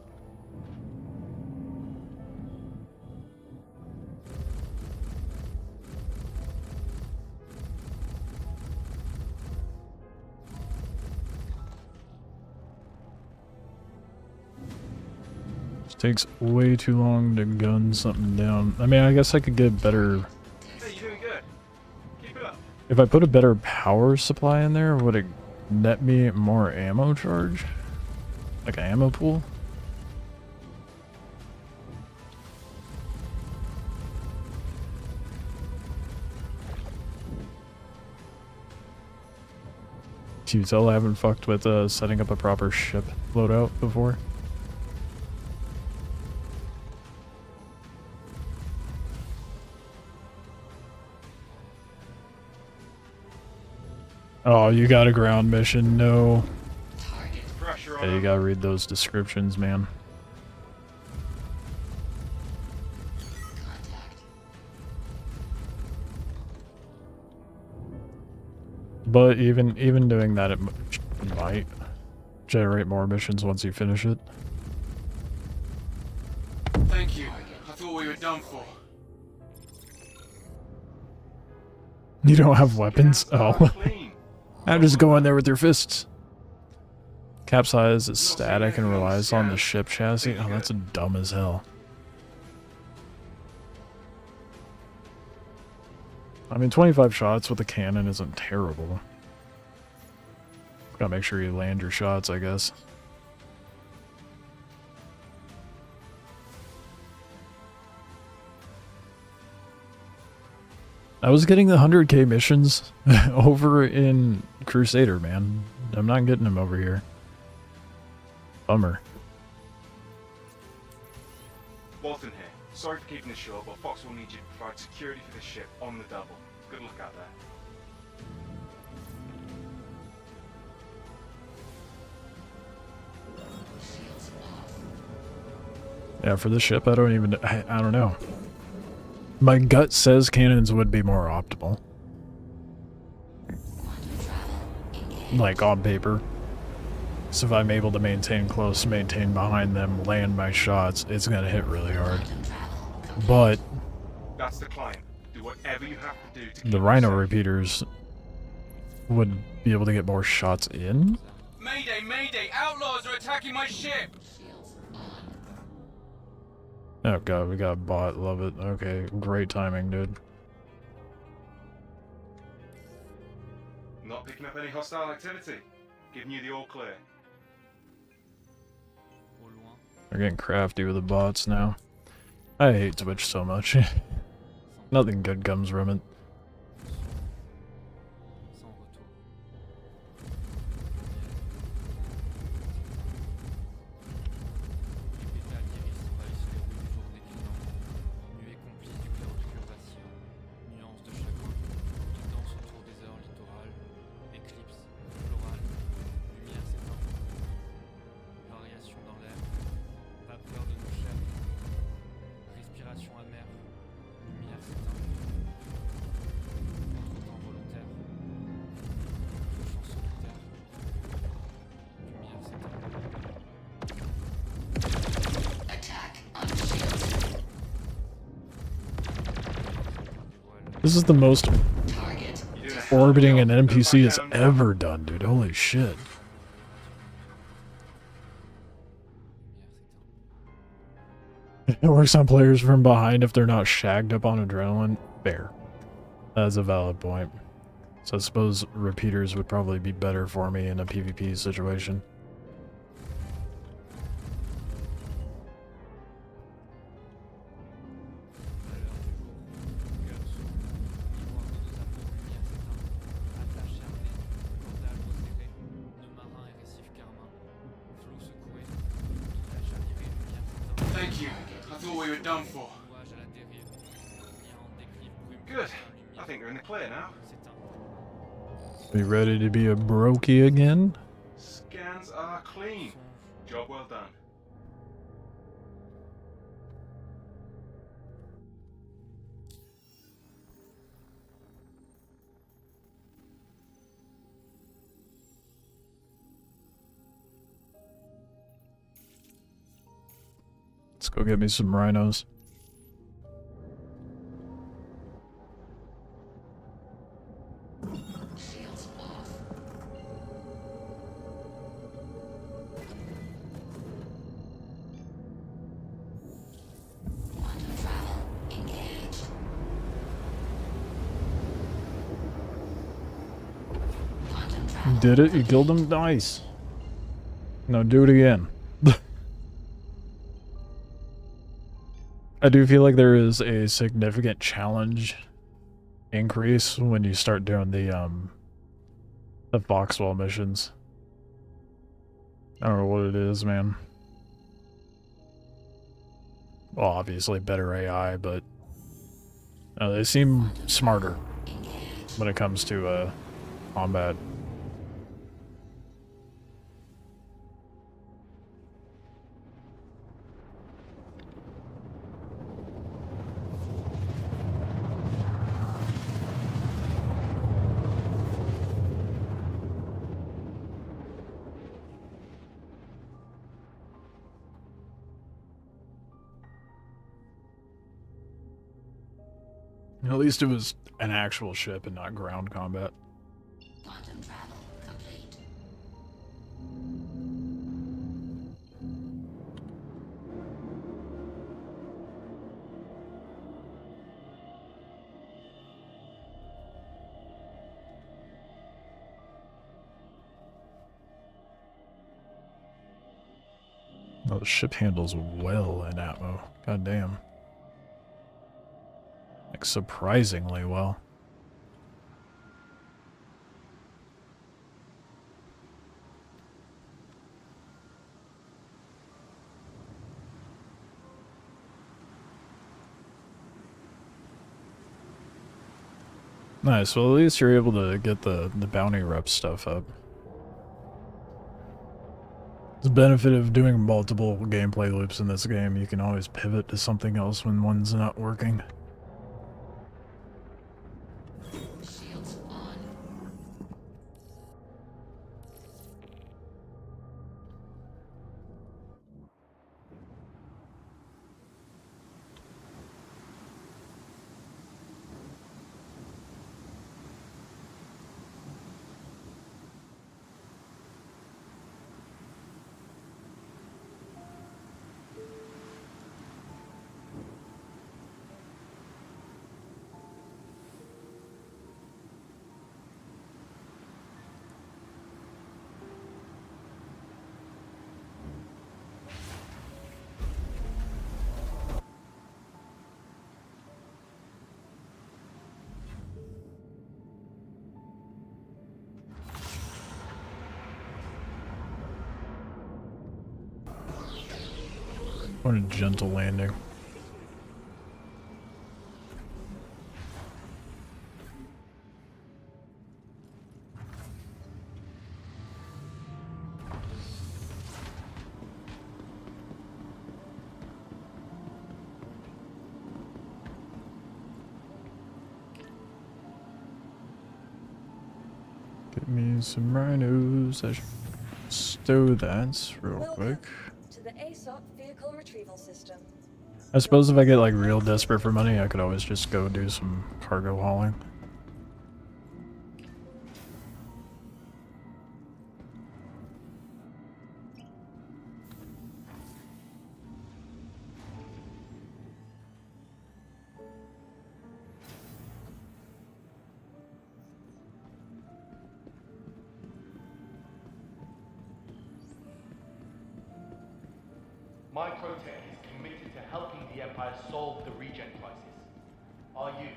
It takes way too long to gun something down. I mean, I guess I could get better... Hey, you're doing good. Keep it up. If I put a better power supply in there, would it net me more ammo charge? Like an ammo pool? Can you tell I haven't fucked with setting up a proper ship loadout before? Oh, you got a ground mission? No. Yeah, you gotta read those descriptions, man. But even doing that, it might generate more missions once you finish it. Thank you. I thought we were done for. You don't have weapons? Oh. Now just go in there with your fists. Capsize is static and relies on the ship chassis. Oh, that's dumb as hell. I mean, 25 shots with a cannon isn't terrible. Gotta make sure you land your shots, I guess. I was getting the 100k missions over in Crusader, man. I'm not getting them over here. Bummer. Walton here. Sorry for keeping this short, but Foxwell needs you to provide security for the ship on the double. Good luck out there. Yeah, for the ship, I don't know. My gut says cannons would be more optimal. Like, on paper. So if I'm able to maintain close, maintain behind them, land my shots, it's gonna hit really hard. But... That's the client. Do whatever you have to do to keep the Rhino yourself. repeaters would be able to get more shots in? Mayday, mayday! Outlaws are attacking my ship! Oh god, we got a bot, love it. Okay, great timing, dude. Not picking up any hostile activity. Giving you the all clear. They're getting crafty with the bots now. I hate Twitch so much. Nothing good comes from it. This is the most orbiting an NPC has ever done, dude. Holy shit. It works on players from behind if they're not shagged up on adrenaline. Fair. That's a valid point. So I suppose repeaters would probably be better for me in a PvP situation. Thank you. I thought we were done for. Good. I think we're in the clear now. Be ready to be a brokey again? Scans are clean. Job well done. Let's go get me some rhinos. Shields off. Quantum travel engaged. Quantum travel. You did it? You killed him? Nice. No, do it again. I do feel like there is a significant challenge increase when you start doing the Foxwell missions. I don't know what it is, man. Well, obviously better AI, but they seem smarter when it comes to combat. At least it was an actual ship and not ground combat. Quantum travel complete. Oh, the ship handles well in Atmo. God damn. Like, surprisingly well. Nice, well at least you're able to get the bounty rep stuff up. The benefit of doing multiple gameplay loops in this game, you can always pivot to something else when one's not working. Shields on. What a gentle landing. Get me some rhinos. I should stow that real quick. To the ASOP vehicle retrieval system. I suppose if I get like real desperate for money, I could always just go do some cargo hauling. Microtech is committed to helping the Empire solve the regen crisis. Are you?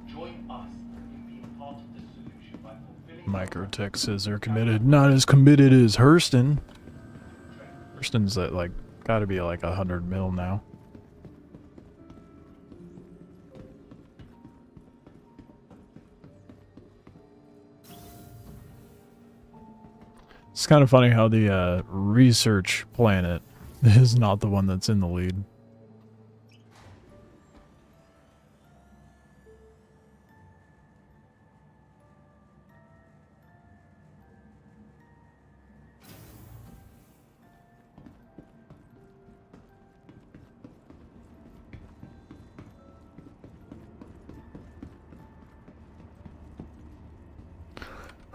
Join us in being part of the solution by fulfilling... Microtech says they're committed. Not as committed as Hurston. Hurston's at like, gotta be like 100 mil now. It's kind of funny how the research planet is not the one that's in the lead.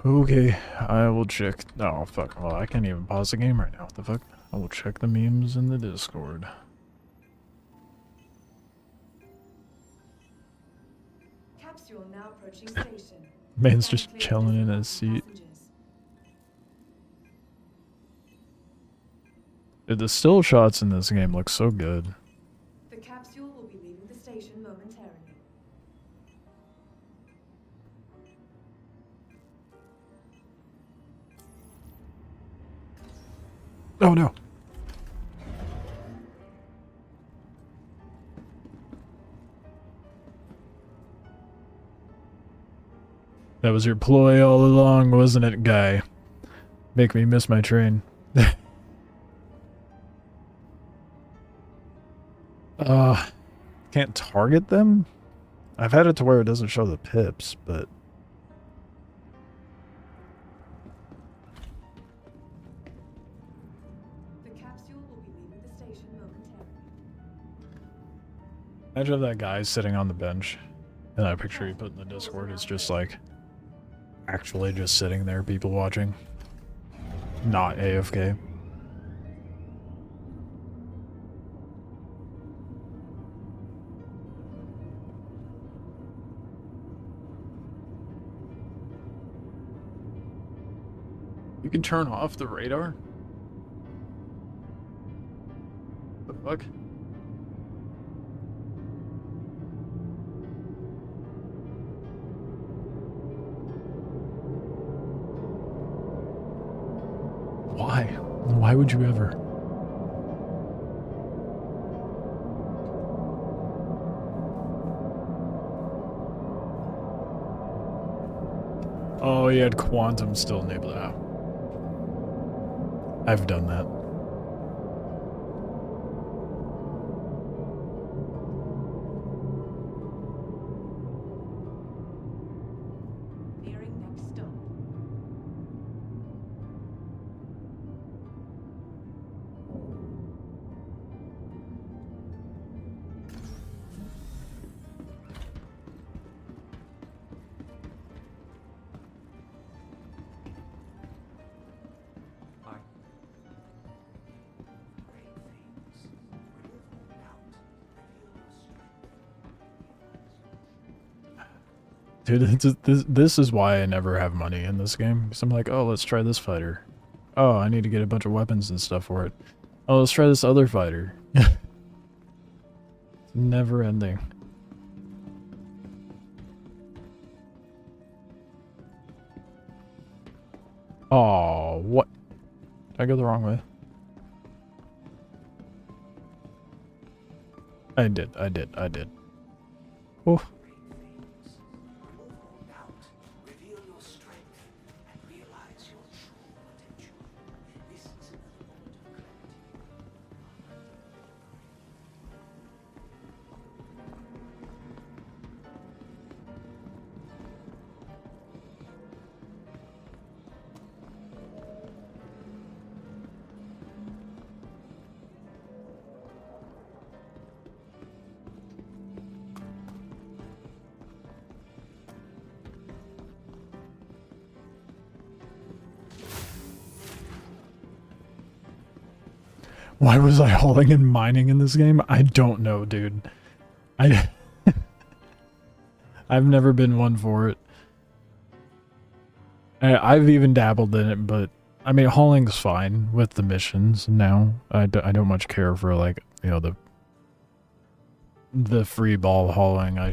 Okay, I will check. Oh, fuck. Well, I can't even pause the game right now. What the fuck? I will check the memes in the Discord. Capsule now approaching station. Man's just chilling in his seat. Dude, the still shots in this game look so good. The capsule will be leaving the station momentarily. Oh no. That was your ploy all along, wasn't it, guy? Make me miss my train. Can't target them? I've had it to where it doesn't show the pips, but... The capsule will be leaving the station momentarily. Imagine that guy sitting on the bench, and that picture you put in the Discord is just like... actually just sitting there, people watching. Not AFK. You can turn off the radar? The fuck? Why? Why would you ever? Oh, he had quantum still enabled. Ah. I've done that. Nearing next stop. Dude, this is why I never have money in this game. Because I'm like, oh, let's try this fighter. Oh, I need to get a bunch of weapons and stuff for it. Oh, let's try this other fighter. It's never ending. Oh, what? Did I go the wrong way? I did. Oh. Why was I hauling and mining in this game? I don't know, dude. I've never been one for it. I've even dabbled in it, but I mean, hauling's fine with the missions now. I don't much care for, like, you know, the free ball hauling, I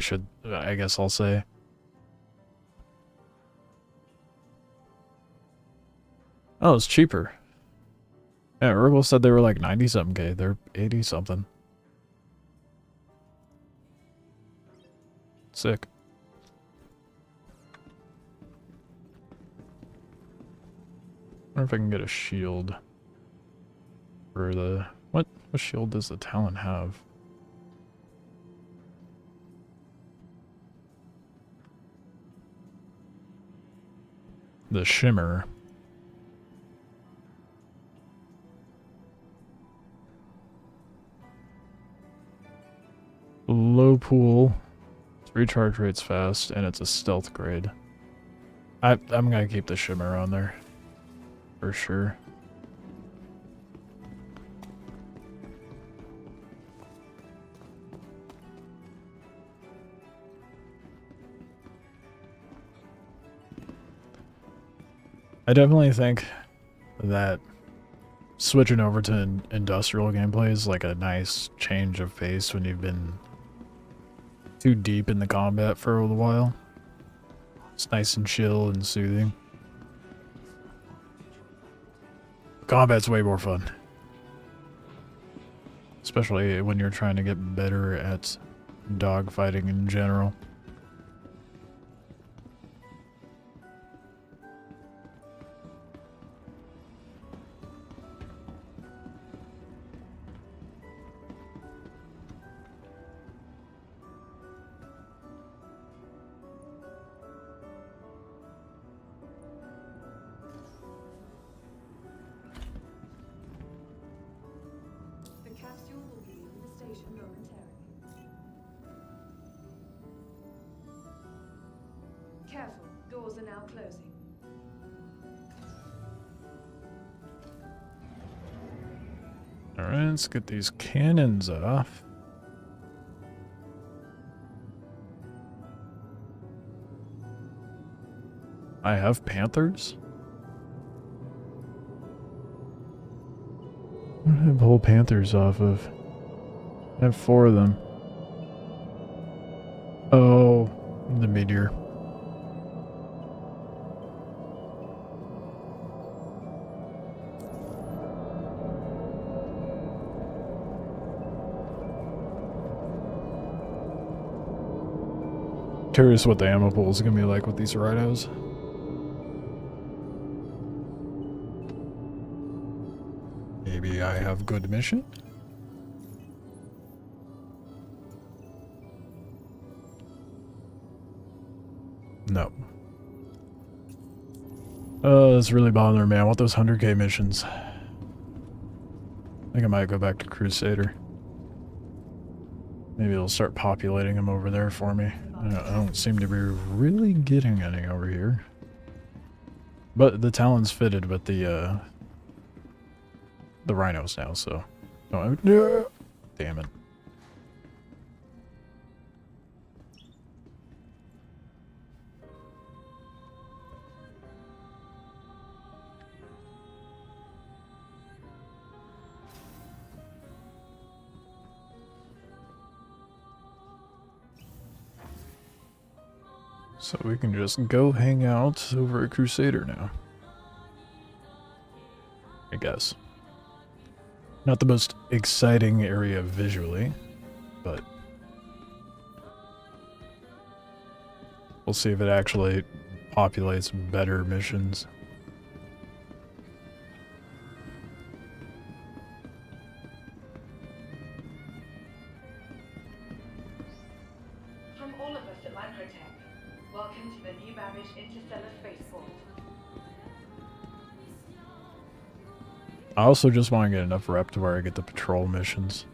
guess I'll say. Oh, it's cheaper. Yeah, Urkel said they were like 90-something K. They're 80-something. Sick. I wonder if I can get a shield. For the... What shield does the Talon have? The Shimmer. Low pool, its recharge rate's fast, and it's a stealth grade. I'm gonna keep the shimmer on there. For sure. I definitely think that switching over to industrial gameplay is like a nice change of pace when you've been too deep in the combat for a while. It's nice and chill and soothing. Combat's way more fun. Especially when you're trying to get better at dogfighting in general. The capsule will be leaving the station momentarily. Careful, doors are now closing. Alright, let's get these cannons off. I have panthers? What do I have whole panthers off of? I have 4 of them. Oh, the meteor. Curious what the ammo pool is gonna be like with these rhinos. Maybe I have good mission? No. Oh, that's really bothering me. I want those 100k missions. I think I might go back to Crusader. Maybe it'll start populating them over there for me. I don't seem to be really getting any over here. But the Talon's fitted with the rhinos now, so... Oh, damn it. So we can just go hang out over at Crusader now. I guess. Not the most exciting area visually, but we'll see if it actually populates better missions. From all of us at Microtech, welcome to the new Babbage Interstellar Spaceport. I also just want to get enough rep to where I get the patrol missions.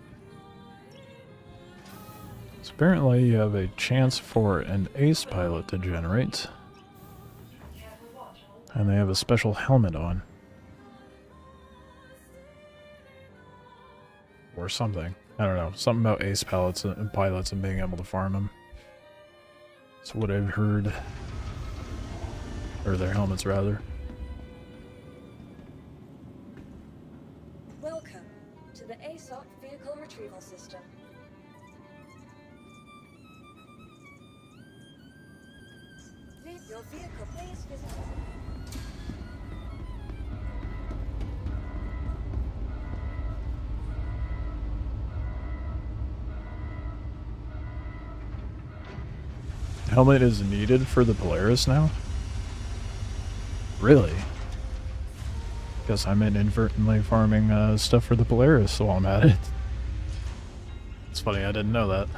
So apparently you have a chance for an ace pilot to generate. And they have a special helmet on. Or something. I don't know. Something about ace pilots and being able to farm them. That's what I've heard. Or their helmets, rather. Welcome to the ASOP Vehicle Retrieval System. Leave your vehicle, please visit us. Helmet is needed for the Polaris now? Really? Guess I'm inadvertently farming stuff for the Polaris while I'm at it. It's funny, I didn't know that.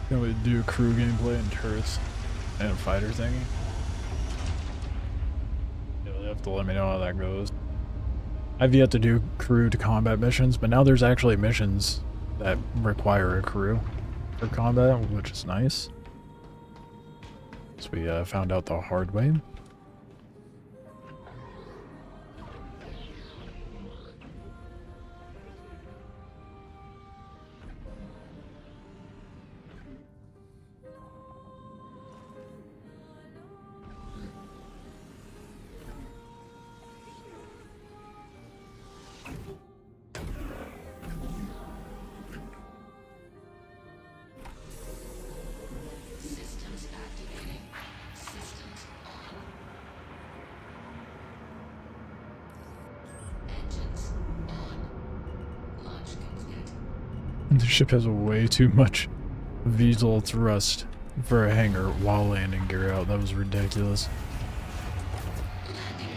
Can we do crew gameplay and turrets and a fighter thingy? You'll have to let me know how that goes. I've yet to do crew to combat missions, but now there's actually missions that require a crew for combat, which is nice. So we found out the hard way. Systems activating. Systems on. Engines on. Launch complete. The ship has way too much VTOL thrust for a hangar while landing gear out. That was ridiculous.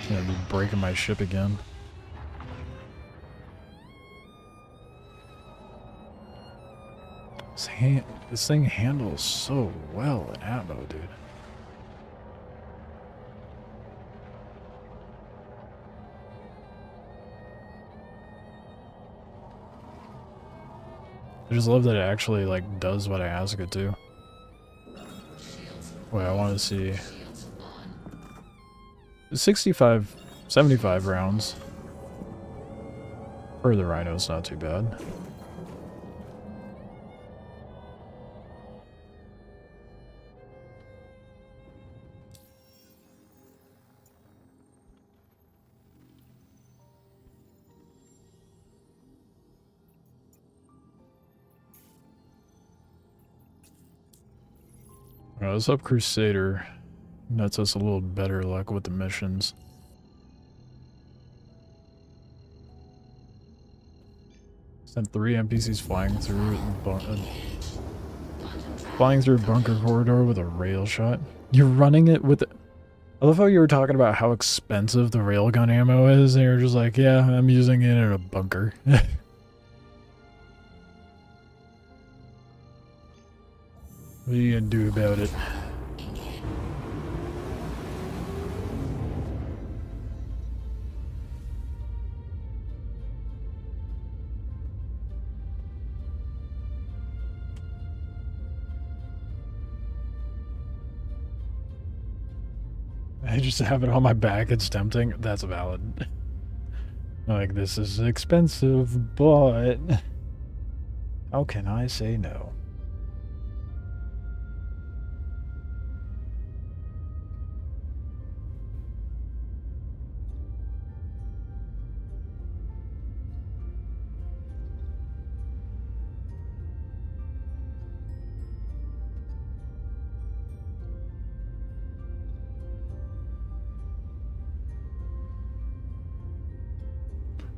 I'm gonna be breaking my ship again. This thing handles so well in ammo, dude. I just love that it actually, like, does what I ask it to. Wait, I want to see... 65, 75 rounds. For the Rhino, it's not too bad. Let's up Crusader. That's us a little better luck with the missions. Sent 3 NPCs flying through bunker corridor with a rail shot. You're running it with... I love how you were talking about how expensive the railgun ammo is, and you're just like, yeah, I'm using it in a bunker. What are you gonna do about it? I just have it on my back, it's tempting. That's valid. Like, this is expensive, but... how can I say no?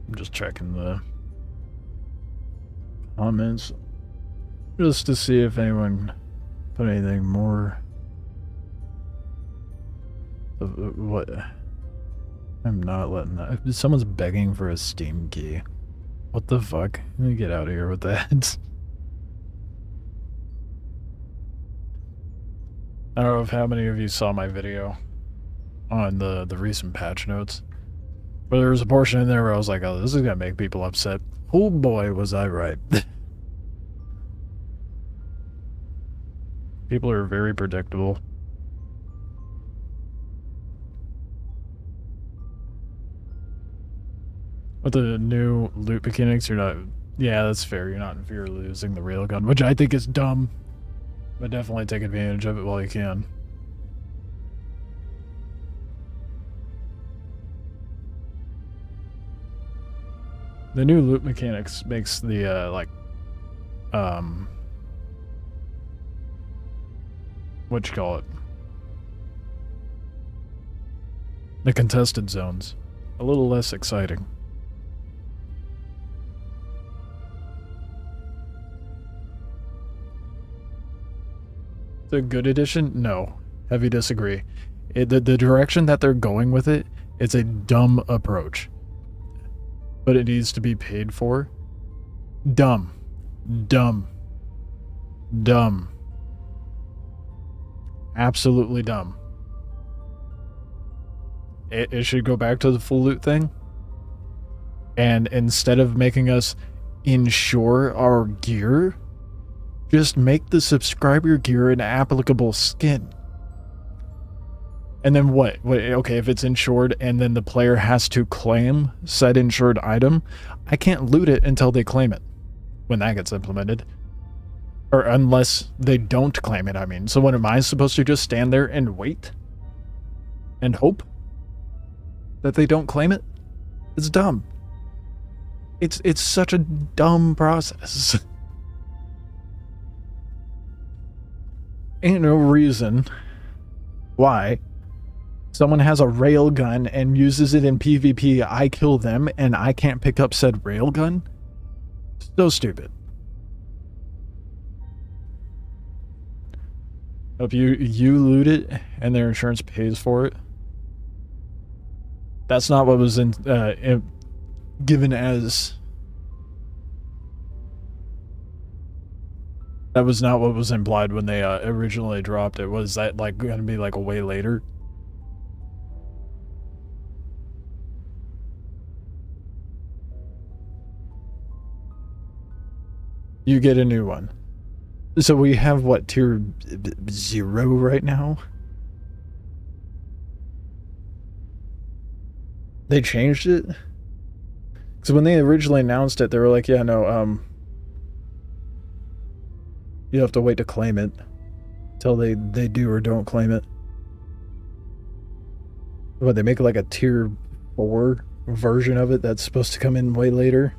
I'm just checking the comments just to see if anyone put anything more of what. I'm not letting that. Someone's begging for a Steam key. What the fuck? Let me get out of here with that. I don't know if how many of you saw my video on the recent patch notes. But there was a portion in there where I was like, oh, this is gonna make people upset. Oh boy, was I right. People are very predictable. With the new loot mechanics, you're not... yeah, that's fair. You're not in fear of losing the railgun, which I think is dumb. But definitely take advantage of it while you can. The new loot mechanics makes the, what you call it? The contested zones. A little less exciting. It's a good addition? No. Heavy disagree. The direction that they're going with it, it's a dumb approach. But it needs to be paid for. Dumb. Dumb. Dumb. Absolutely dumb. It should go back to the full loot thing. And instead of making us insure our gear, just make the subscriber gear an applicable skin. And then what? Okay, if it's insured and then the player has to claim said insured item, I can't loot it until they claim it, when that gets implemented. Or unless they don't claim it, I mean. So what, am I supposed to just stand there and wait? And hope that they don't claim it? It's dumb. It's such a dumb process. Ain't no reason why someone has a railgun and uses it in PvP, I kill them, and I can't pick up said railgun? So stupid. If you loot it and their insurance pays for it, that's not what was given as... That was not what was implied when they originally dropped it. Was that like going to be like a way later? You get a new one. So we have what, tier 0 right now? They changed it? Because when they originally announced it, they were like, yeah, no, you have to wait to claim it until they do or don't claim it. What, they make like a tier 4 version of it that's supposed to come in way later?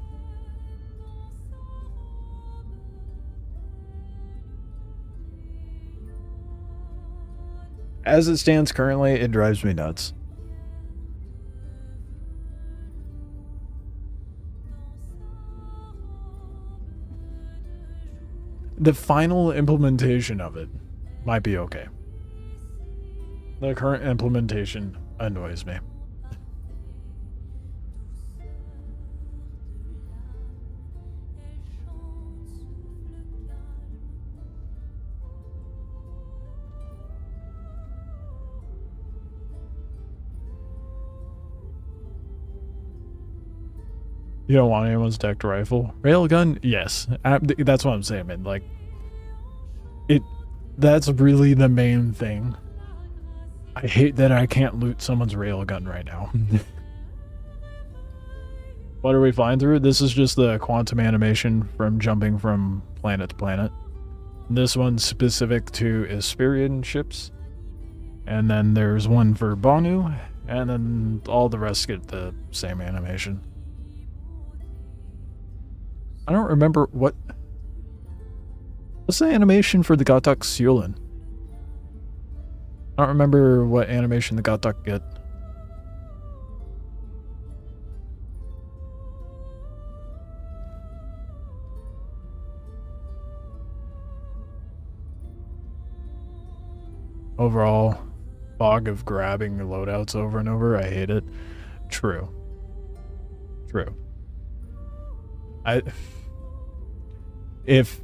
As it stands currently, it drives me nuts. The final implementation of it might be okay. The current implementation annoys me. You don't want anyone's decked rifle? Railgun? Yes. That's what I'm saying, man. Like, that's really the main thing. I hate that I can't loot someone's railgun right now. What are we flying through? This is just the quantum animation from jumping from planet to planet. This one's specific to Esperian ships. And then there's one for Banu. And then all the rest get the same animation. I don't remember what's the animation for the Gotok Seulin? I don't remember what animation the Gotok get. Overall, fog of grabbing loadouts over and over, I hate it. True. It's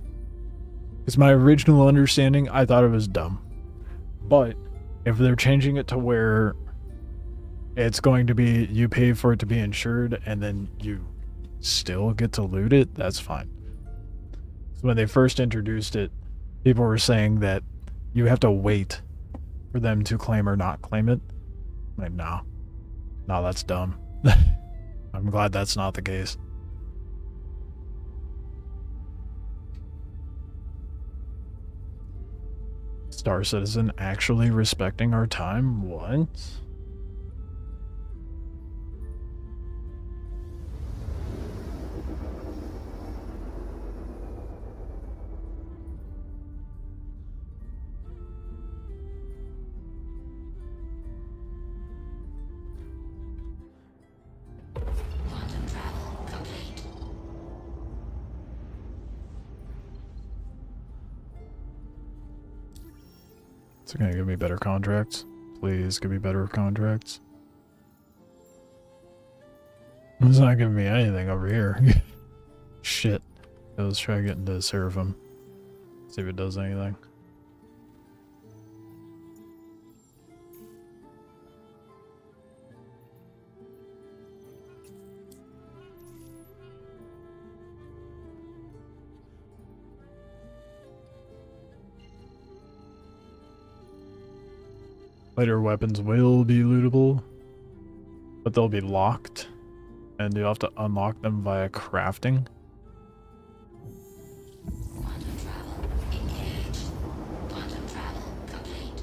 my original understanding, I thought it was dumb. But if they're changing it to where it's going to be you pay for it to be insured and then you still get to loot it, that's fine. So when they first introduced it, people were saying that you have to wait for them to claim or not claim it. Like, no, that's dumb. I'm glad that's not the case. Star Citizen actually respecting our time? What? Quantum travel complete. It's gonna give me better contracts. Please give me better contracts. It's not giving me anything over here. Shit. Let's try getting to Seraphim. See if it does anything. Later weapons will be lootable, but they'll be locked, and you'll have to unlock them via crafting. Quantum travel engaged. Quantum travel complete.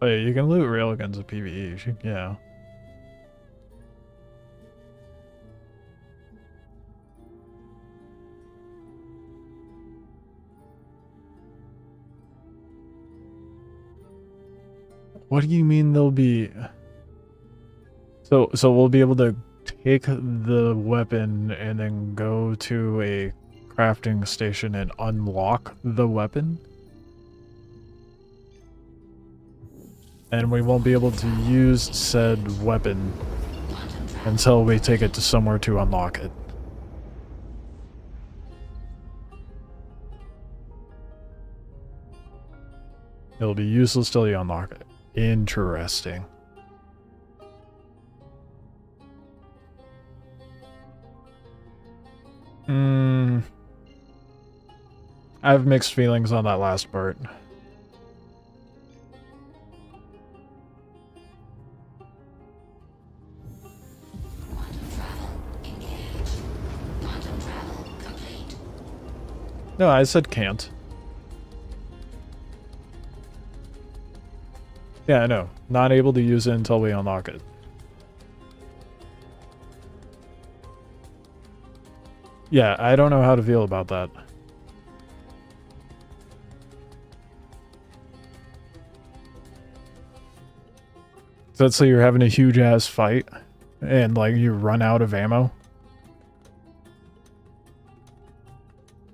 Oh yeah, you can loot railguns with PvE, yeah. What do you mean they'll be... So we'll be able to take the weapon and then go to a crafting station and unlock the weapon? And we won't be able to use said weapon until we take it to somewhere to unlock it. It'll be useless till you unlock it. Interesting. I have mixed feelings on that last part. No, I said can't. Yeah, I know. Not able to use it until we unlock it. Yeah, I don't know how to feel about that. So let's say you're having a huge ass fight and like you run out of ammo.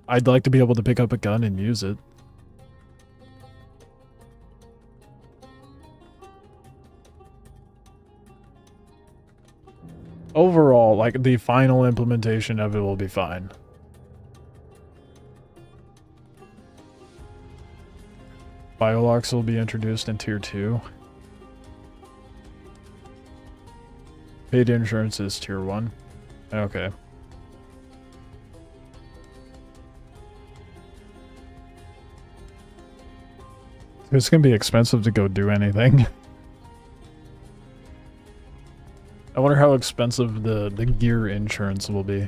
I'd like to be able to pick up a gun and use it. Overall, like, the final implementation of it will be fine. Biolocks will be introduced in Tier 2. Paid insurance is Tier 1. Okay. It's gonna be expensive to go do anything. I wonder how expensive the gear insurance will be.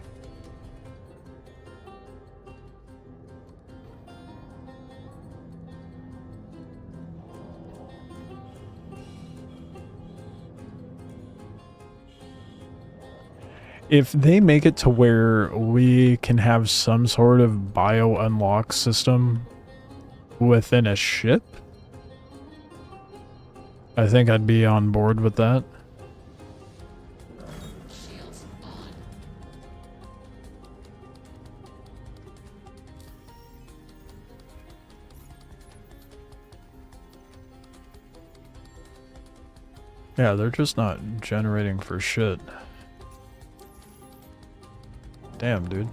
If they make it to where we can have some sort of bio unlock system within a ship, I think I'd be on board with that. Yeah, they're just not generating for shit. Damn, dude.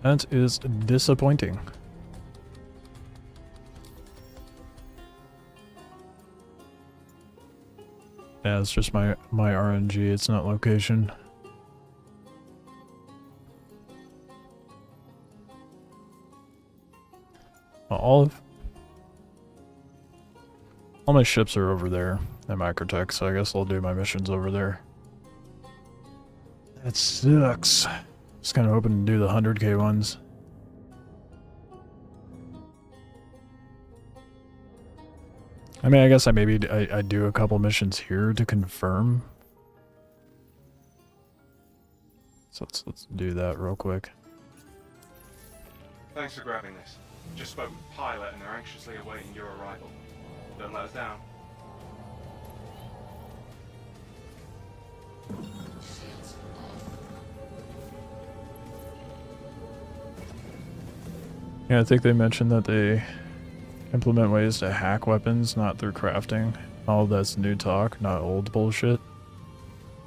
That is disappointing. Yeah, it's just my RNG, it's not location. Well, all my ships are over there at Microtech, so I guess I'll do my missions over there. That sucks. Just kind of hoping to do the 100k ones. I mean, I guess I do a couple missions here to confirm. So let's do that real quick. Thanks for grabbing this. Just spoke with the pilot and they're anxiously awaiting your arrival. Don't let us down. Yeah, I think they mentioned that they implement ways to hack weapons, not through crafting. All that's new talk, not old bullshit.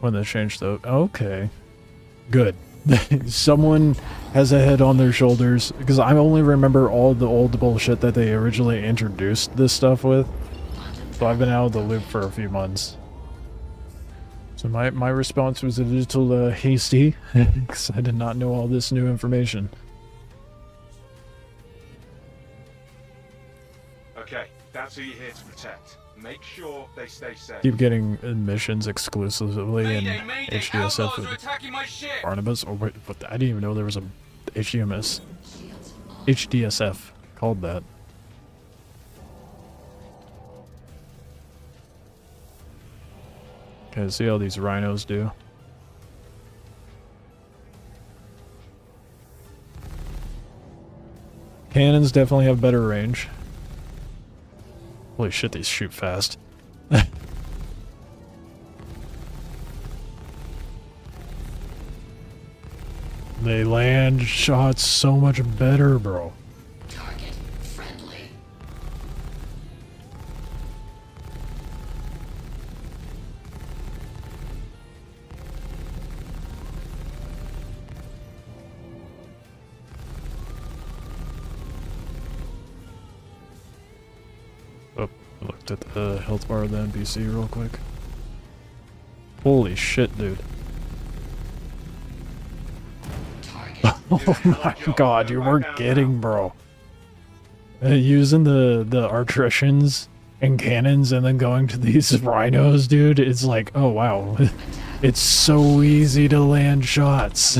When they changed the... Okay. Good. Someone has a head on their shoulders, because I only remember all the old bullshit that they originally introduced this stuff with. So I've been out of the loop for a few months. So my response was a little hasty, because I did not know all this new information. Okay, that's who you're here to protect. Make sure they stay safe. Keep getting missions exclusively in Mayday, HDSF outlaws are with attacking my ship! Barnabas. Or wait, what? I didn't even know there was a HDSF called that. Okay, see how these rhinos do. Cannons definitely have better range. Holy shit, these shoot fast. They land shots so much better, bro. Target friendly. Oh, I looked at the health bar of the NPC real quick. Holy shit, dude. Oh my god, you weren't kidding, bro. Using the artritions and cannons and then going to these rhinos, dude, it's like, oh wow. It's so easy to land shots.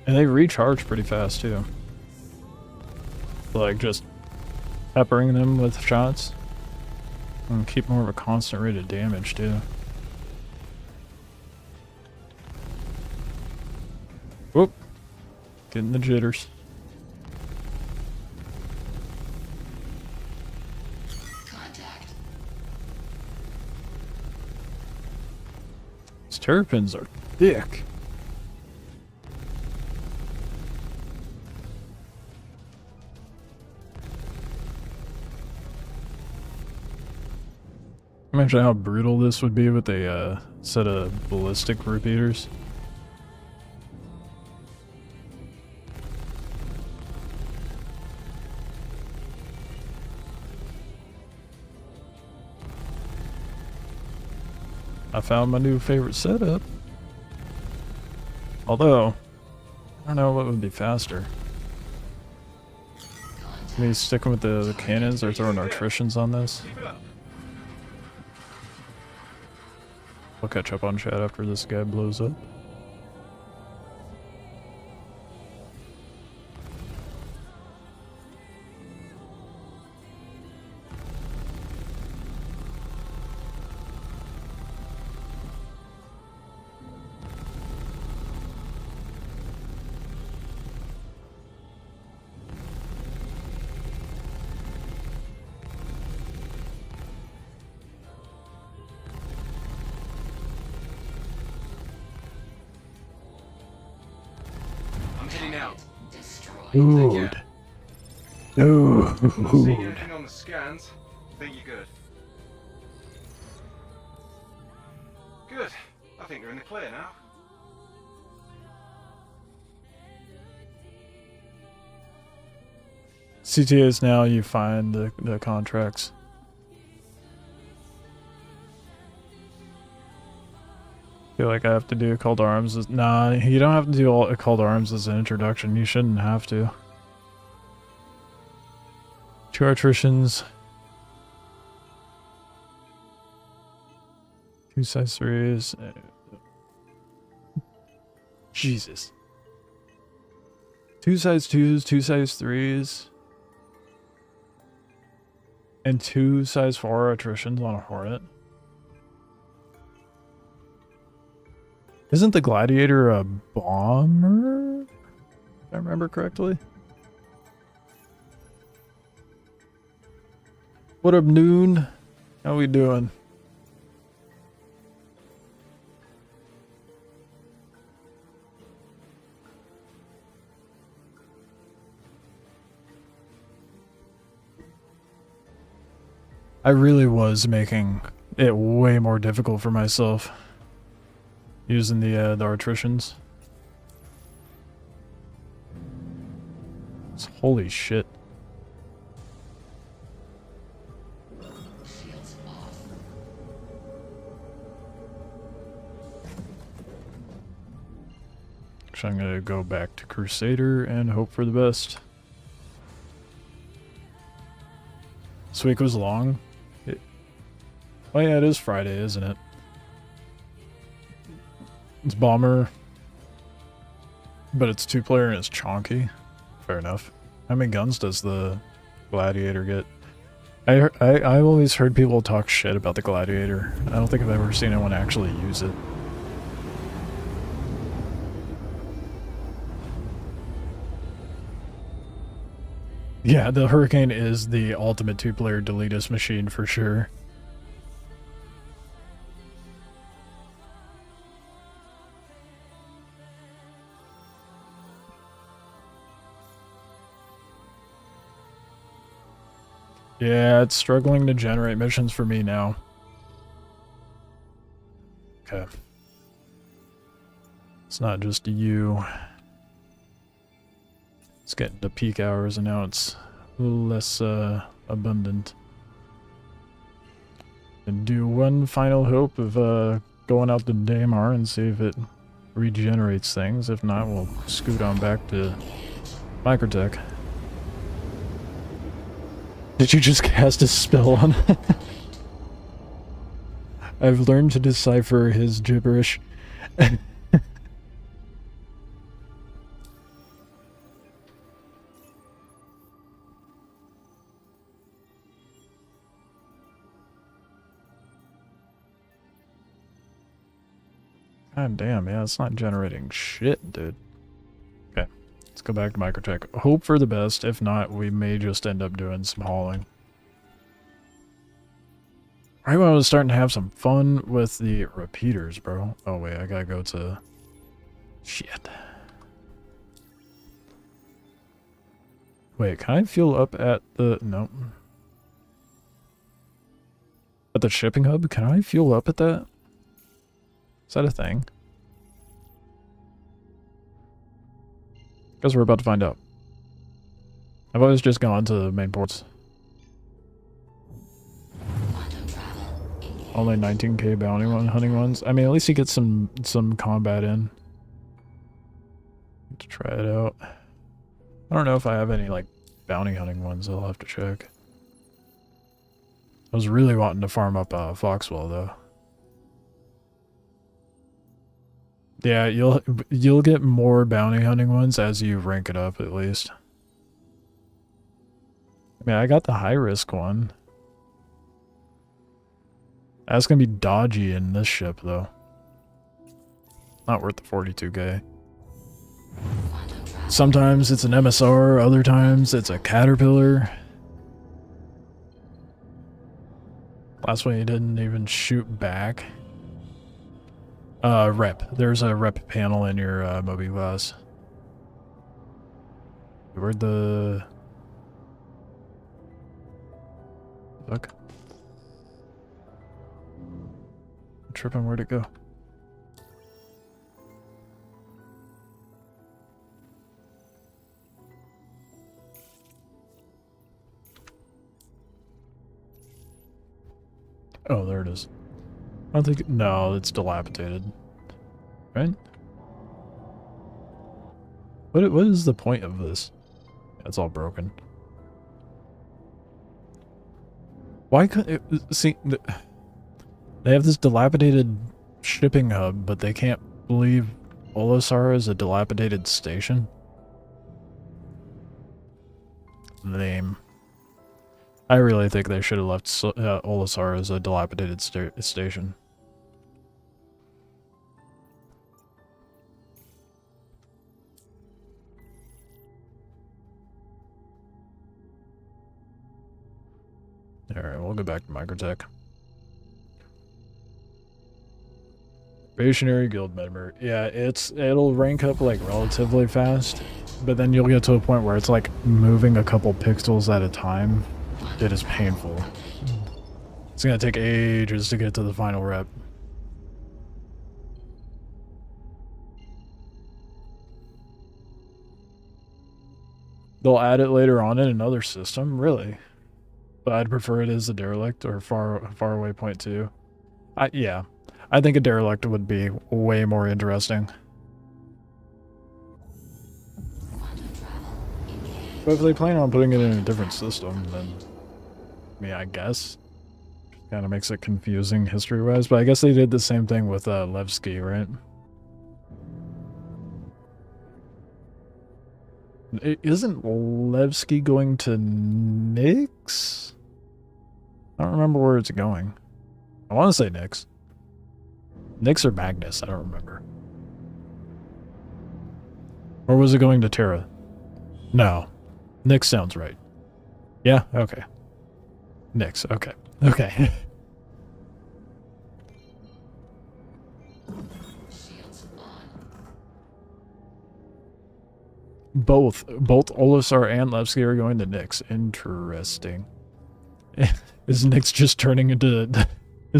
And they recharge pretty fast too. Like just peppering them with shots. And keep more of a constant rate of damage too. Whoop. Getting the jitters. Contact. These terrapins are thick. Imagine how brutal this would be with a set of ballistic repeaters. I found my new favorite setup. Although, I don't know what would be faster. Me sticking with the cannons or throwing artritions on this? I'll catch up on chat after this guy blows up. Dude. Not seeing Dude. anything on the scans. Think you're good. Good. I think you're in the clear now. CTAs now you find the contracts. Feel like I have to do a call to arms. Nah, you don't have to do all a call to arms as an introduction. You shouldn't have to. 2 artritions. 2 size 3s. Jesus. 2 size 2s, 2 size 3s. And 2 size 4 attritions on a Hornet. Isn't the Gladiator a bomber? If I remember correctly. What up, Noon? How we doing? I really was making it way more difficult for myself using the attritions. Holy shit. Shields off. So I'm gonna go back to Crusader and hope for the best. This week was long. Oh yeah, it is Friday, isn't it? It's Bomber. But it's 2-player and it's chonky. Fair enough. How many guns does the Gladiator get? I've always heard people talk shit about the Gladiator. I don't think I've ever seen anyone actually use it. Yeah, the Hurricane is the ultimate 2-player deletist machine for sure. Yeah, it's struggling to generate missions for me now. Okay. It's not just you. It's getting to peak hours and now it's a little less abundant. And do one final hope of going out to Daymar and see if it regenerates things. If not, we'll scoot on back to Microtech. Did you just cast a spell on it? I've learned to decipher his gibberish. God damn, yeah, it's not generating shit, dude. Okay, let's go back to Microtech. Hope for the best. If not, we may just end up doing some hauling. Right when I was starting to have some fun with the repeaters, bro. Oh wait, I gotta go to... Shit. Wait, can I fuel up at the... No. At the shipping hub? Can I fuel up at that? Is that a thing? Guess we're about to find out. I've always just gone to the main ports. Only 19k bounty hunting ones. I mean, at least you get some combat in. To try it out. I don't know if I have any like bounty hunting ones. I'll have to check. I was really wanting to farm up Foxwell though. Yeah, you'll get more bounty hunting ones as you rank it up at least. I mean, I got the high risk one. That's gonna be dodgy in this ship though. Not worth the 42k. Sometimes it's an MSR, other times it's a Caterpillar. Last one you didn't even shoot back. Rep. There's a rep panel in your Moby class. Where'd the... Fuck. I'm tripping, where'd it go? Oh, there it is. I don't think... No, it's dilapidated. Right? What is the point of this? It's all broken. Why couldn't it... See... They have this dilapidated shipping hub, but they can't leave Olisar as a dilapidated station? Lame. I really think they should have left Olisar as a dilapidated station. Alright, we'll go back to Microtech. Stationary guild member. Yeah, it'll rank up like relatively fast, but then you'll get to a point where it's like moving a couple pixels at a time. It is painful. It's gonna take ages to get to the final rep. They'll add it later on in another system, really. But I'd prefer it as a derelict or far away point 2. Yeah. I think a derelict would be way more interesting. But if they plan on putting it in a different system, then I mean, I guess. Kind of makes it confusing history-wise, but I guess they did the same thing with Levski, right? Isn't Levski going to Nyx? I don't remember where it's going. I want to say Nyx. Nyx or Magnus, I don't remember. Or was it going to Terra? No. Nyx sounds right. Yeah? Okay. Nyx, okay. Okay. Both Olisar and Levski are going to Nyx. Interesting. Is Nyx just turning into the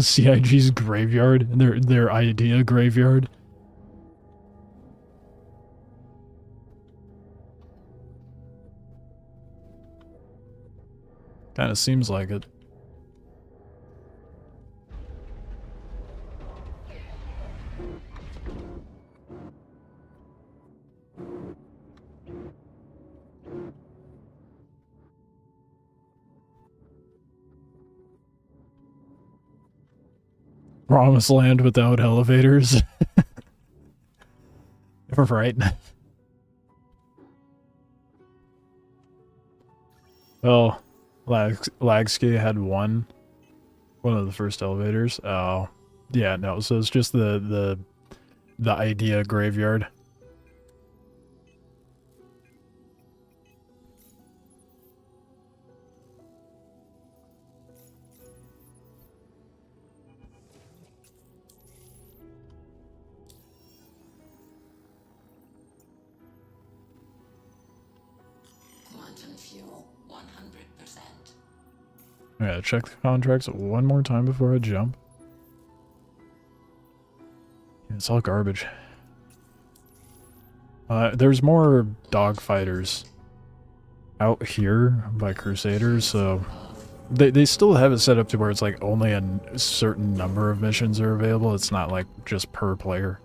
CIG's graveyard? Their idea graveyard? Kinda seems like it. Promised land without elevators. Right. Oh, Lagski had one of the first elevators. Oh, yeah, no. So it's just the idea graveyard. I gotta check the contracts one more time before I jump. Yeah, it's all garbage. There's more dogfighters out here by Crusaders, so they still have it set up to where it's like only a certain number of missions are available. It's not like just per player,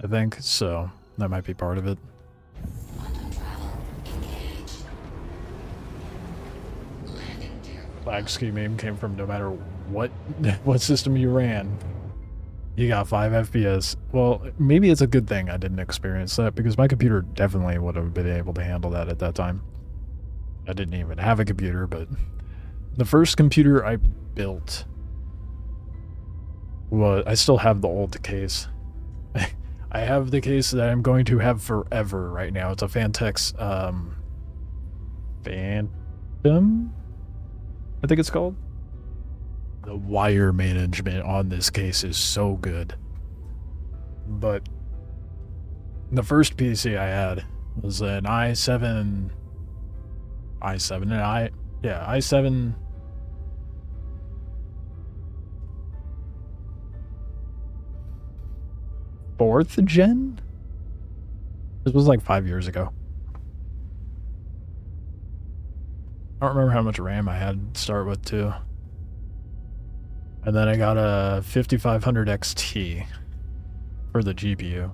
I think, so that might be part of it. Lagski meme came from no matter what system you ran, you got 5 FPS. Well, maybe it's a good thing I didn't experience that, because my computer definitely would have been able to handle that at that time. I didn't even have a computer, but the first computer I built was... I still have the old case. I have the case that I'm going to have forever right now. It's a Fantex, Phantom? I think it's called. The wire management on this case is so good. But the first PC I had was an i7 i7 4th gen? This was like 5 years ago. I don't remember how much RAM I had to start with, too. And then I got a 5500 XT for the GPU.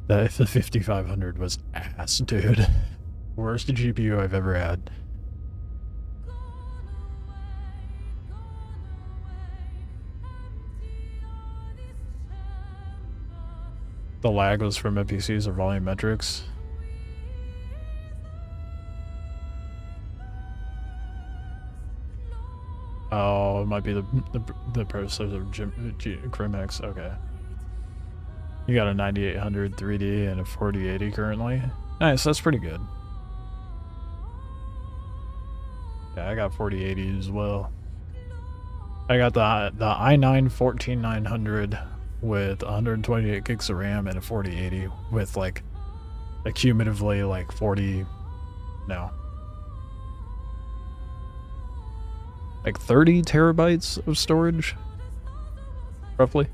The 5500 was ass, dude. Worst GPU I've ever had. The lag was from NPCs or volumetrics. Oh, it might be the processor Crimex. Okay. You got a 9800 3D and a 4080 currently. Nice, that's pretty good. Yeah, I got 4080 as well. I got the i9 14900 with 128 gigs of RAM and a 4080 with like accumulatively like 40. No. like 30 terabytes of storage, roughly.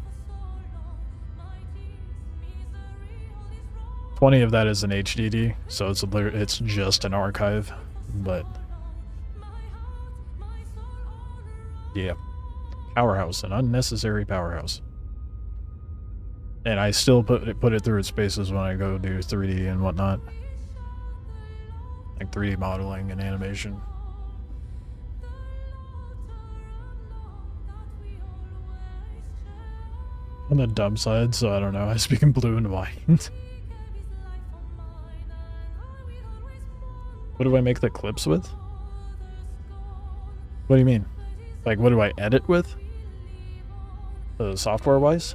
20 of that is an HDD, so it's just an archive, but yeah, powerhouse, an unnecessary powerhouse. And I still put it through its paces when I go do 3D and whatnot, like 3D modeling and animation. On the dumb side, so I don't know. I speak in blue and white. What do I make the clips with? What do you mean? Like, what do I edit with? Software-wise?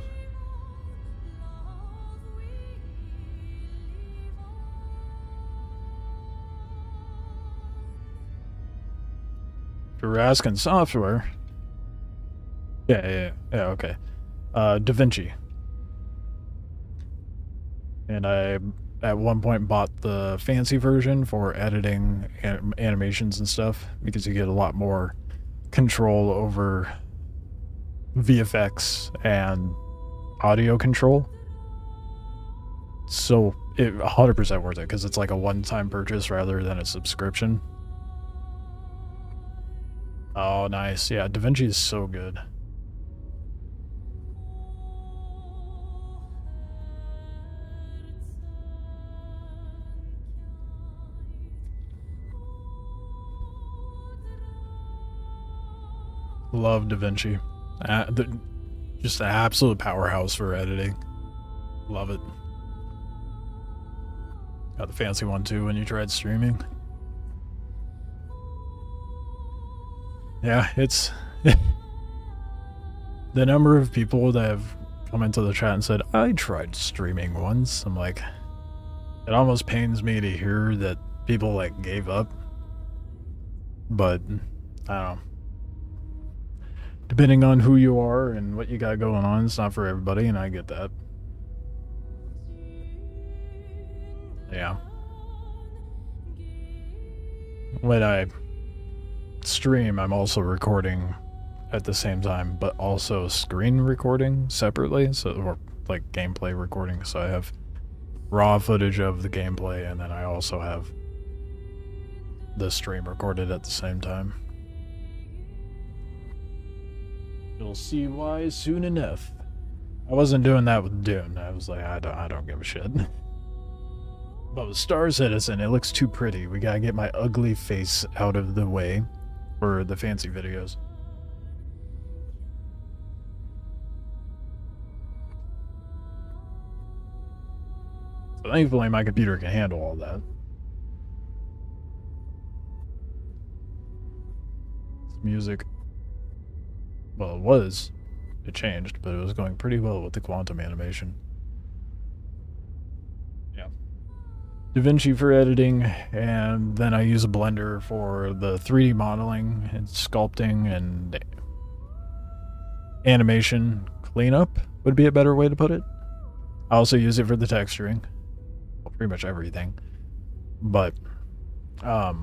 If you were asking software... Yeah, okay. DaVinci. And I, at one point, bought the fancy version for editing animations and stuff, because you get a lot more control over VFX and audio control. So, it 100% worth it, because it's like a one-time purchase rather than a subscription. Oh, nice. Yeah, DaVinci is so good. Love DaVinci. Just an absolute powerhouse for editing. Love it. Got the fancy one too when you tried streaming. Yeah, it's... the number of people that have come into the chat and said, I tried streaming once. I'm like, it almost pains me to hear that people like gave up. But, I don't know. Depending on who you are and what you got going on, it's not for everybody, and I get that. Yeah. When I stream, I'm also recording at the same time, but also screen recording separately, so, or like gameplay recording, so I have raw footage of the gameplay, and then I also have the stream recorded at the same time. You'll see why soon enough. I wasn't doing that with Dune. I was like, I don't give a shit. But with Star Citizen, it looks too pretty. We gotta get my ugly face out of the way for the fancy videos. So thankfully my computer can handle all that. This music, well, it changed, but it was going pretty well with the quantum animation. Yeah. DaVinci for editing, and then I use a Blender for the 3D modeling and sculpting and animation cleanup would be a better way to put it. I also use it for the texturing. Well, pretty much everything. But, I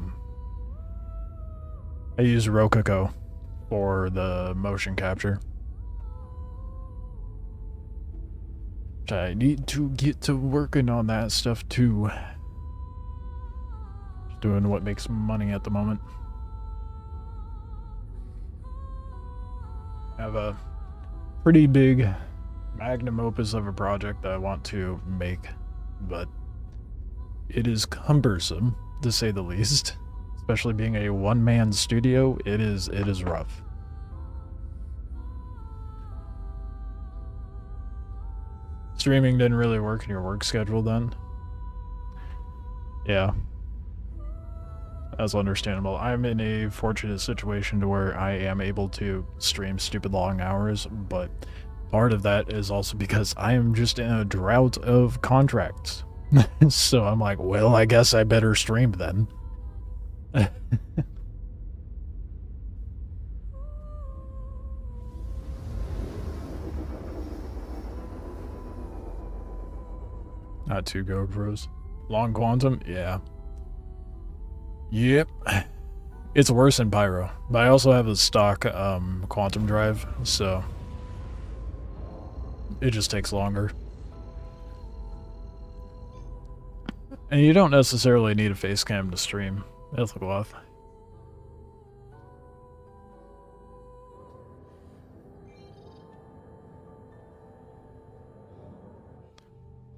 use Rococo for the motion capture. I need to get to working on that stuff too. Just doing what makes money at the moment. I have a pretty big magnum opus of a project that I want to make, but it is cumbersome, to say the least. Especially being a one-man studio, it is rough. Streaming didn't really work in your work schedule then? Yeah. That's understandable. I'm in a fortunate situation to where I am able to stream stupid long hours, but part of that is also because I am just in a drought of contracts. So I'm like, well, I guess I better stream then. Not two GoPros. Long quantum? Yeah. Yep. It's worse than Pyro, but I also have a stock quantum drive, so it just takes longer. And you don't necessarily need a face cam to stream Ethicloth.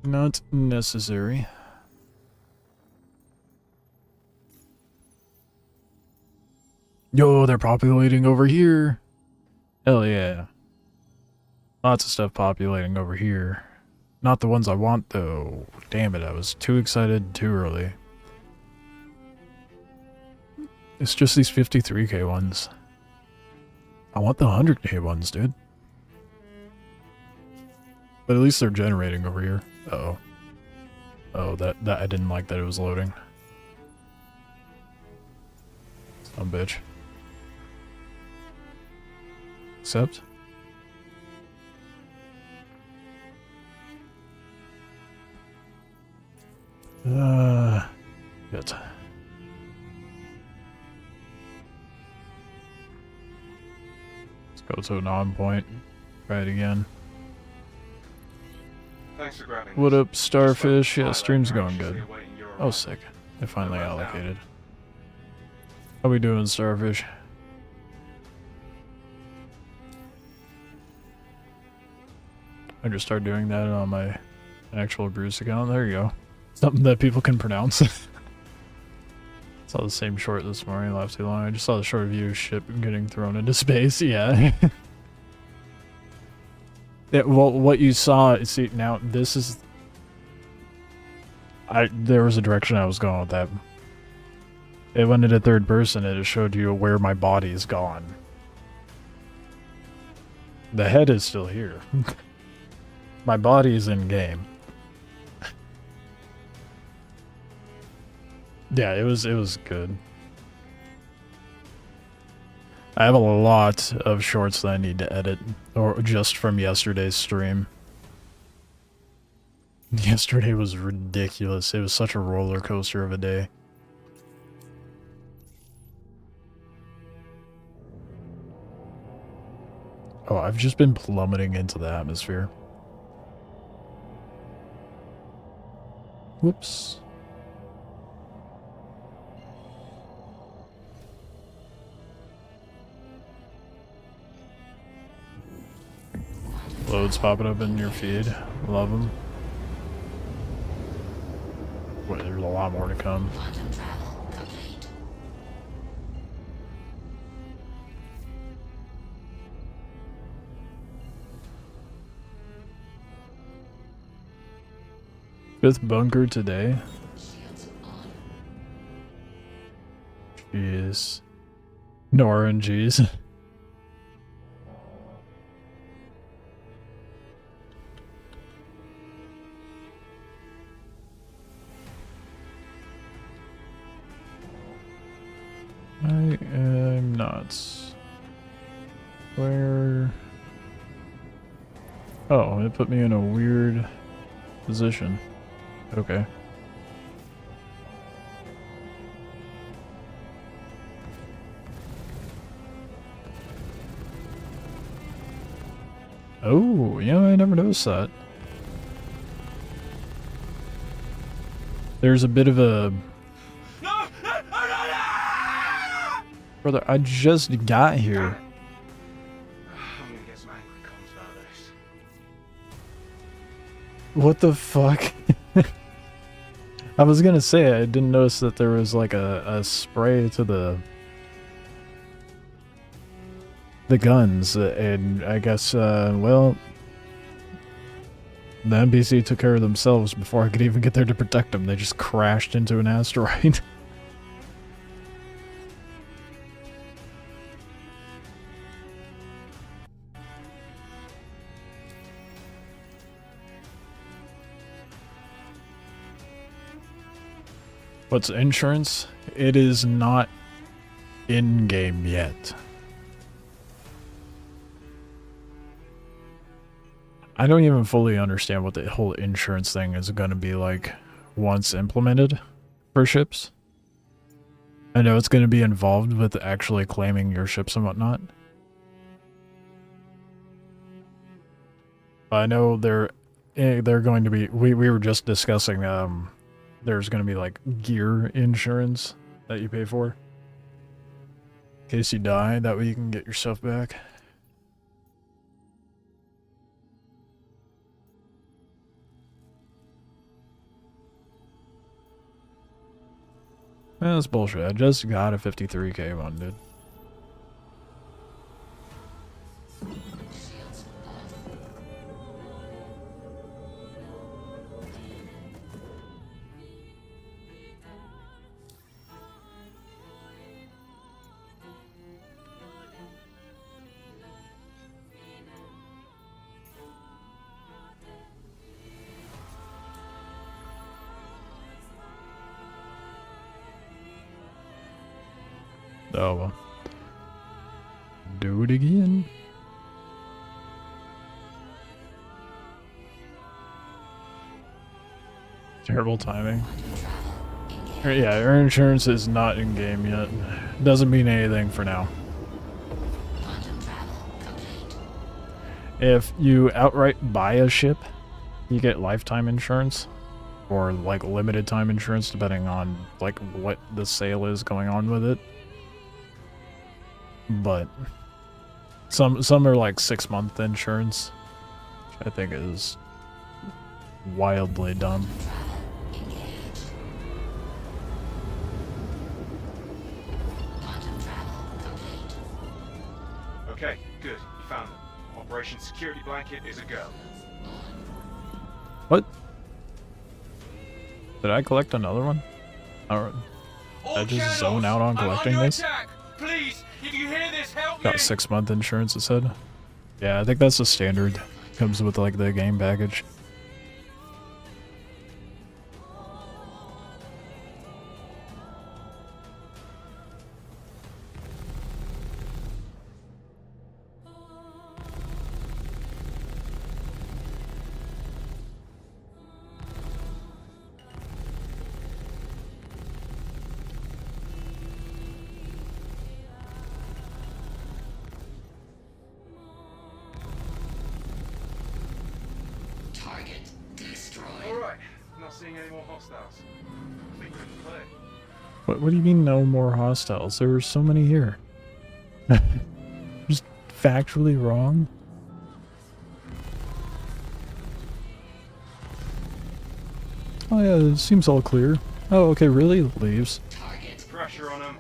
Not necessary. Yo, they're populating over here. Hell yeah. Lots of stuff populating over here. Not the ones I want, though. Damn it, I was too excited too early. It's just these 53k ones. I want the 100k ones, dude. But at least they're generating over here. Uh-oh. Oh, that I didn't like that it was loading. Some bitch. Accept. Shit. Let's go to a non-point. Try it again. Thanks for grabbing What this. up, Starfish? Yeah, stream's going good. Oh, sick. They finally allocated. How we doing, Starfish? I just started doing that on my actual Bruce account. There you go. Something that people can pronounce. Saw the same short this morning, laughed too long. I just saw the short view of ship getting thrown into space, yeah. Yeah, well, what you saw, see, now, this is... there was a direction I was going with that. It went into third person, and it showed you where my body is gone. The head is still here. My body is in game. Yeah, it was good. I have a lot of shorts that I need to edit, or just from yesterday's stream. Yesterday was ridiculous. It was such a roller coaster of a day. Oh, I've just been plummeting into the atmosphere. Whoops. Loads popping up in your feed. Love them. Wait, there's a lot more to come. Fifth bunker today. Jeez. No RNGs. I am not. Where? Oh, it put me in a weird position. Okay. Oh, yeah, I never noticed that. There's a bit of a... Brother, I just got here. I'm gonna get some angry comments about this. What the fuck? I was gonna say, I didn't notice that there was like a spray to the guns, and I guess, well, the NPC took care of themselves before I could even get there to protect them. They just crashed into an asteroid. What's insurance? It is not in-game yet. I don't even fully understand what the whole insurance thing is going to be like once implemented for ships. I know it's going to be involved with actually claiming your ships and whatnot. I know they're going to be, we were just discussing, there's going to be like gear insurance that you pay for. In case you die, that way you can get your stuff back. That's bullshit. I just got a 53k one, dude. Oh well. Do it again. Terrible timing. Yeah, your insurance is not in game yet. Doesn't mean anything for now. If you outright buy a ship, you get lifetime insurance. Or like limited time insurance depending on like what the sale is going on with it. But some are like 6-month insurance, which I think is wildly dumb. Okay, good. You found them. Operation Security Blanket is a go. What? Did I collect another one? Or did I just zone out on collecting this? Please, if you hear this, help me. Got 6-month insurance, it said. Yeah, I think that's the standard. Comes with like the game package. What do you mean no more hostiles? There are so many here. Just factually wrong? Oh yeah, it seems all clear. Oh, okay, really? Leaves. Pressure on him.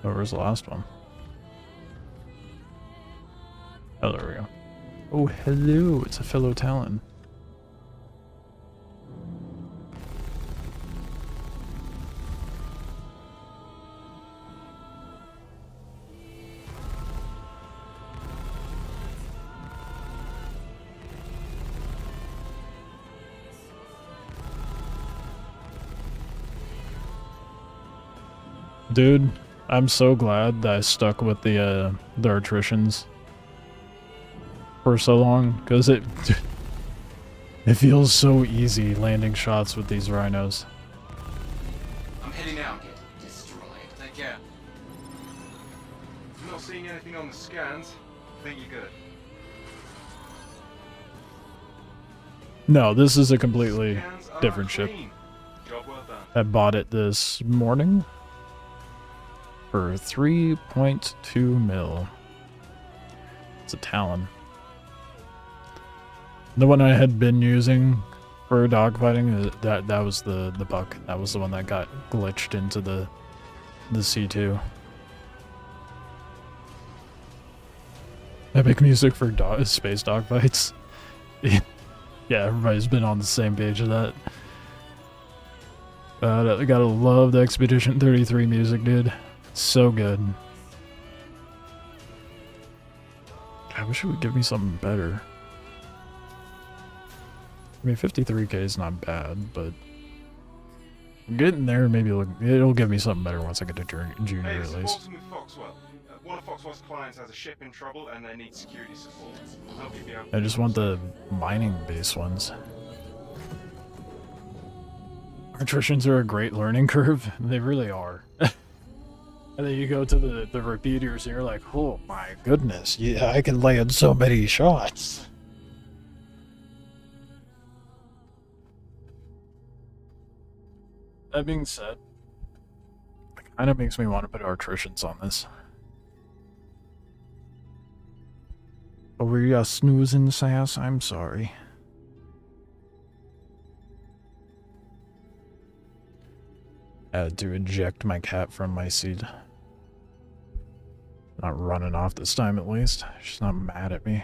Oh, where's the last one? Oh, there we go. Oh, hello, it's a fellow Talon. Dude, I'm so glad that I stuck with the attritions for so long, because it feels so easy landing shots with these rhinos. I'm heading out. Take care. I'm not seeing anything on the scans. I think you're good. No, this is a completely different ship. Job well done. I bought it this morning for 3.2 mil. It's a Talon. The one I had been using for dogfighting, that was the buck. That was the one that got glitched into the C2. Epic music for space dogfights. Yeah, everybody's been on the same page of that. I gotta love the Expedition 33 music, dude. It's so good. I wish it would give me something better. I mean, 53k is not bad, but getting there, maybe it'll give me something better once I get to junior Hey, at least. with Foxwell. One of Foxwell's clients has a ship in trouble and they need security support. I'll help you be able I just want the mining base ones. Attritions are a great learning curve. They really are. And then you go to the repeaters and you're like, oh my goodness, yeah, I can land so many shots. That being said, it kind of makes me want to put attritions on this. Over ya snoozing, sass? I'm sorry. I had to eject my cat from my seat. Not running off this time, at least. She's not mad at me.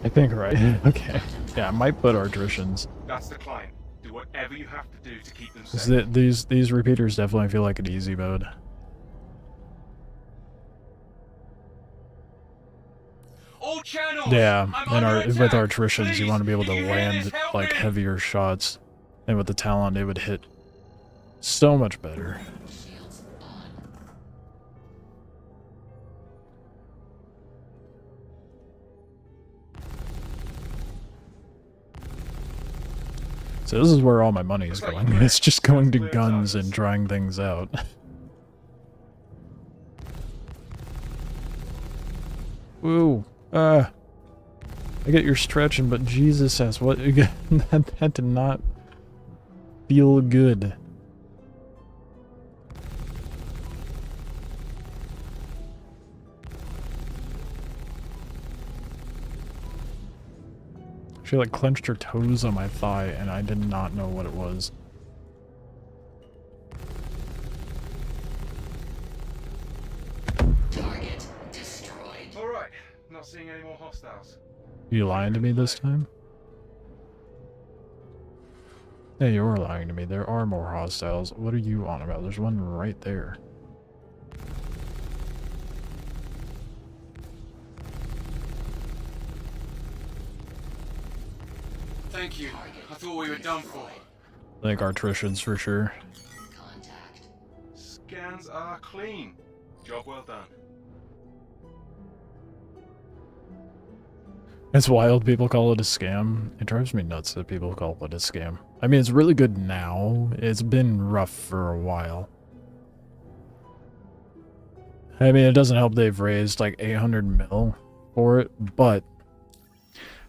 I think right. Okay. Yeah, I might put attritions. That's the client. Do whatever you have to do to keep them safe. These repeaters definitely feel like an easy mode. All channels. Yeah, I'm with our attritions, you want to be able to land this, help like me. heavier shots, and with the Talon, it would hit so much better. So this is where all my money is going. It's just going to guns and trying things out. Woo. I get your stretching, but Jesus ass, what? that did not feel good. She like clenched her toes on my thigh, and I did not know what it was. Target destroyed. Alright, not seeing any more hostiles. You lying to me this time? Yeah, you are lying to me. There are more hostiles. What are you on about? There's one right there. Thank you. I thought we were done for. I think attritions for sure. Scans are clean. Job well done. It's wild people call it a scam. It drives me nuts that people call it a scam. I mean, it's really good now. It's been rough for a while. I mean, it doesn't help they've raised like 800 mil for it, but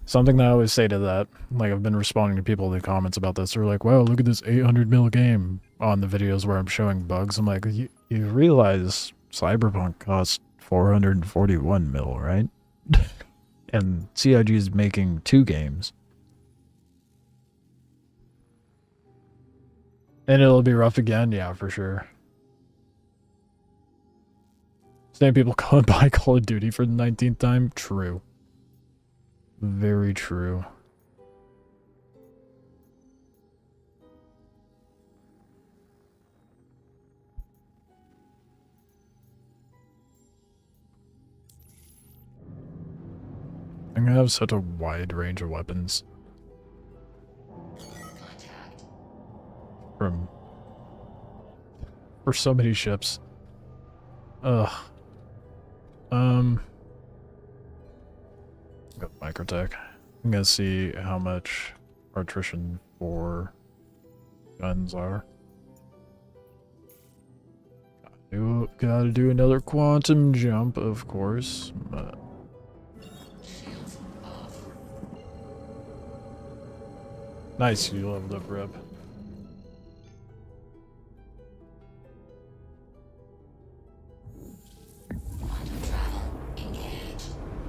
something that I always say to that, like I've been responding to people in the comments about this, they're like, wow, look at this 800 mil game on the videos where I'm showing bugs. I'm like, you realize Cyberpunk costs 441 mil, right? And CIG is making 2 games. And it'll be rough again, yeah, for sure. Same people buy Call of Duty for the 19th time? True. Very true. I'm gonna have such a wide range of weapons. For so many ships. Ugh. Got microtech. I'm gonna see how much our attrition for guns are. Gotta do another quantum jump, of course. But nice, you leveled up, Rip.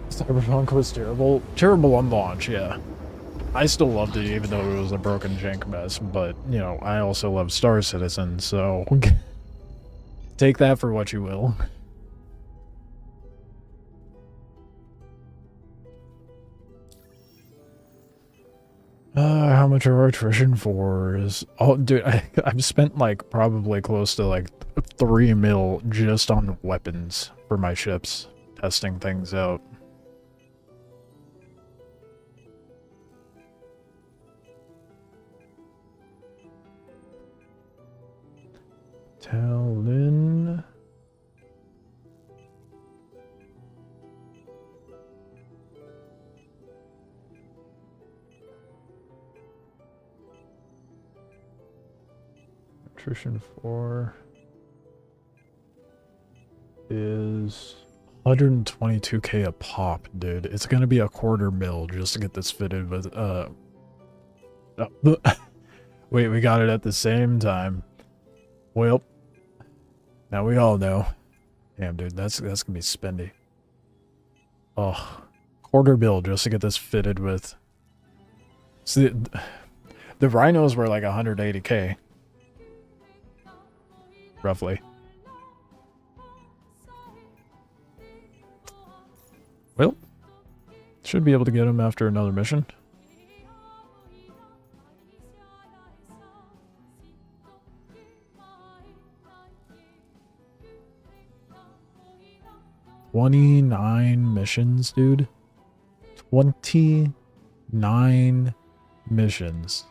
Cyberpunk was terrible. Terrible on launch, yeah. I still loved it even though it was a broken jank mess, but, you know, I also love Star Citizen, so take that for what you will. How much are our attrition for is... Oh, dude, I've spent, like, probably close to, like, 3 mil just on weapons for my ships, testing things out. Talon... attrition 4 is 122k a pop, dude. It's gonna be a $250,000 just to get this fitted with wait, we got it at the same time. Well, now we all know. Damn, dude, that's gonna be spendy. Oh, $250,000 just to get this fitted with. See, the rhinos were like 180k, roughly. Well, should be able to get him after another mission. $29 missions, dude. 29 missions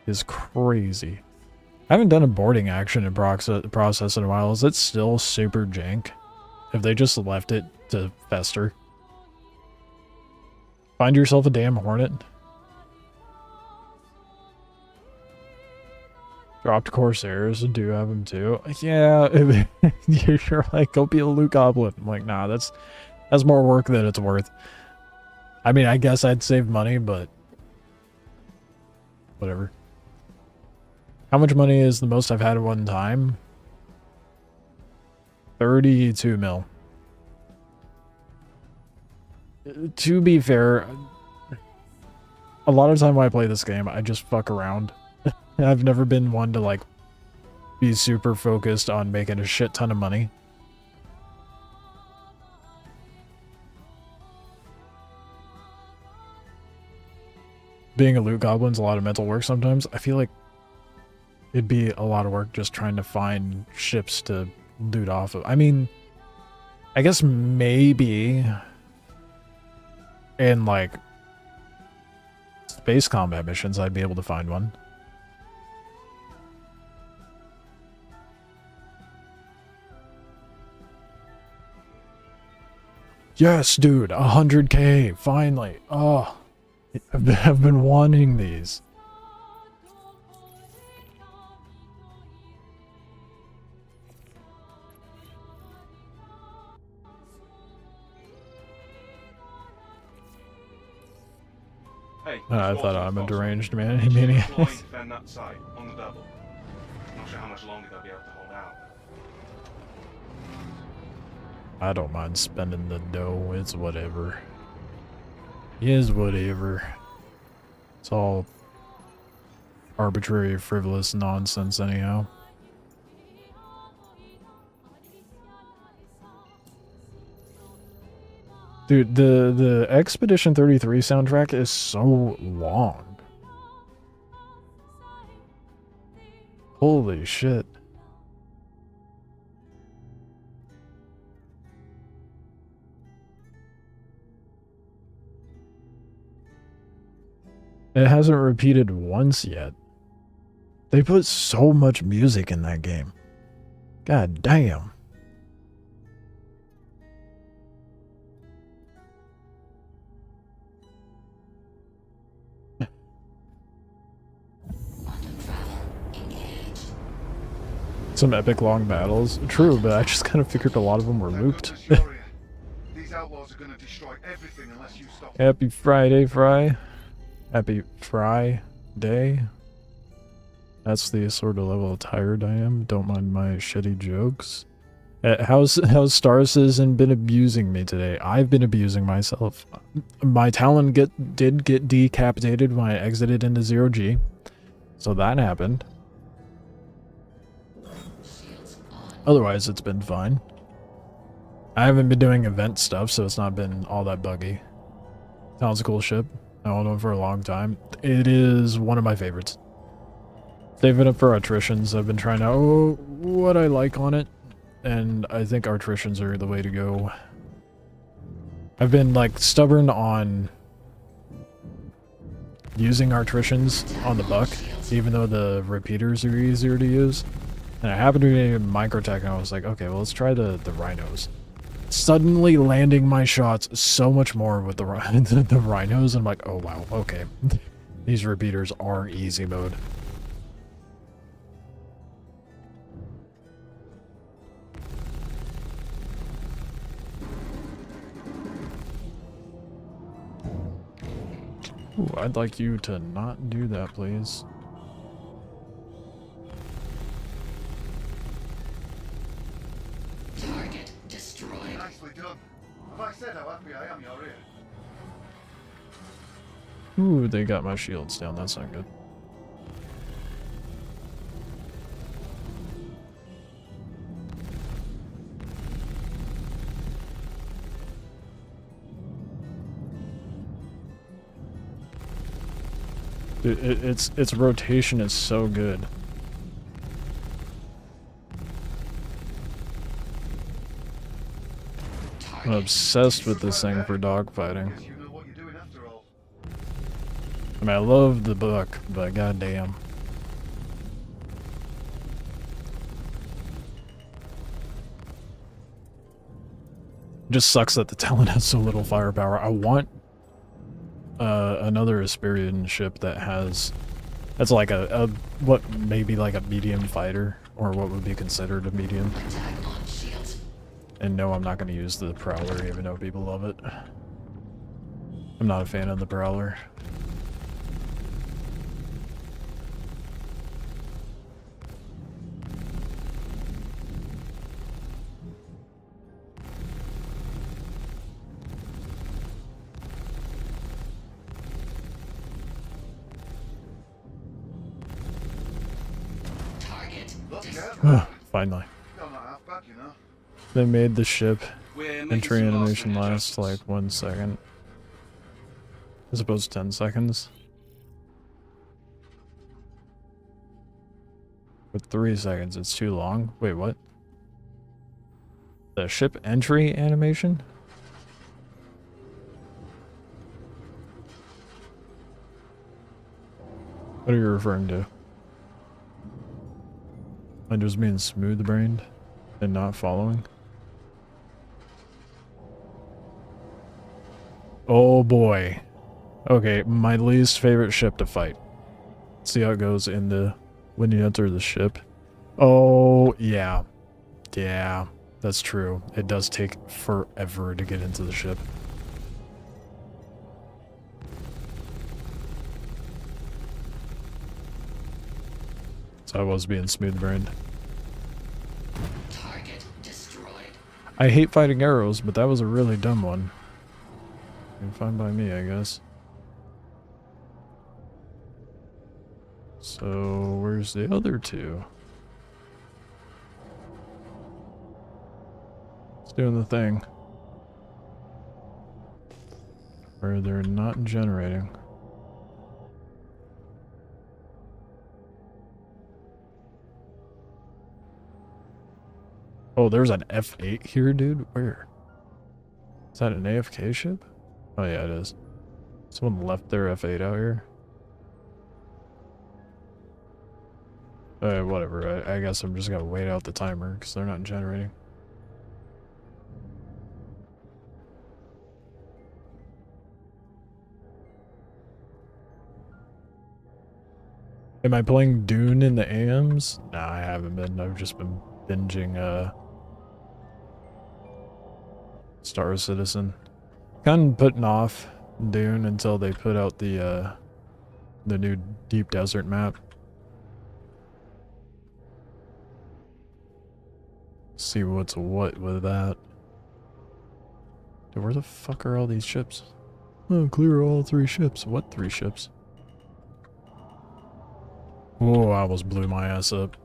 is crazy. I haven't done a boarding action in process in a while. Is it still super jank if they just left it to fester? Find yourself a damn hornet. Dropped Corsairs, do have them too. Yeah, you're like, go be a loot goblin. I'm like, nah, that's more work than it's worth. I mean, I guess I'd save money, but whatever. How much money is the most I've had at one time? 32 mil. To be fair, a lot of time when I play this game, I just fuck around. I've never been one to like be super focused on making a shit ton of money. Being a loot goblin's a lot of mental work sometimes. I feel like it'd be a lot of work just trying to find ships to loot off of. I mean, I guess maybe in like space combat missions I'd be able to find one. Yes, dude, 100k, finally. Oh, I've been wanting these. Hey, I thought I'm a deranged man. Defend that site on the double. Not sure how much longer they'll be able to hold out. I don't mind spending the dough. It's whatever. Is whatever. It's all arbitrary, frivolous nonsense anyhow. Dude, the Expedition 33 soundtrack is so long. Holy shit. It hasn't repeated once yet. They put so much music in that game. God damn. Some epic long battles. True, but I just kind of figured a lot of them were looped. These outlaws are going to destroy everything unless you stop. Happy Friday, Fry. Happy Friday. That's the sort of level of tired I am. Don't mind my shitty jokes. How's Star Citizen been abusing me today? I've been abusing myself. My Talon did get decapitated when I exited into 0G. So that happened. Otherwise, it's been fine. I haven't been doing event stuff, so it's not been all that buggy. Talon's a cool ship. I owned one for a long time. It is one of my favorites. Saving up for attritions. I've been trying out what I like on it, and I think attritions are the way to go. I've been like stubborn on using attritions on the buck, even though the repeaters are easier to use. And I happened to be in Microtech, and I was like, okay, well, let's try the rhinos. Suddenly landing my shots so much more with the rhinos, and I'm like, oh wow, okay. These repeaters are easy mode. Ooh, I'd like you to not do that, please. Target destroyed. Nicely done. Have I said how happy I am you're here? Ooh, they got my shields down. That's not good. Dude, its rotation is so good. I'm obsessed with this thing for dogfighting. I mean, I love the book, but goddamn. It just sucks that the Talon has so little firepower. I want another Asperian ship that has... That's like what, maybe like a medium fighter, or what would be considered a medium. And no, I'm not going to use the Prowler, even though people love it. I'm not a fan of the Prowler. Finally. They made the ship entry animation last like 1 second. As opposed to 10 seconds. With 3 seconds, it's too long. Wait, what? The ship entry animation? What are you referring to? I just being smooth-brained and not following? Oh boy. Okay, my least favorite ship to fight. See how it goes in the... when you enter the ship. Oh, yeah. Yeah, that's true. It does take forever to get into the ship. So I was being smooth-brained. Target destroyed. I hate fighting arrows, but that was a really dumb one. Fine by me, I guess. So, where's the other two? It's doing the thing where they're not generating. Oh, there's an F8 here, dude? Where? Is that an AFK ship? Oh yeah, it is. Someone left their F8 out here. Whatever. I guess I'm just gonna wait out the timer because they're not generating. Am I playing Dune in the AMs? Nah, I haven't been. I've just been binging Star Citizen. Kind of putting off Dune until they put out the new Deep Desert map. See what's what with that. Dude, where the fuck are all these ships? Oh, clear all 3 ships. What 3 ships? Whoa, I almost blew my ass up.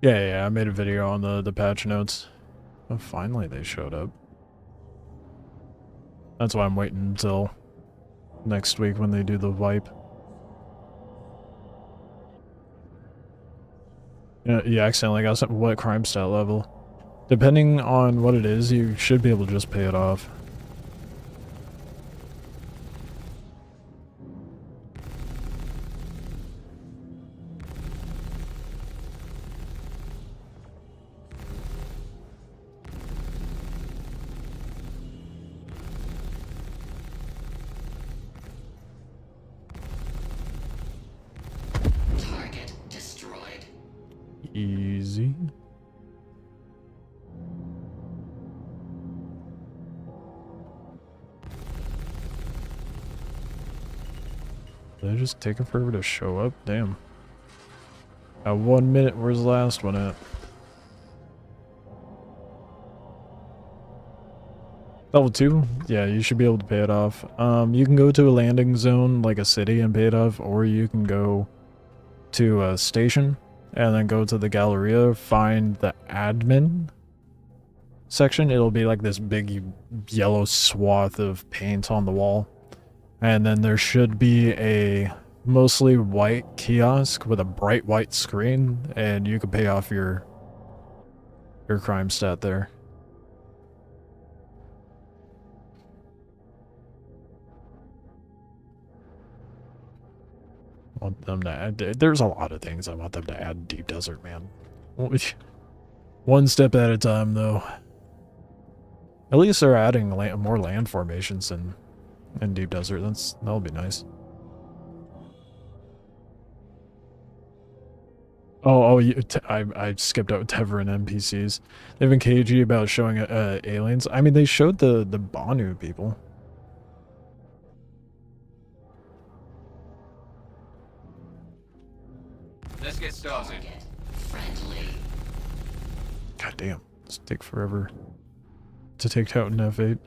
Yeah, I made a video on the patch notes. Oh, finally they showed up. That's why I'm waiting until next week when they do the wipe. You accidentally got something. What crime stat level? Depending on what it is, you should be able to just pay it off. easy. Did I just take it forever to show up? Damn. 1 minute, where's the last one at? Level 2? Yeah, you should be able to pay it off. You can go to a landing zone, like a city, and pay it off, or you can go to a station, and then go to the Galleria, find the admin section. It'll be like this big yellow swath of paint on the wall. And then there should be a mostly white kiosk with a bright white screen, and you can pay off your crime stat there. I want them to add, there's a lot of things I want them to add Deep Desert, man. One step at a time, though. At least they're adding more land formations in Deep Desert. That'll be nice. I skipped out Tever and NPCs. They've been cagey about showing aliens. I mean, they showed the Banu people. Let's get started. God damn, this take forever to take out an F8.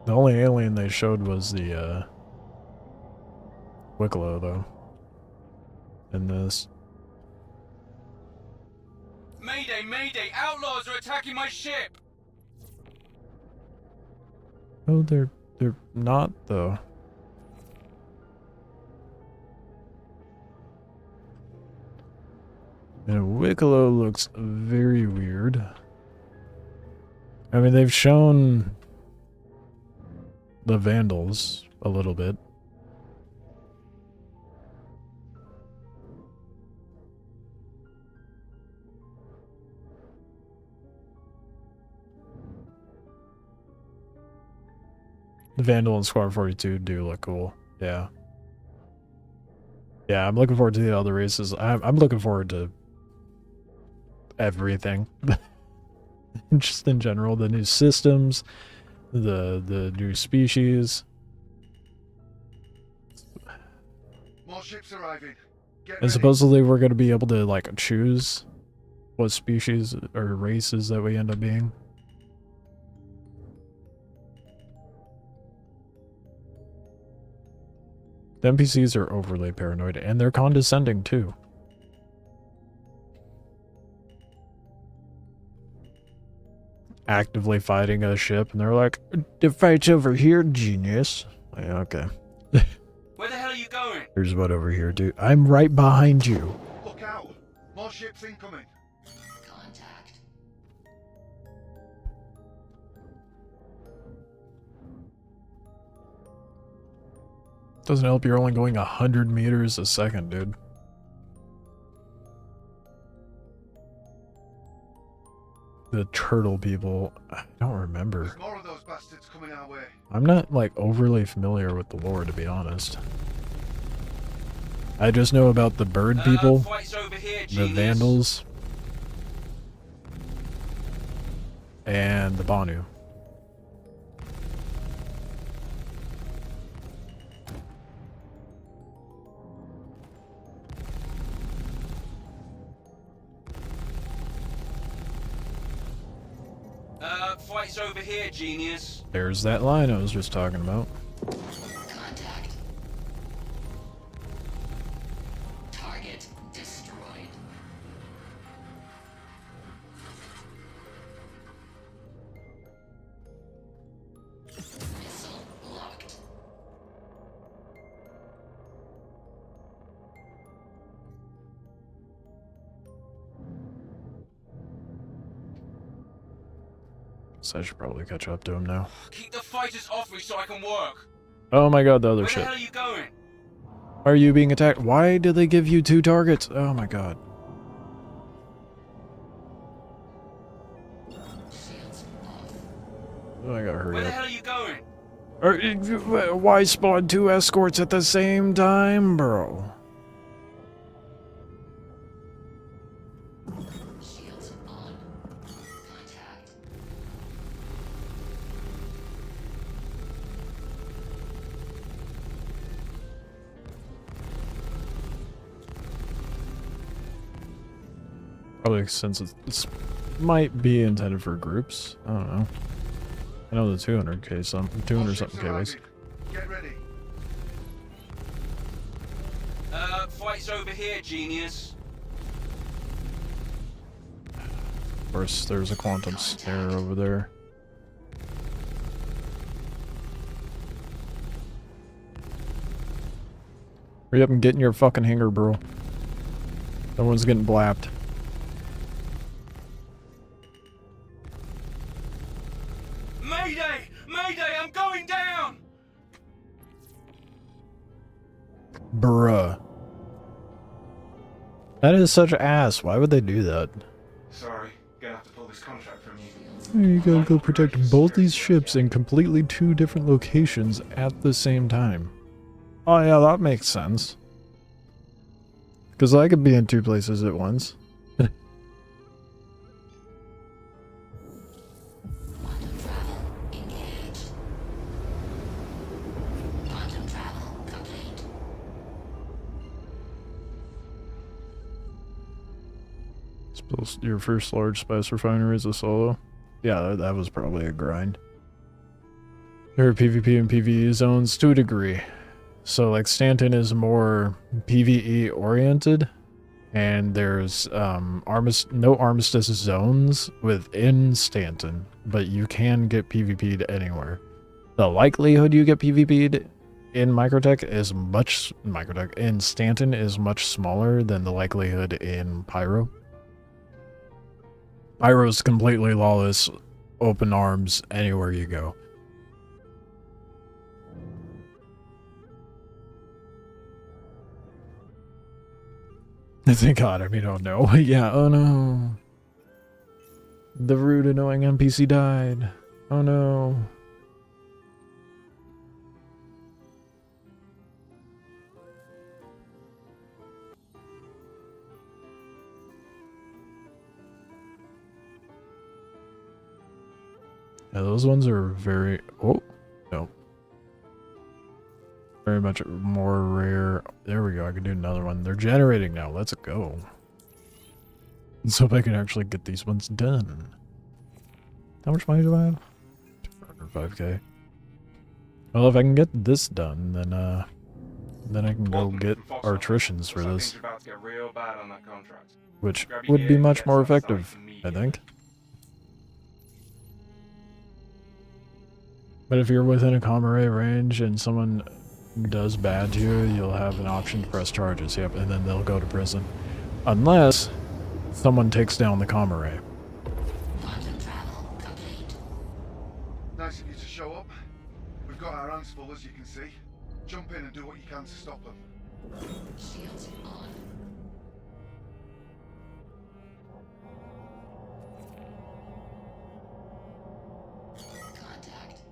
The only alien they showed was the Wicklow, though. In this. Mayday, mayday! Outlaws are attacking my ship! Oh, they're not, though. And Wicklow looks very weird. I mean, they've shown the Vandals a little bit. The Vandal and Squad 42 do look cool. Yeah. Yeah, I'm looking forward to the other races. I'm looking forward to everything. Just in general, the new systems, the new species. More ships arriving. Get And ready. supposedly we're going to be able to like choose what species or races that we end up being. The NPCs are overly paranoid, and they're condescending too. Actively fighting a ship, and they're like, "The fight's over here, genius." Like, okay. Where the hell are you going? Here's what over here, dude. I'm right behind you. Look out! More ships incoming. Doesn't help you're only going 100 meters a second, dude. The turtle people, I don't remember. There's more of those bastards coming our way. I'm not like overly familiar with the lore, to be honest. I just know about the bird people, Fight's over here, the genius. Vandals, and the Banu. Fight's over here, genius. There's that line I was just talking about. Contact. Target destroyed. Missile locked. So I should probably catch up to him now. Keep the fighters off me so I can work. Oh my god, the other Where ship. the hell are you going? Are you being attacked? Why did they give you 2 targets? Oh my god. Shields I gotta hurry Where the up. hell are you going? Why spawn 2 escorts at the same time, bro? Shields on. Contact. Probably since it's might be intended for groups. I don't know. I know the 200k some 200 something k ways. Get ready. Fight's over here, genius. Of course, there's a quantum snare over there. Hurry up and get in your fucking hangar, bro. Someone's getting blapped. Mayday! Mayday! I'm going down! Bruh. That is such ass. Why would they do that? Sorry, gonna have to pull this contract from you. You gotta go protect both these ships in completely 2 different locations at the same time. Oh yeah, that makes sense. Because I could be in 2 places at once. Quantum travel engaged. Quantum travel complete. Your first large spice refinery is a solo? Yeah, that was probably a grind. There are PvP and PvE zones to a degree. So like Stanton is more PvE oriented, and there's no armistice zones within Stanton, but you can get PvP'd anywhere. The likelihood you get PvP'd in Microtech is in Stanton is much smaller than the likelihood in Pyro. Pyro's completely lawless, open arms anywhere you go. Thank God, I mean, oh no. Yeah, oh no. The rude, annoying NPC died. Oh no. Yeah, those ones are very... Oh, no. Very much more rare. There we go, I can do another one. They're generating now, let's go. Let's hope I can actually get these ones done. How much money do I have? 205k. Well, if I can get this done, then I can go get our attritions for this. About to get real bad on that contract. Which Grab your would be gear, much get more on site effective, I immediately. think. But if you're within a comm array range and someone does bad to you, you'll have an option to press charges, yep, and then they'll go to prison. Unless someone takes down the comm array. Quantum travel complete. Nice of you to show up. We've got our hands full, as you can see. Jump in and do what you can to stop them. Shields on. Contact.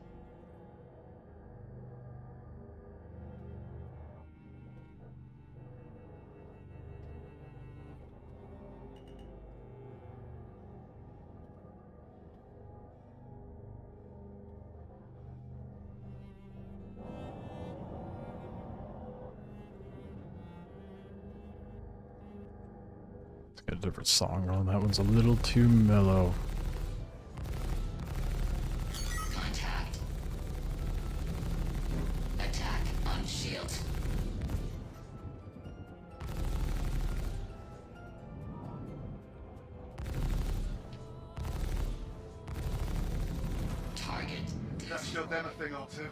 Let's get a different song on. That one's a little too mellow. Contact. Attack on shield. Target. That showed them a thing or two.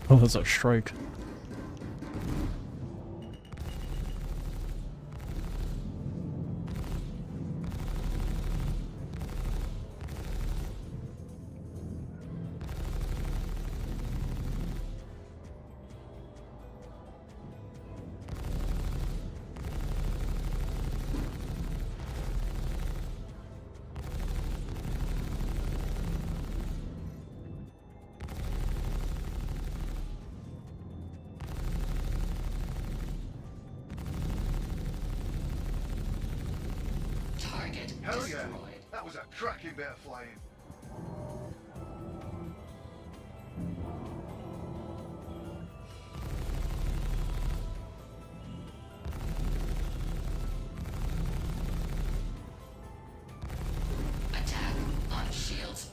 Oh, that's a strike. Hell yeah, that was a cracking bit of flying. Attack on shields.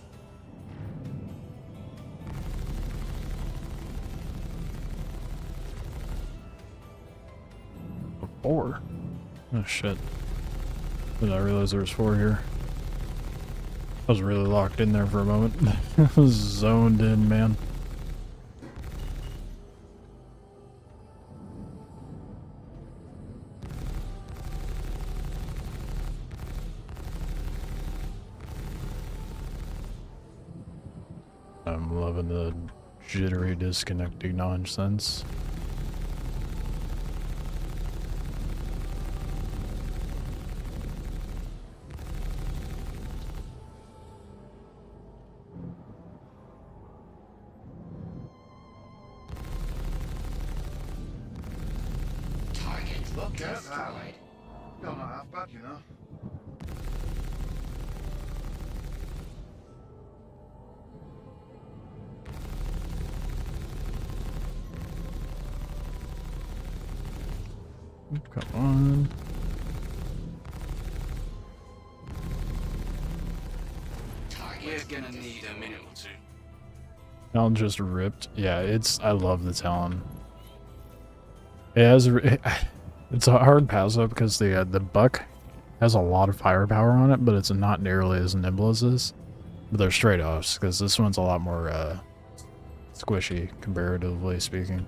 Four? Oh shit. Did I realize there was 4 here? I was really locked in there for a moment. I was zoned in, man. I'm loving the jittery disconnecting nonsense. Look at that. You're not half bad, you know. Come on. We're gonna need a minute or two. Talon just ripped. Yeah, I love the Talon. It has it's a hard pass up because the Buck has a lot of firepower on it, but it's not nearly as nimble as this. But they're straight offs because this one's a lot more squishy comparatively speaking.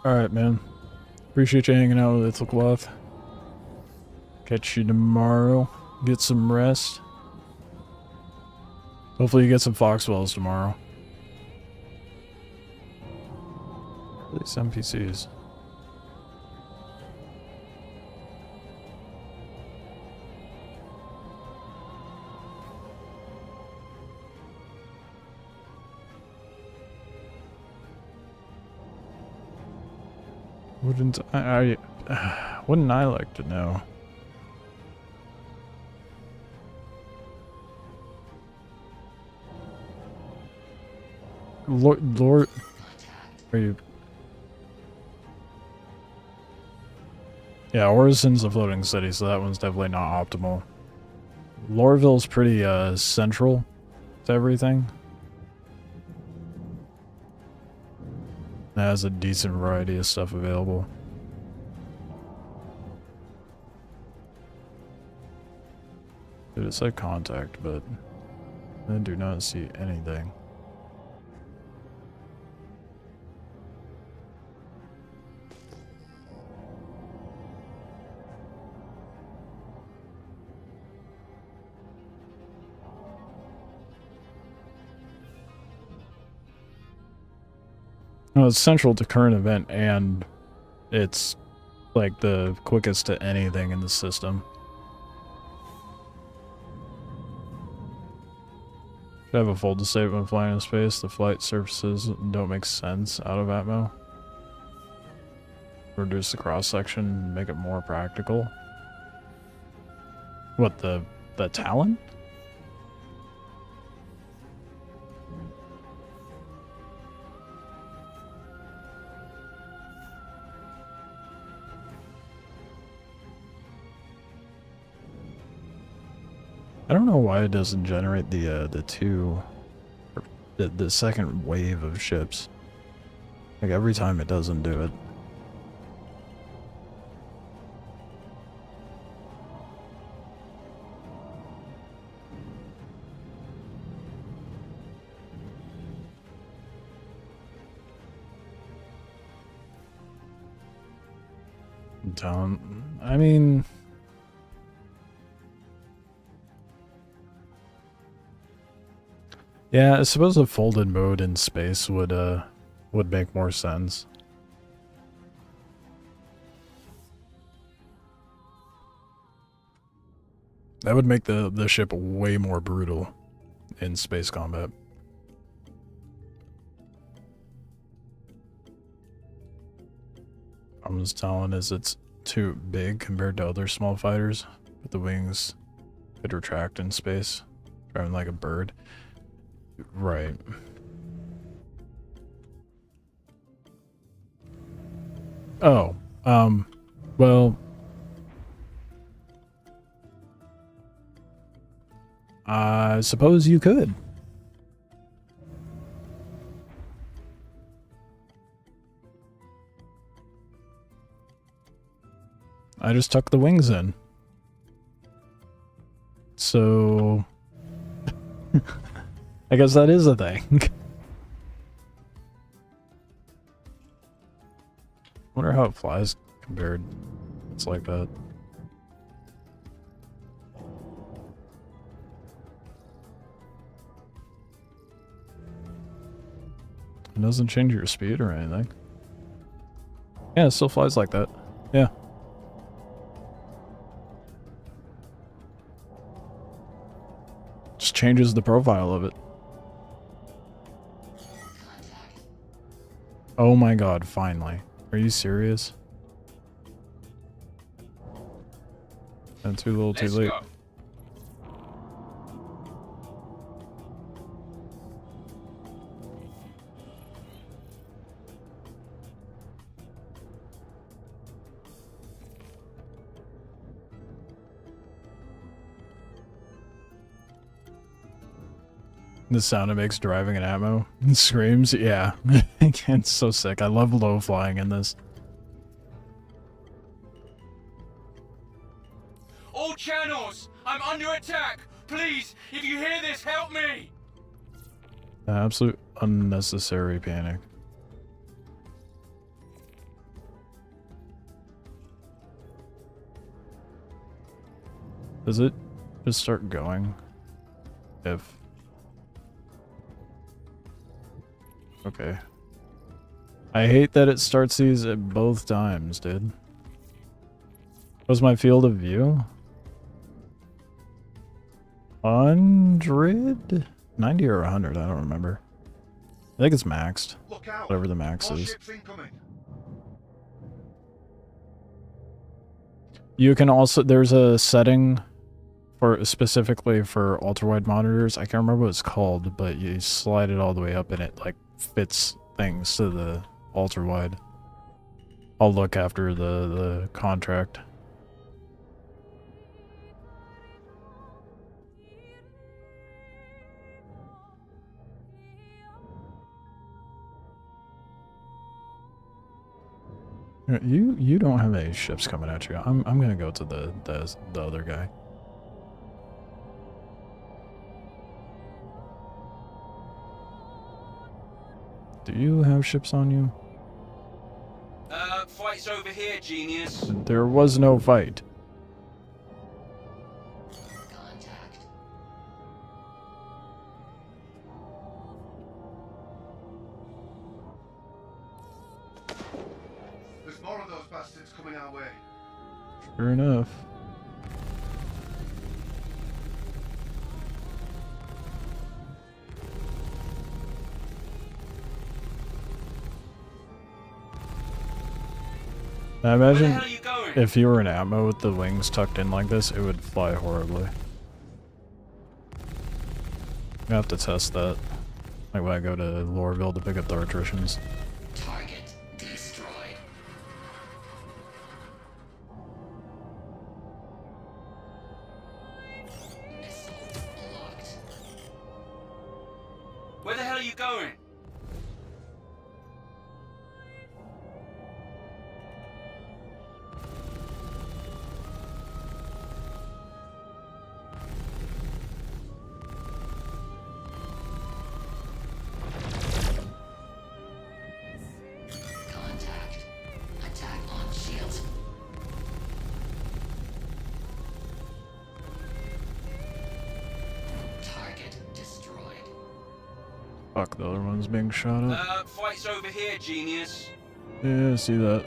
Alright, man. Appreciate you hanging out with Little Cloth. Catch you tomorrow. Get some rest. Hopefully you get some Foxwells tomorrow. At least NPCs. Wouldn't I like to know? Lord, are you? Yeah, Orison's a floating city, so that one's definitely not optimal. Lorville's pretty central to everything. It has a decent variety of stuff available. Dude, it said contact, but I do not see anything. No, it's central to current event, and it's like the quickest to anything in the system. Should have a full to save when flying in space. The flight surfaces don't make sense out of Atmo. Reduce the cross section, make it more practical. What, the Talon? I don't know why it doesn't generate the second wave of ships. Like every time it doesn't do it. I mean, yeah, I suppose a folded mode in space would make more sense. That would make the ship way more brutal in space combat. I'm just telling is it's too big compared to other small fighters, but the wings could retract in space, driving like a bird. Right. Oh, well, I suppose you could. I just tucked the wings in. So I guess that is a thing. Wonder how it flies compared. It's like that. It doesn't change your speed or anything. Yeah, it still flies like that. Yeah. Just changes the profile of it. Oh my god, finally. Are you serious? And too little, too late. Go. The sound it makes driving an ammo. It screams, yeah. It's so sick. I love low flying in this. All channels! I'm under attack! Please, if you hear this, help me! Absolute unnecessary panic. Does it just start going? If... Okay. I hate that it starts these at both times, dude. What's my field of view? 100? 90 or 100, I don't remember. I think it's maxed. Whatever the max is. You can also, there's a setting for specifically for ultra-wide monitors. I can't remember what it's called, but you slide it all the way up and it like fits things to the ultra-wide. I'll look after the contract. You don't have any ships coming at you. I'm gonna go to the other guy. Do you have ships on you? Fight's over here, genius. There was no fight. Contact. There's more of those bastards coming our way. Sure enough. I imagine if you were in ammo with the wings tucked in like this, it would fly horribly. I have to test that. Like when I go to Loreville to pick up the electricians. Target destroyed. Missile blocked. Where the hell are you going? Contact. Attack on shields. Target destroyed. Fuck, the other one's being shot at. Fight's over here, genius. Yeah, I see that.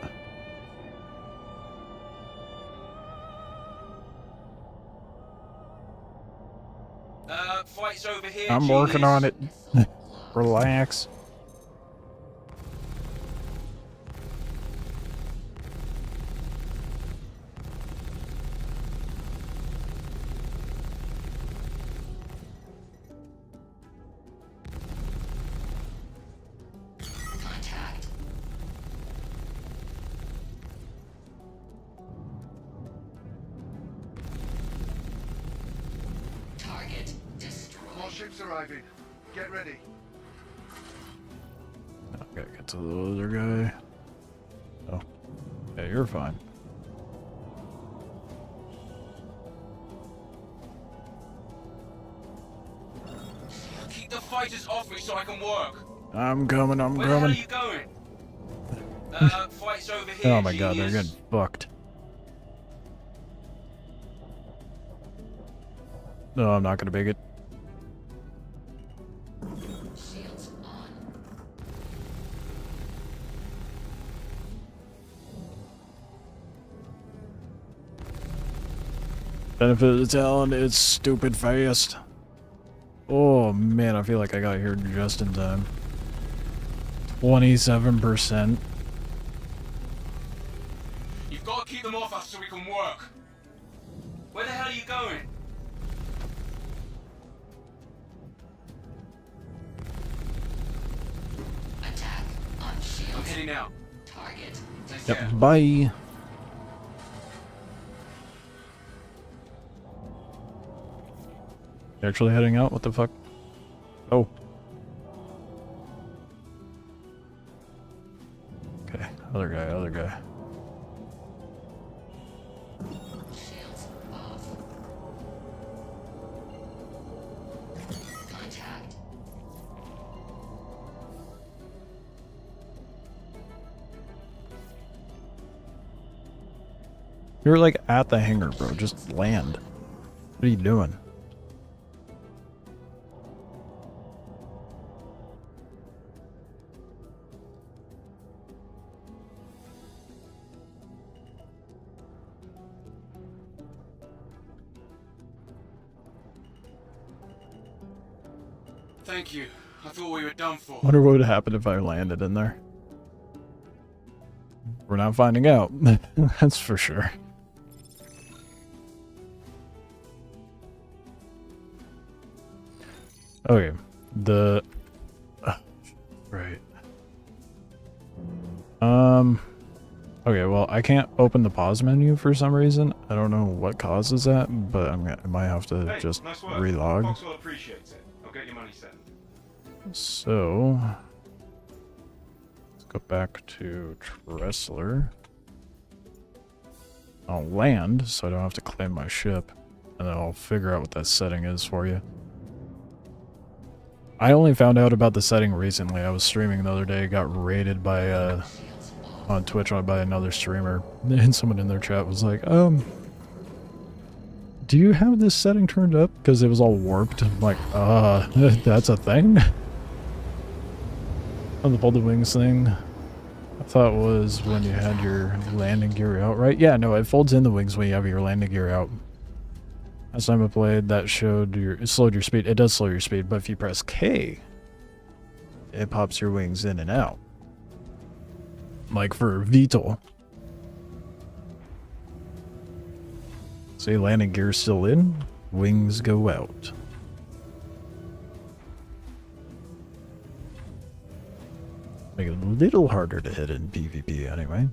here, I'm working genius? on it. Relax. Contact. Target destroyed. More ships arriving. Get ready. I gotta get to the other guy. Oh. Yeah, you're fine. Keep the fighters off me so I can work. I'm coming, I'm Where the hell are coming. you going? Fight's over here, Oh my god, they're genius. getting fucked. No, I'm not gonna make it. Shields on. Benefit of the talent, it's stupid fast. Oh man, I feel like I got here just in time. 27%. You've got to keep them off us so we can work. Where the hell are you going? Attack on shields. I'm heading out. Target. Take Yep, care. bye. You actually heading out? What the fuck? Oh. Okay, other guy, other guy. Shields off. Contact. You're like at the hangar, bro. Just land. What are you doing? Thank you. I thought we were done for. Wonder what would happen if I landed in there. We're not finding out. That's for sure. Okay. Right. Okay, well, I can't open the pause menu for some reason. I don't know what causes that, but I might have to Hey, just nice work. relog. Foxwell appreciates it. I'll get your money sent. So, let's go back to Tressler. I'll land, so I don't have to claim my ship, and then I'll figure out what that setting is for you. I only found out about the setting recently. I was streaming the other day, got raided by, on Twitch by another streamer, and someone in their chat was like, do you have this setting turned up? Because it was all warped. I'm like, that's a thing? On the folded wings thing, I thought it was when you had your landing gear out, right? Yeah, no, it folds in the wings when you have your landing gear out. Last time I played, that it slowed your speed. It does slow your speed, but if you press K, it pops your wings in and out. Like for VTOL. See, landing gear still in, wings go out. Make it a little harder to hit in PvP anyway.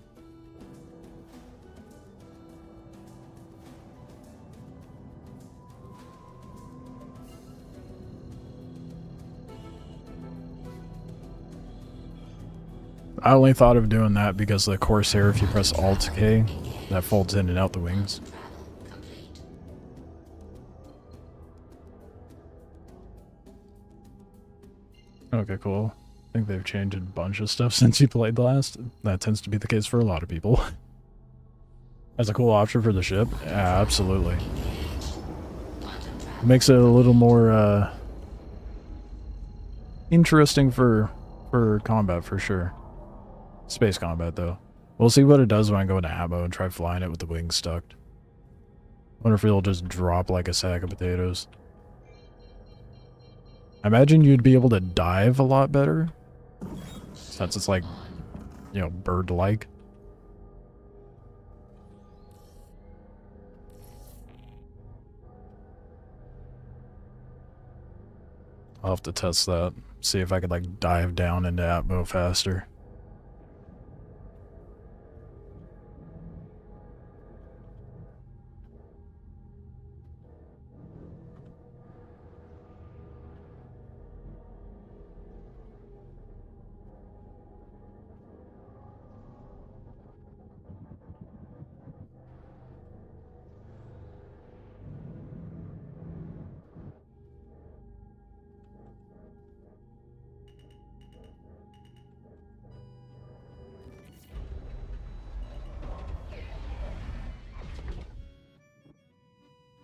I only thought of doing that because the Corsair, if you press Alt-K, that folds in and out the wings. Okay, cool. I think they've changed a bunch of stuff since you played last. That tends to be the case for a lot of people. As a cool option for the ship? Yeah, absolutely. Makes it a little more, interesting for combat, for sure. Space combat, though. We'll see what it does when I go into ammo and try flying it with the wings stuck. Wonder if it'll just drop like a sack of potatoes. I imagine you'd be able to dive a lot better. Since it's like, you know, bird-like. I'll have to test that. See if I could like dive down into Atmo faster.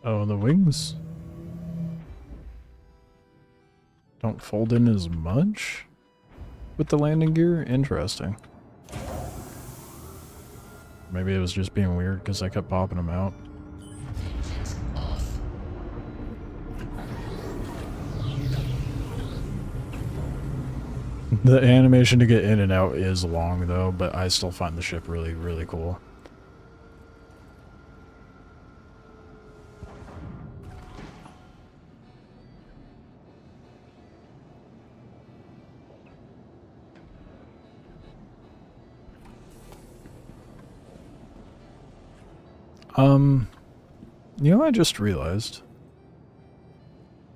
Oh, the wings don't fold in as much with the landing gear? Interesting. Maybe it was just being weird because I kept popping them out. The animation to get in and out is long though, but I still find the ship really, really cool. You know, I just realized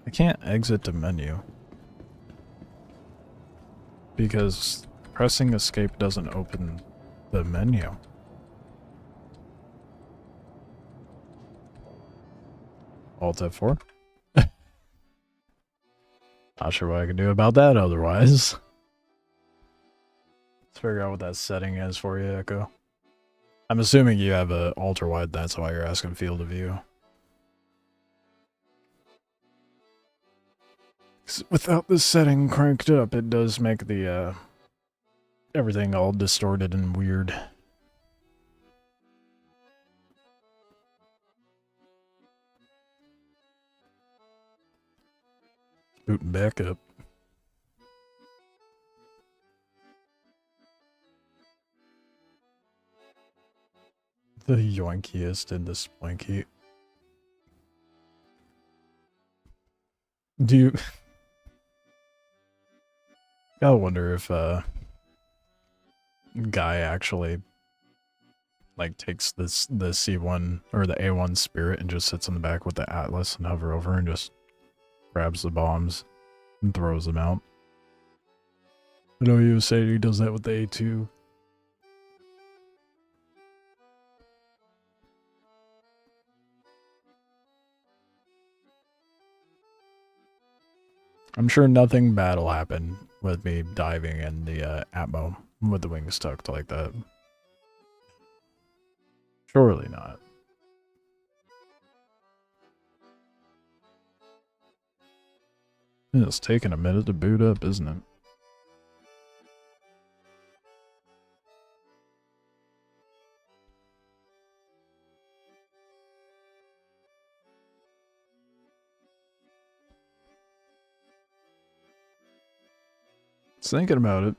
I can't exit the menu because pressing escape doesn't open the menu. Alt F4. Not sure what I can do about that otherwise. Let's figure out what that setting is for you, Echo. I'm assuming you have a ultra wide, that's why you're asking field of view. 'Cause without this setting cranked up, it does make the everything all distorted and weird. Booting back up. The yoinkiest in the splanky. Do you... I wonder if Guy actually like takes the C1 or the A1 Spirit and just sits in the back with the Atlas and hover over and just grabs the bombs and throws them out. I know you say he does that with the A2. I'm sure nothing bad will happen with me diving in the Atmo with the wings tucked like that. Surely not. It's taking a minute to boot up, isn't it? Thinking about it.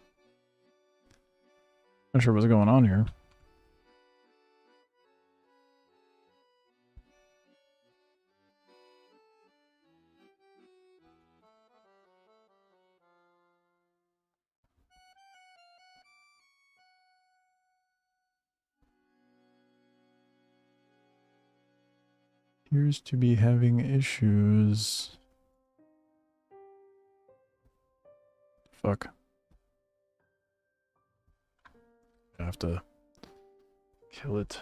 Not sure what's going on here. Appears to be having issues. Fuck. I have to kill it.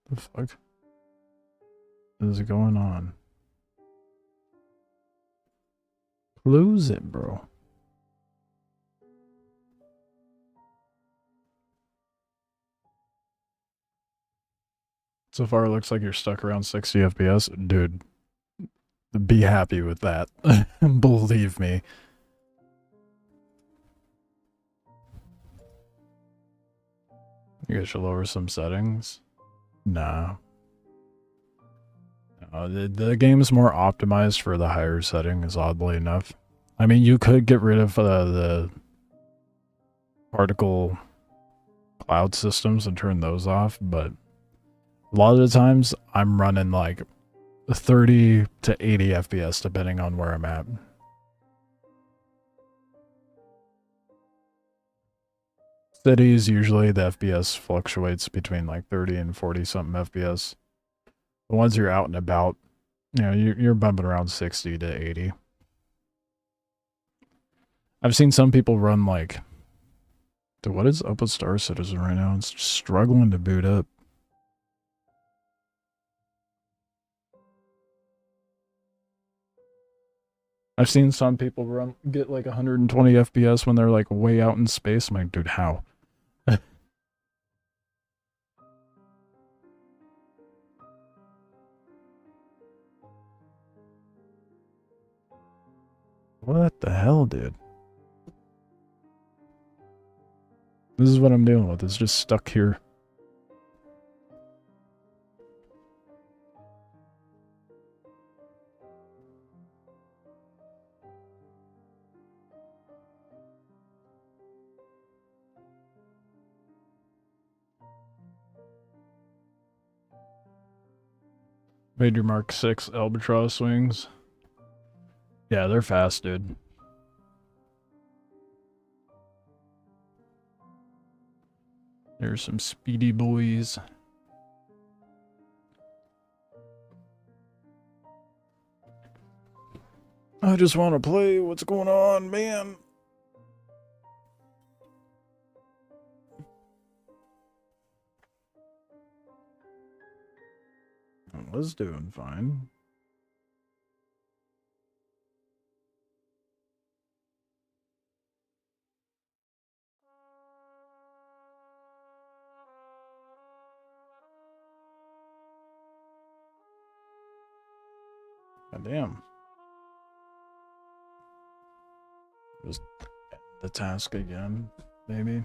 The fuck is going on? Close it, bro. So far, it looks like you're stuck around 60 FPS. Dude, be happy with that. Believe me. You guys should lower some settings. Nah. The game is more optimized for the higher settings, oddly enough. I mean, you could get rid of the particle cloud systems and turn those off, but a lot of the times I'm running like 30 to 80 FPS depending on where I'm at. Cities, usually the FPS fluctuates between like 30 and 40 something FPS. But once you're out and about, you know, you're bumping around 60 to 80. I've seen some people run like, dude, what is up with Star Citizen right now? It's just struggling to boot up. I've seen some people get like 120 FPS when they're like way out in space. I'm like, dude, how? What the hell, dude? This is what I'm dealing with. It's just stuck here. Made your Mark 6 Albatross wings. Yeah, they're fast, dude. There's some speedy boys. I just want to play. What's going on, man? I was doing fine. God damn. Just end the task again, maybe.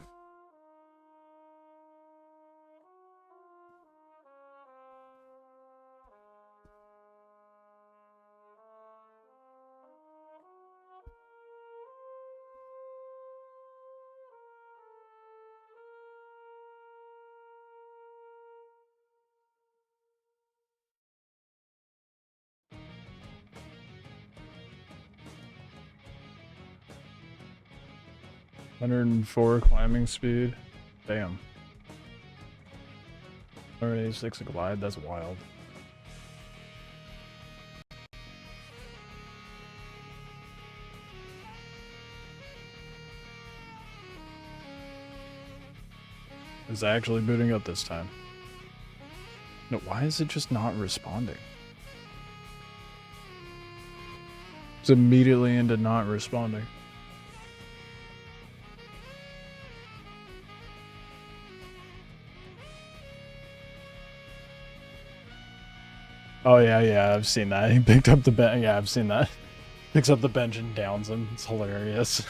$104 climbing speed. Damn. 186 glide, that's wild. It's actually booting up this time. No, why is it just not responding? It's immediately into not responding. Oh yeah, I've seen that. He picked up the bench. Yeah, I've seen that. Picks up the bench and downs him. It's hilarious.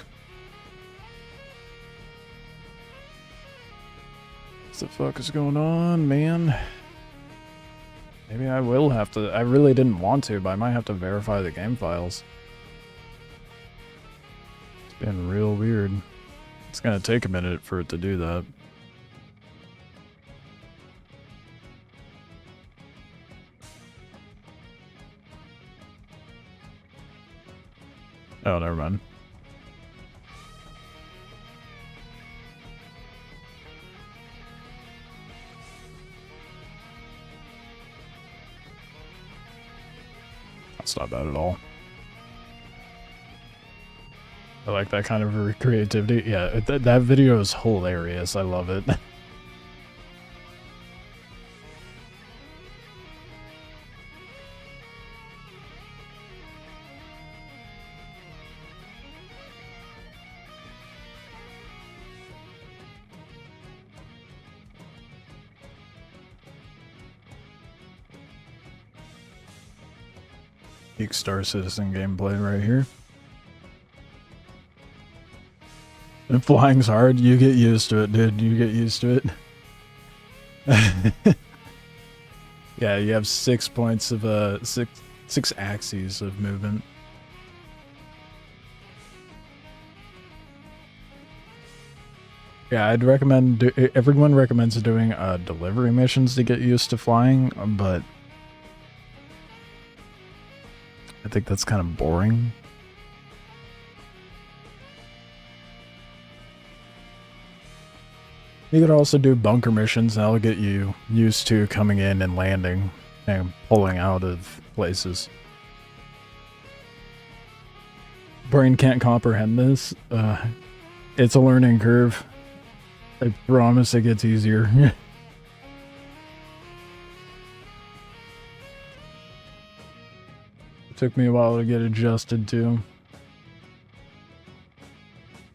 What the fuck is going on, man? Maybe I will have to. I really didn't want to, but I might have to verify the game files. It's been real weird. It's gonna take a minute for it to do that. Oh, never mind. That's not bad at all. I like that kind of creativity. Yeah, that video is hilarious. I love it. Peak Star Citizen gameplay right here. And flying's hard. You get used to it, dude. You get used to it. Yeah, you have 6 points of six axes of movement. Yeah, I'd recommend. Everyone recommends doing delivery missions to get used to flying, but I think that's kind of boring. You could also do bunker missions. That'll get you used to coming in and landing and pulling out of places. Brain can't comprehend this. It's a learning curve. I promise it gets easier. It took me a while to get adjusted to.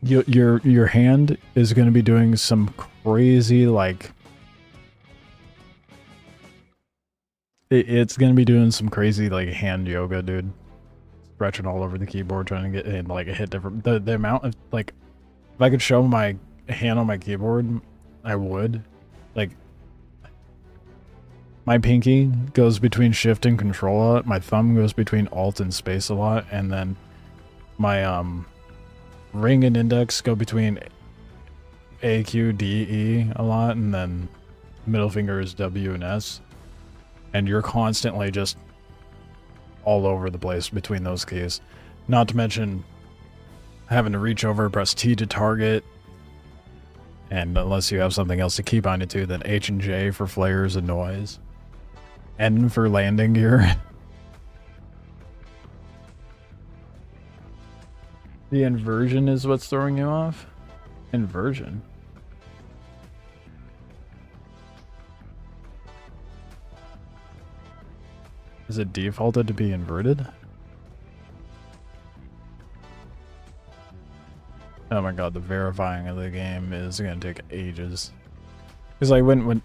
Your hand is going to be doing some crazy, like... It's going to be doing some crazy, like, hand yoga, dude. Stretching all over the keyboard, trying to get in, like, hit different... The amount of, like... If I could show my hand on my keyboard, I would. Like... My pinky goes between shift and control a lot. My thumb goes between alt and space a lot. And then my, ring and index go between A, Q, D, E a lot, and then middle finger is W and S. And you're constantly just all over the place between those keys. Not to mention having to reach over, press T to target, and unless you have something else to key bind it to, then H and J for flares and noise. N for landing gear. The inversion is what's throwing you off? Inversion? Is it defaulted to be inverted? Oh my god, the verifying of the game is gonna take ages. Because I went when...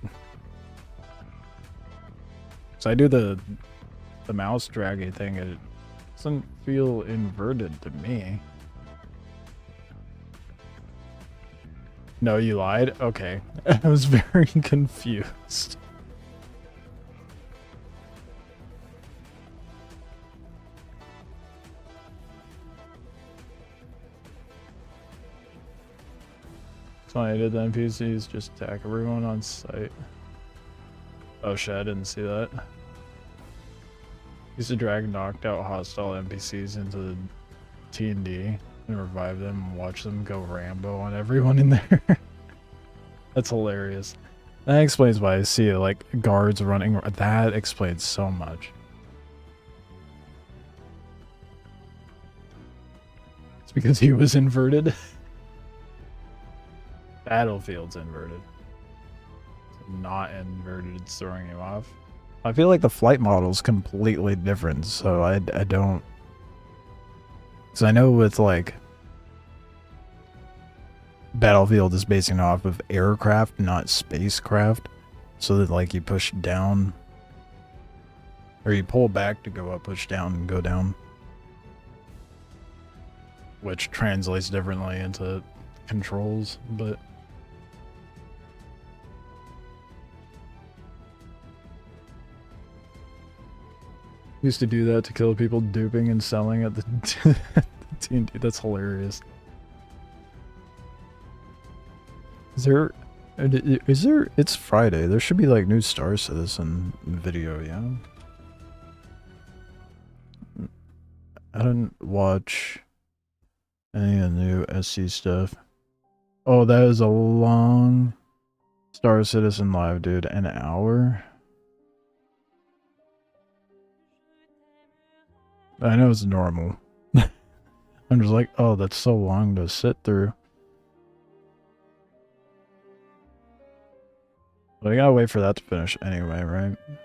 So I do the mouse draggy thing, it doesn't feel inverted to me. No, you lied? Okay. I was very confused. So I did the NPCs just attack everyone on sight. Oh shit, I didn't see that. Used to drag knocked out hostile NPCs into the T&D and revive them and watch them go Rambo on everyone in there. That's hilarious. That explains why I see like guards running. That explains so much. It's because he was inverted. Battlefield's inverted. Not inverted, it's throwing you off. I feel like the flight model's completely different, so I don't... So I know with like... Battlefield is basing off of aircraft, not spacecraft. So that like you push down... Or you pull back to go up, push down and go down. Which translates differently into controls, but... Used to do that to kill people duping and selling at the TNT. That's hilarious. Is there... It's Friday. There should be like new Star Citizen video, yeah? I didn't watch any of the new SC stuff. Oh, that is a long Star Citizen live, dude. An hour? I know it's normal. I'm just like, oh, that's so long to sit through. But I gotta wait for that to finish anyway, right? Let's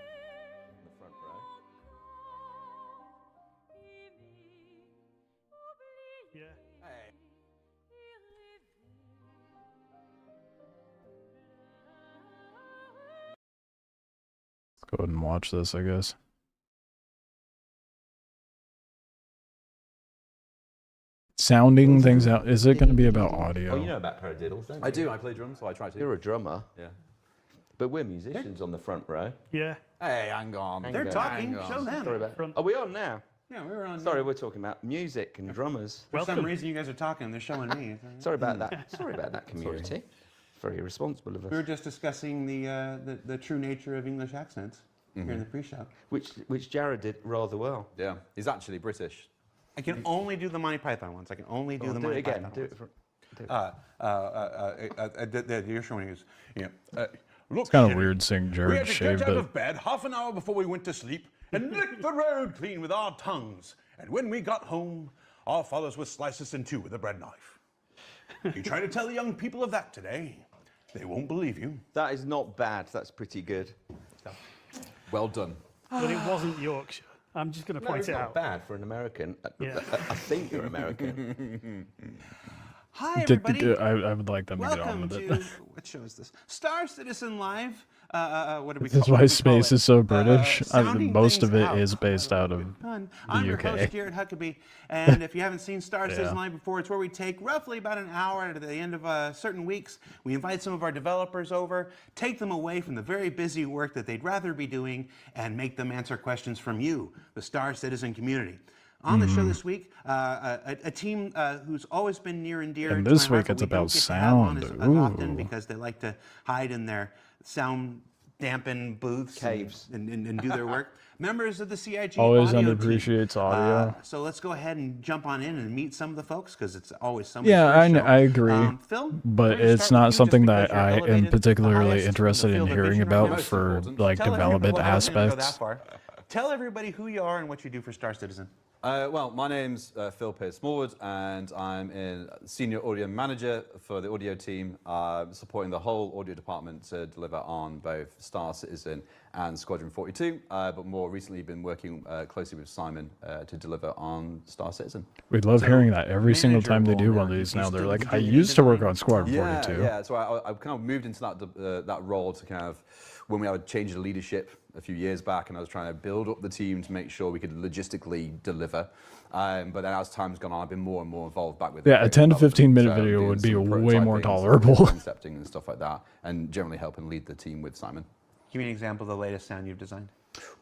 go ahead and watch this, I guess. Sounding things out. Is it going to be about audio? Oh, you know about paradiddles, don't you? I do. I play drums, so I try to. You're a drummer. Yeah. But we're musicians on the front row. Yeah. Hey, hang on. They're talking. Show them. Sorry about, are we on now? Yeah, we're on. Sorry, we're talking about music and drummers. For some reason, you guys are talking. They're showing me. Sorry about that. Sorry about that, community. Very irresponsible of us. We were just discussing the true nature of English accents here in the pre-show. Which Jared did rather well. Yeah, he's actually British. I can only do the Monty Python ones. I can only do the do Monty it again. Python Do ones. it for. You're showing us. Yeah. It's kind of weird seeing We Jared had to shave get out it. of bed half an hour before we went to sleep and lick the road clean with our tongues. And when we got home, our fathers would slice us in two with a bread knife. You try to tell the young people of that today, they won't believe you. That is not bad. That's pretty good. Well done. But it wasn't Yorkshire. I'm just going to point it's it not out. bad for an American. Yeah. I think you're American. Hi, everybody. I would like them to get on Welcome with to it. what show is this? Star Citizen Live. What do we This is call why it? space is so British. Sounding Most of things it out. is based out of I'm the your UK. host, Jared Huckabee, and if you haven't seen Star Yeah. Citizen Live before, it's where we take roughly about an hour at the end of certain weeks. We invite some of our developers over, take them away from the very busy work that they'd rather be doing, and make them answer questions from you, the Star Citizen community. On the show this week, a team who's always been near and dear And to this my week heart, but it's we don't about get to have on sound. as often Ooh. because they like to hide in their sound dampened booths, Caves. and do their work. Members of the CIG Always audio underappreciates team. audio. So let's go ahead and jump on in and meet some of the folks because it's always some. Yeah, I agree. Phil, But it's not something that I am particularly interested in hearing about for like development aspects. Tell everybody who you are and what you do for Star Citizen. Well, my name's Phil Pierce-Smallwood, and I'm a senior audio manager for the audio team, supporting the whole audio department to deliver on both Star Citizen and Squadron 42, but more recently been working closely with Simon to deliver on Star Citizen. We love hearing that every single time they do one of these now. They're like, I used to work on Squadron 42. Yeah, so I kind of moved into that role to kind of, when we had a change of leadership a few years back, and I was trying to build up the team to make sure we could logistically deliver. But then as time's gone on, I've been more and more involved back with Yeah, a 10 to 15 minute development. So video doing would be some way more prototyping, tolerable. some concepting and stuff like that, and generally helping lead the team with Simon. Give me an example of the latest sound you've designed.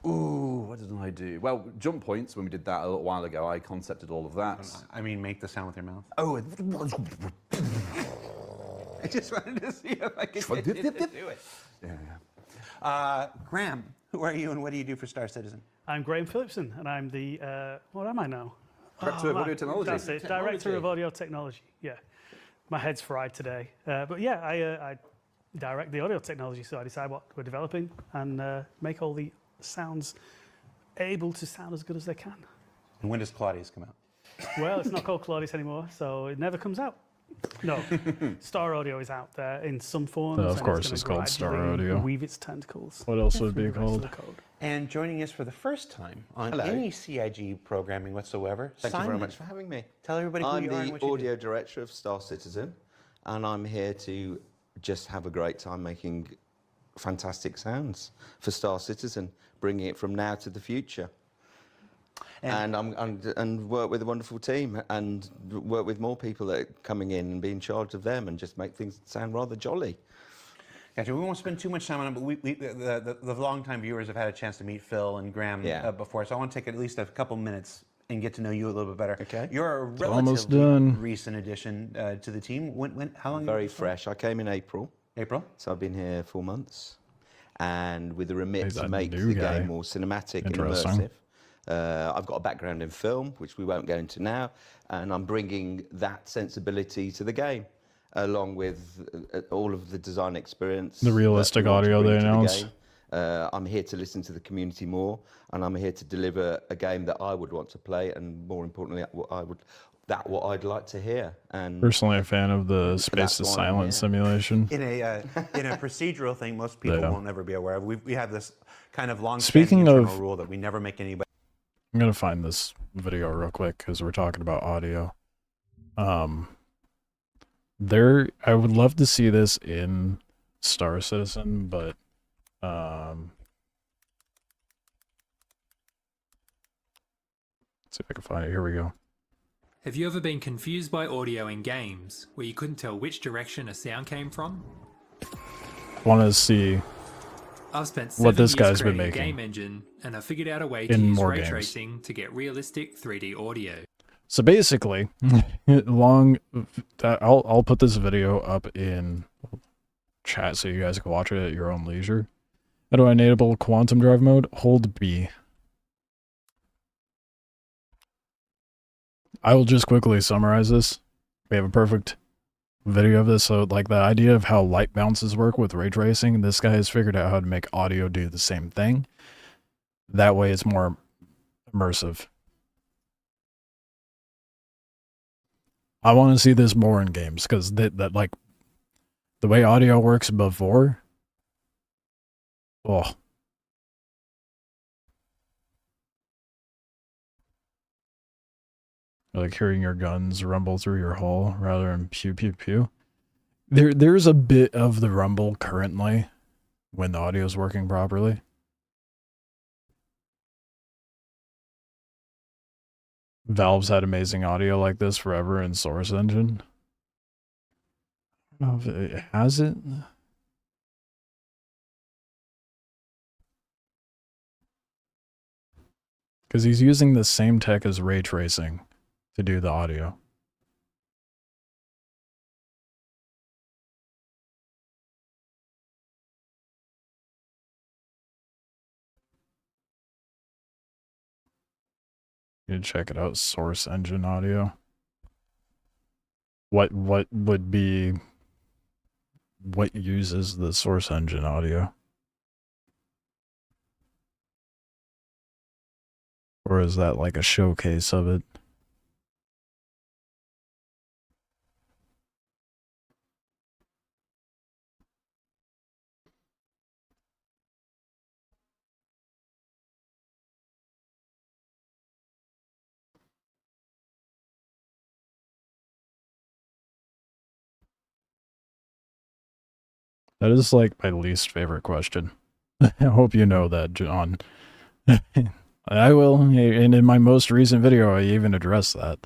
Ooh, what did I do? Well, jump points, when we did that a little while ago, I concepted all of that. I mean, make the sound with your mouth. Oh, I just wanted to see if I could get you to do it. Yeah. Graham, who are you and what do you do for Star Citizen? I'm Graham Phillipson, and I'm the, what am I now? Director of Audio Technology. That's it, Director of Audio Technology, yeah. My head's fried today. But yeah, I direct the audio technology, so I decide what we're developing and make all the sounds able to sound as good as they can. And when does Claudius come out? Well, it's not called Claudius anymore, so it never comes out. No, Star Audio is out there in some forms. Of and course, gonna it's called Star gradually Audio. Weave its tentacles. What else would it through be the rest of called? the code. And joining us for the first time on Hello. any CIG programming whatsoever, Thank you very Simon. much for having me. Tell everybody who I'm you are and the what you audio director of Star Citizen, and I'm here to just have a great time making fantastic sounds for Star Citizen, bringing it from now to the future. And work with a wonderful team and work with more people that are coming in and be in charge of them and just make things sound rather jolly. Gotcha. We won't spend too much time on it, but the long-time viewers have had a chance to meet Phil and Graham before, so I want to take at least a couple minutes and get to know you a little bit better. Okay. You're a almost relatively done. recent addition to the team. How long? Very fresh. I came in April. April. So I've been here 4 months, and with a remit He's to a make new the guy. game more cinematic and Interesting. immersive. I've got a background in film, which we won't go into now, and I'm bringing that sensibility to the game, along with all of the design experience. The realistic that we want to audio bring they to the announce. game. I'm here to listen to the community more, and I'm here to deliver a game that I would want to play, and more importantly, what I'd like to hear. And Personally, a fan of the Space to why I'm Silent here. simulation. In a procedural thing, most people Yeah. will never be aware of. We have this kind of long Speaking internal of- rule that we never make anybody. I'm gonna find this video real quick because we're talking about audio. I would love to see this in Star Citizen, but let's see if I can find it. Here we go. Have you ever been confused by audio in games where you couldn't tell which direction a sound came from? Want to see I've spent what 7 this years guy's been creating a making game engine, and I figured out a way to in use more ray games. tracing to get realistic 3D audio. So basically, I'll put this video up in chat so you guys can watch it at your own leisure. How do I enable quantum drive mode? Hold B. I will just quickly summarize this. We have a perfect video of this. So like the idea of how light bounces work with ray tracing, this guy has figured out how to make audio do the same thing. That way it's more immersive. I want to see this more in games because that like the way audio works before. Oh. Like hearing your guns rumble through your hull rather than pew pew pew. There's a bit of the rumble currently when the audio is working properly. Valve's had amazing audio like this forever in Source Engine. I don't know if it has it. Because he's using the same tech as ray tracing to do the audio. You check it out, Source Engine audio. What would be what uses the Source Engine audio? Or is that like a showcase of it? That is like my least favorite question. I hope you know that, John. I will, and in my most recent video, I even addressed that.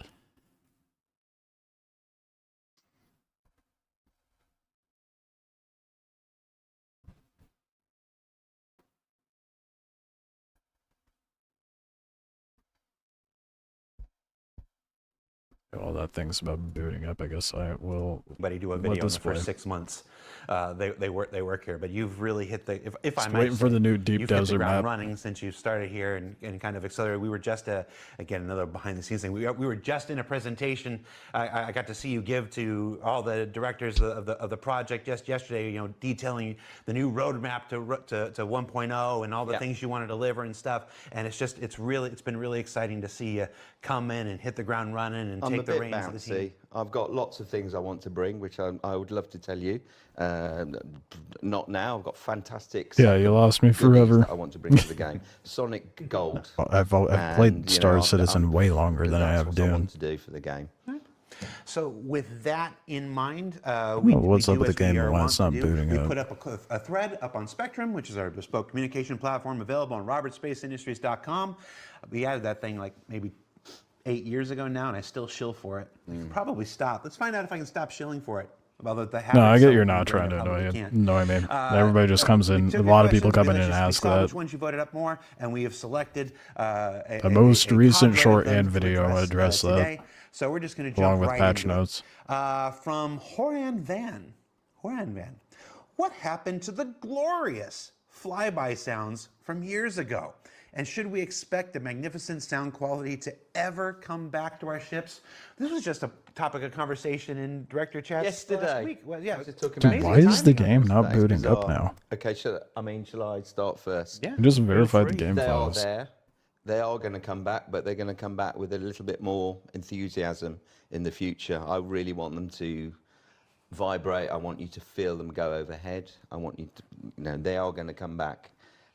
All that thing's about booting up. I guess I will. Buddy, do a video in the first 6 months. They work here, but you've really hit the. If I might waiting for the new deep you've desert hit the ground map. running since you started here and kind of accelerated. We were just again another behind the scenes thing. We were just in a presentation. I got to see you give to all the directors of the project just yesterday. You know, detailing the new roadmap to 1.0 and all the things you want to deliver and stuff. And it's been really exciting to see you come in and hit the ground running and take the reins of the team. I've got lots of things I want to bring, which I would love to tell you. Not now. I've got fantastic. Yeah, you lost me forever. That I want to bring to the game. Sonic Gold. I've played Star Citizen way longer than I have Dune. I want to do for the game. So with that in mind, what's up with the game and why it's not booting we up? put up a thread up on Spectrum, which is our bespoke communication platform available on robertspaceindustriescom. We added that thing like maybe 8 years ago now, and I still shill for it. I can probably stop. Let's find out if I can stop shilling for it. Although No, I get you're not trying to annoy me. Everybody just comes in. A lot of people come in and ask that. Which ones you voted up more, and we have selected the most recent shorthand video address that. So we're just going to jump along with right patch into notes. From Horan Van. Horan Van. What happened to the glorious flyby sounds from years ago? And should we expect the magnificent sound quality to ever come back to our ships? This was just a topic of conversation in director chats yesterday. last week. Well, yeah, Dude, why is the game not booting up now? Okay, shall I start first? Yeah. Just verify the game They files. are there. They are going to come back, but they're going to come back with a little bit more enthusiasm in the future. I really want them to vibrate. I want you to feel them go overhead. I want you to, they are going to come back.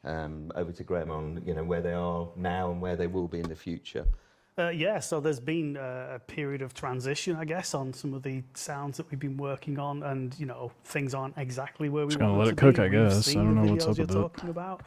Over to Graham on where they are now and where they will be in the future. Yeah, so there's been a period of transition, I guess, on some of the sounds that we've been working on, and things aren't exactly where we Just want gonna them let to it cook, be. I guess. We've I seen don't the know what's videos up you're with it. talking about.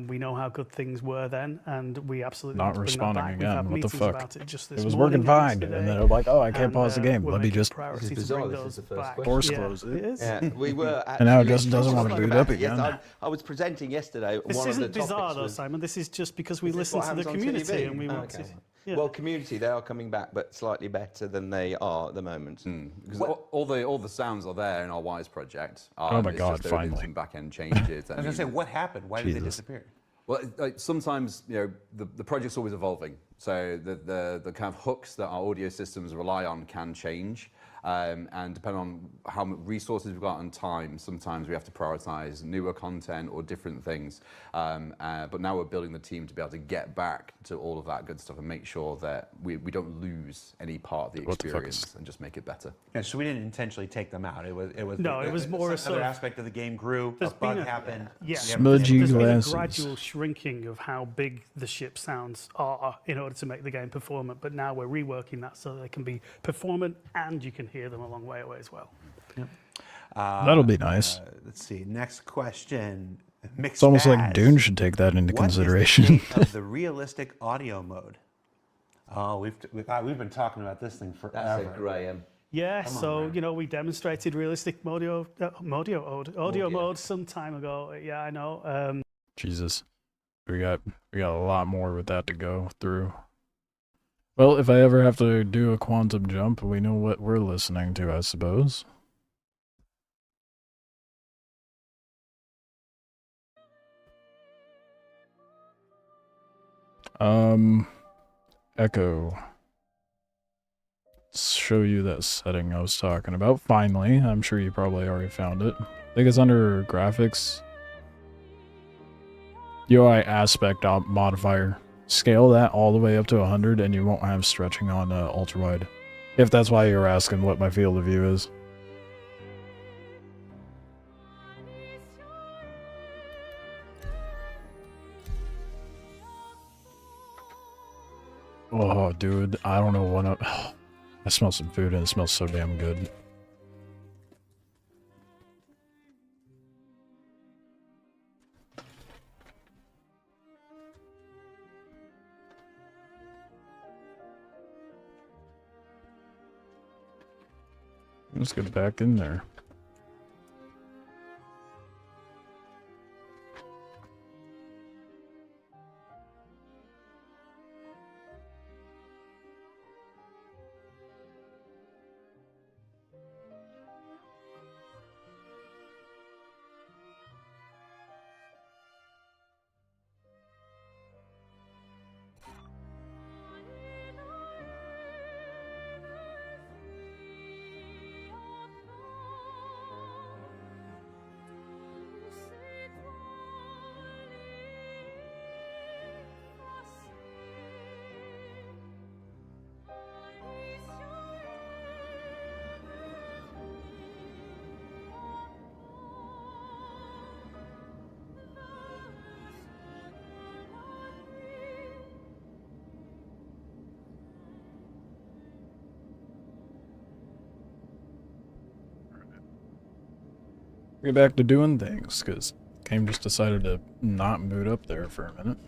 We know how good things were then, and we absolutely Not want to bring that responding back. We've again. had What the meetings fuck? about it just this It was morning working and fine, and yesterday, then they're like, "Oh, I can't and, pause the game." we're Let me making just priority This is to bring bizarre. This those is the first back. question. force Yeah, close it. it is. Yeah, we were actually. And now it just doesn't want to talking boot up about it. again. Yes, I was presenting yesterday. This one isn't of the bizarre, topics though, was, Simon. This is just because we Is this listen what to the happens on community TV? and we want Okay. to. Yeah. Well, community, they are coming back, but slightly better than they are at the moment. Because all the sounds are there in our Wise project. Oh my it's God, just there have been finally. some back end changes. I was gonna say, what happened? Why did they disappear? Well, sometimes the project's always evolving, so the kind of hooks that our audio systems rely on can change, and depending on how much resources we've got and time, sometimes we have to prioritize newer content or different things. But now we're building the team to be able to get back to all of that good stuff and make sure that we don't lose any part of the experience and just make it better. Yeah, so we didn't intentionally take them out. It was more a some other aspect of the game grew. A bug happened. Yeah, Smudgy there's been a glasses. gradual shrinking of how big the ship sounds are in order to make the game performant. But now we're reworking that so they can be performant and you can hear them a long way away as well. Yep. That'll be nice. Let's see. Next question. Mixed It's almost like Baz. Dune should take that into What is the consideration. state of the realistic audio mode? Oh, we've been talking about this thing forever. That's a Graham. Yeah, Come on, so man. we demonstrated realistic audio mode some time ago. Yeah, I know. Jesus, we got a lot more with that to go through. Well, if I ever have to do a quantum jump, we know what we're listening to, I suppose. Echo. Let's show you that setting I was talking about. Finally, I'm sure you probably already found it. I think it's under graphics. UI aspect modifier. Scale that all the way up to 100 and you won't have stretching on ultra wide. If that's why you were asking what my field of view is. Oh, dude, I don't know what I smell some food and it smells so damn good. Let's get back in there. Get back to doing things, because game just decided to not boot up there for a minute.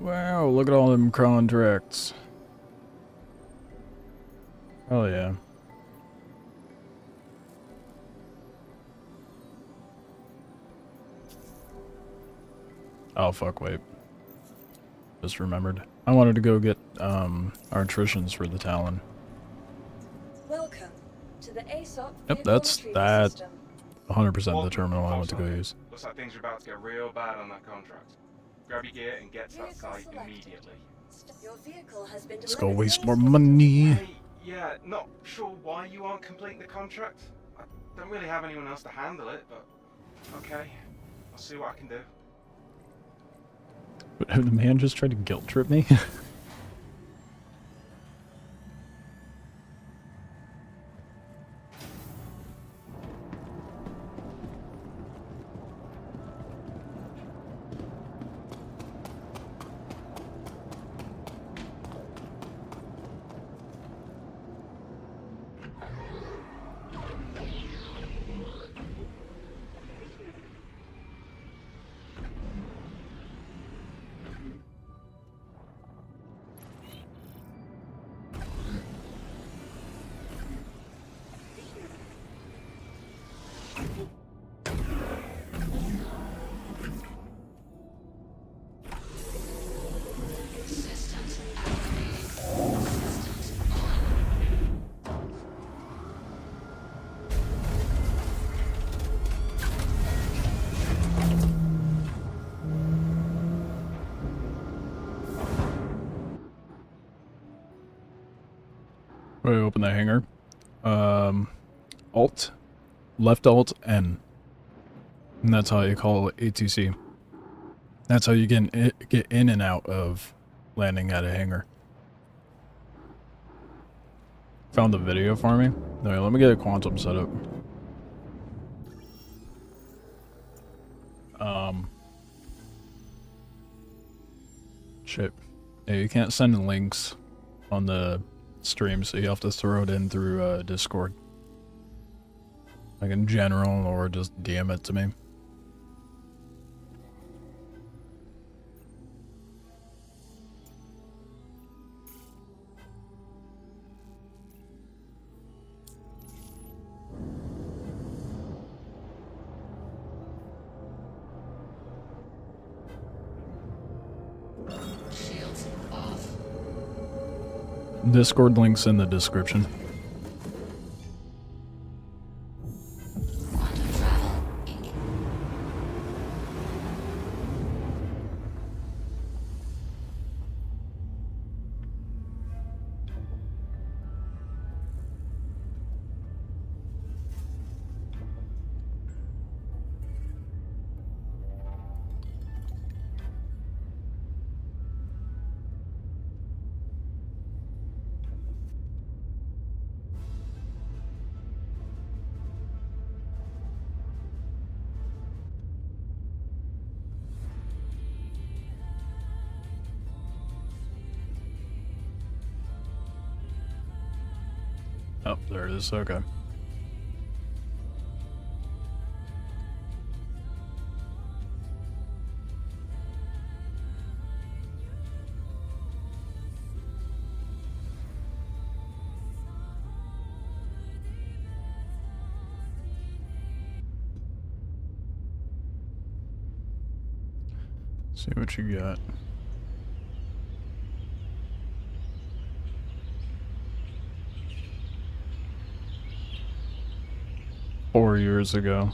Wow, look at all them contracts. Oh yeah. Oh fuck, wait. Just remembered. I wanted to go get our attritions for the Talon. the ASOP Yep, vehicle that's retrieval that. system. 100% the terminal I want to go use. Looks like things are about to get real bad on that contract. Grab your gear and get to that site immediately. Your vehicle has been Let's go delivered waste to more ASOP. money. Hey, yeah, not sure why you aren't completing the contract. I don't really have anyone else to handle it, but okay. I'll see what I can do. The man just tried to guilt trip me. Wait, open the hangar. Alt, left Alt, N. And that's how you call ATC. That's how you get in and out of landing at a hangar. Found the video for me. No, let me get a quantum set up. Shit. Yeah, you can't send links on the stream, so you have to throw it in through Discord. Like in general, or just DM it to me. Shields off. Discord links in the description. Quantum travel. Oh, there it is. Okay. See what you got. Four years ago.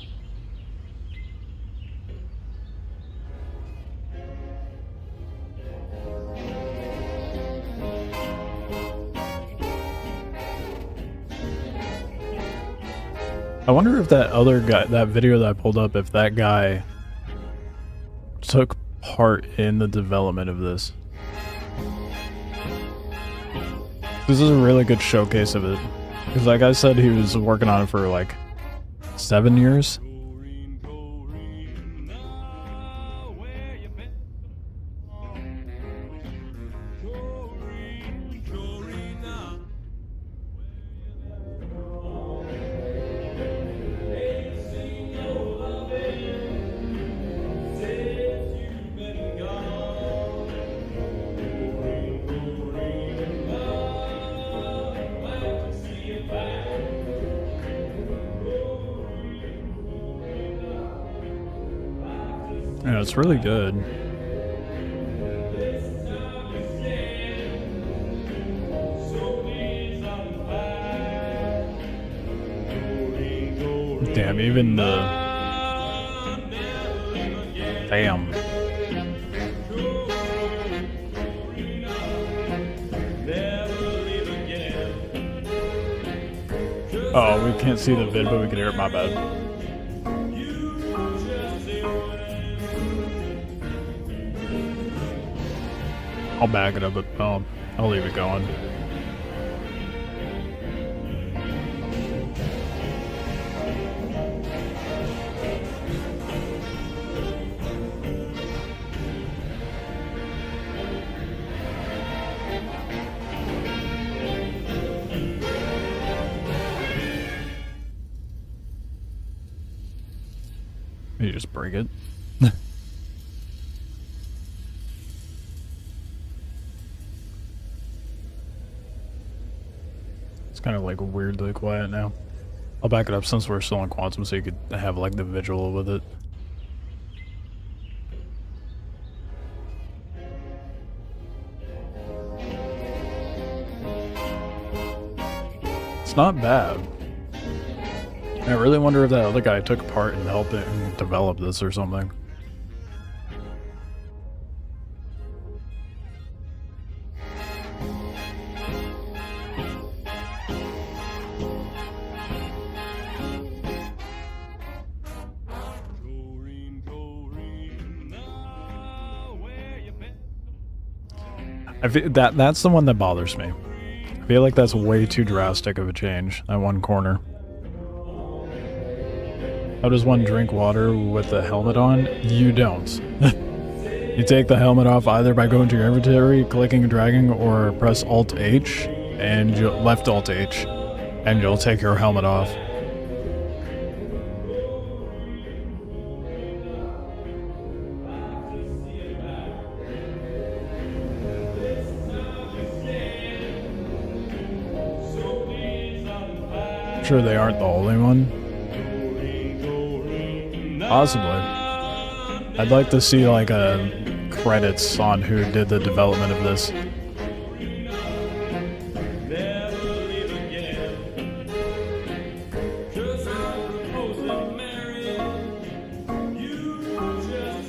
I wonder if that other guy, that video that I pulled up, if that guy took part in the development of this. This is a really good showcase of it. Because like I said, he was working on it for like 7 years. Yeah, it's really good. Damn, even the... Damn. Oh, we can't see the vid, but we can hear it. My bad. I'll back it up, but I'll leave it going. You just break it. It's kind of like weirdly quiet now. I'll back it up since we're still in Quantum so you could have like the visual with it. It's not bad. I really wonder if that other guy took part in helping develop this or something. I feel that's the one that bothers me. I feel like that's way too drastic of a change, that one corner. How does one drink water with the helmet on? You don't. You take the helmet off either by going to your inventory, clicking and dragging, or press Alt-H, and left Alt-H, and you'll take your helmet off. I'm sure they aren't the only one. Possibly. I'd like to see like credits on who did the development of this.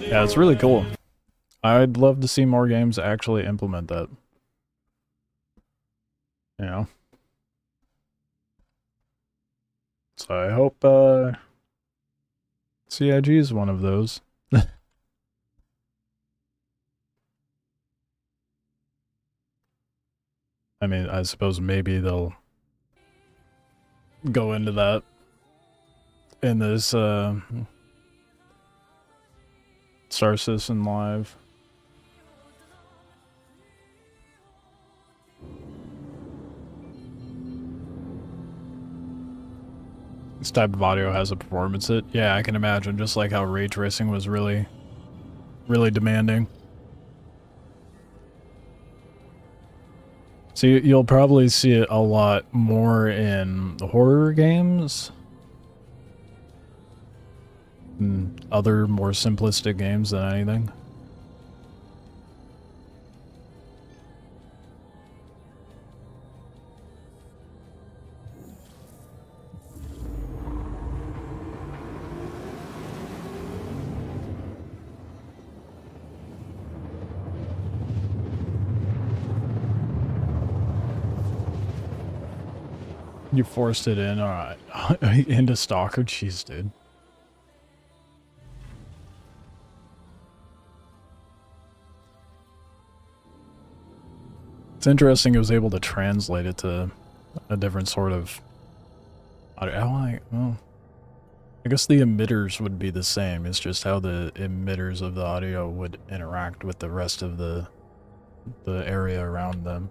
Yeah, it's really cool. I'd love to see more games actually implement that. You know? So I hope CIG is one of those. I mean, I suppose maybe they'll go into that in this Star Citizen Live. This type of audio has a performance hit. Yeah, I can imagine, just like how ray tracing was really demanding. So you'll probably see it a lot more in horror games and other more simplistic games than anything. You forced it in, alright. Into stock. Oh, jeez, dude. It's interesting it was able to translate it to a different sort of... Well, I guess the emitters would be the same. It's just how the emitters of the audio would interact with the rest of the area around them.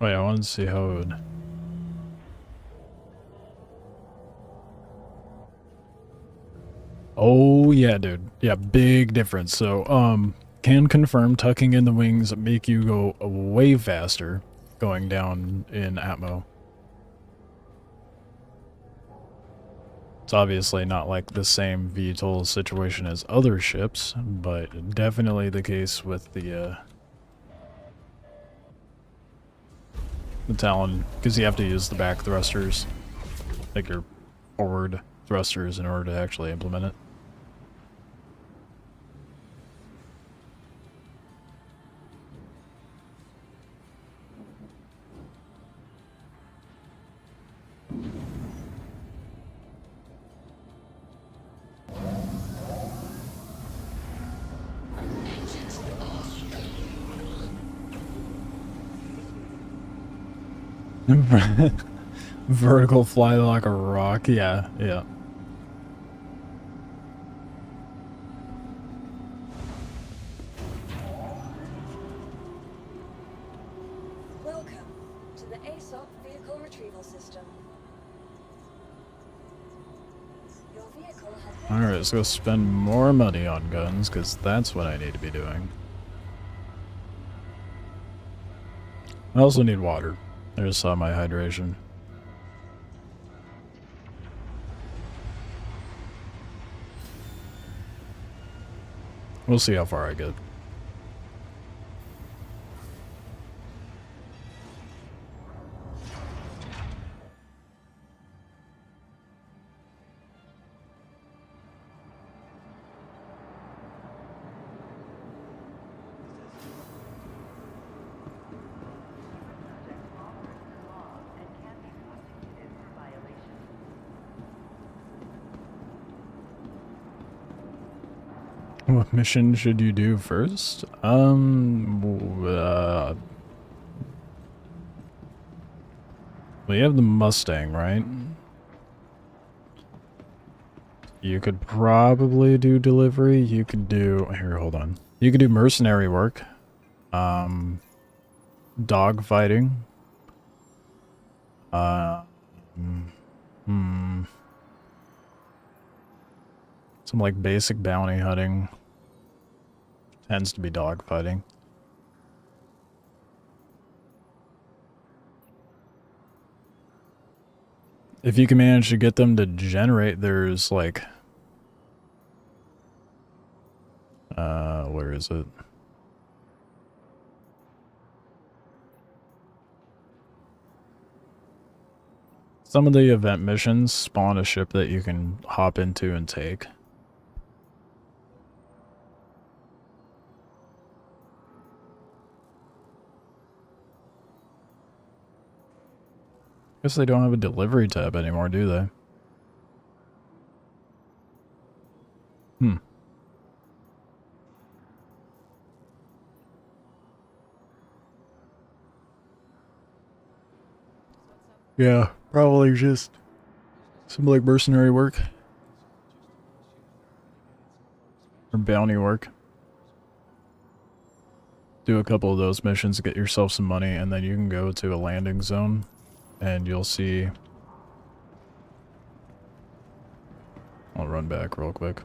Oh yeah, I wanted to see how it would... Oh yeah, dude. Yeah, big difference. So, can confirm tucking in the wings make you go way faster going down in Atmo. It's obviously not like the same VTOL situation as other ships, but definitely the case with the Talon, because you have to use the back thrusters, like your forward thrusters, in order to actually implement it. Vertical fly like a rock, yeah. Welcome to the ASOP vehicle retrieval system. Your vehicle has been Alright, let's go spend more money on guns, because that's what I need to be doing. I also need water. I just saw my hydration. We'll see how far I get. What mission should you do first? Well, you have the Mustang, right? You could probably do delivery. You could do... Here, hold on. You could do mercenary work. Dog fighting. Some, like, basic bounty hunting. Tends to be dog fighting. If you can manage to get them to generate, there's like... where is it? Some of the event missions spawn a ship that you can hop into and take. Guess they don't have a delivery tab anymore, do they? Yeah, probably just some like mercenary work. Or bounty work. Do a couple of those missions to get yourself some money, and then you can go to a landing zone. And you'll see... I'll run back real quick.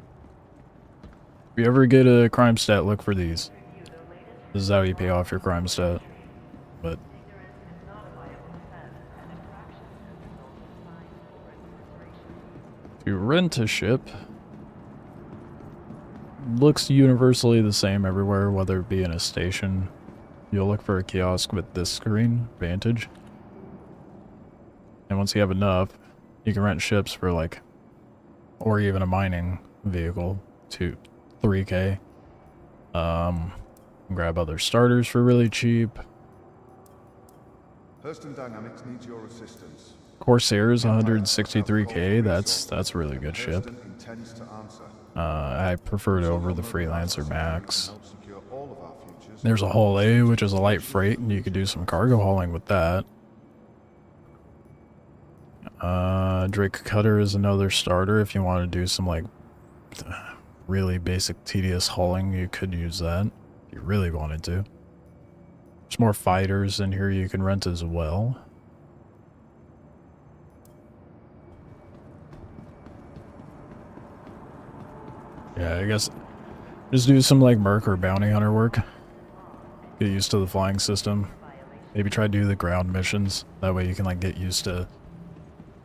If you ever get a crime stat, look for these. This is how you pay off your crime stat. But... if you rent a ship... looks universally the same everywhere, whether it be in a station. You'll look for a kiosk with this screen, Vantage. And once you have enough, you can rent ships for like, or even a mining vehicle to 3K. Grab other starters for really cheap. Hurston Dynamics needs your assistance. Corsair's 163K. That's a really good ship. I prefer it over the Freelancer Max. There's a Hull A, which is a light freight, and you could do some cargo hauling with that. Drake Cutter is another starter. If you want to do some like really basic tedious hauling, you could use that if you really wanted to. There's more fighters in here you can rent as well. Yeah, I guess just do some like merc or bounty hunter work. Get used to the flying system. Maybe try to do the ground missions. That way you can like get used to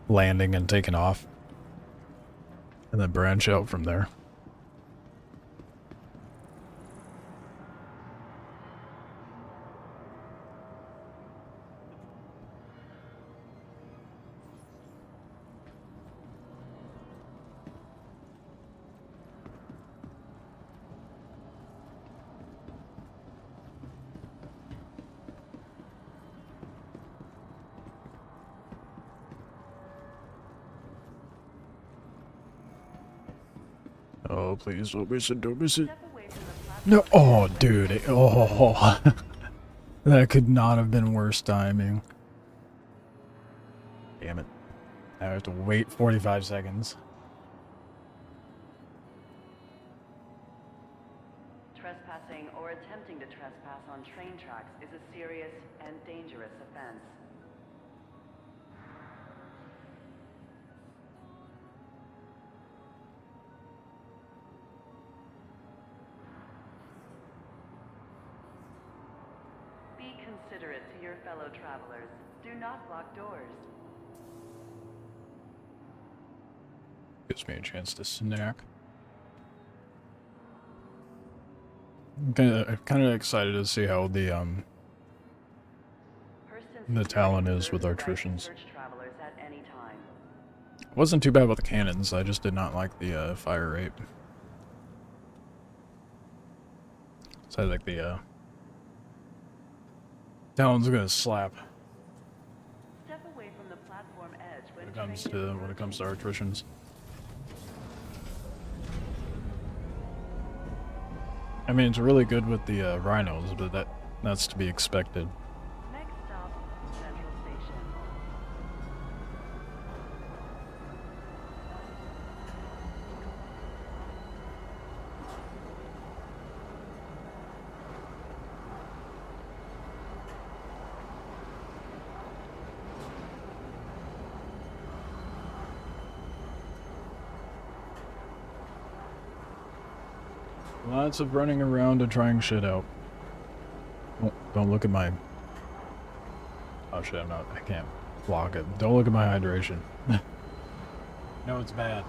landing and taking off. and then branch out from there. Oh, please, don't miss it, don't miss it. No, oh, dude, oh. That could not have been worse timing. Damn it. Now I have to wait 45 seconds. Trespassing or attempting to trespass on train tracks is a serious and dangerous offense. Be considerate to your fellow travelers. Do not block doors. Gives me a chance to snack. I'm kind of excited to see how the talent is with artificians. It wasn't too bad with the cannons, I just did not like the fire rate. So I think the talon's gonna slap Step away from the platform edge when it comes to artificians. I mean, it's really good with the rhinos, but that's to be expected. Next stop, Central Station. Lots of running around and trying shit out. Oh, don't look at my... Oh shit, I can't block it. Don't look at my hydration. No, it's bad.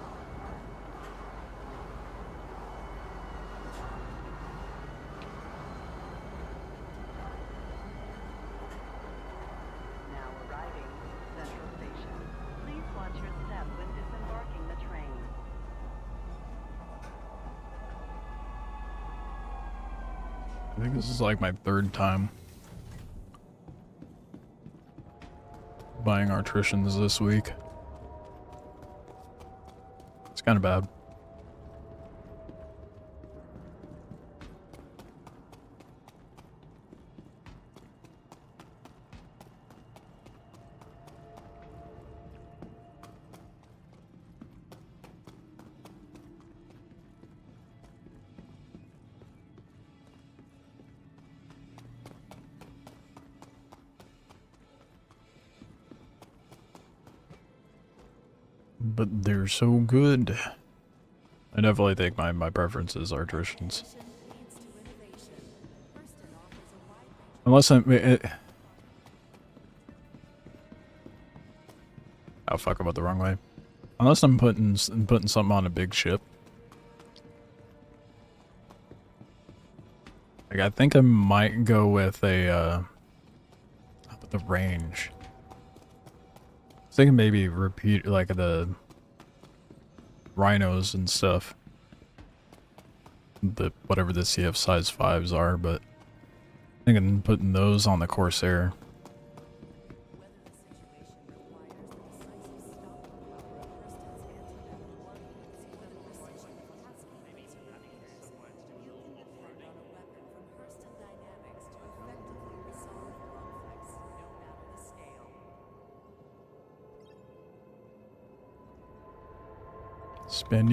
Now arriving, Central Station. Please watch your step when disembarking the train. I think this is like my third time buying artificians this week. It's kind of bad. But they're so good. I definitely think my preference is artificians. Unless I'm... Oh fuck, I went the wrong way. Unless I'm putting something on a big ship. Like, I think I might go with a, with the range. I was thinking maybe repeat, like, the rhinos and stuff. The, whatever the CF size 5s are, but I think I'm putting those on the Corsair.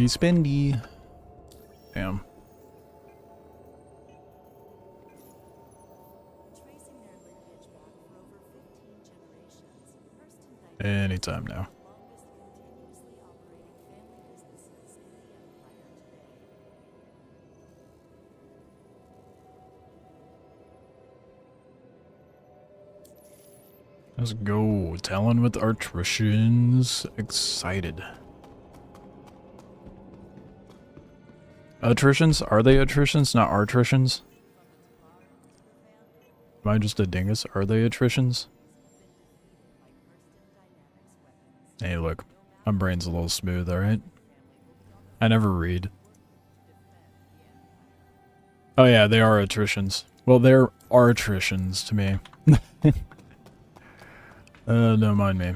Spendy. Damn. Anytime now. Let's go. Talon with artificians. Excited. Attritions? Are they attritions, not artritions? Am I just a dingus? Are they attritions? Hey, look. My brain's a little smooth, alright? I never read. Oh yeah, they are attritions. Well, they're artritions to me. Don't mind me.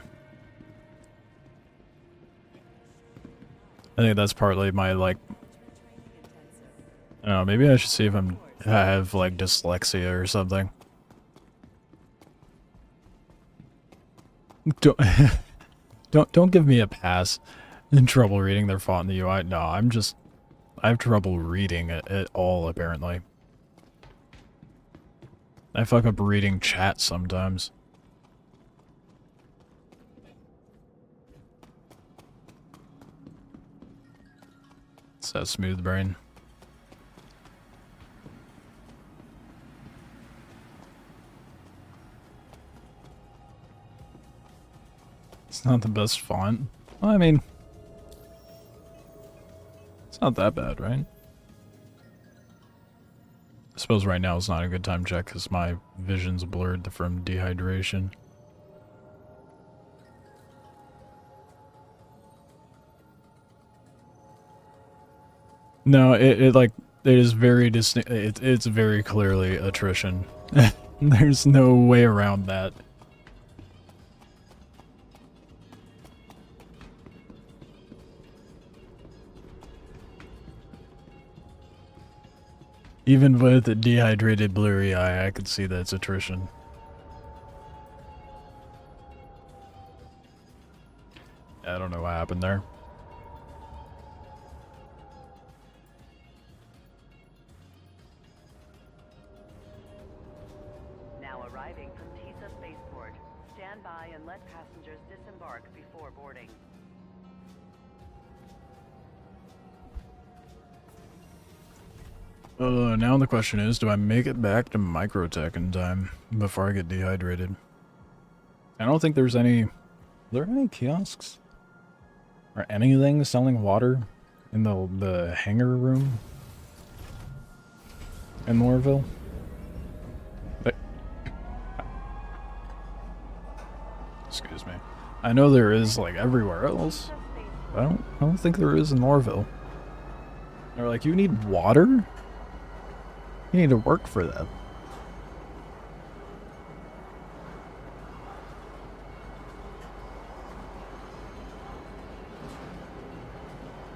I think that's partly my, like... I don't know, maybe I should see if I have, like, dyslexia or something. Don't give me a pass in trouble reading their font in the UI. No, I have trouble reading it at all, apparently. I fuck up reading chat sometimes. It's that smooth brain. It's not the best font. Well, I mean, it's not that bad, right? I suppose right now is not a good time to check because my vision's blurred from dehydration. No, it is very distinct. It's very clearly attrition. There's no way around that. Even with a dehydrated blurry eye, I could see that it's attrition. I don't know what happened there. Now arriving from Tisa Spaceport. Stand by and let passengers disembark before boarding. Now the question is, do I make it back to Microtech in time before I get dehydrated? I don't think there's any... Are there any kiosks? Or anything selling water in the hangar room? In Lorville? Excuse me. I know there is, like, everywhere else. I don't think there is in Lorville. They're like, you need water? You need to work for that.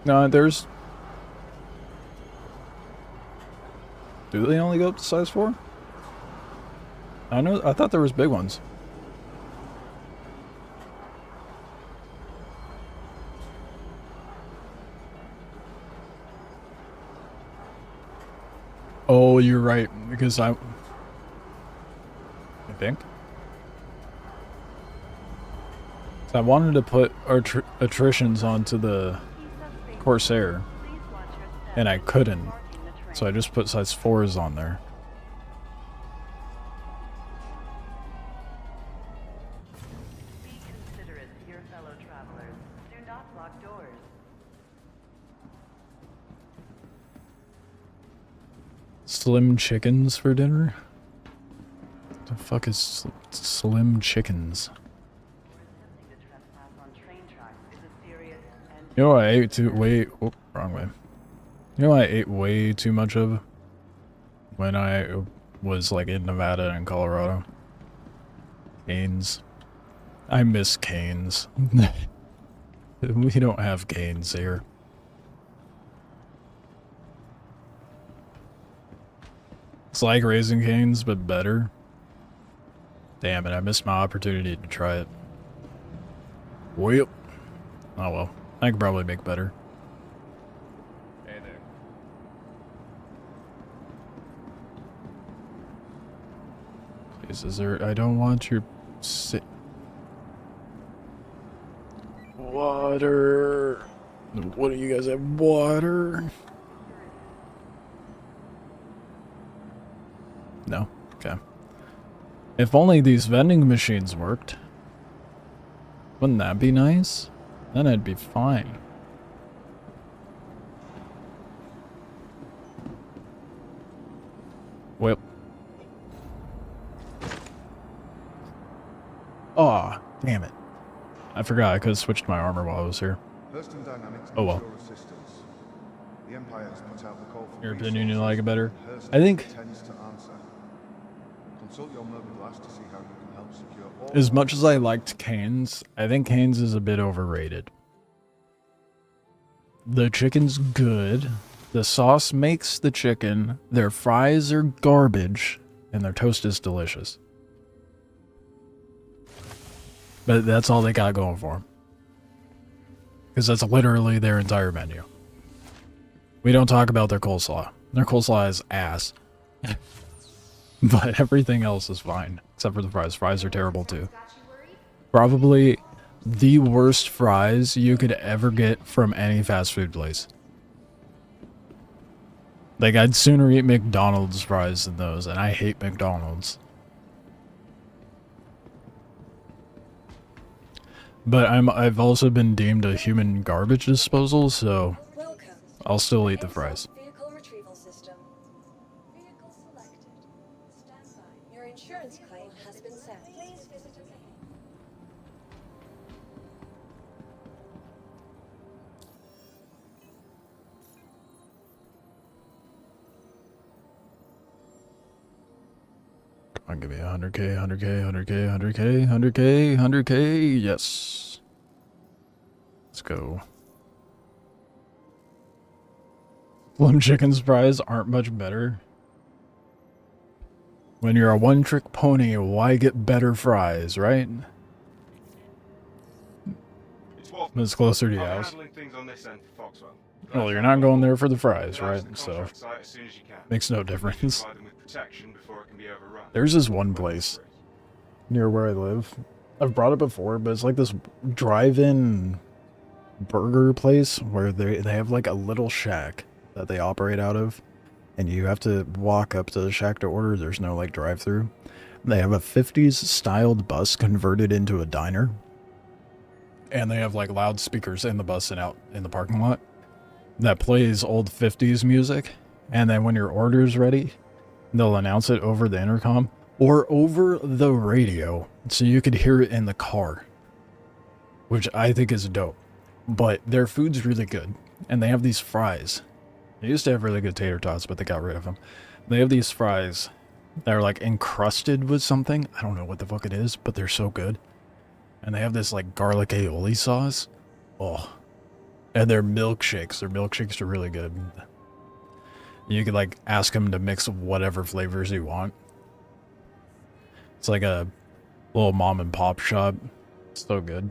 No, there's... Do they only go up to size 4? I thought there was big ones. Oh, you're right, because I think. So I wanted to put attritions onto the Corsair, and I couldn't. So I just put size 4s on there. Be considerate to your fellow travelers. Do not lock doors. Slim chickens for dinner? What the fuck is slim chickens? You know what I ate wrong way. You know what I ate way too much of when I was like in Nevada and Colorado? Canes. I miss canes. We don't have canes here. It's like Raising Cane's, but better. Damn it, I missed my opportunity to try it. Well. Oh well, I could probably make better. Hey there. Please, is there... I don't want your... Water. What do you guys have? Water? No? Okay. If only these vending machines worked. Wouldn't that be nice? Then I'd be fine. Whip. Aw, damn it. I forgot I could have switched my armor while I was here. Hurston Dynamics Oh needs well. your assistance. The Empire has put out the call for Your opinion, you resources, like it better? and Hurston I think intends to answer. Consult your Merman glass to see how you can help secure all as much as I liked Cane's, I think Cane's is a bit overrated. The chicken's good. The sauce makes the chicken. Their fries are garbage. And their toast is delicious. But that's all they got going for them. Because that's literally their entire menu. We don't talk about their coleslaw. Their coleslaw is ass. But everything else is fine. Except for the fries. Fries are terrible too. Probably the worst fries you could ever get from any fast food place. Like, I'd sooner eat McDonald's fries than those, and I hate McDonald's. But I've also been deemed a human garbage disposal, so I'll still eat the fries. Vehicle retrieval system. Vehicle selected. Stand by. Your insurance claim has been sent. Please visit us again. Come on, give me 100K, 100K, 100K, 100K, 100K, 100K, yes. Let's go. Plum chicken fries aren't much better. When you're a one-trick pony, why get better fries, right? It's closer to your house. Things on this end for Foxwell. Well, you're not going there for the fries, right? So, Contract site as soon as you can. makes no difference. Provide them with protection before it can be overrun. There's this one place near where I live. I've brought it before, but it's like this drive-in burger place where they have like a little shack that they operate out of. And you have to walk up to the shack to order. There's no like drive-through. They have a 50s styled bus converted into a diner. And they have like loudspeakers in the bus and out in the parking lot that plays old 50s music. And then when your order's ready, they'll announce it over the intercom or over the radio so you could hear it in the car, which I think is dope. But their food's really good. And they have these fries. They used to have really good tater tots, but they got rid of them. They have these fries that are like encrusted with something. I don't know what the fuck it is, but they're so good. And they have this like garlic aioli sauce. Oh. And their milkshakes. Their milkshakes are really good. You could like ask them to mix whatever flavors you want. It's like a little mom and pop shop. It's so good.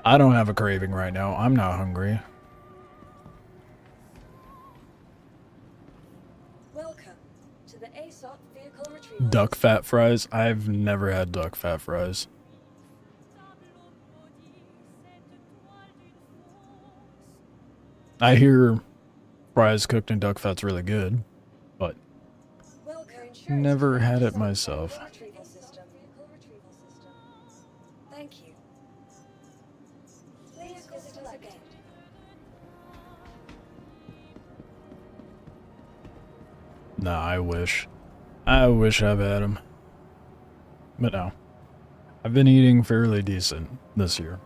I don't have a craving right now. I'm not hungry. Welcome to the ASOP vehicle retrieval. Duck fat fries? I've never had duck fat fries. I hear fries cooked in duck fat's really good, but never had it myself. Thank you. Please visit us again. Nah, I wish. I wish I've had them. But no. I've been eating fairly decent this year.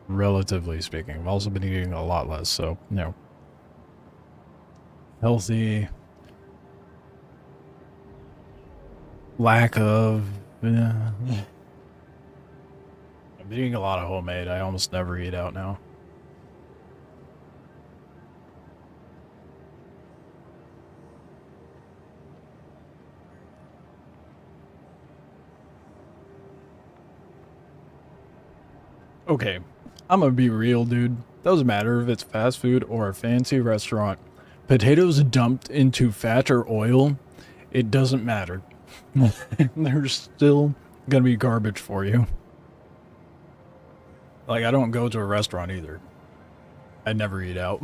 Relatively speaking. I've also been eating a lot less, so, you know. Healthy. Lack of... I've been eating a lot of homemade. I almost never eat out now. Okay, I'm gonna be real, dude. Doesn't matter if it's fast food or a fancy restaurant. Potatoes dumped into fat or oil, it doesn't matter. They're still gonna be garbage for you. Like, I don't go to a restaurant either. I never eat out.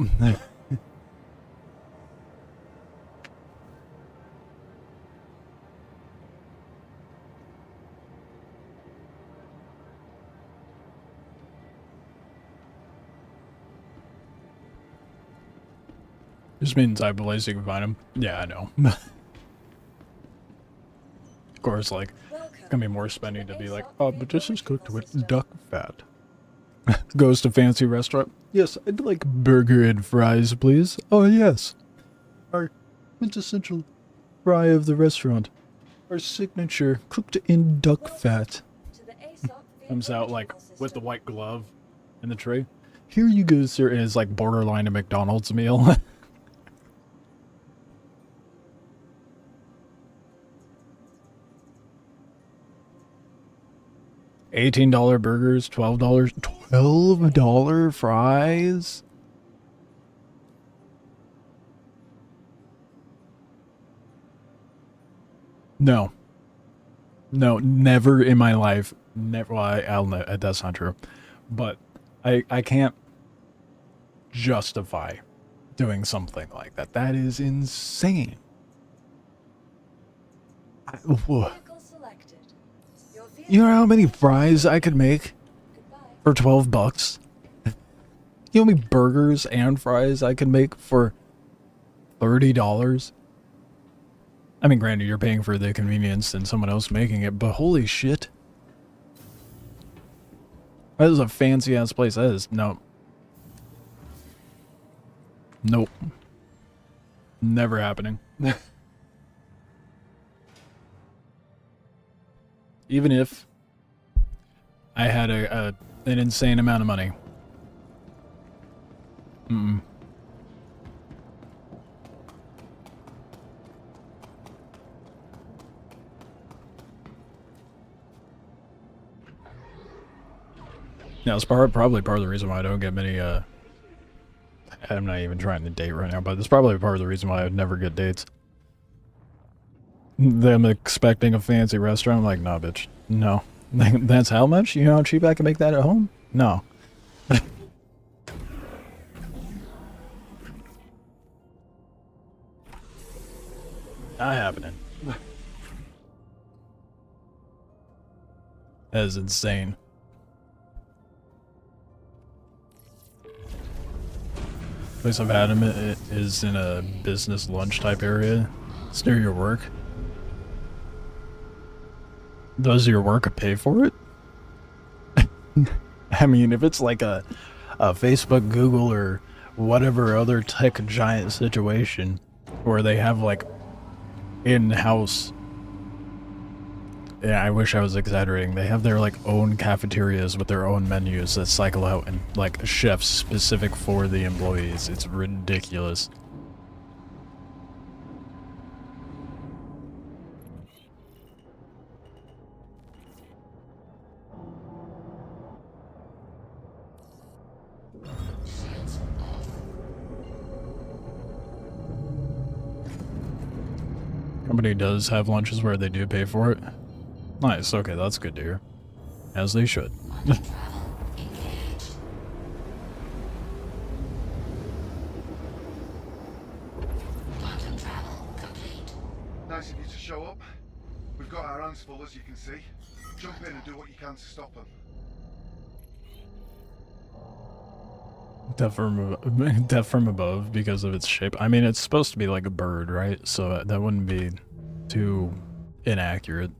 Just means I have a place you can find them. Yeah, I know. Of course, like, it's gonna be more spending to be like, oh, but this is cooked with duck fat. Goes to fancy restaurant. Yes, I'd like burger and fries, please. Oh, yes. Our quintessential fry of the restaurant. Our signature, cooked in duck fat. Comes out, like, with the white glove in the tray. Here you go, sir. And it's like borderline a McDonald's meal. $18 burgers, $12 fries. No, never in my life. Never. Well, I'll know that's not true, but I can't justify doing something like that. That is insane. You know how many fries I could make for 12 bucks? You know how many burgers and fries I could make for $30? I mean, granted, you're paying for the convenience and someone else making it, but holy shit. That is a fancy ass place. That is, no. Nope. Never happening. Even if I had an insane amount of money. Mm-mm. Yeah, it's probably part of the reason why I don't get many, I'm not even trying to date right now, but it's probably part of the reason why I would never get dates. Them expecting a fancy restaurant, I'm like, nah, bitch. No. That's how much? You know how cheap I can make that at home? No. Not happening. That is insane. Place I've had him is in a business lunch type area. It's near your work. Does your work pay for it? I mean, if it's like a Facebook, Google, or whatever other tech giant situation where they have like in-house, yeah, I wish I was exaggerating. They have their like own cafeterias with their own menus that cycle out and like chefs specific for the employees. It's ridiculous. Company does have lunches where they do pay for it. Nice, okay, that's good to hear. As they should. Nice of you to show up. We've got our hands full, as you can see. Jump in and do what you can to stop them. Death from above because of its shape. I mean, it's supposed to be like a bird, right? So that wouldn't be too inaccurate.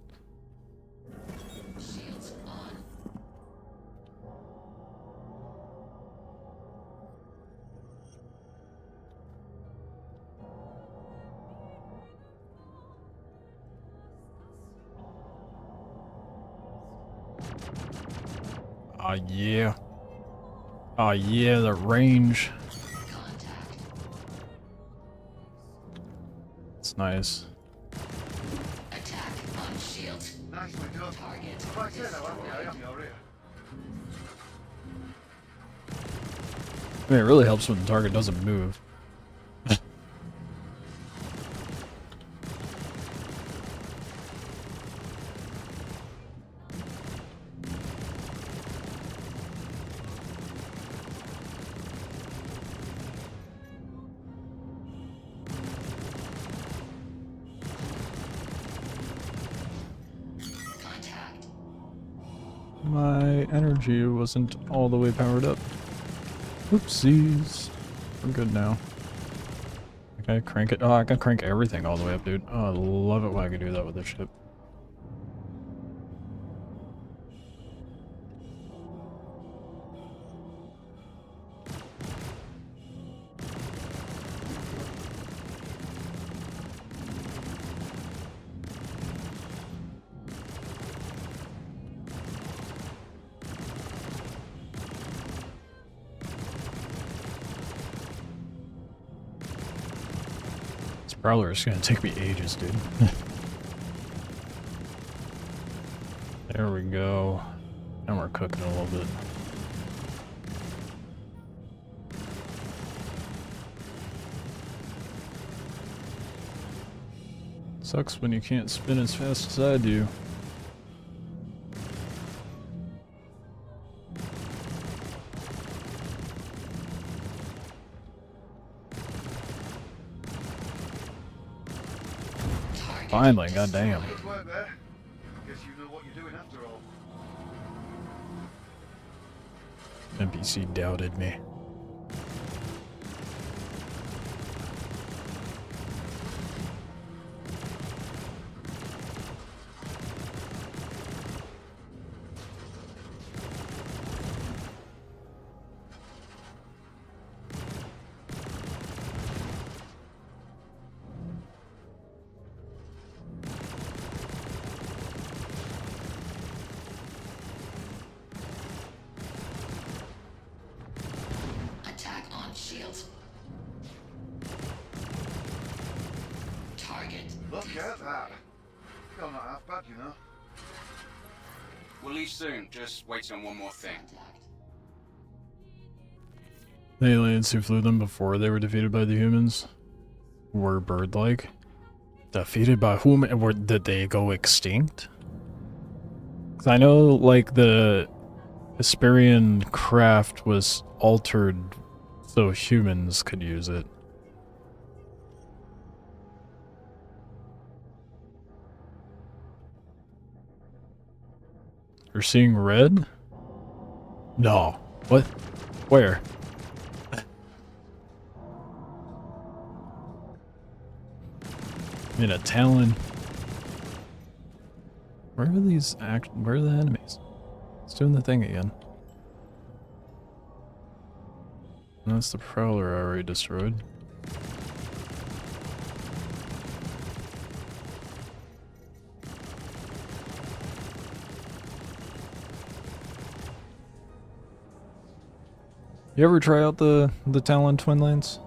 Oh yeah. Oh yeah, the range. It's nice. Attack on shield. Nicely done. Target. Right here now, I am your rear. I mean, it really helps when the target doesn't move. My energy wasn't all the way powered up. Oopsies. We're good now. Can I crank it? Oh, I can crank everything all the way up, dude. Oh, I love it when I can do that with this ship. Prowler is gonna take me ages, dude. There we go. And we're cooking a little bit. Sucks when you can't spin as fast as I do. Finally, goddamn. Good work there. Guess you know what you're doing after all. NPC doubted me. Attack on shields. Target. Look at that. You're not half bad, you know. We'll leave soon. Just waiting on one more thing. The aliens who flew them before they were defeated by the humans were bird-like. Defeated by whom? Did they go extinct? 'Cause I know, like, the Hesperian craft was altered so humans could use it. You're seeing red? No. What? Where? In a Talon. Where are these where are the enemies? It's doing the thing again. That's the Prowler I already destroyed. You ever try out the Talon twin lanes?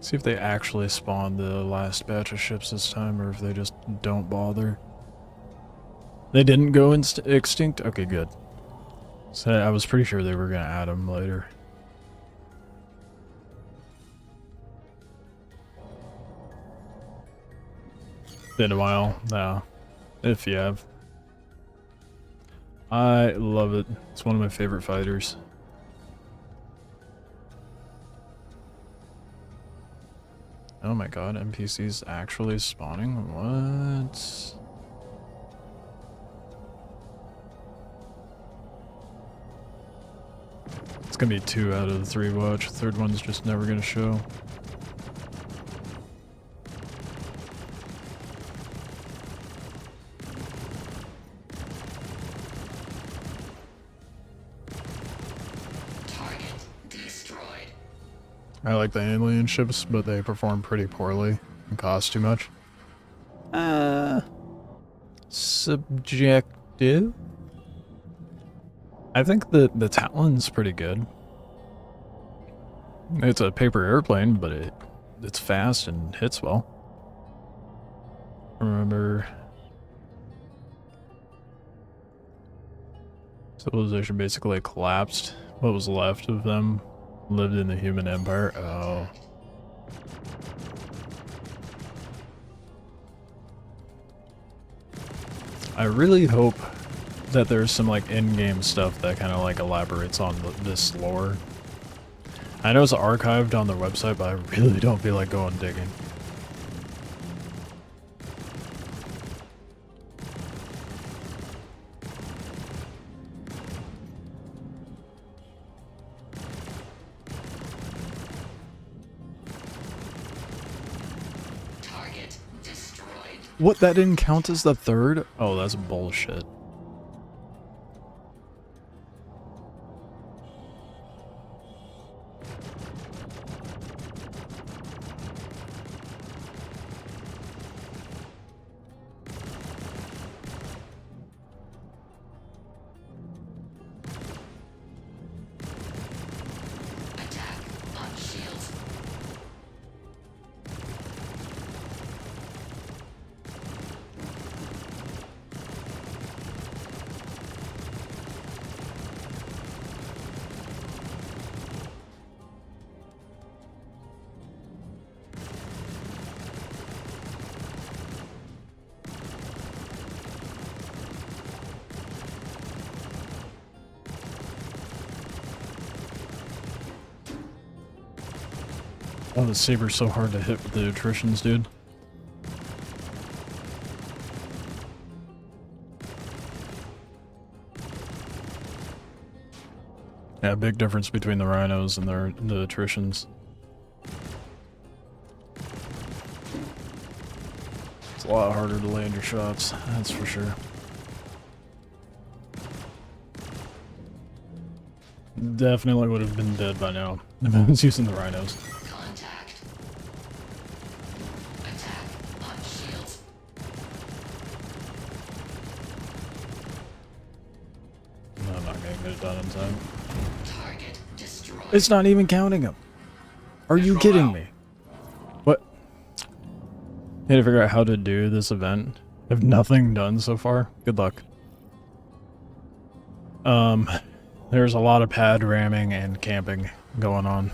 See if they actually spawn the last batch of ships this time, or if they just don't bother. They didn't go extinct? Okay, good. So I was pretty sure they were gonna add them later. Been a while now, if you have. I love it. It's one of my favorite fighters. Oh my god, NPCs actually spawning? What? It's gonna be 2 out of the 3 watch. The third one's just never gonna show. I like the alien ships, but they perform pretty poorly and cost too much. Subjective? I think the Talon's pretty good. It's a paper airplane, but it's fast and hits well. Remember, civilization basically collapsed. What was left of them lived in the human empire. Oh. I really hope that there's some like in-game stuff that kind of like elaborates on this lore. I know it's archived on their website, but I really don't feel like going digging. What, that didn't count as the third? Oh, that's bullshit. Oh, the saber's so hard to hit with the attritions, dude. Yeah, big difference between the rhinos and the attritions. It's a lot harder to land your shots, that's for sure. Definitely would have been dead by now if I was using the rhinos. Done in time. Target destroyed. It's not even counting them. Are you kidding me? What? Need to figure out how to do this event. I have nothing done so far. Good luck. There's a lot of pad ramming and camping going on.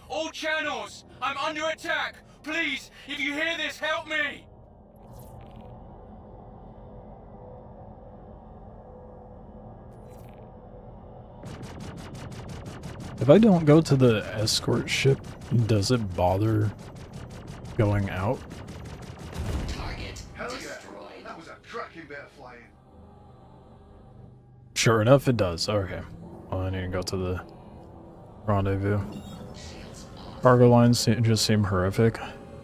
All channels! I'm under attack! Please, if you hear this, help me! If I don't go to the escort ship, does it bother going out? Target destroyed. That was a cracking bit of flying. Sure enough, it does. Okay. Well, I need to go to the rendezvous. Cargo lines just seem horrific.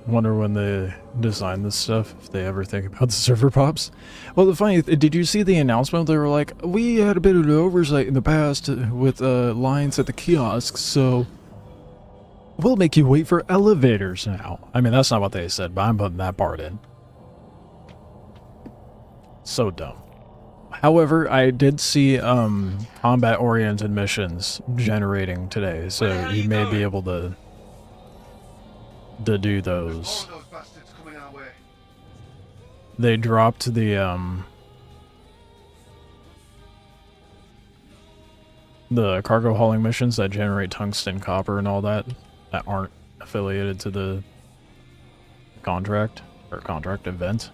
Wonder when they design this stuff, if they ever think about the server pops. Well, the funny, did you see the announcement? They were like, we had a bit of an oversight in the past with lines at the kiosks, so we'll make you wait for elevators now. I mean, that's not what they said, but I'm putting that part in. So dumb. However, I did see combat-oriented missions generating today, so you may be able to do those. They dropped the cargo hauling missions that generate tungsten, copper, and all that aren't affiliated to the contract or contract event.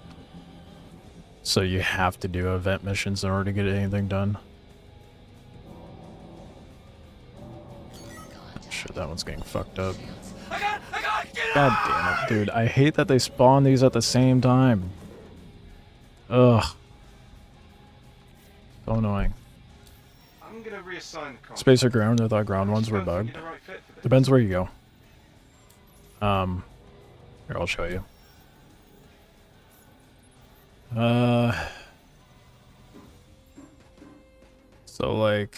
So you have to do event missions in order to get anything done. Shit, that one's getting fucked up. God damn it, dude. I hate that they spawn these at the same time. Ugh. So annoying. I'm gonna reassign the contract. Space or ground? I thought ground ones were bugged. Depends where you go. Here, I'll show you. So like,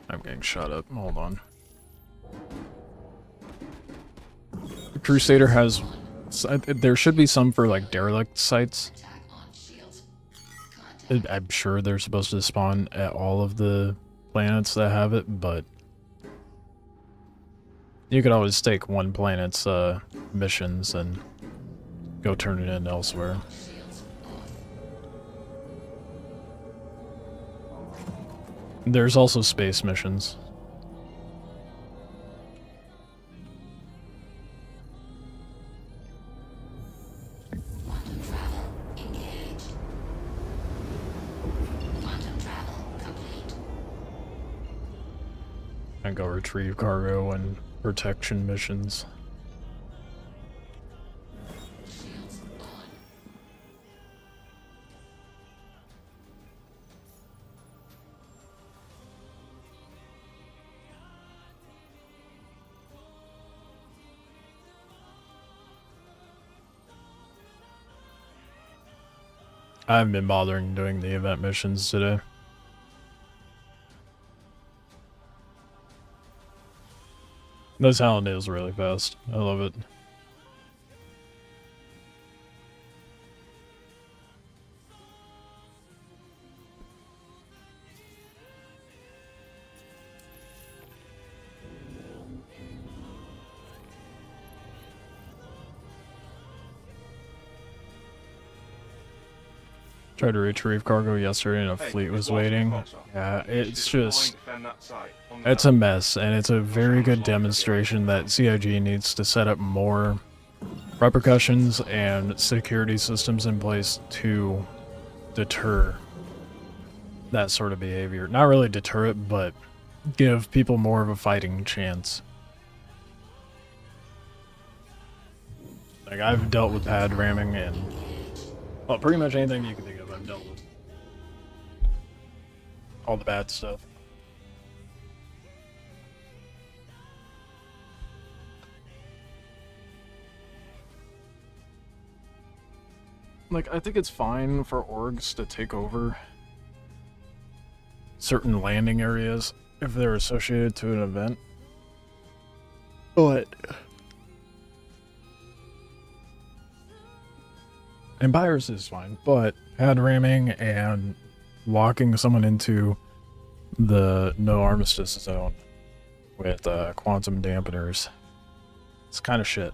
I'm getting shot up. Hold on. The Crusader has, there should be some for like derelict sites. I'm sure they're supposed to spawn at all of the planets that have it, but you could always take one planet's missions and go turn it in elsewhere. There's also space missions. Quantum travel engaged. Quantum travel complete. And go retrieve cargo and protection missions. Shields on. I haven't been bothering doing the event missions today. This holiday is really fast. I love it. Tried to retrieve cargo yesterday and a fleet was waiting. Yeah, it's just... It's a mess, and it's a very good demonstration that CIG needs to set up more repercussions and security systems in place to deter that sort of behavior. Not really deter it, but give people more of a fighting chance. Like, I've dealt with pad ramming and... well, pretty much anything you can think of, I've dealt with. All the bad stuff. Like, I think it's fine for orgs to take over certain landing areas if they're associated to an event. But... and buyers is fine, but pad ramming and locking someone into the no armistice zone with quantum dampeners, it's kind of shit.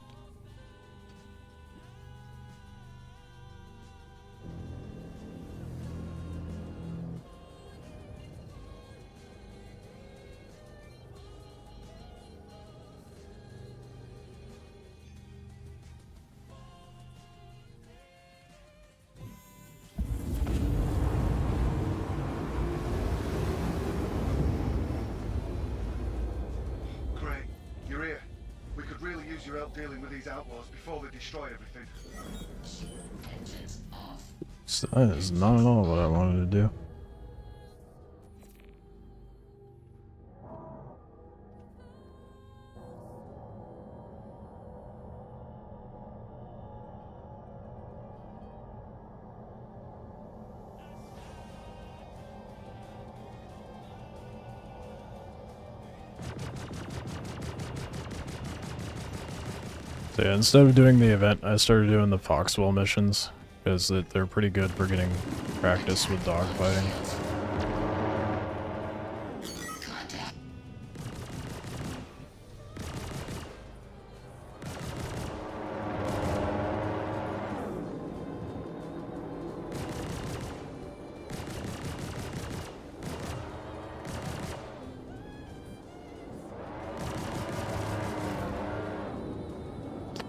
You're out dealing with these outlaws before they destroy everything. So that is not at all what I wanted to do. So yeah, instead of doing the event, I started doing the Foxwell missions, because they're pretty good for getting practice with dogfighting.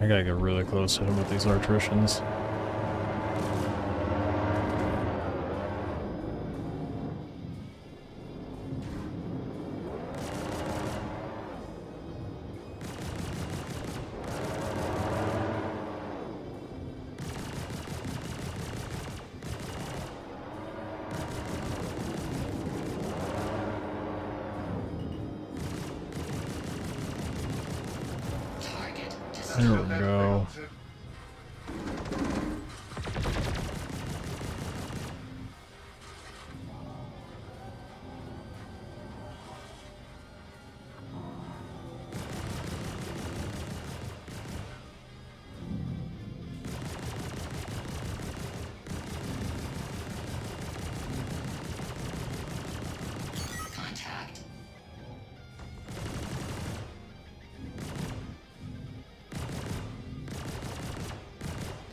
I gotta get really close to him with these artricians. There we go.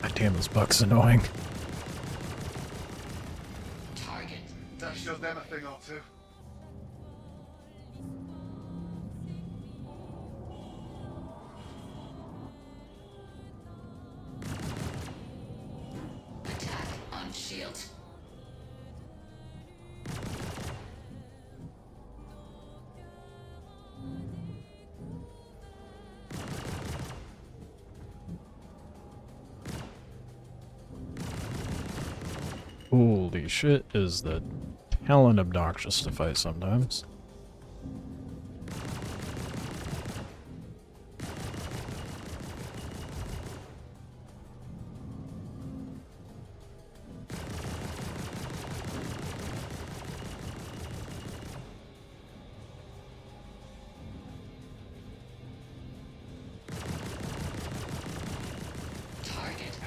God damn, this buck's annoying. That showed them a thing or two. Attack on shield. Holy shit, is the talent obnoxious to fight sometimes.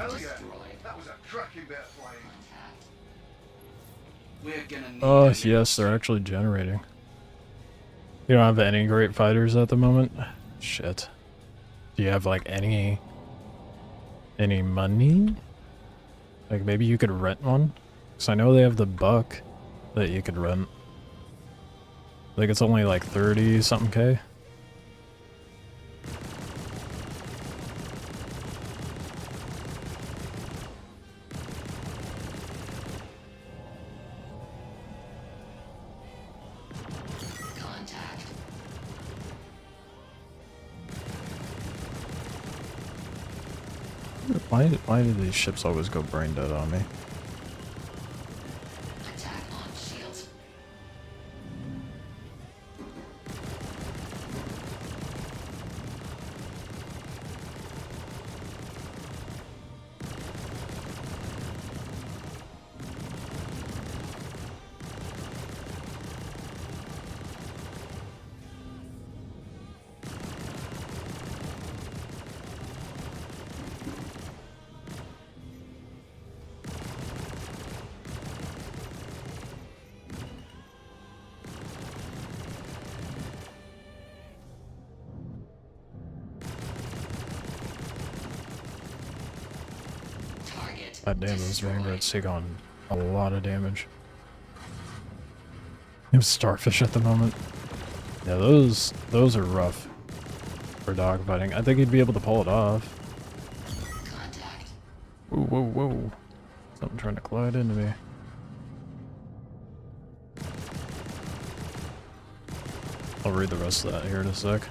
Hell yeah. destroyed. That was a cracking bit of flying. We're gonna need Oh, yes, they're actually generating. You don't have any great fighters at the moment? Shit. Do you have, like, any money? Like, maybe you could rent one? Because I know they have the buck that you could rent. Like, it's only, like, 30-something K. Contact. Why do these ships always go brain dead on me? Attack on shields. God damn, those Vanguards take on a lot of damage. You have Starfish at the moment. Yeah, those are rough for dogfighting. I think he'd be able to pull it off. Contact. Whoa, whoa, whoa. Something trying to collide into me. I'll read the rest of that here in a sec.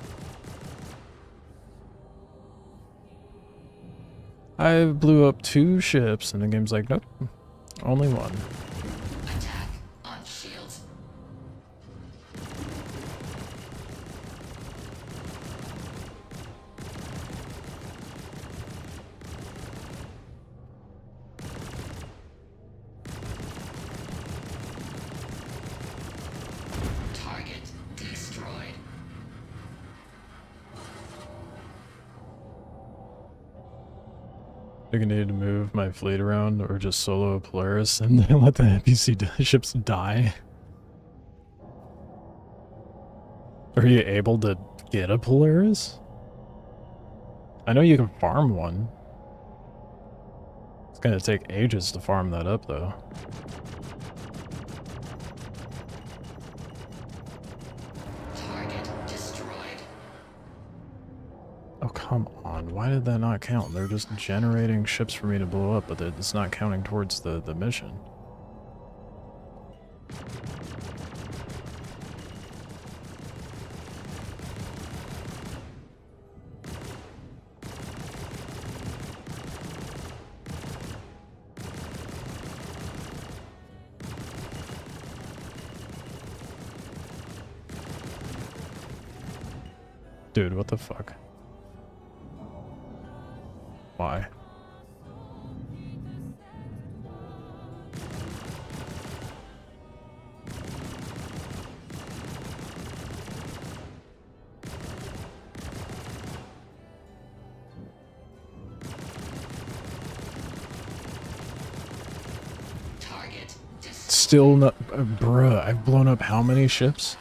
I blew up 2 ships and the game's like, nope, only 1. Attack on shields. Target destroyed. I think I need to move my fleet around or just solo a Polaris and then let the NPC ships die. Are you able to get a Polaris? I know you can farm one. It's gonna take ages to farm that up though. Target destroyed. Oh, come on. Why did that not count? They're just generating ships for me to blow up, but it's not counting towards the mission. Dude, what the fuck? Why? Target destroyed. Still not... bruh, I've blown up how many ships?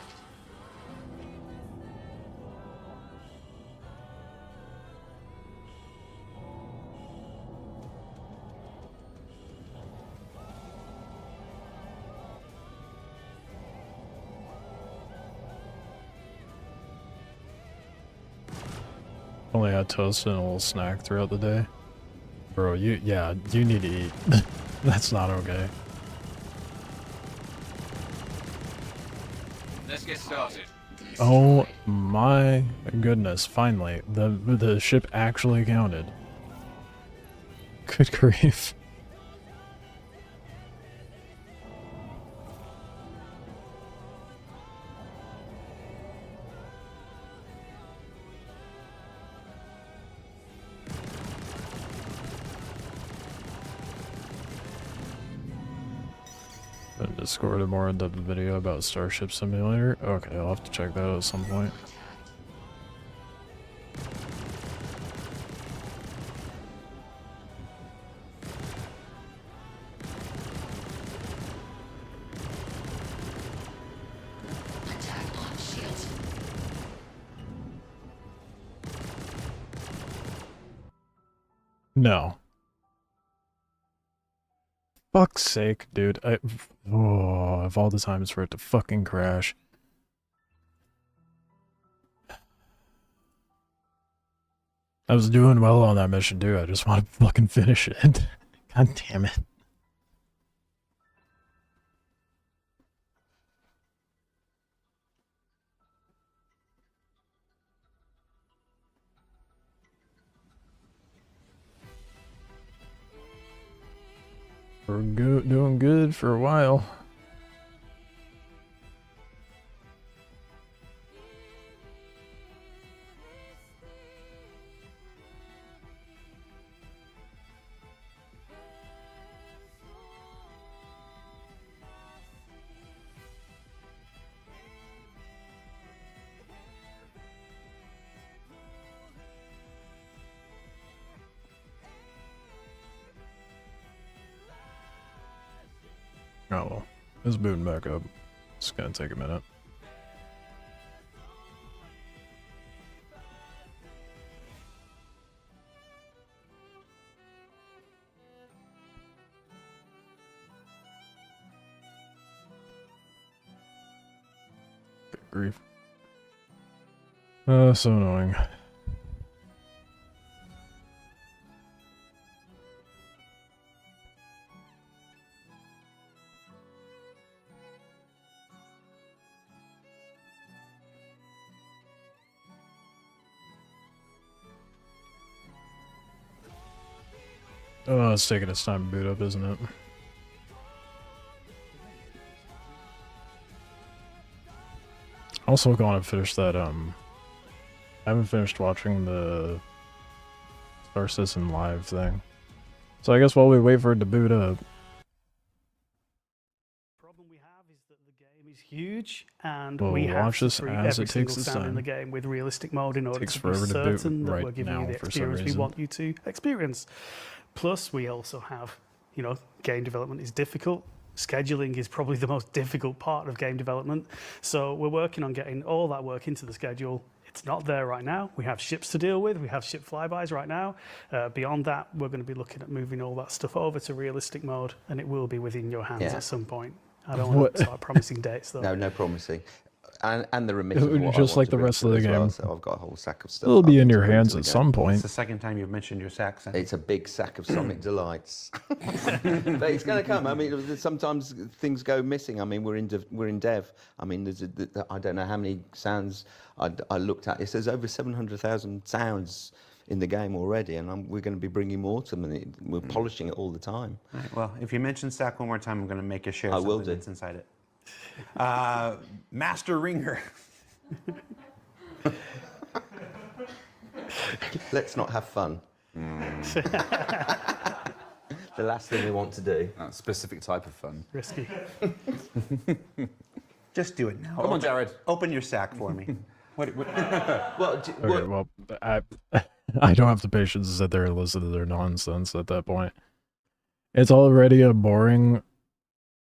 Only had toast and a little snack throughout the day. Bro, you need to eat. That's not okay. Let's get started. Oh my goodness, finally. The ship actually counted. Good grief. Discord a more in-depth video about Starship Simulator. Okay, I'll have to check that out at some point. No. Fuck's sake, dude. Of all the times for it to fucking crash. I was doing well on that mission too, I just want to fucking finish it. God damn it. We're doing good for a while. Oh well, it's booting back up. It's gonna take a minute. Good grief. So annoying. Oh, it's taking its time to boot up, isn't it? Also going to finish that, I haven't finished watching the Star Citizen Live thing. So I guess while we wait for it to boot up. Problem we have is that the game is huge, and We'll we have watch to this treat as every it takes single its sound in time. the game with realistic mode in order Takes to be forever to boot certain that right we're giving now you the for some experience we reason. want you to experience. Plus, we also have, you know, game development is difficult. Scheduling is probably the most difficult part of game development. So we're working on getting all that work into the schedule. It's not there right now. We have ships to deal with. We have ship flybys right now. Beyond that, we're going to be looking at moving all that stuff over to realistic mode, and it will be within your hands at some point. I don't want to start promising dates, though. No, no promising. And the remission of what Just I want like to the bring rest to of it the as well, game. so I've got a whole sack of stuff. It'll be I in want to your bring hands to at the some game. point. It's the second time you've mentioned your sacks. It's a big sack of Sonic delights. But it's going to come. I mean, sometimes things go missing. I mean, we're in dev. I mean, I don't know how many sounds I looked at. It says over 700,000 sounds in the game already, and we're going to be bringing more to them, and we're polishing it all the time. All right, well, if you mention sack one more time, I'm going to make you share I will something do. that's inside it. Master Ringer. Let's not have fun. The last thing we want to do. A specific type of fun. Risky. Just do it now. Come on, Jared. Open your sack for me. What? Okay, well, I don't have the patience to sit there and listen to their nonsense at that point. It's already a boring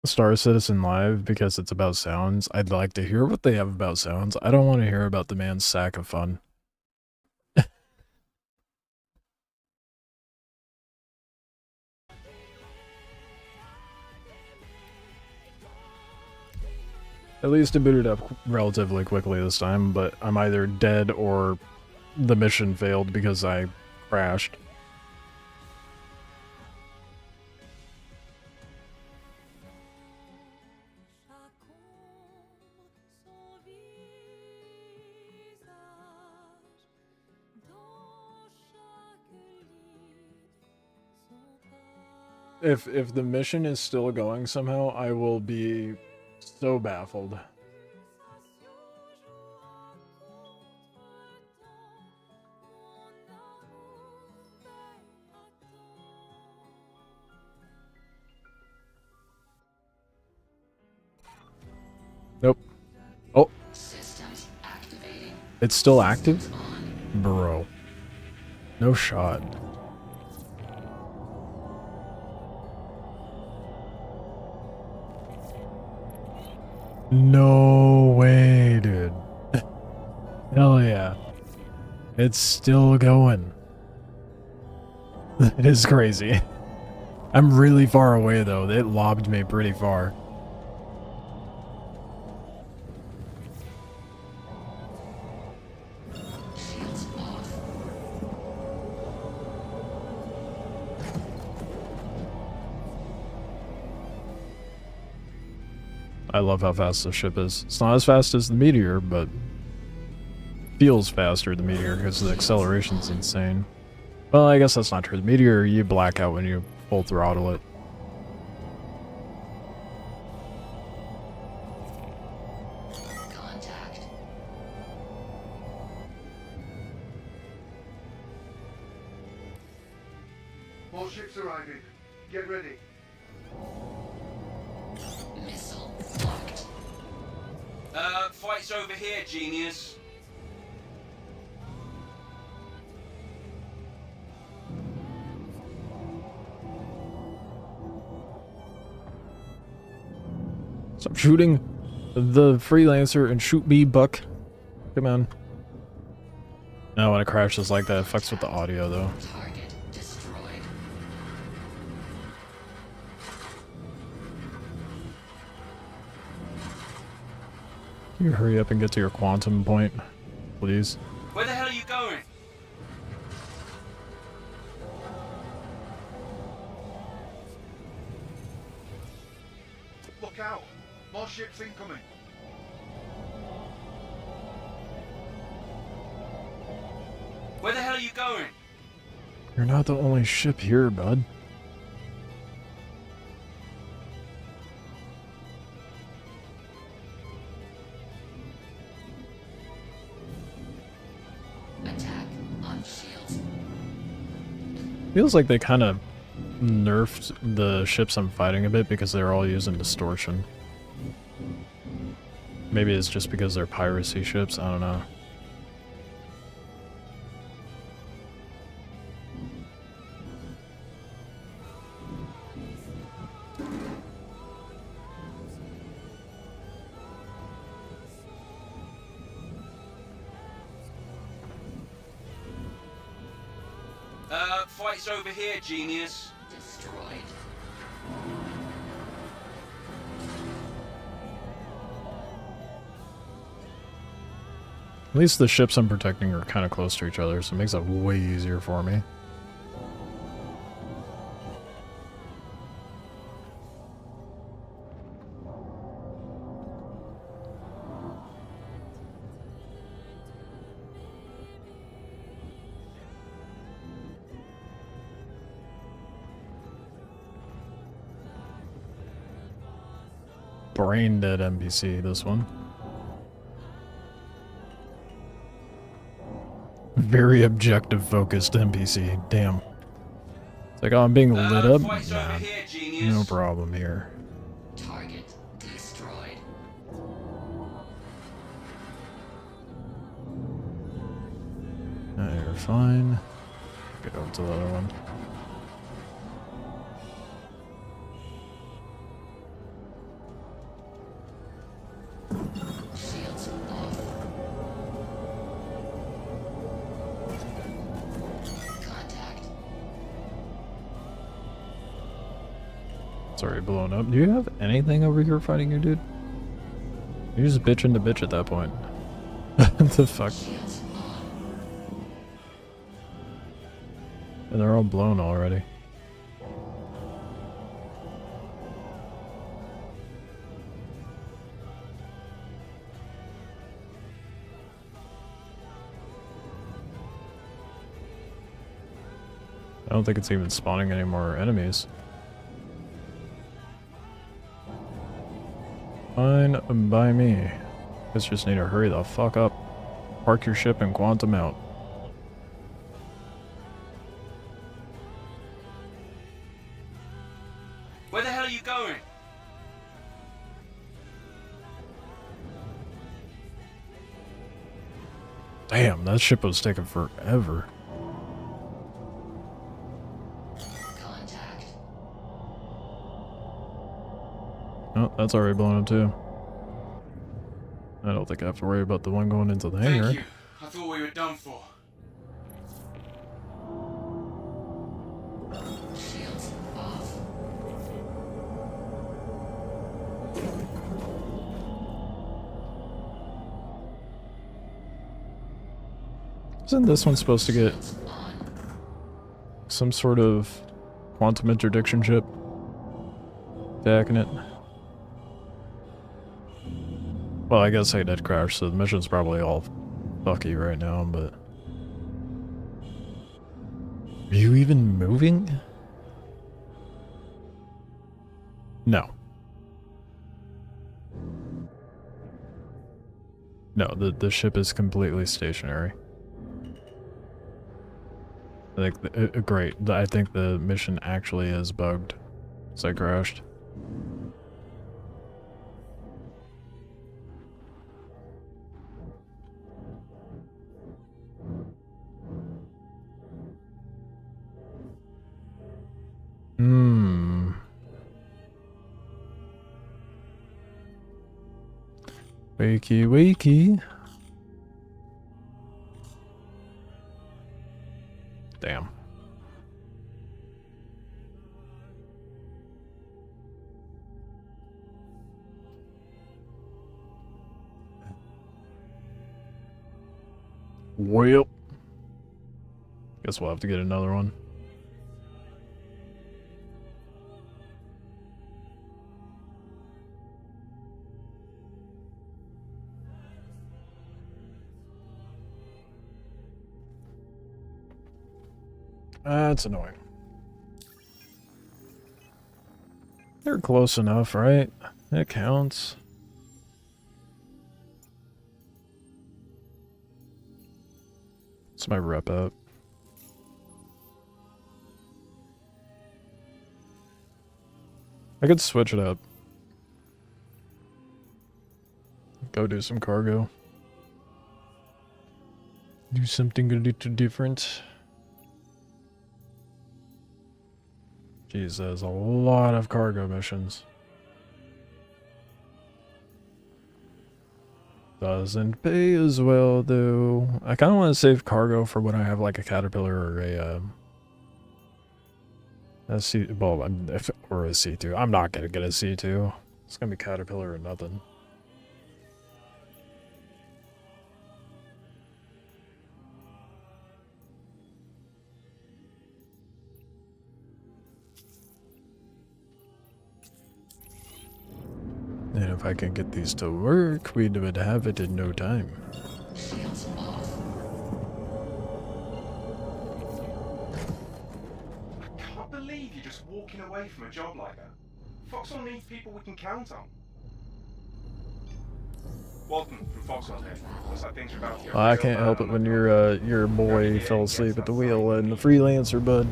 Star Citizen Live because it's about sounds. I'd like to hear what they have about sounds. I don't want to hear about the man's sack of fun. At least it booted up relatively quickly this time, but I'm either dead or the mission failed because I crashed. If the mission is still going somehow, I will be so baffled. Nope. Oh. Systems activating. It's still active? Bro. No shot. No way, dude. Hell yeah. It's still going. It is crazy. I'm really far away though. It lobbed me pretty far. I love how fast the ship is. It's not as fast as the Meteor, but feels faster, the Meteor, because the acceleration's insane. Well, I guess that's not true. The Meteor, you black out when you full throttle it. Contact. More ships arriving. Get ready. Missile locked. Fight's over here, genius. Stop shooting the freelancer and shoot me, Buck. Come on. No, when it crashes like that, it fucks with the audio though. Target destroyed. Can you hurry up and get to your quantum point, please? Where the hell are you going? Look out. More ships incoming. Where the hell are you going? You're not the only ship here, bud. Attack on shields. Feels like they kind of nerfed the ships I'm fighting a bit because they're all using distortion. Maybe it's just because they're piracy ships, I don't know. Fight's over here, genius. Destroyed. At least the ships I'm protecting are kind of close to each other, so it makes it way easier for me. Brain dead NPC, this one. Very objective focused NPC, damn. It's like, oh, I'm being lit up? Nah, no problem here. Target destroyed. You're fine. Get over to the other one. Shields off. Contact. It's already blown up. Do you have anything over here fighting your dude? You're just bitching to bitch at that point. What the fuck? And they're all blown already. I don't think it's even spawning any more enemies. Fine by me. Guess just need to hurry the fuck up. Park your ship and quantum out. Where the hell are you going? Damn, that ship was taking forever. Contact. Oh, that's already blown up too. I don't think I have to worry about the one going into the hangar. Thank you. I thought we were done for. Isn't this one supposed to get some sort of quantum interdiction chip back in it? Well, I guess I did crash, so the mission's probably all fucky right now, but... Are you even moving? No. No, the ship is completely stationary. I think, great, I think the mission actually is bugged, so I crashed. Wakey, wakey. Damn. Well, guess we'll have to get another one. That's annoying. They're close enough, right? It counts. What's my rep up? I could switch it up. Go do some cargo. Do something a little different. Jeez, there's a lot of cargo missions. Doesn't pay as well, though. I kind of want to save cargo for when I have like a Caterpillar or a C, well, or a C2. I'm not gonna get a C2. It's gonna be Caterpillar or nothing. And if I can get these to work, we would have it in no time. Shields off. I can't believe you're just walking away from a job like that. Foxwell needs people we can count on. Walton from Foxwell here. Looks like things are about to get Well, I real can't bad help it on when the your boy fell asleep at the wheel and the freelancer, bud.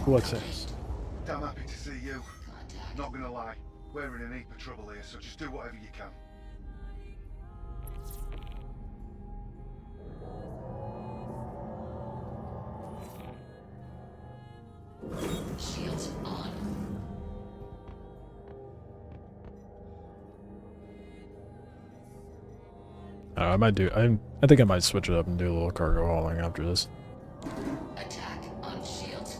What's this? Damn happy to see you. Not gonna lie, we're in a heap of trouble here, so just do whatever you can. Shields on. I might do. I think I might switch it up and do a little cargo hauling after this. Attack on shields.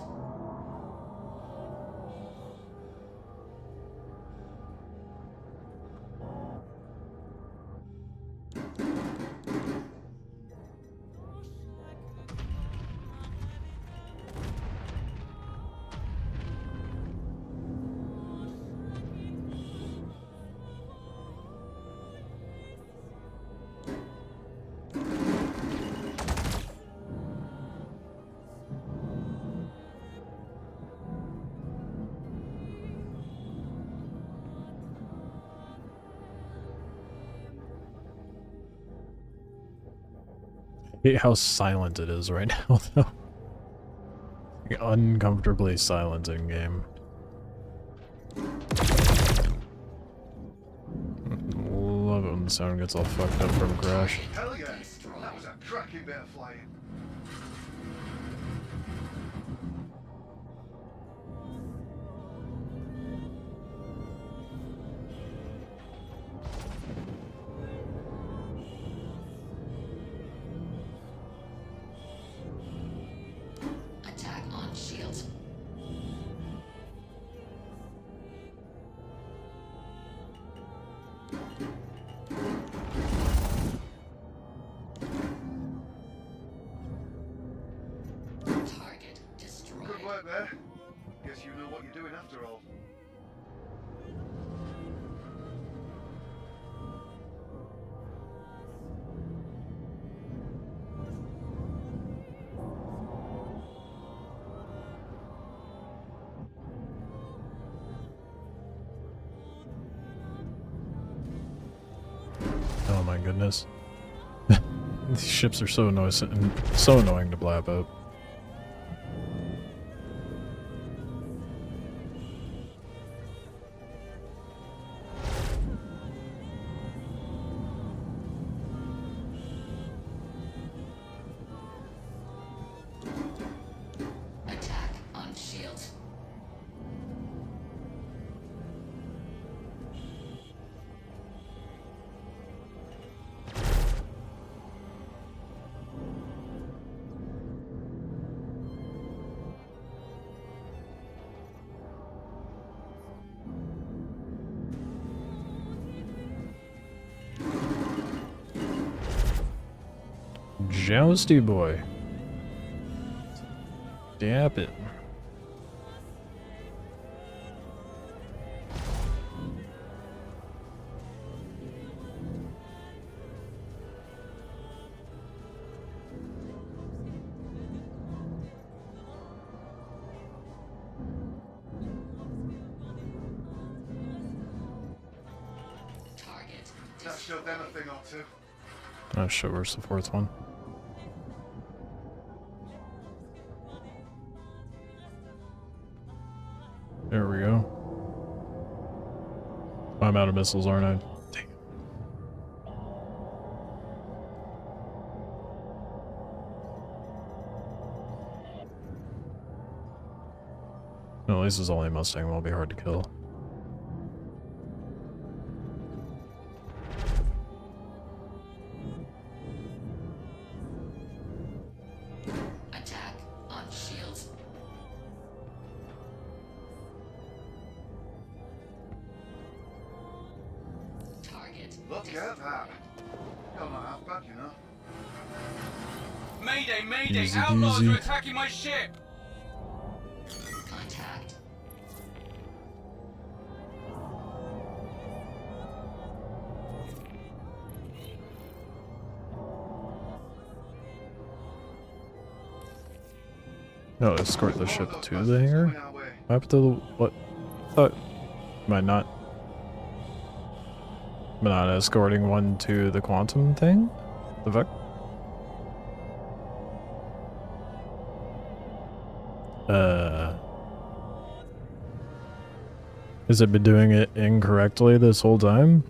I hate how silent it is right now, though. Like, uncomfortably silent in game. Love it when the sound gets all fucked up from crash. Hell yeah! That was a cracking bit of flying. Attack on shields. know what you're doing after all. Oh my goodness. These ships are so annoying to blab up. Attack on shields. Jousty boy. Dap it. That showed them a thing or two. Oh shit, where's the fourth one? There we go. I'm out of missiles, aren't I? Dang. No, at least it's only a Mustang, won't be hard to kill. Attack on shields. Target. Look at that. You're not half bad, you know. Mayday, mayday! Easy Outlaws peasy. are attacking my ship! Contact. No, escort the ship to the hangar? What happened to the... what? I thought... Am I not... Am I not escorting one to the quantum thing? The Vec? Has it been doing it incorrectly this whole time?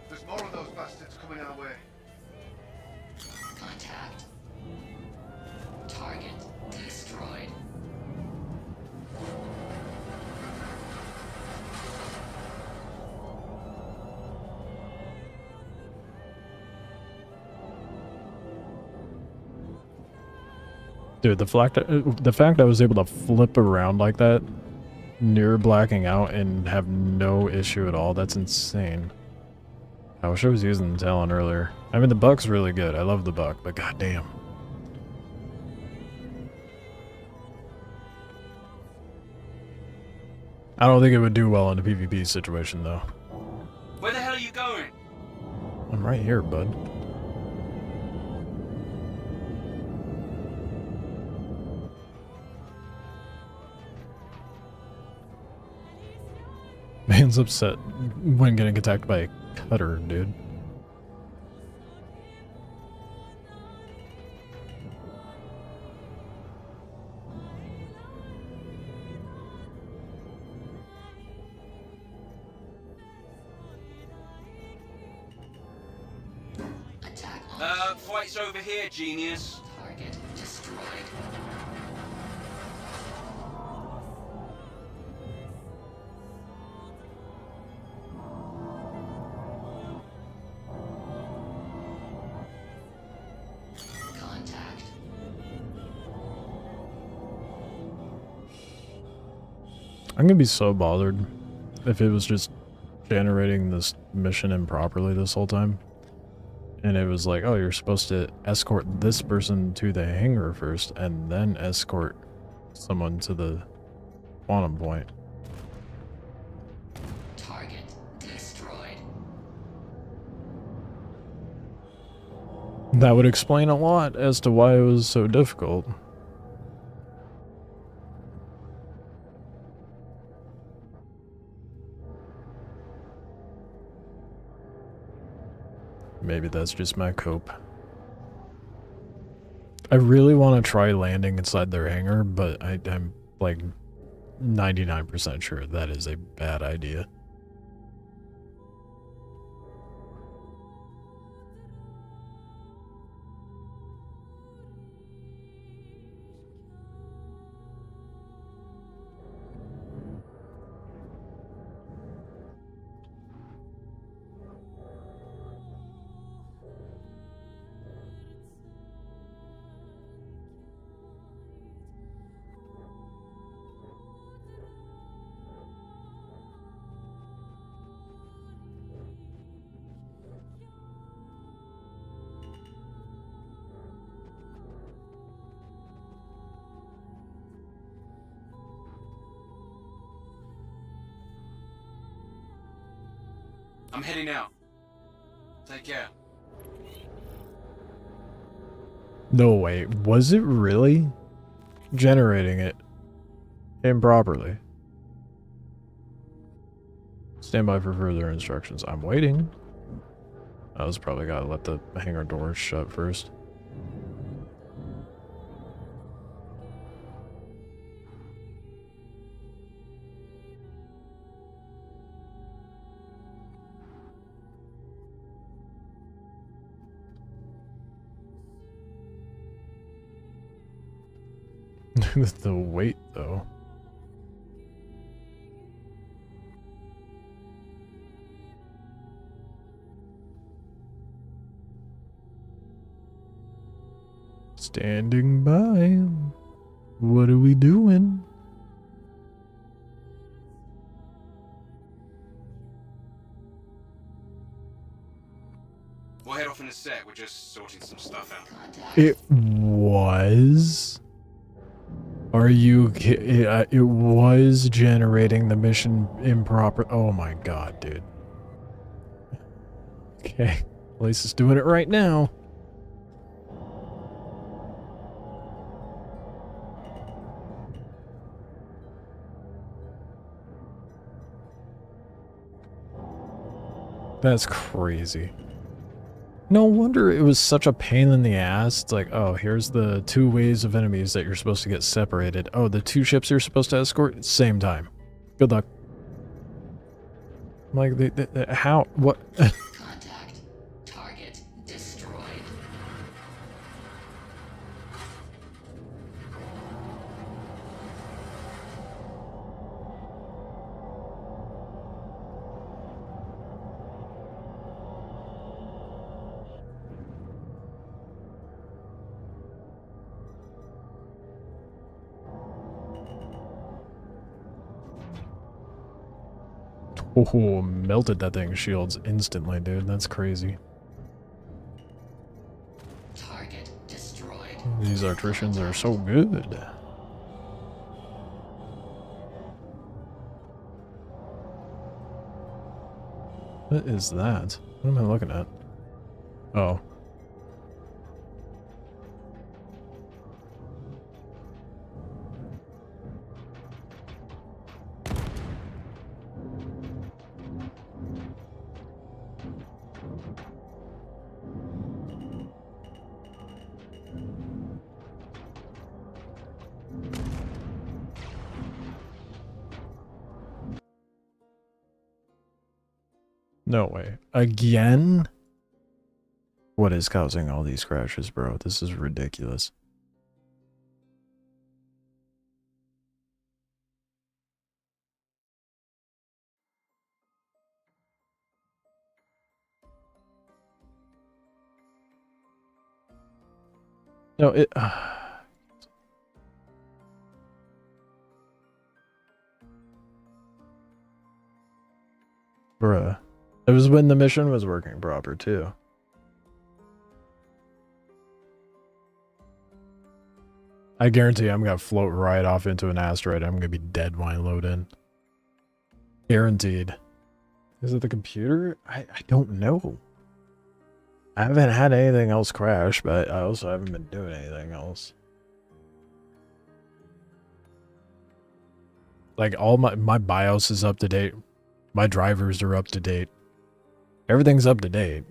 There's more of those bastards coming our way. Contact. Target destroyed. Dude, the fact I was able to flip around like that, near blacking out and have no issue at all, that's insane. I wish I was using the Talon earlier. I mean, the Buck's really good. I love the Buck, but goddamn. I don't think it would do well in a PvP situation, though. Where the hell are you going? I'm right here, bud. Man's upset when getting attacked by a cutter, dude. Fight's over here, genius. Target destroyed. I'm gonna be so bothered if it was just generating this mission improperly this whole time. And it was like, oh, you're supposed to escort this person to the hangar first and then escort someone to the quantum point. Target destroyed. That would explain a lot as to why it was so difficult. Maybe that's just my cope. I really want to try landing inside their hangar, but I'm like 99% sure that is a bad idea. I'm heading out. Take care. No way, was it really generating it improperly? Stand by for further instructions. I'm waiting. I was probably gotta let the hangar doors shut first. The weight, though. Standing by. What are we doing? We'll head off in a sec. We're just sorting some stuff out. It was? Are you it was generating the mission improper. Oh my god, dude. Okay. At least it's doing it right now. That's crazy. No wonder it was such a pain in the ass. It's like, oh, here's the 2 waves of enemies that you're supposed to get separated. Oh, the 2 ships you're supposed to escort, same time. Good luck. Like, how? What? Contact. Target destroyed. Oh, melted that thing's shields instantly, dude. That's crazy. Target destroyed. These artificians are so good. What is that? What am I looking at? Oh. No way. Again? What is causing all these crashes, bro? This is ridiculous. No, it... Bruh. It was when the mission was working proper, too. I guarantee I'm gonna float right off into an asteroid. I'm gonna be dead when I load in. Guaranteed. Is it the computer? I don't know. I haven't had anything else crash, but I also haven't been doing anything else. Like, all my BIOS is up to date. My drivers are up to date. Everything's up to date.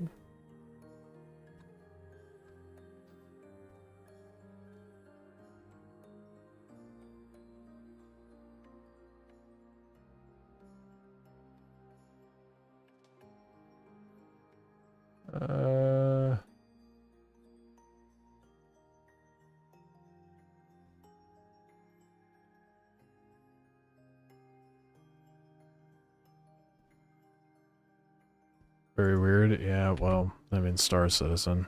Very weird. Yeah, well, I mean, Star Citizen.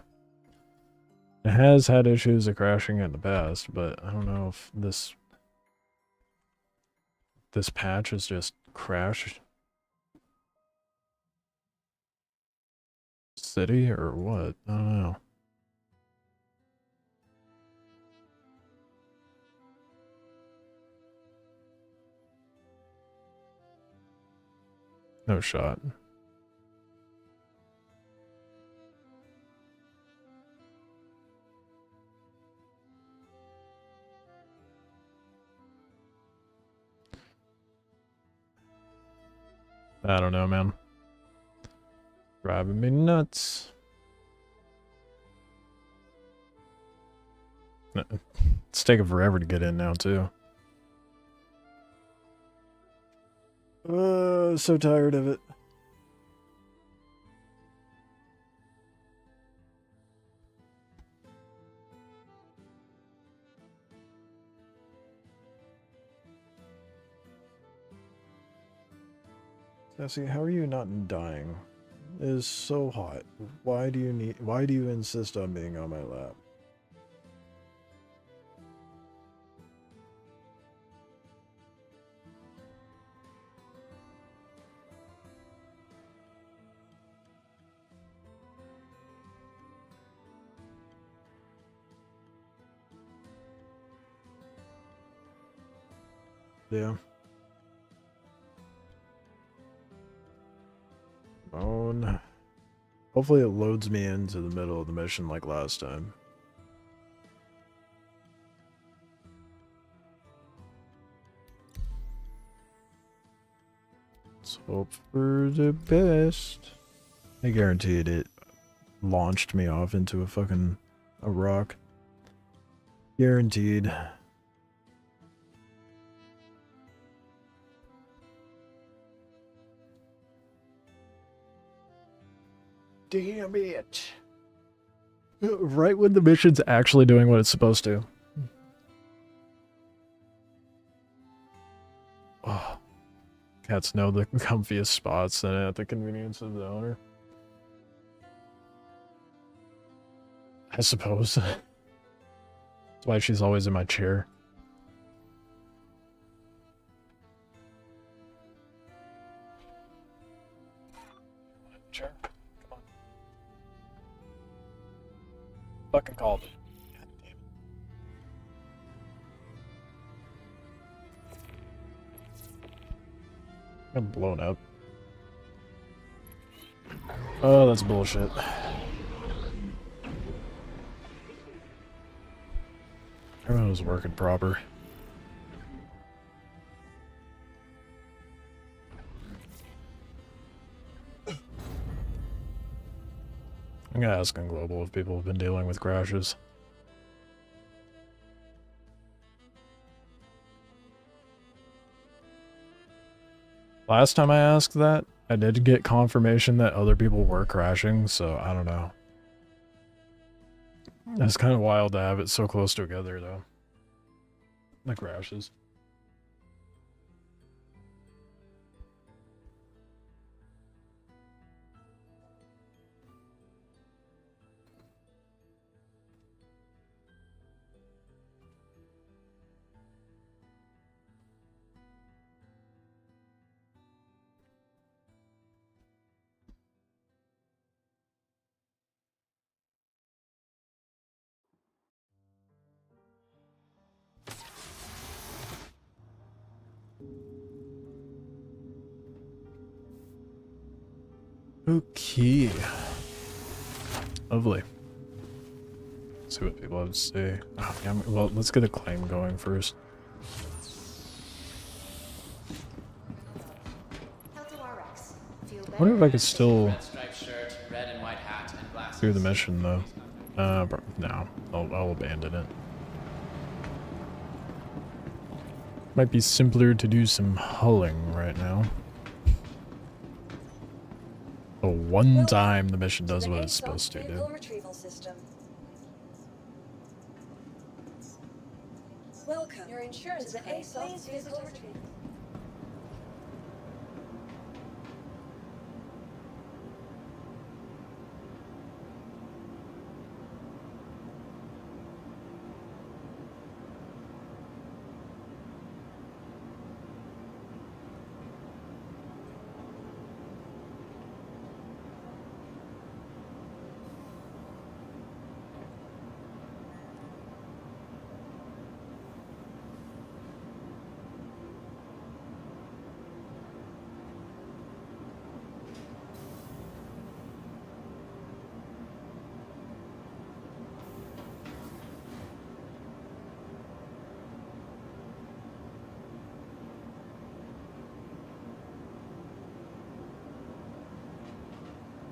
It has had issues of crashing in the past, but I don't know if this patch is just crash city or what? I don't know. No shot. I don't know, man. Driving me nuts. It's taking forever to get in now, too. So tired of it. Sassy, how are you not dying? It is so hot. Why do you insist on being on my lap? Yeah. Phone. Hopefully it loads me into the middle of the mission like last time. Let's hope for the best. I guaranteed it launched me off into a rock. Guaranteed. Damn it. Right when the mission's actually doing what it's supposed to. Oh. Cats know the comfiest spots and at the convenience of the owner. I suppose. That's why she's always in my chair. Chair. Come on. Fucking called it. God damn it. I'm blown up. Oh, that's bullshit. Everyone was working proper. I'm gonna ask on Global if people have been dealing with crashes. Last time I asked that, I did get confirmation that other people were crashing, so I don't know. It's kind of wild to have it so close together, though. The crashes. Okay. Lovely. Let's see what people have to say. Oh, yeah, well, let's get a claim going first. I wonder if I could still Red striped shirt, red and white hat, and glasses. do the mission though. No, I'll abandon it. Might be simpler to do some hulling right now. The one time the mission does what it's supposed to do. Retrieval system. Welcome. Your insurance to the ASOP vehicle retrieval.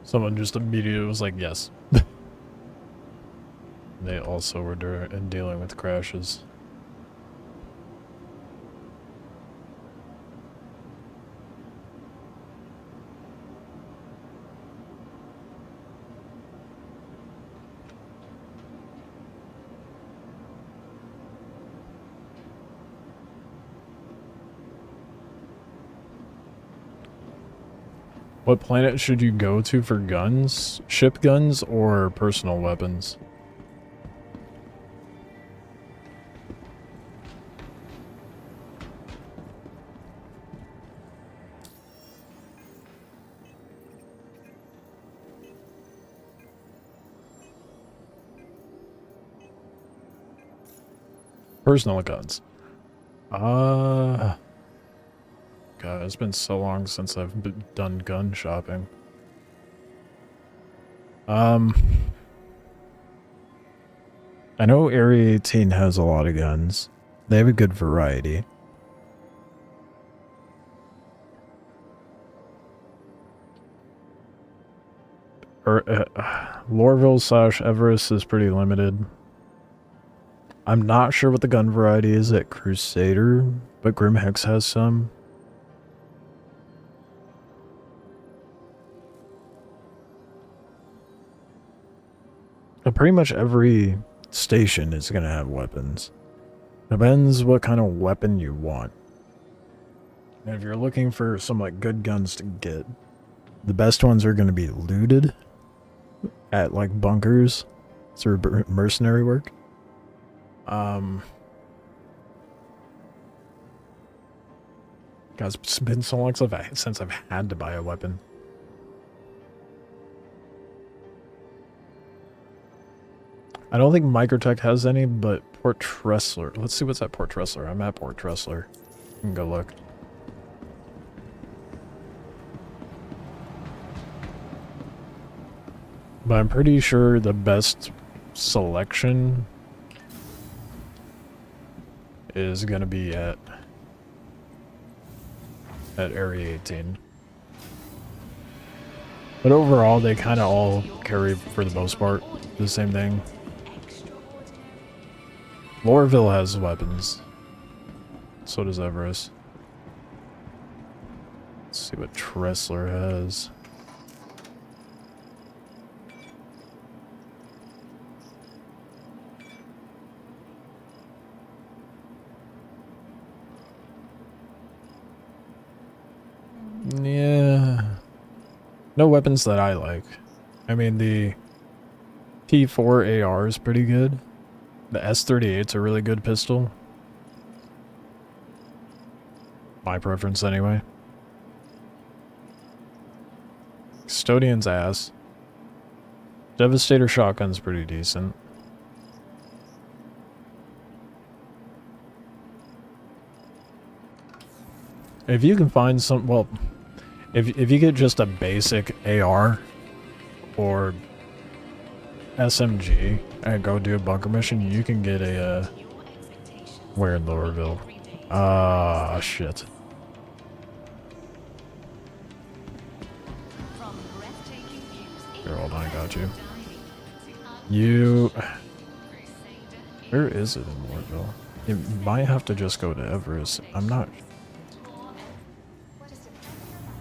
Someone just immediately was like, yes. They also were dealing with crashes. What planet should you go to for guns? Ship guns or personal weapons? Personal guns. God, it's been so long since I've done gun shopping. I know Area 18 has a lot of guns. They have a good variety. Lorville / Everest is pretty limited. I'm not sure what the gun variety is at Crusader, but Grim Hex has some. But pretty much every station is going to have weapons. Depends what kind of weapon you want. And if you're looking for some like good guns to get, the best ones are going to be looted at like bunkers through mercenary work. God, it's been so long since I've had to buy a weapon. I don't think Microtech has any, but Port Tressler. Let's see what's at Port Tressler. I'm at Port Tressler. You can go look. But I'm pretty sure the best selection is going to be at Area 18. But overall, they kind of all carry, for the most part, the same thing. Lorville has weapons. So does Everest. Let's see what Tressler has. Yeah. No weapons that I like. I mean, the T4 AR is pretty good. The S38's a really good pistol. My preference, anyway. Custodian's ass. Devastator shotgun's pretty decent. If you can find some, well, If you get just a basic AR or SMG and go do a bunker mission, you can get a where in Lowerville? Ah, shit. Here, hold on, I got you. Where is it in Lowerville? You might have to just go to Everest. I'm not.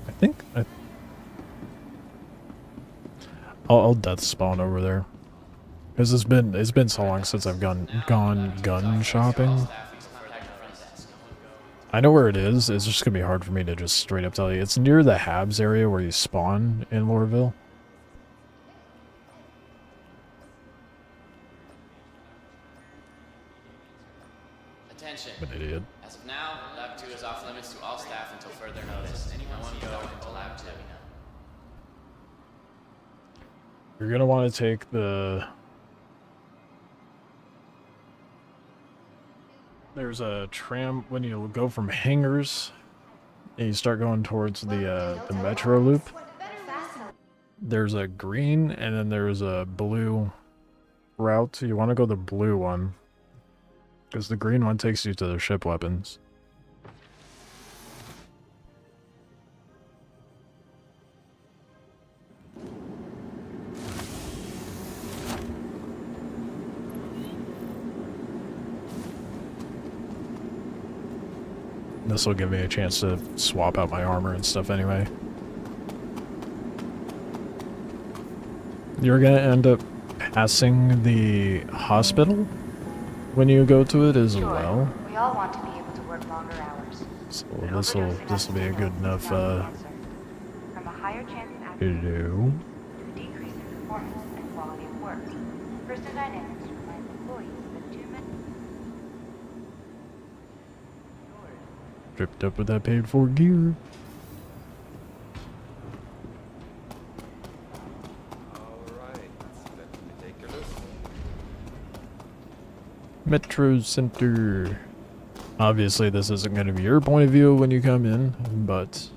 I think I'll death spawn over there. Because it's been so long since I've gone gun shopping. I know where it is. It's just gonna be hard for me to just straight up tell you. It's near the Habs area where you spawn in Lowerville. Attention. An idiot. As of now, Lab 2 is off limits to all staff until further notice. No one go into Lab 2. You're gonna want to take the. There's a tram when you go from hangars and you start going towards the metro loop. There's a green and then there's a blue route. You want to go the blue one because the green one takes you to the ship weapons. This will give me a chance to swap out my armor and stuff anyway. You're gonna end up passing the hospital when you go to it as well. We all want to be able to work longer hours. So this will be a good enough From a higher chance of to do. a decrease in performance and quality of work. First in Dynamics reminds employees that 2 minutes. Tripped up with that paid for gear. Metro Center. Obviously, this isn't going to be your point of view when you come in, but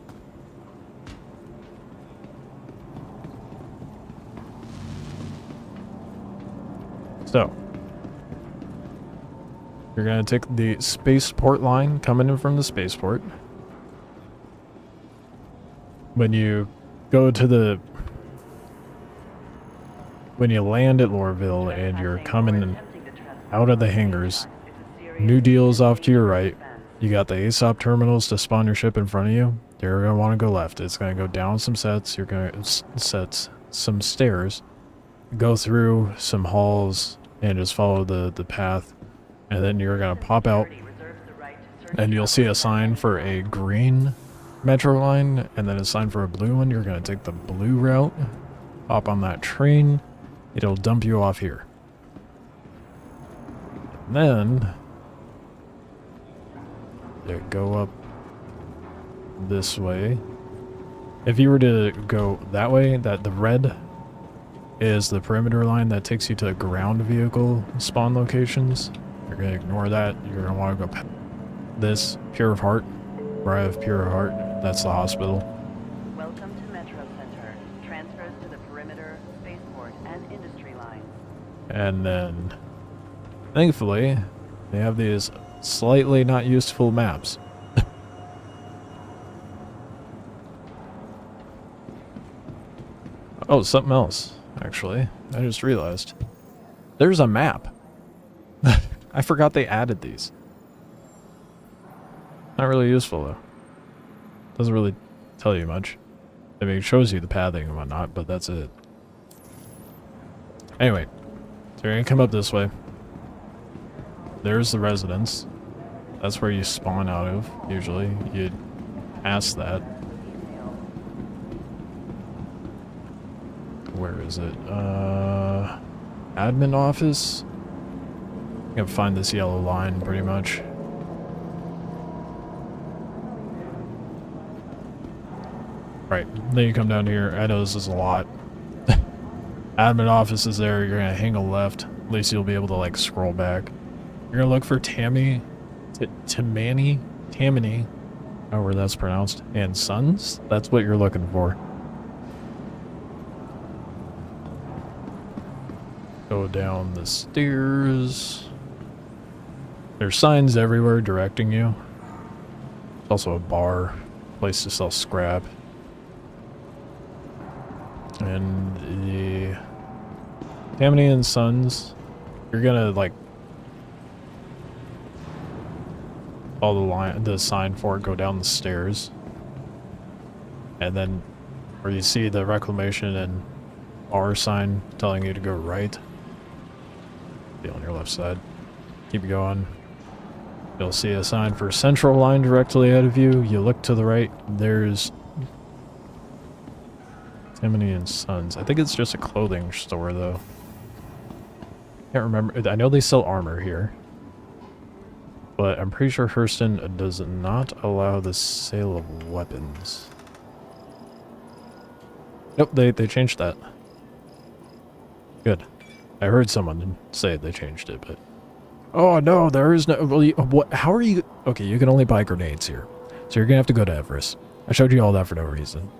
so you're going to take the spaceport line coming in from the spaceport. When you go to the when you land at Lowerville and you're coming out of the hangars, New Deal's off to your right. You got the ASOP terminals to spawn your ship in front of you. You're going to want to go left. It's going to go down some sets. You're going to set some stairs, go through some halls, and just follow the path. And then you're going to pop out, and you'll see a sign for a green metro line, and then a sign for a blue one. You're going to take the blue route, hop on that train. It'll dump you off here. And then you go up this way. If you were to go that way, the red is the perimeter line that takes you to ground vehicle spawn locations. You're going to ignore that. You're going to want to go this Pure of Heart, where I have Pure of Heart. That's the hospital. Welcome to Metro Center. Transfers to the perimeter, spaceport, and industry lines. And then, thankfully, they have these slightly not useful maps. Oh, something else, actually. I just realized. There's a map. I forgot they added these. Not really useful, though. Doesn't really tell you much. I mean, it shows you the pathing and whatnot, but that's it. Anyway, so you're gonna come up this way. There's the residence. That's where you spawn out of, usually. You'd ask that. Where is it? Admin office? You can find this yellow line, pretty much. Right, then you come down here. I know this is a lot. Admin office is there. You're gonna hang a left. At least you'll be able to, like, scroll back. You're gonna look for Tammany. However that's pronounced. And Sons? That's what you're looking for. Go down the stairs. There's signs everywhere directing you. There's also a bar, place to sell scrap. And the Tammany and Sons, you're gonna like follow the sign for it, go down the stairs. And then where you see the reclamation and R sign telling you to go right. Be on your left side. Keep going. You'll see a sign for Central Line directly ahead of you. You look to the right, there's Tammany and Sons. I think it's just a clothing store though. Can't remember. I know they sell armor here. But I'm pretty sure Hurston does not allow the sale of weapons. Nope, they changed that. Good. I heard someone say they changed it, but... Oh no, there is no... Well, what? How are you... Okay, you can only buy grenades here. So you're gonna have to go to Everest. I showed you all that for no reason.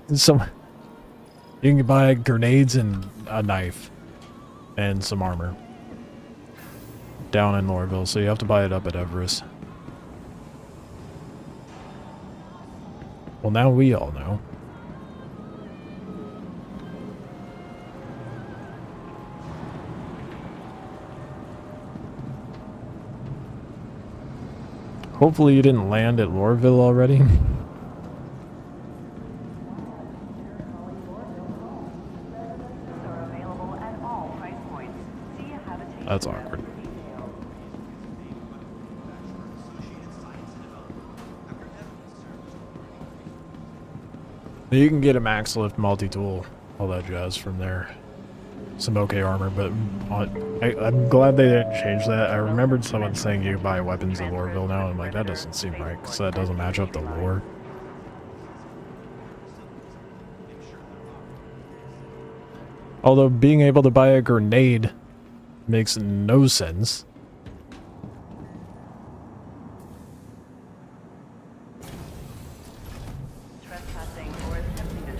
You can buy grenades and a knife. And some armor. Down in Lorville, so you have to buy it up at Everest. Well, now we all know. Hopefully you didn't land at Lorville already. That's awkward. You can get a max lift multi-tool, all that jazz from there. Some okay armor, but I'm glad they didn't change that. I remembered someone saying you buy weapons in Lorville now, and I'm like, that doesn't seem right, because that doesn't match up the lore. Although being able to buy a grenade makes no sense.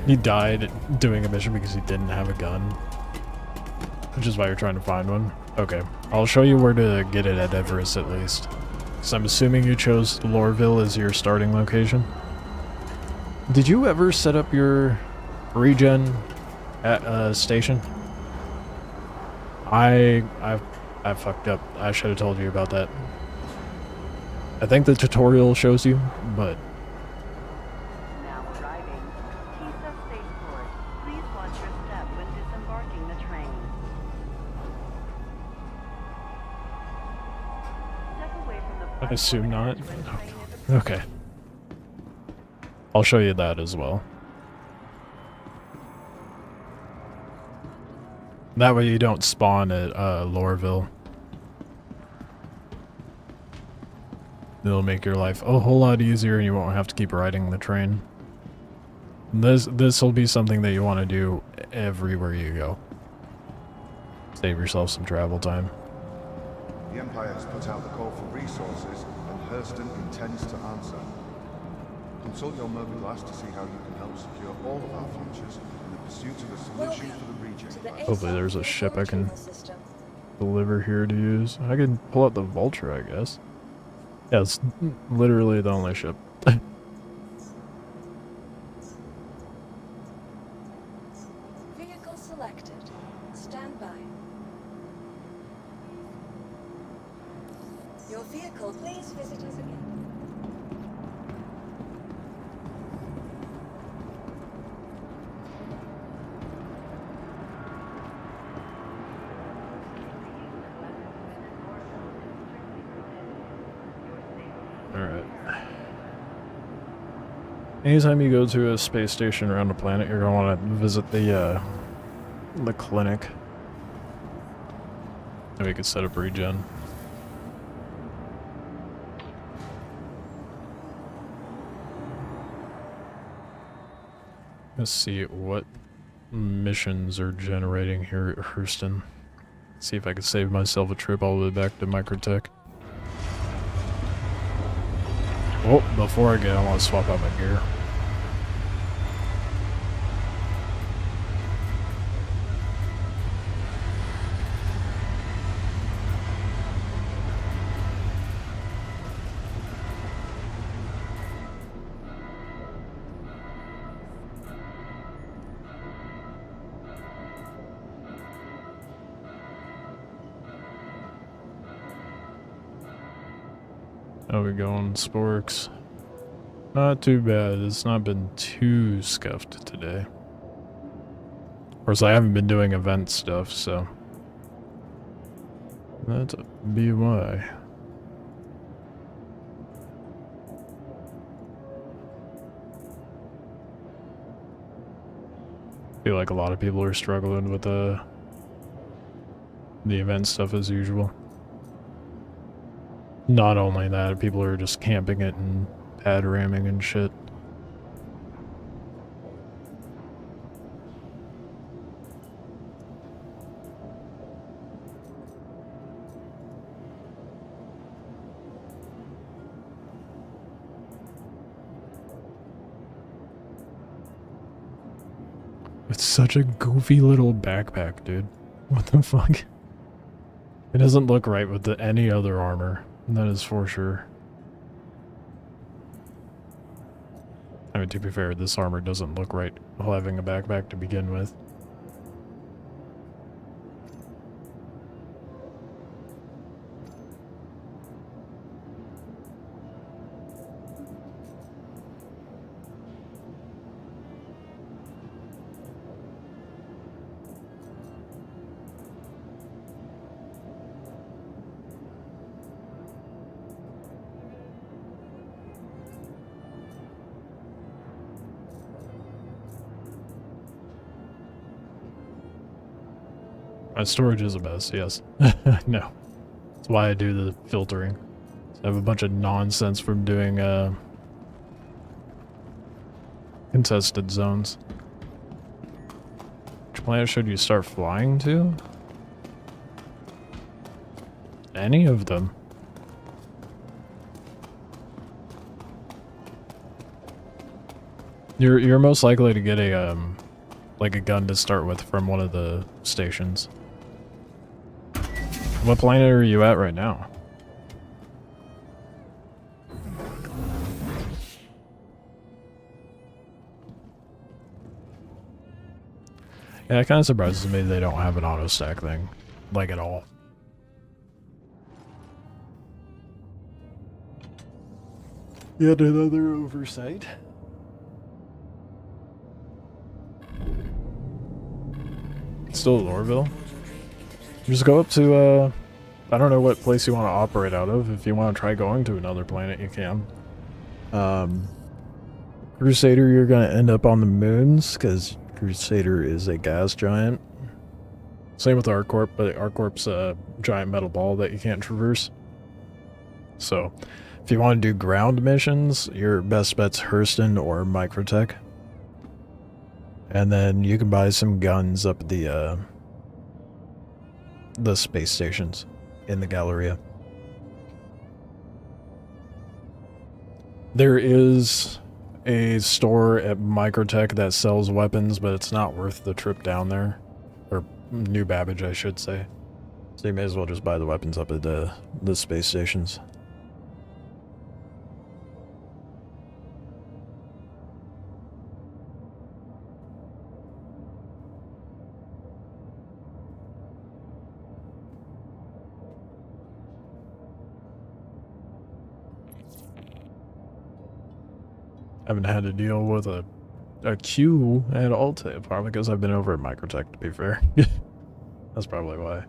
He died doing a mission because he didn't have a gun. Which is why you're trying to find one. Okay, I'll show you where to get it at Everest at least. Because I'm assuming you chose Lorville as your starting location. Did you ever set up your regen at a station? I fucked up. I should have told you about that. I think the tutorial shows you, but... I assume not. Okay. I'll show you that as well. That way you don't spawn at Lorville. It'll make your life a whole lot easier and you won't have to keep riding the train. This will be something that you want to do everywhere you go. Save yourself some travel time. The Empire has put out the call for resources, and Hurston intends to answer. Consult your Mervyn glass to see how you can help secure all of our futures in the pursuit of a solution for the region. Hopefully there's a ship I can deliver here to use. I can pull out the Vulture, I guess. Yeah, it's literally the only ship. Vehicle selected. Stand by. Your vehicle, please visit us again. Alright. Anytime you go to a space station around the planet, you're going to want to visit the clinic. And we could set up regen. Let's see what missions are generating here at Hurston. See if I can save myself a trip all the way back to Microtech. Oh, before I get, I want to swap out my gear. How we going, Sporks? Not too bad. It's not been too scuffed today. Of course, I haven't been doing event stuff, so that's be why. I feel like a lot of people are struggling with the event stuff as usual. Not only that, people are just camping it and pad ramming and shit. It's such a goofy little backpack, dude. What the fuck? It doesn't look right with any other armor. That is for sure. I mean, to be fair, this armor doesn't look right while having a backpack to begin with. My storage is the best, yes. No. That's why I do the filtering. I have a bunch of nonsense from doing contested zones. Which planet should you start flying to? Any of them. You're most likely to get a like a gun to start with from one of the stations. What planet are you at right now? Yeah, it kind of surprises me they don't have an auto stack thing, like at all. Yet another oversight. Still Lorville? Just go up to, I don't know what place you want to operate out of. If you want to try going to another planet, you can. Crusader, you're going to end up on the moons, because Crusader is a gas giant. Same with ArcCorp, but ArcCorp's a giant metal ball that you can't traverse. So, if you want to do ground missions, your best bet's Hurston or Microtech. And then you can buy some guns up at the space stations in the Galleria. There is a store at Microtech that sells weapons, but it's not worth the trip down there. Or New Babbage, I should say. So you may as well just buy the weapons up at the space stations. Haven't had to deal with a queue at all today, probably because I've been over at Microtech, to be fair. That's probably why.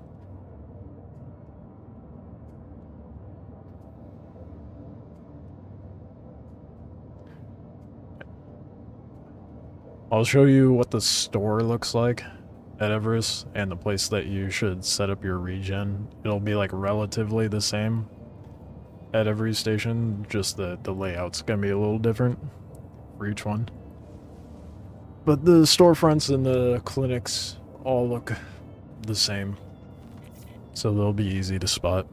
I'll show you what the store looks like at Everest and the place that you should set up your regen. It'll be like relatively the same at every station, just the layout's gonna be a little different for each one. But the storefronts and the clinics all look the same, so they'll be easy to spot.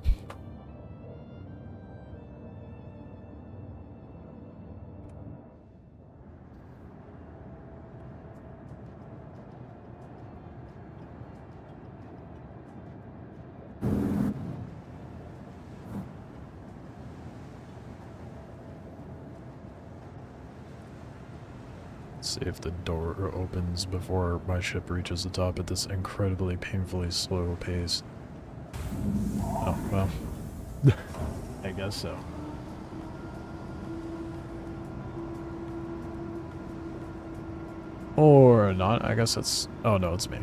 See if the door opens before my ship reaches the top at this incredibly painfully slow pace. Oh, well. I guess so. Or not, I guess it's... Oh no, it's me.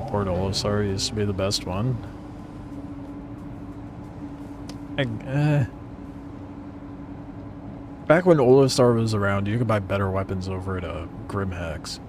Port Olisar used to be the best one. Back when Olisar was around, you could buy better weapons over at Grimhex.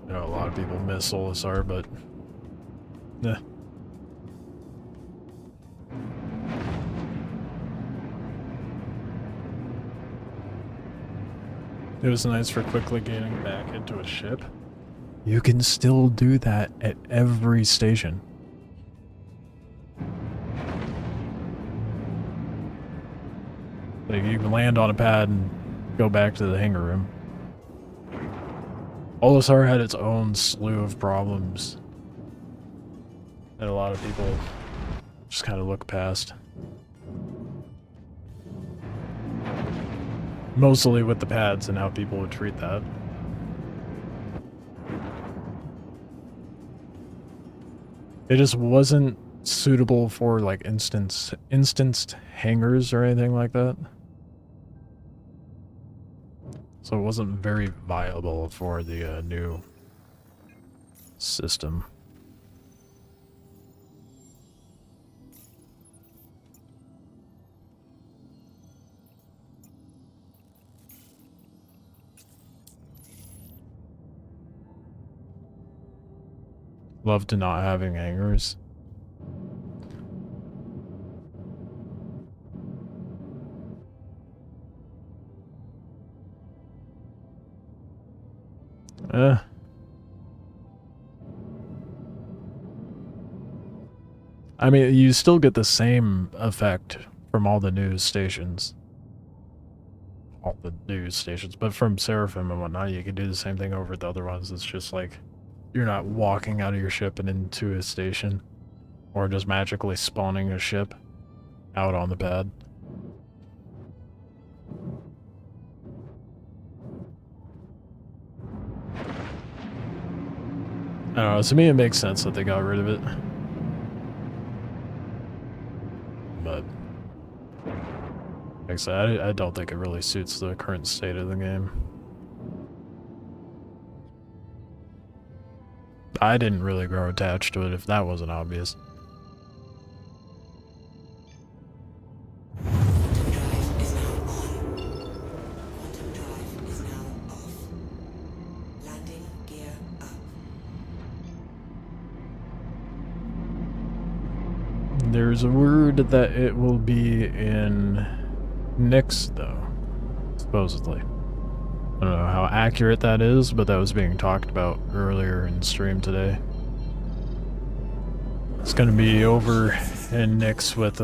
I know a lot of people miss Olisar, but it was nice for quickly getting back into a ship. You can still do that at every station. Like, you can land on a pad and go back to the hangar room. Olisar had its own slew of problems that a lot of people just kind of look past. Mostly with the pads and how people would treat that. It just wasn't suitable for like instanced hangars or anything like that. So it wasn't very viable for the new system. Love to not having hangars. I mean, you still get the same effect from all the news stations. All the news stations, but from Seraphim and whatnot, you can do the same thing over at the other ones. It's just like, you're not walking out of your ship and into a station, or just magically spawning a ship out on the pad. I don't know, to me it makes sense that they got rid of it. But, like I said, I don't think it really suits the current state of the game. I didn't really grow attached to it, if that wasn't obvious. There's a word that it will be in Nyx, though, supposedly. I don't know how accurate that is, but that was being talked about earlier in stream today. It's gonna be over in Nyx with,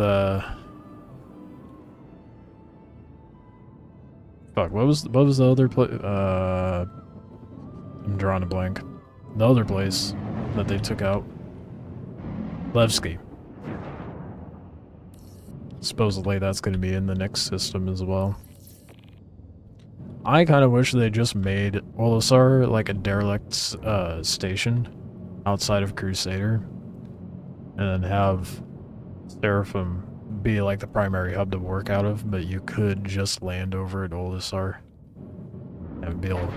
fuck, what was the other place? I'm drawing a blank. The other place that they took out. Levski. Supposedly that's going to be in the next system as well. I kind of wish they just made Olisar like a derelict station outside of Crusader, and then have Seraphim be like the primary hub to work out of, but you could just land over at Olisar and be able,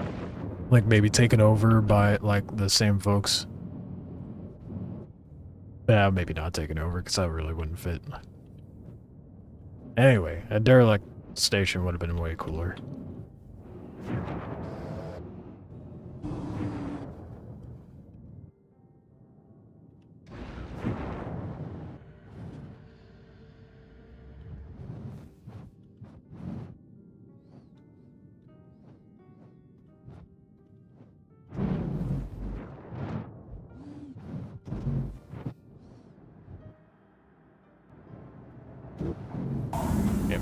like, maybe taken over by like the same folks. Yeah, maybe not taken over, because that really wouldn't fit. Anyway, a derelict station would have been way cooler.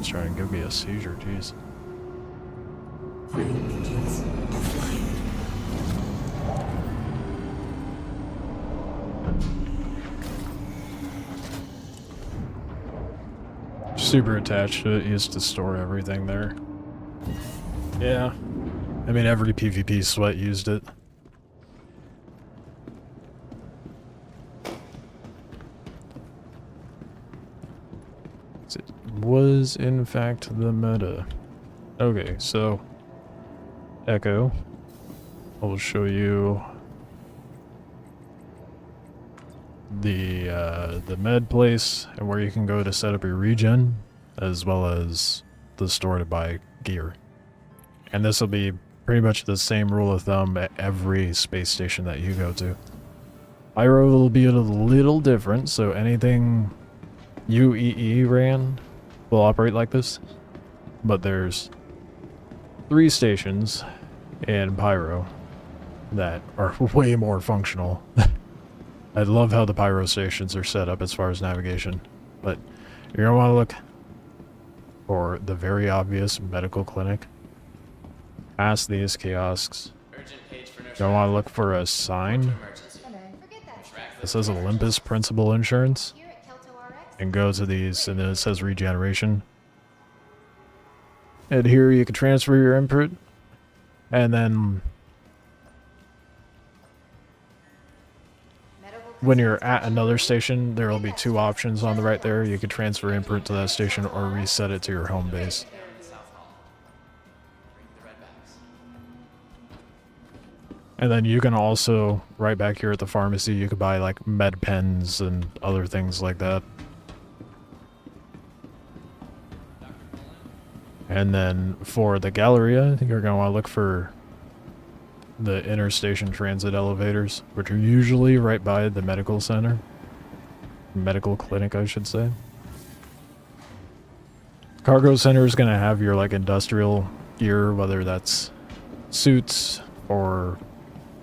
Thing's trying to give me a seizure, jeez. Super attached to it, used to store everything there. Yeah. I mean, every PvP sweat used it. It was, in fact, the meta. Okay, so... Echo. I'll show you... the med place and where you can go to set up your regen, as well as the store to buy gear. And this will be pretty much the same rule of thumb at every space station that you go to. Pyro will be a little different, so anything UEE ran will operate like this. But there's 3 stations in Pyro that are way more functional. I love how the Pyro stations are set up as far as navigation, but you're going to want to look for the very obvious medical clinic. Past these kiosks, you're going to want to look for a sign that says Olympus Principal Insurance, and go to these, and then it says regeneration. And here you can transfer your input, and then when you're at another station, there will be 2 options on the right there. You could transfer input to that station or reset it to your home base. And then you can also, right back here at the pharmacy, you could buy like med pens and other things like that. And then for the Galleria, you're going to want to look for the interstation transit elevators, which are usually right by the medical center. Medical clinic, I should say. Cargo center is going to have your like industrial gear, whether that's suits or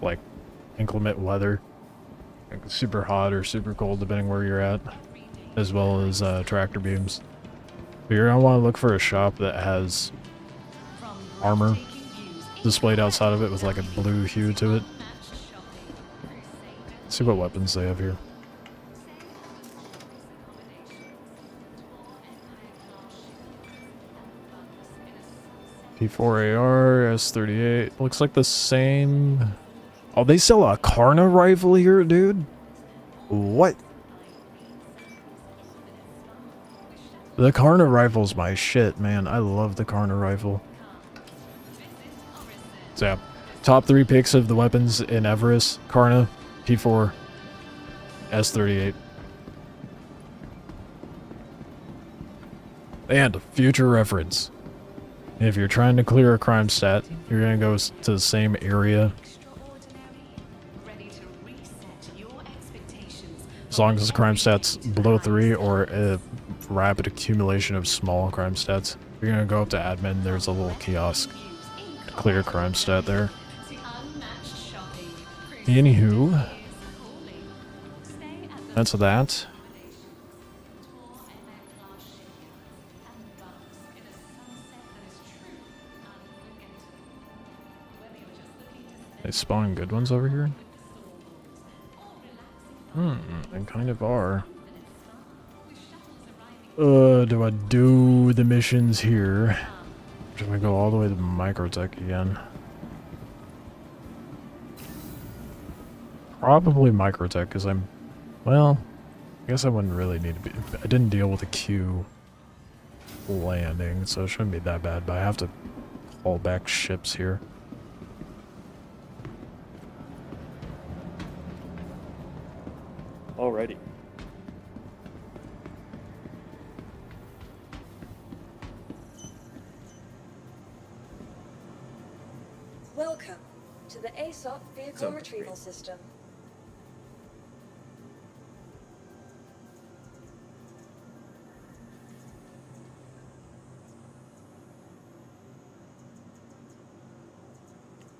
like inclement weather, like super hot or super cold depending where you're at, as well as tractor beams. But you're going to want to look for a shop that has armor displayed outside of it with like a blue hue to it. Let's see what weapons they have here. P4AR, S38. Looks like the same. Oh, they sell a Karna rifle here, dude? What? The Karna rifle's my shit, man. I love the Karna rifle. So yeah, top 3 picks of the weapons in Everest: Karna, P4, S38. And future reference. If you're trying to clear a crime stat, you're going to go to the same area. As long as the crime stat's below 3 or a rapid accumulation of small crime stats, you're going to go up to admin. There's a little kiosk. Clear crime stat there. Anywho, that's that. They spawning good ones over here? They kind of are. Do I do the missions here? Do I go all the way to Microtech again? Probably Microtech, because well, I guess I wouldn't really need to be... I didn't deal with a Q landing, so it shouldn't be that bad, but I have to haul back ships here. Alrighty. Welcome to the ASOP Vehicle Retrieval System.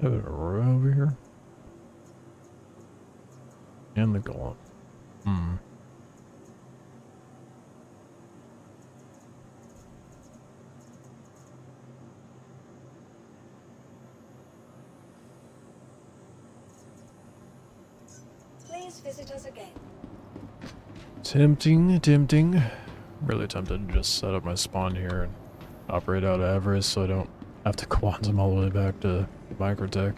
Is there a row over here? And the golem. Please visit us again. Tempting. Really tempted to just set up my spawn here and operate out of Everest so I don't have to quantum all the way back to Microtech.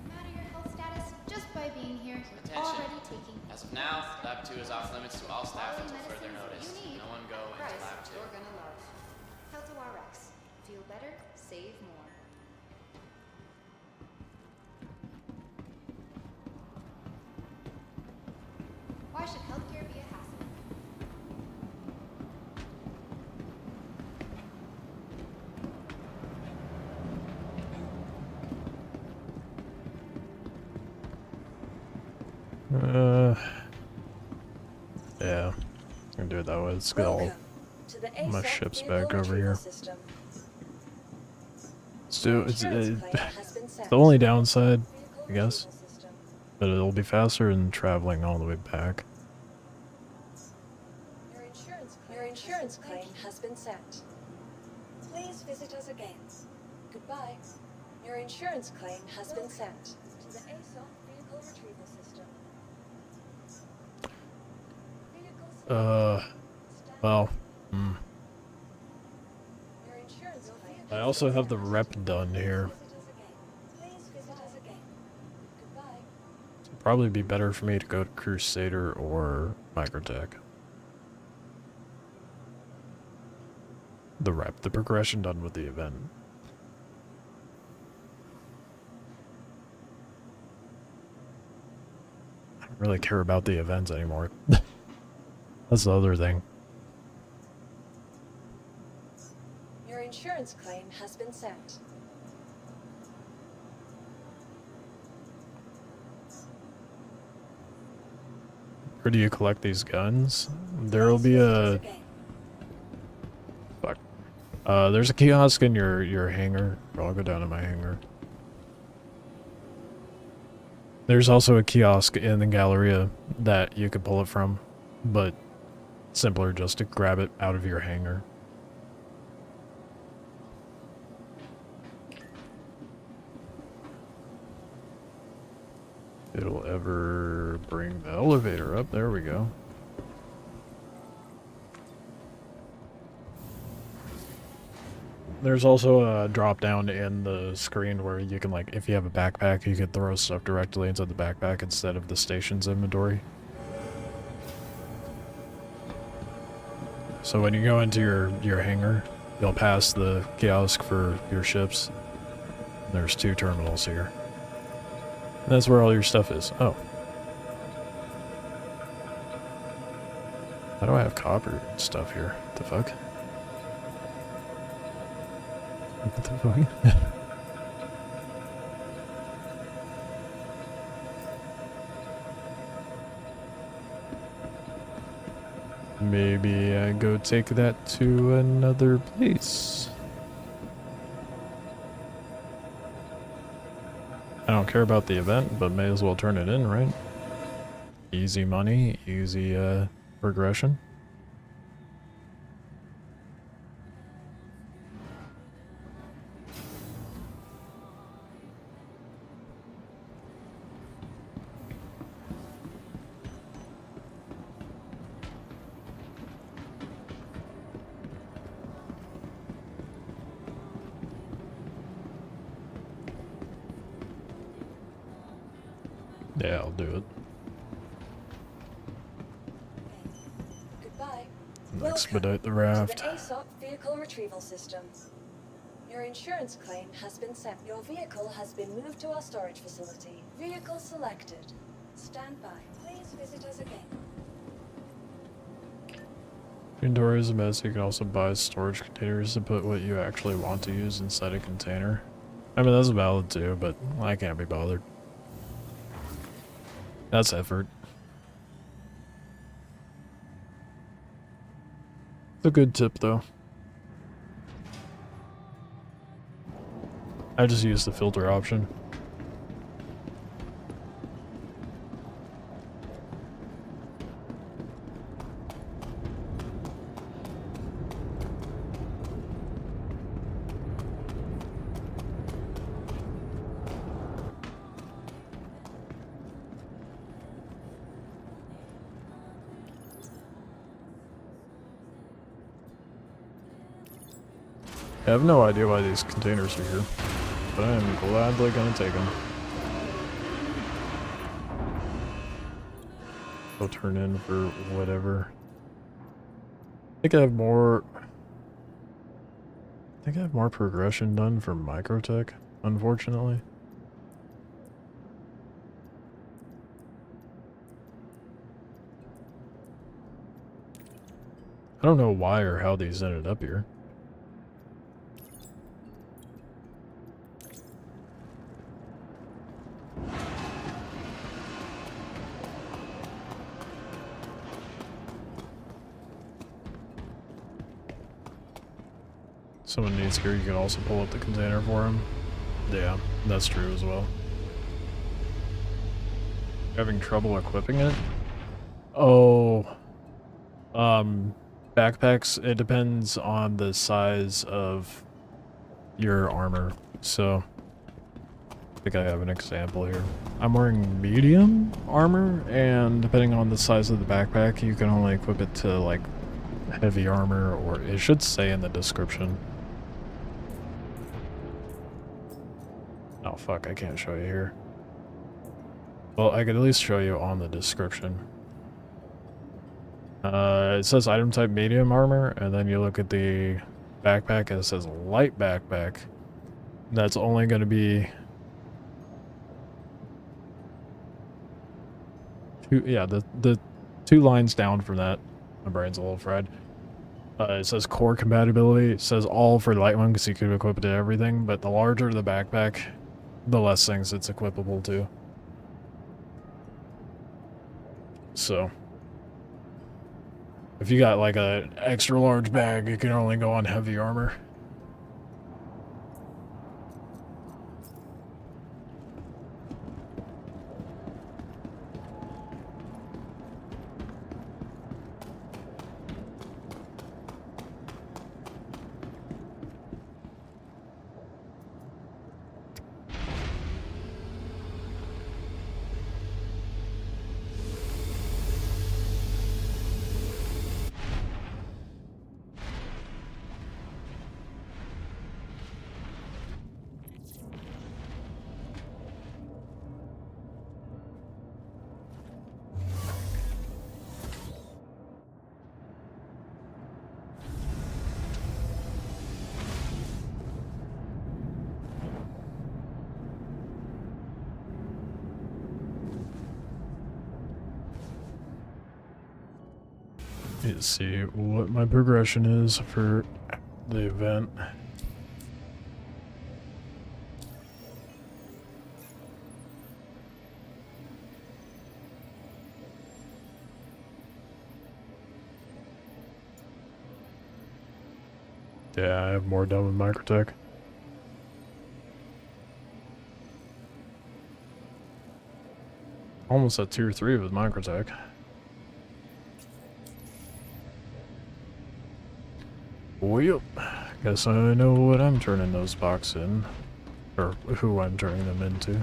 Matter your health status just by being here. Attention. Already taking. As of now, Lab 2 is off limits to all staff until further notice. You need. No one go into Price Lab 2. you're gonna love. Helto RX. Feel better, save more. Why should healthcare be a hassle? Yeah. I'm gonna do it that way. Let's get all my ships back over here. Let's do it's the only downside, I guess, but it'll be faster than traveling all the way back. Your insurance claim has been sent. Please visit us again. Goodbye. Your insurance claim has been sent to the ASOP vehicle retrieval system. Well, I also have the rep done here. It'd probably be better for me to go to Crusader or Microtech. The rep, the progression done with the event. I don't really care about the events anymore. That's the other thing. Your insurance claim has been sent. Where do you collect these guns? There'll be a... Fuck. There's a kiosk in your hangar. I'll go down to my hangar. There's also a kiosk in the Galleria that you could pull it from, but simpler just to grab it out of your hangar. It'll ever bring the elevator up. There we go. There's also a drop down in the screen where you can, like, if you have a backpack, you can throw stuff directly into the backpack instead of the station's inventory. So when you go into your hangar, you'll pass the kiosk for your ships. There's 2 terminals here. And that's where all your stuff is. Oh. How do I have copper stuff here? What the fuck? What the fuck? Maybe I go take that to another place. I don't care about the event, but may as well turn it in, right? Easy money, easy progression. Yeah, I'll do it. Goodbye. Expedite the raft. To the ASOP vehicle retrieval system. Your insurance claim has been sent. Your vehicle has been moved to our storage facility. Vehicle selected. Stand by. Please visit us again. Inventory is a mess. You can also buy storage containers to put what you actually want to use inside a container. I mean, that's valid too, but I can't be bothered. That's effort. It's a good tip, though. I just use the filter option. I have no idea why these containers are here, but I am gladly gonna take them. They'll turn in for whatever. I think I have more progression done for Microtech, unfortunately. I don't know why or how these ended up here. Someone needs here, you can also pull up the container for him. Yeah, that's true as well. Having trouble equipping it? Oh. Backpacks, it depends on the size of your armor. So, I think I have an example here. I'm wearing medium armor, and depending on the size of the backpack, you can only equip it to, like, heavy armor, or it should say in the description. Oh fuck, I can't show you here. Well, I could at least show you on the description. It says item type medium armor, and then you look at the backpack and it says light backpack. That's only going to be the 2 lines down from that. My brain's a little fried. It says core compatibility. It says all for light one because you can equip it to everything, but the larger the backpack, the less things it's equipable to. So, if you got like an extra large bag, you can only go on heavy armor. Let's see what my progression is for the event. Yeah, I have more done with Microtech. Almost at tier 3 with Microtech. Well, guess I know what I'm turning those boxes in, or who I'm turning them into.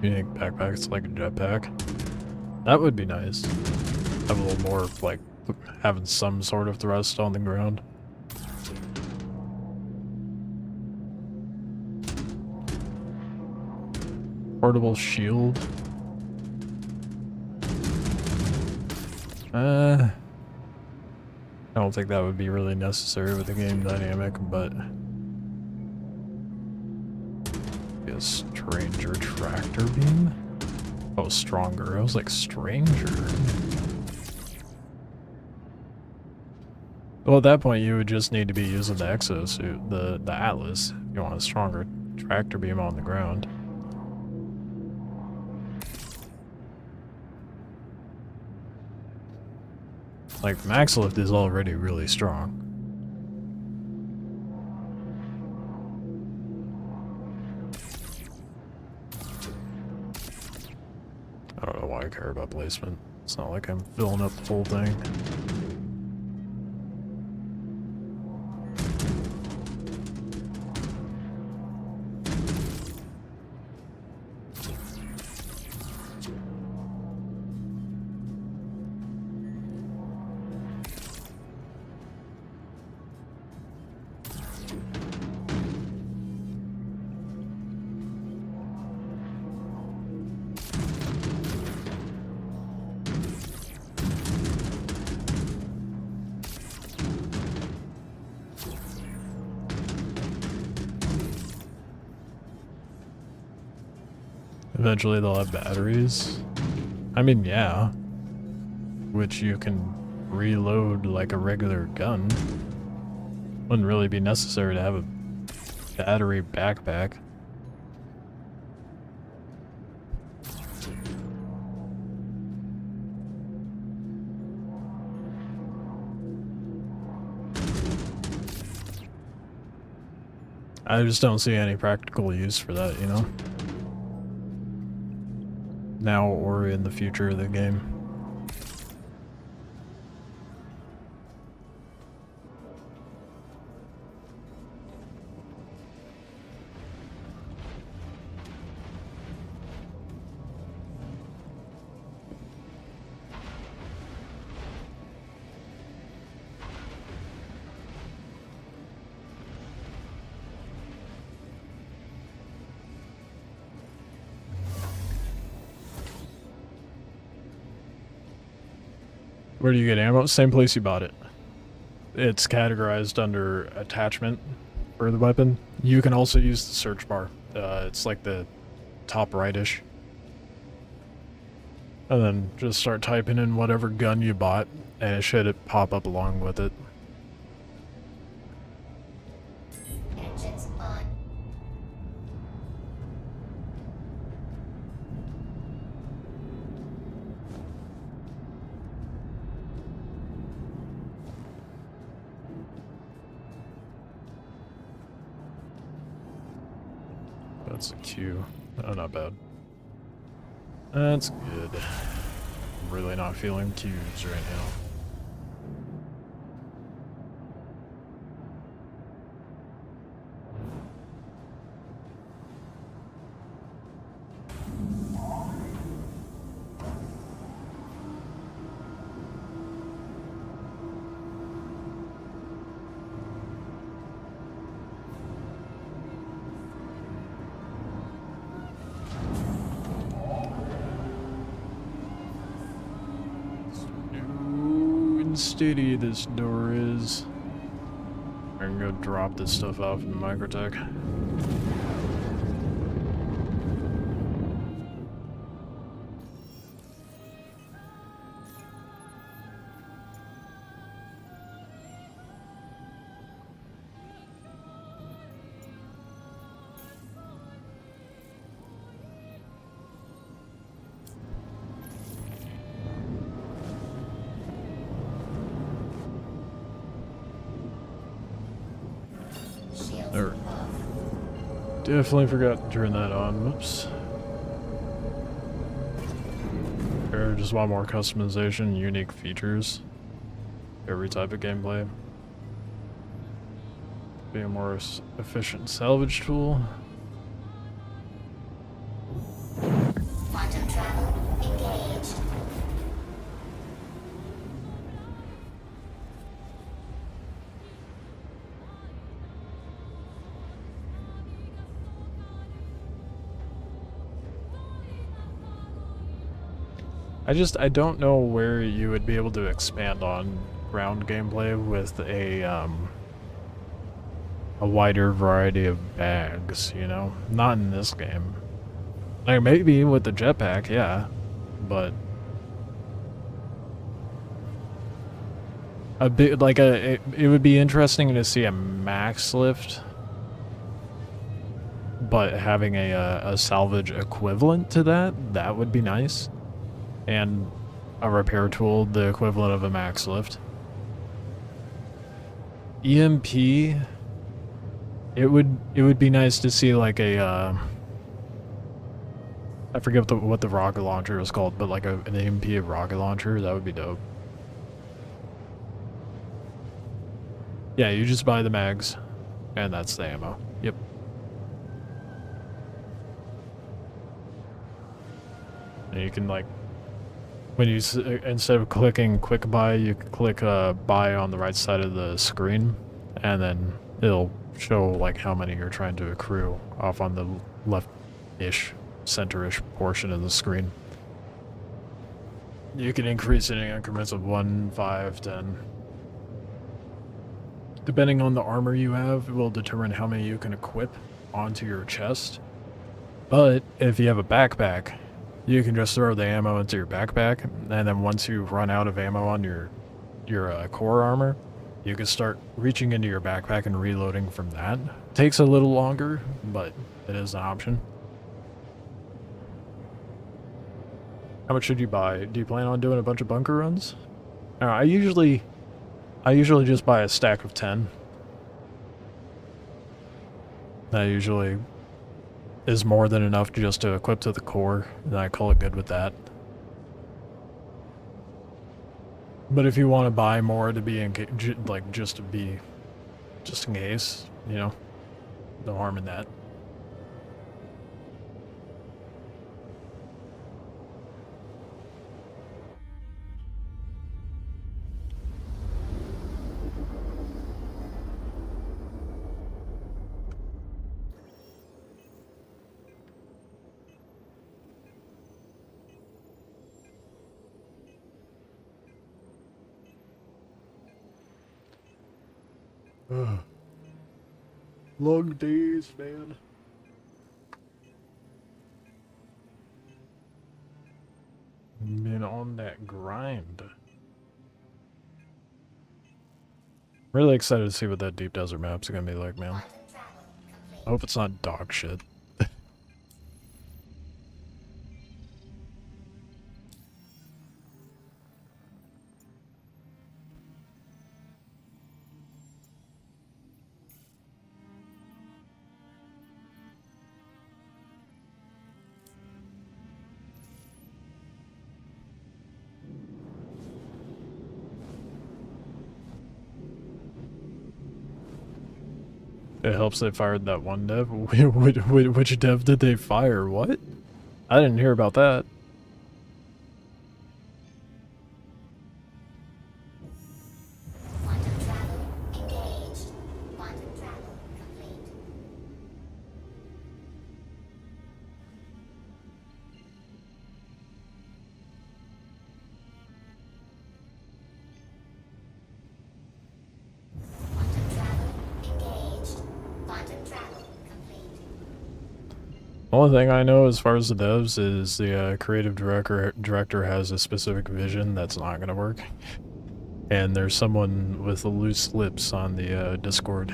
Unique backpacks like a jetpack. That would be nice. Have a little more, like, having some sort of thrust on the ground. Portable shield. I don't think that would be really necessary with the game dynamic, but a stranger tractor beam? Oh, stronger. I was like, stranger. Well, at that point, you would just need to be using the exosuit, the Atlas. You want a stronger tractor beam on the ground. Like, max lift is already really strong. I don't know why I care about placement. It's not like I'm filling up the whole thing. Eventually they'll have batteries. I mean, yeah. Which you can reload like a regular gun. Wouldn't really be necessary to have a battery backpack. I just don't see any practical use for that, you know? Now or in the future of the game. Where do you get ammo? Same place you bought it. It's categorized under attachment for the weapon. You can also use the search bar. It's like the top right-ish. And then just start typing in whatever gun you bought, and it should pop up along with it. Engines on. That's a Q. Oh, not bad. That's good. I'm really not feeling Qs right now. Steady this door is. I can go drop this stuff off in the microtech. There. Definitely forgot to turn that on. Whoops. Or just want more customization, unique features. Every type of gameplay. Be a more efficient salvage tool. Quantum travel engaged. I don't know where you would be able to expand on ground gameplay with a wider variety of bags, you know? Not in this game. Like, maybe with the jetpack, yeah, but a bit like it would be interesting to see a max lift, but having a salvage equivalent to that would be nice. And a repair tool, the equivalent of a max lift. EMP, it would be nice to see like a I forget what the rocket launcher is called, but like an EMP rocket launcher, that would be dope. Yeah, you just buy the mags, and that's the ammo. Yep. And you can like, when you instead of clicking quick buy, you can click buy on the right side of the screen, and then it'll show like how many you're trying to accrue off on the left-ish, center-ish portion of the screen. You can increase it in increments of 1, 5, 10. Depending on the armor you have, it will determine how many you can equip onto your chest. But if you have a backpack, you can just throw the ammo into your backpack, and then once you run out of ammo on your core armor, you can start reaching into your backpack and reloading from that. Takes a little longer, but it is an option. How much should you buy? Do you plan on doing a bunch of bunker runs? I usually just buy a stack of 10. That usually is more than enough just to equip to the core, and I call it good with that. But if you want to buy more to be just in case, you know, no harm in that. Long days, man. Been on that grind. Really excited to see what that deep desert map's gonna be like, man. I hope it's not dog shit. It helps they fired that one dev. Which dev did they fire? What? I didn't hear about that. Only thing I know as far as the devs is the creative director has a specific vision that's not going to work. And there's someone with loose lips on the Discord.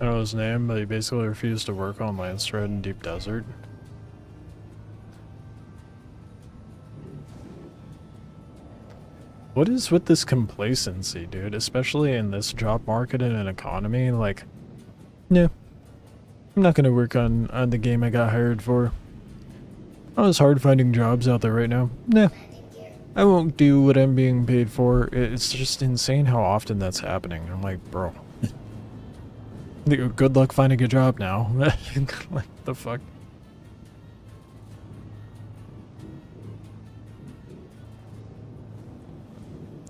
I don't know his name, but he basically refused to work on Lance Thread in Deep Desert. What is with this complacency, dude? Especially in this job market and an economy, like, yeah, I'm not gonna work on the game I got hired for. Oh, it's hard finding jobs out there right now. Nah, I won't do what I'm being paid for. It's just insane how often that's happening. I'm like, bro. Good luck finding a job now. Like, the fuck?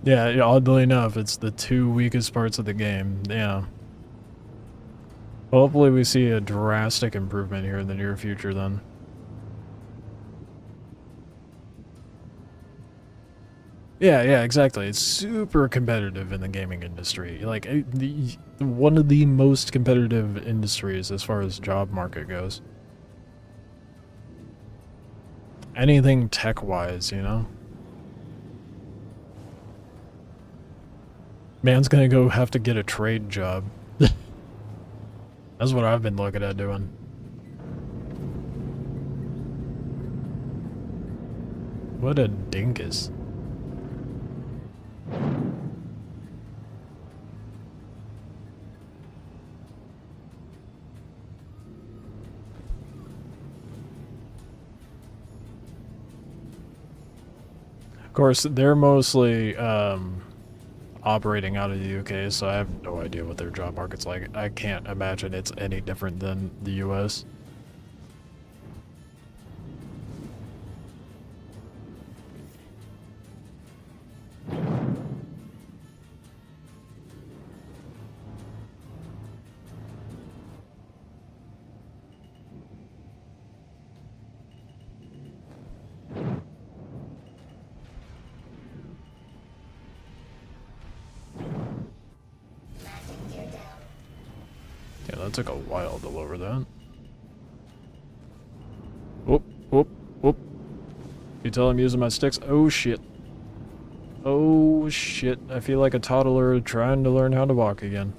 Yeah, oddly enough, it's the 2 weakest parts of the game. Yeah. Hopefully we see a drastic improvement here in the near future then. Yeah, exactly. It's super competitive in the gaming industry. Like, one of the most competitive industries as far as job market goes. Anything tech-wise, you know? Man's gonna go have to get a trade job. That's what I've been looking at doing. What a dinkus. Of course, they're mostly operating out of the UK, so I have no idea what their job market's like. I can't imagine it's any different than the US. Yeah, that took a while to lower that. Whoop, whoop, whoop. You tell I'm using my sticks? Oh shit. Oh shit. I feel like a toddler trying to learn how to walk again.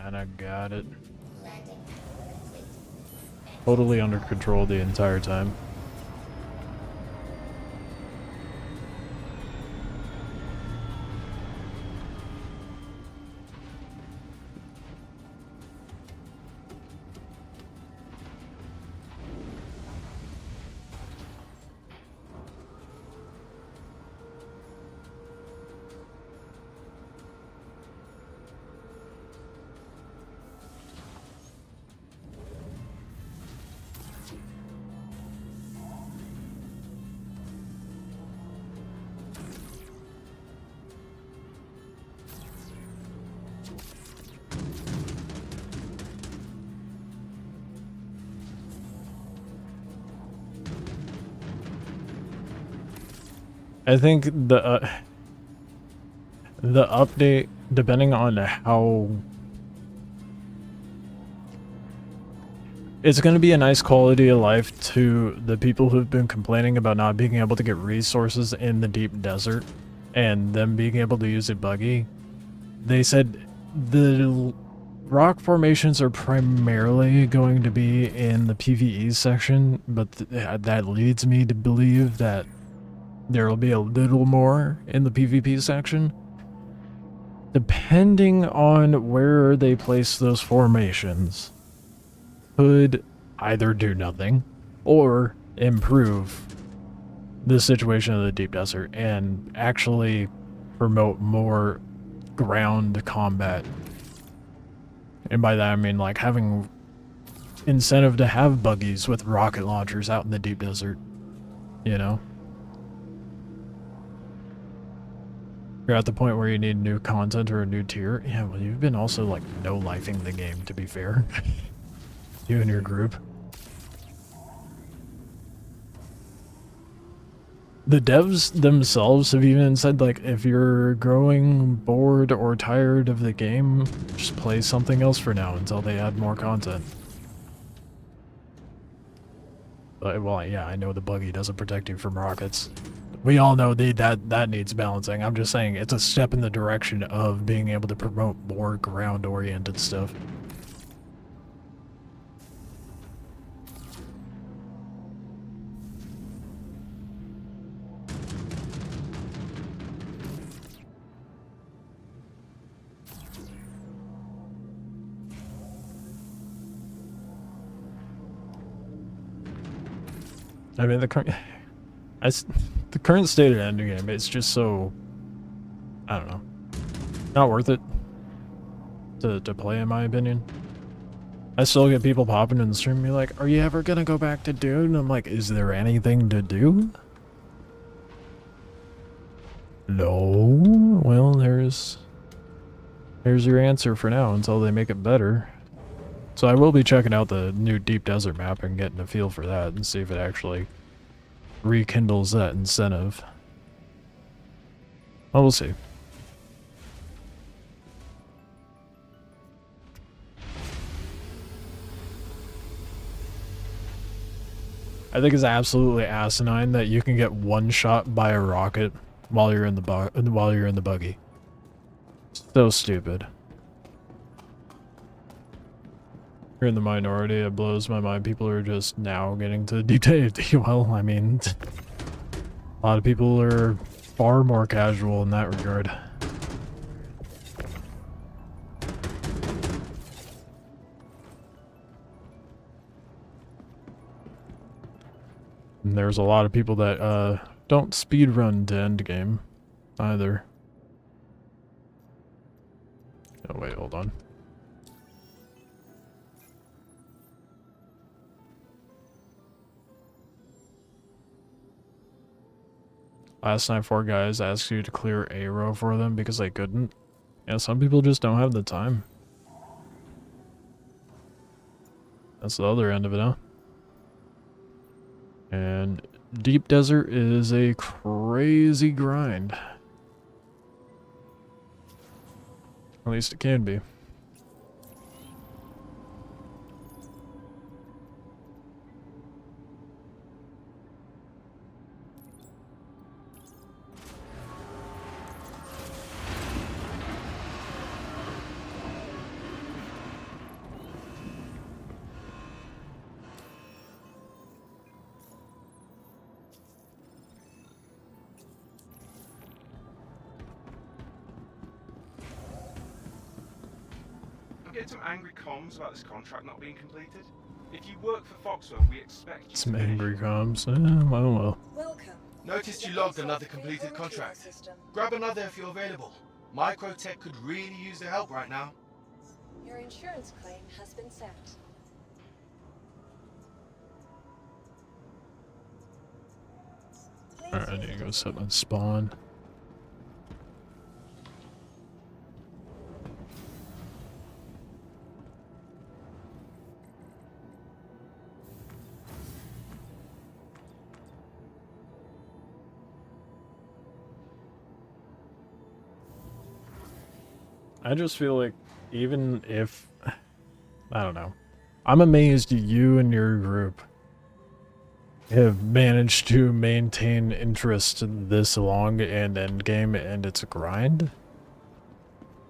And I got it. Totally under control the entire time. I think the update, depending on how... It's going to be a nice quality of life to the people who've been complaining about not being able to get resources in the deep desert and them being able to use a buggy. They said the rock formations are primarily going to be in the PvE section, but that leads me to believe that there will be a little more in the PvP section. Depending on where they place those formations, could either do nothing or improve the situation of the deep desert and actually promote more ground combat. And by that I mean like having incentive to have buggies with rocket launchers out in the deep desert, you know? You're at the point where you need new content or a new tier. Yeah, well, you've been also, like, no-lifing the game, to be fair. You and your group. The devs themselves have even said, like, if you're growing bored or tired of the game, just play something else for now until they add more content. But, well, yeah, I know the buggy doesn't protect you from rockets. We all know that needs balancing. I'm just saying it's a step in the direction of being able to promote more ground-oriented stuff. I mean, the current state of the endgame, it's just so, I don't know, not worth it to play, in my opinion. I still get people popping in the stream and be like, are you ever gonna go back to Dune? I'm like, is there anything to do? No. Well, there's your answer for now until they make it better. So I will be checking out the new Deep Desert map and getting a feel for that and see if it actually rekindles that incentive. Well, we'll see. I think it's absolutely asinine that you can get one shot by a rocket while you're in the buggy. So stupid. You're in the minority. It blows my mind. People are just now getting to DT. Well, I mean, a lot of people are far more casual in that regard. And there's a lot of people that don't speedrun to endgame either. Oh wait, hold on. Last night 4 guys asked you to clear a row for them because they couldn't. Yeah, some people just don't have the time. That's the other end of it, huh? And Deep Desert is a crazy grind. At least it can be. Get some angry comms about this contract not being completed. If you work for Foxwell, we expect you Some to angry comms. Well. Welcome. Noticed you logged another completed contract. Grab another if you're available. Microtech could really use the help right now. Your insurance claim has been sent. Alright, I need to go set my spawn. I just feel like even if, I don't know, I'm amazed you and your group have managed to maintain interest this long in endgame, and it's a grind.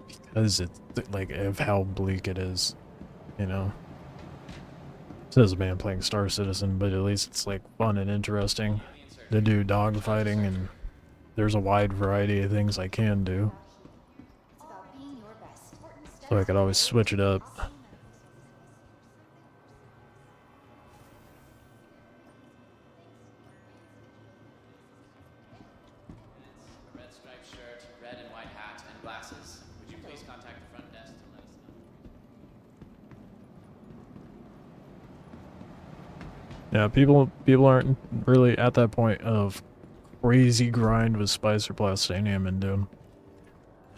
Because it's like of how bleak it is, you know. Says a man playing Star Citizen, but at least it's like fun and interesting to do dogfighting, and there's a wide variety of things I can do. So I could always switch it up. Red striped shirt, red and white hat, and glasses. Would you please contact the front desk to let us know? Yeah, people aren't really at that point of crazy grind with Spice or Plastanium and Doom.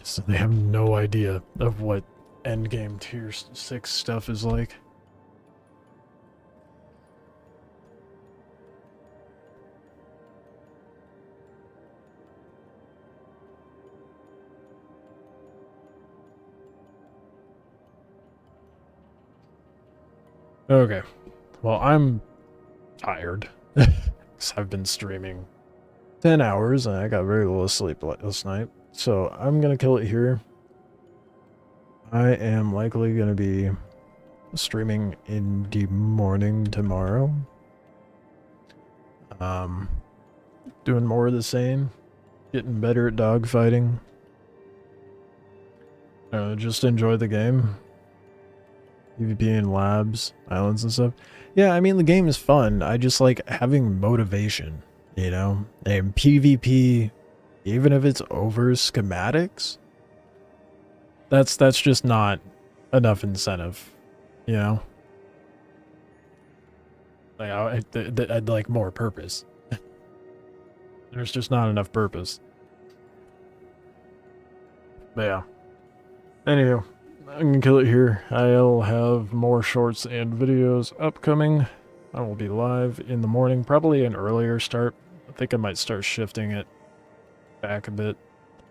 So they have no idea of what endgame tier 6 stuff is like. Okay. Well, I'm tired. Because I've been streaming 10 hours and I got very little sleep last night. So I'm going to kill it here. I am likely going to be streaming in the morning tomorrow. Doing more of the same. Getting better at dogfighting. Just enjoy the game. PvP in labs, islands and stuff. Yeah, I mean the game is fun. I just like having motivation, you know? And PvP, even if it's over schematics, that's just not enough incentive, you know? Like I'd like more purpose. There's just not enough purpose. But yeah. Anywho, I'm gonna kill it here. I'll have more shorts and videos upcoming. I will be live in the morning, probably an earlier start. I think I might start shifting it back a bit. I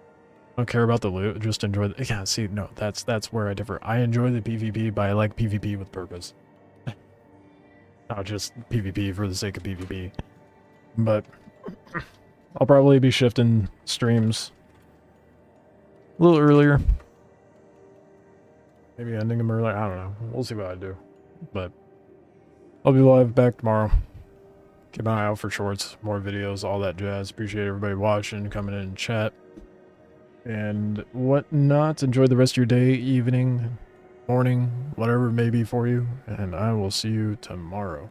don't care about the loot, just enjoy the... Yeah, see, no, that's where I differ. I enjoy the PvP, but I like PvP with purpose. Not just PvP for the sake of PvP. But I'll probably be shifting streams a little earlier. Maybe ending them earlier. I don't know. We'll see what I do. But I'll be live back tomorrow. Keep an eye out for shorts, more videos, all that jazz. Appreciate everybody watching, coming in and chat, and whatnot. Enjoy the rest of your day, evening, morning, whatever it may be for you. And I will see you tomorrow.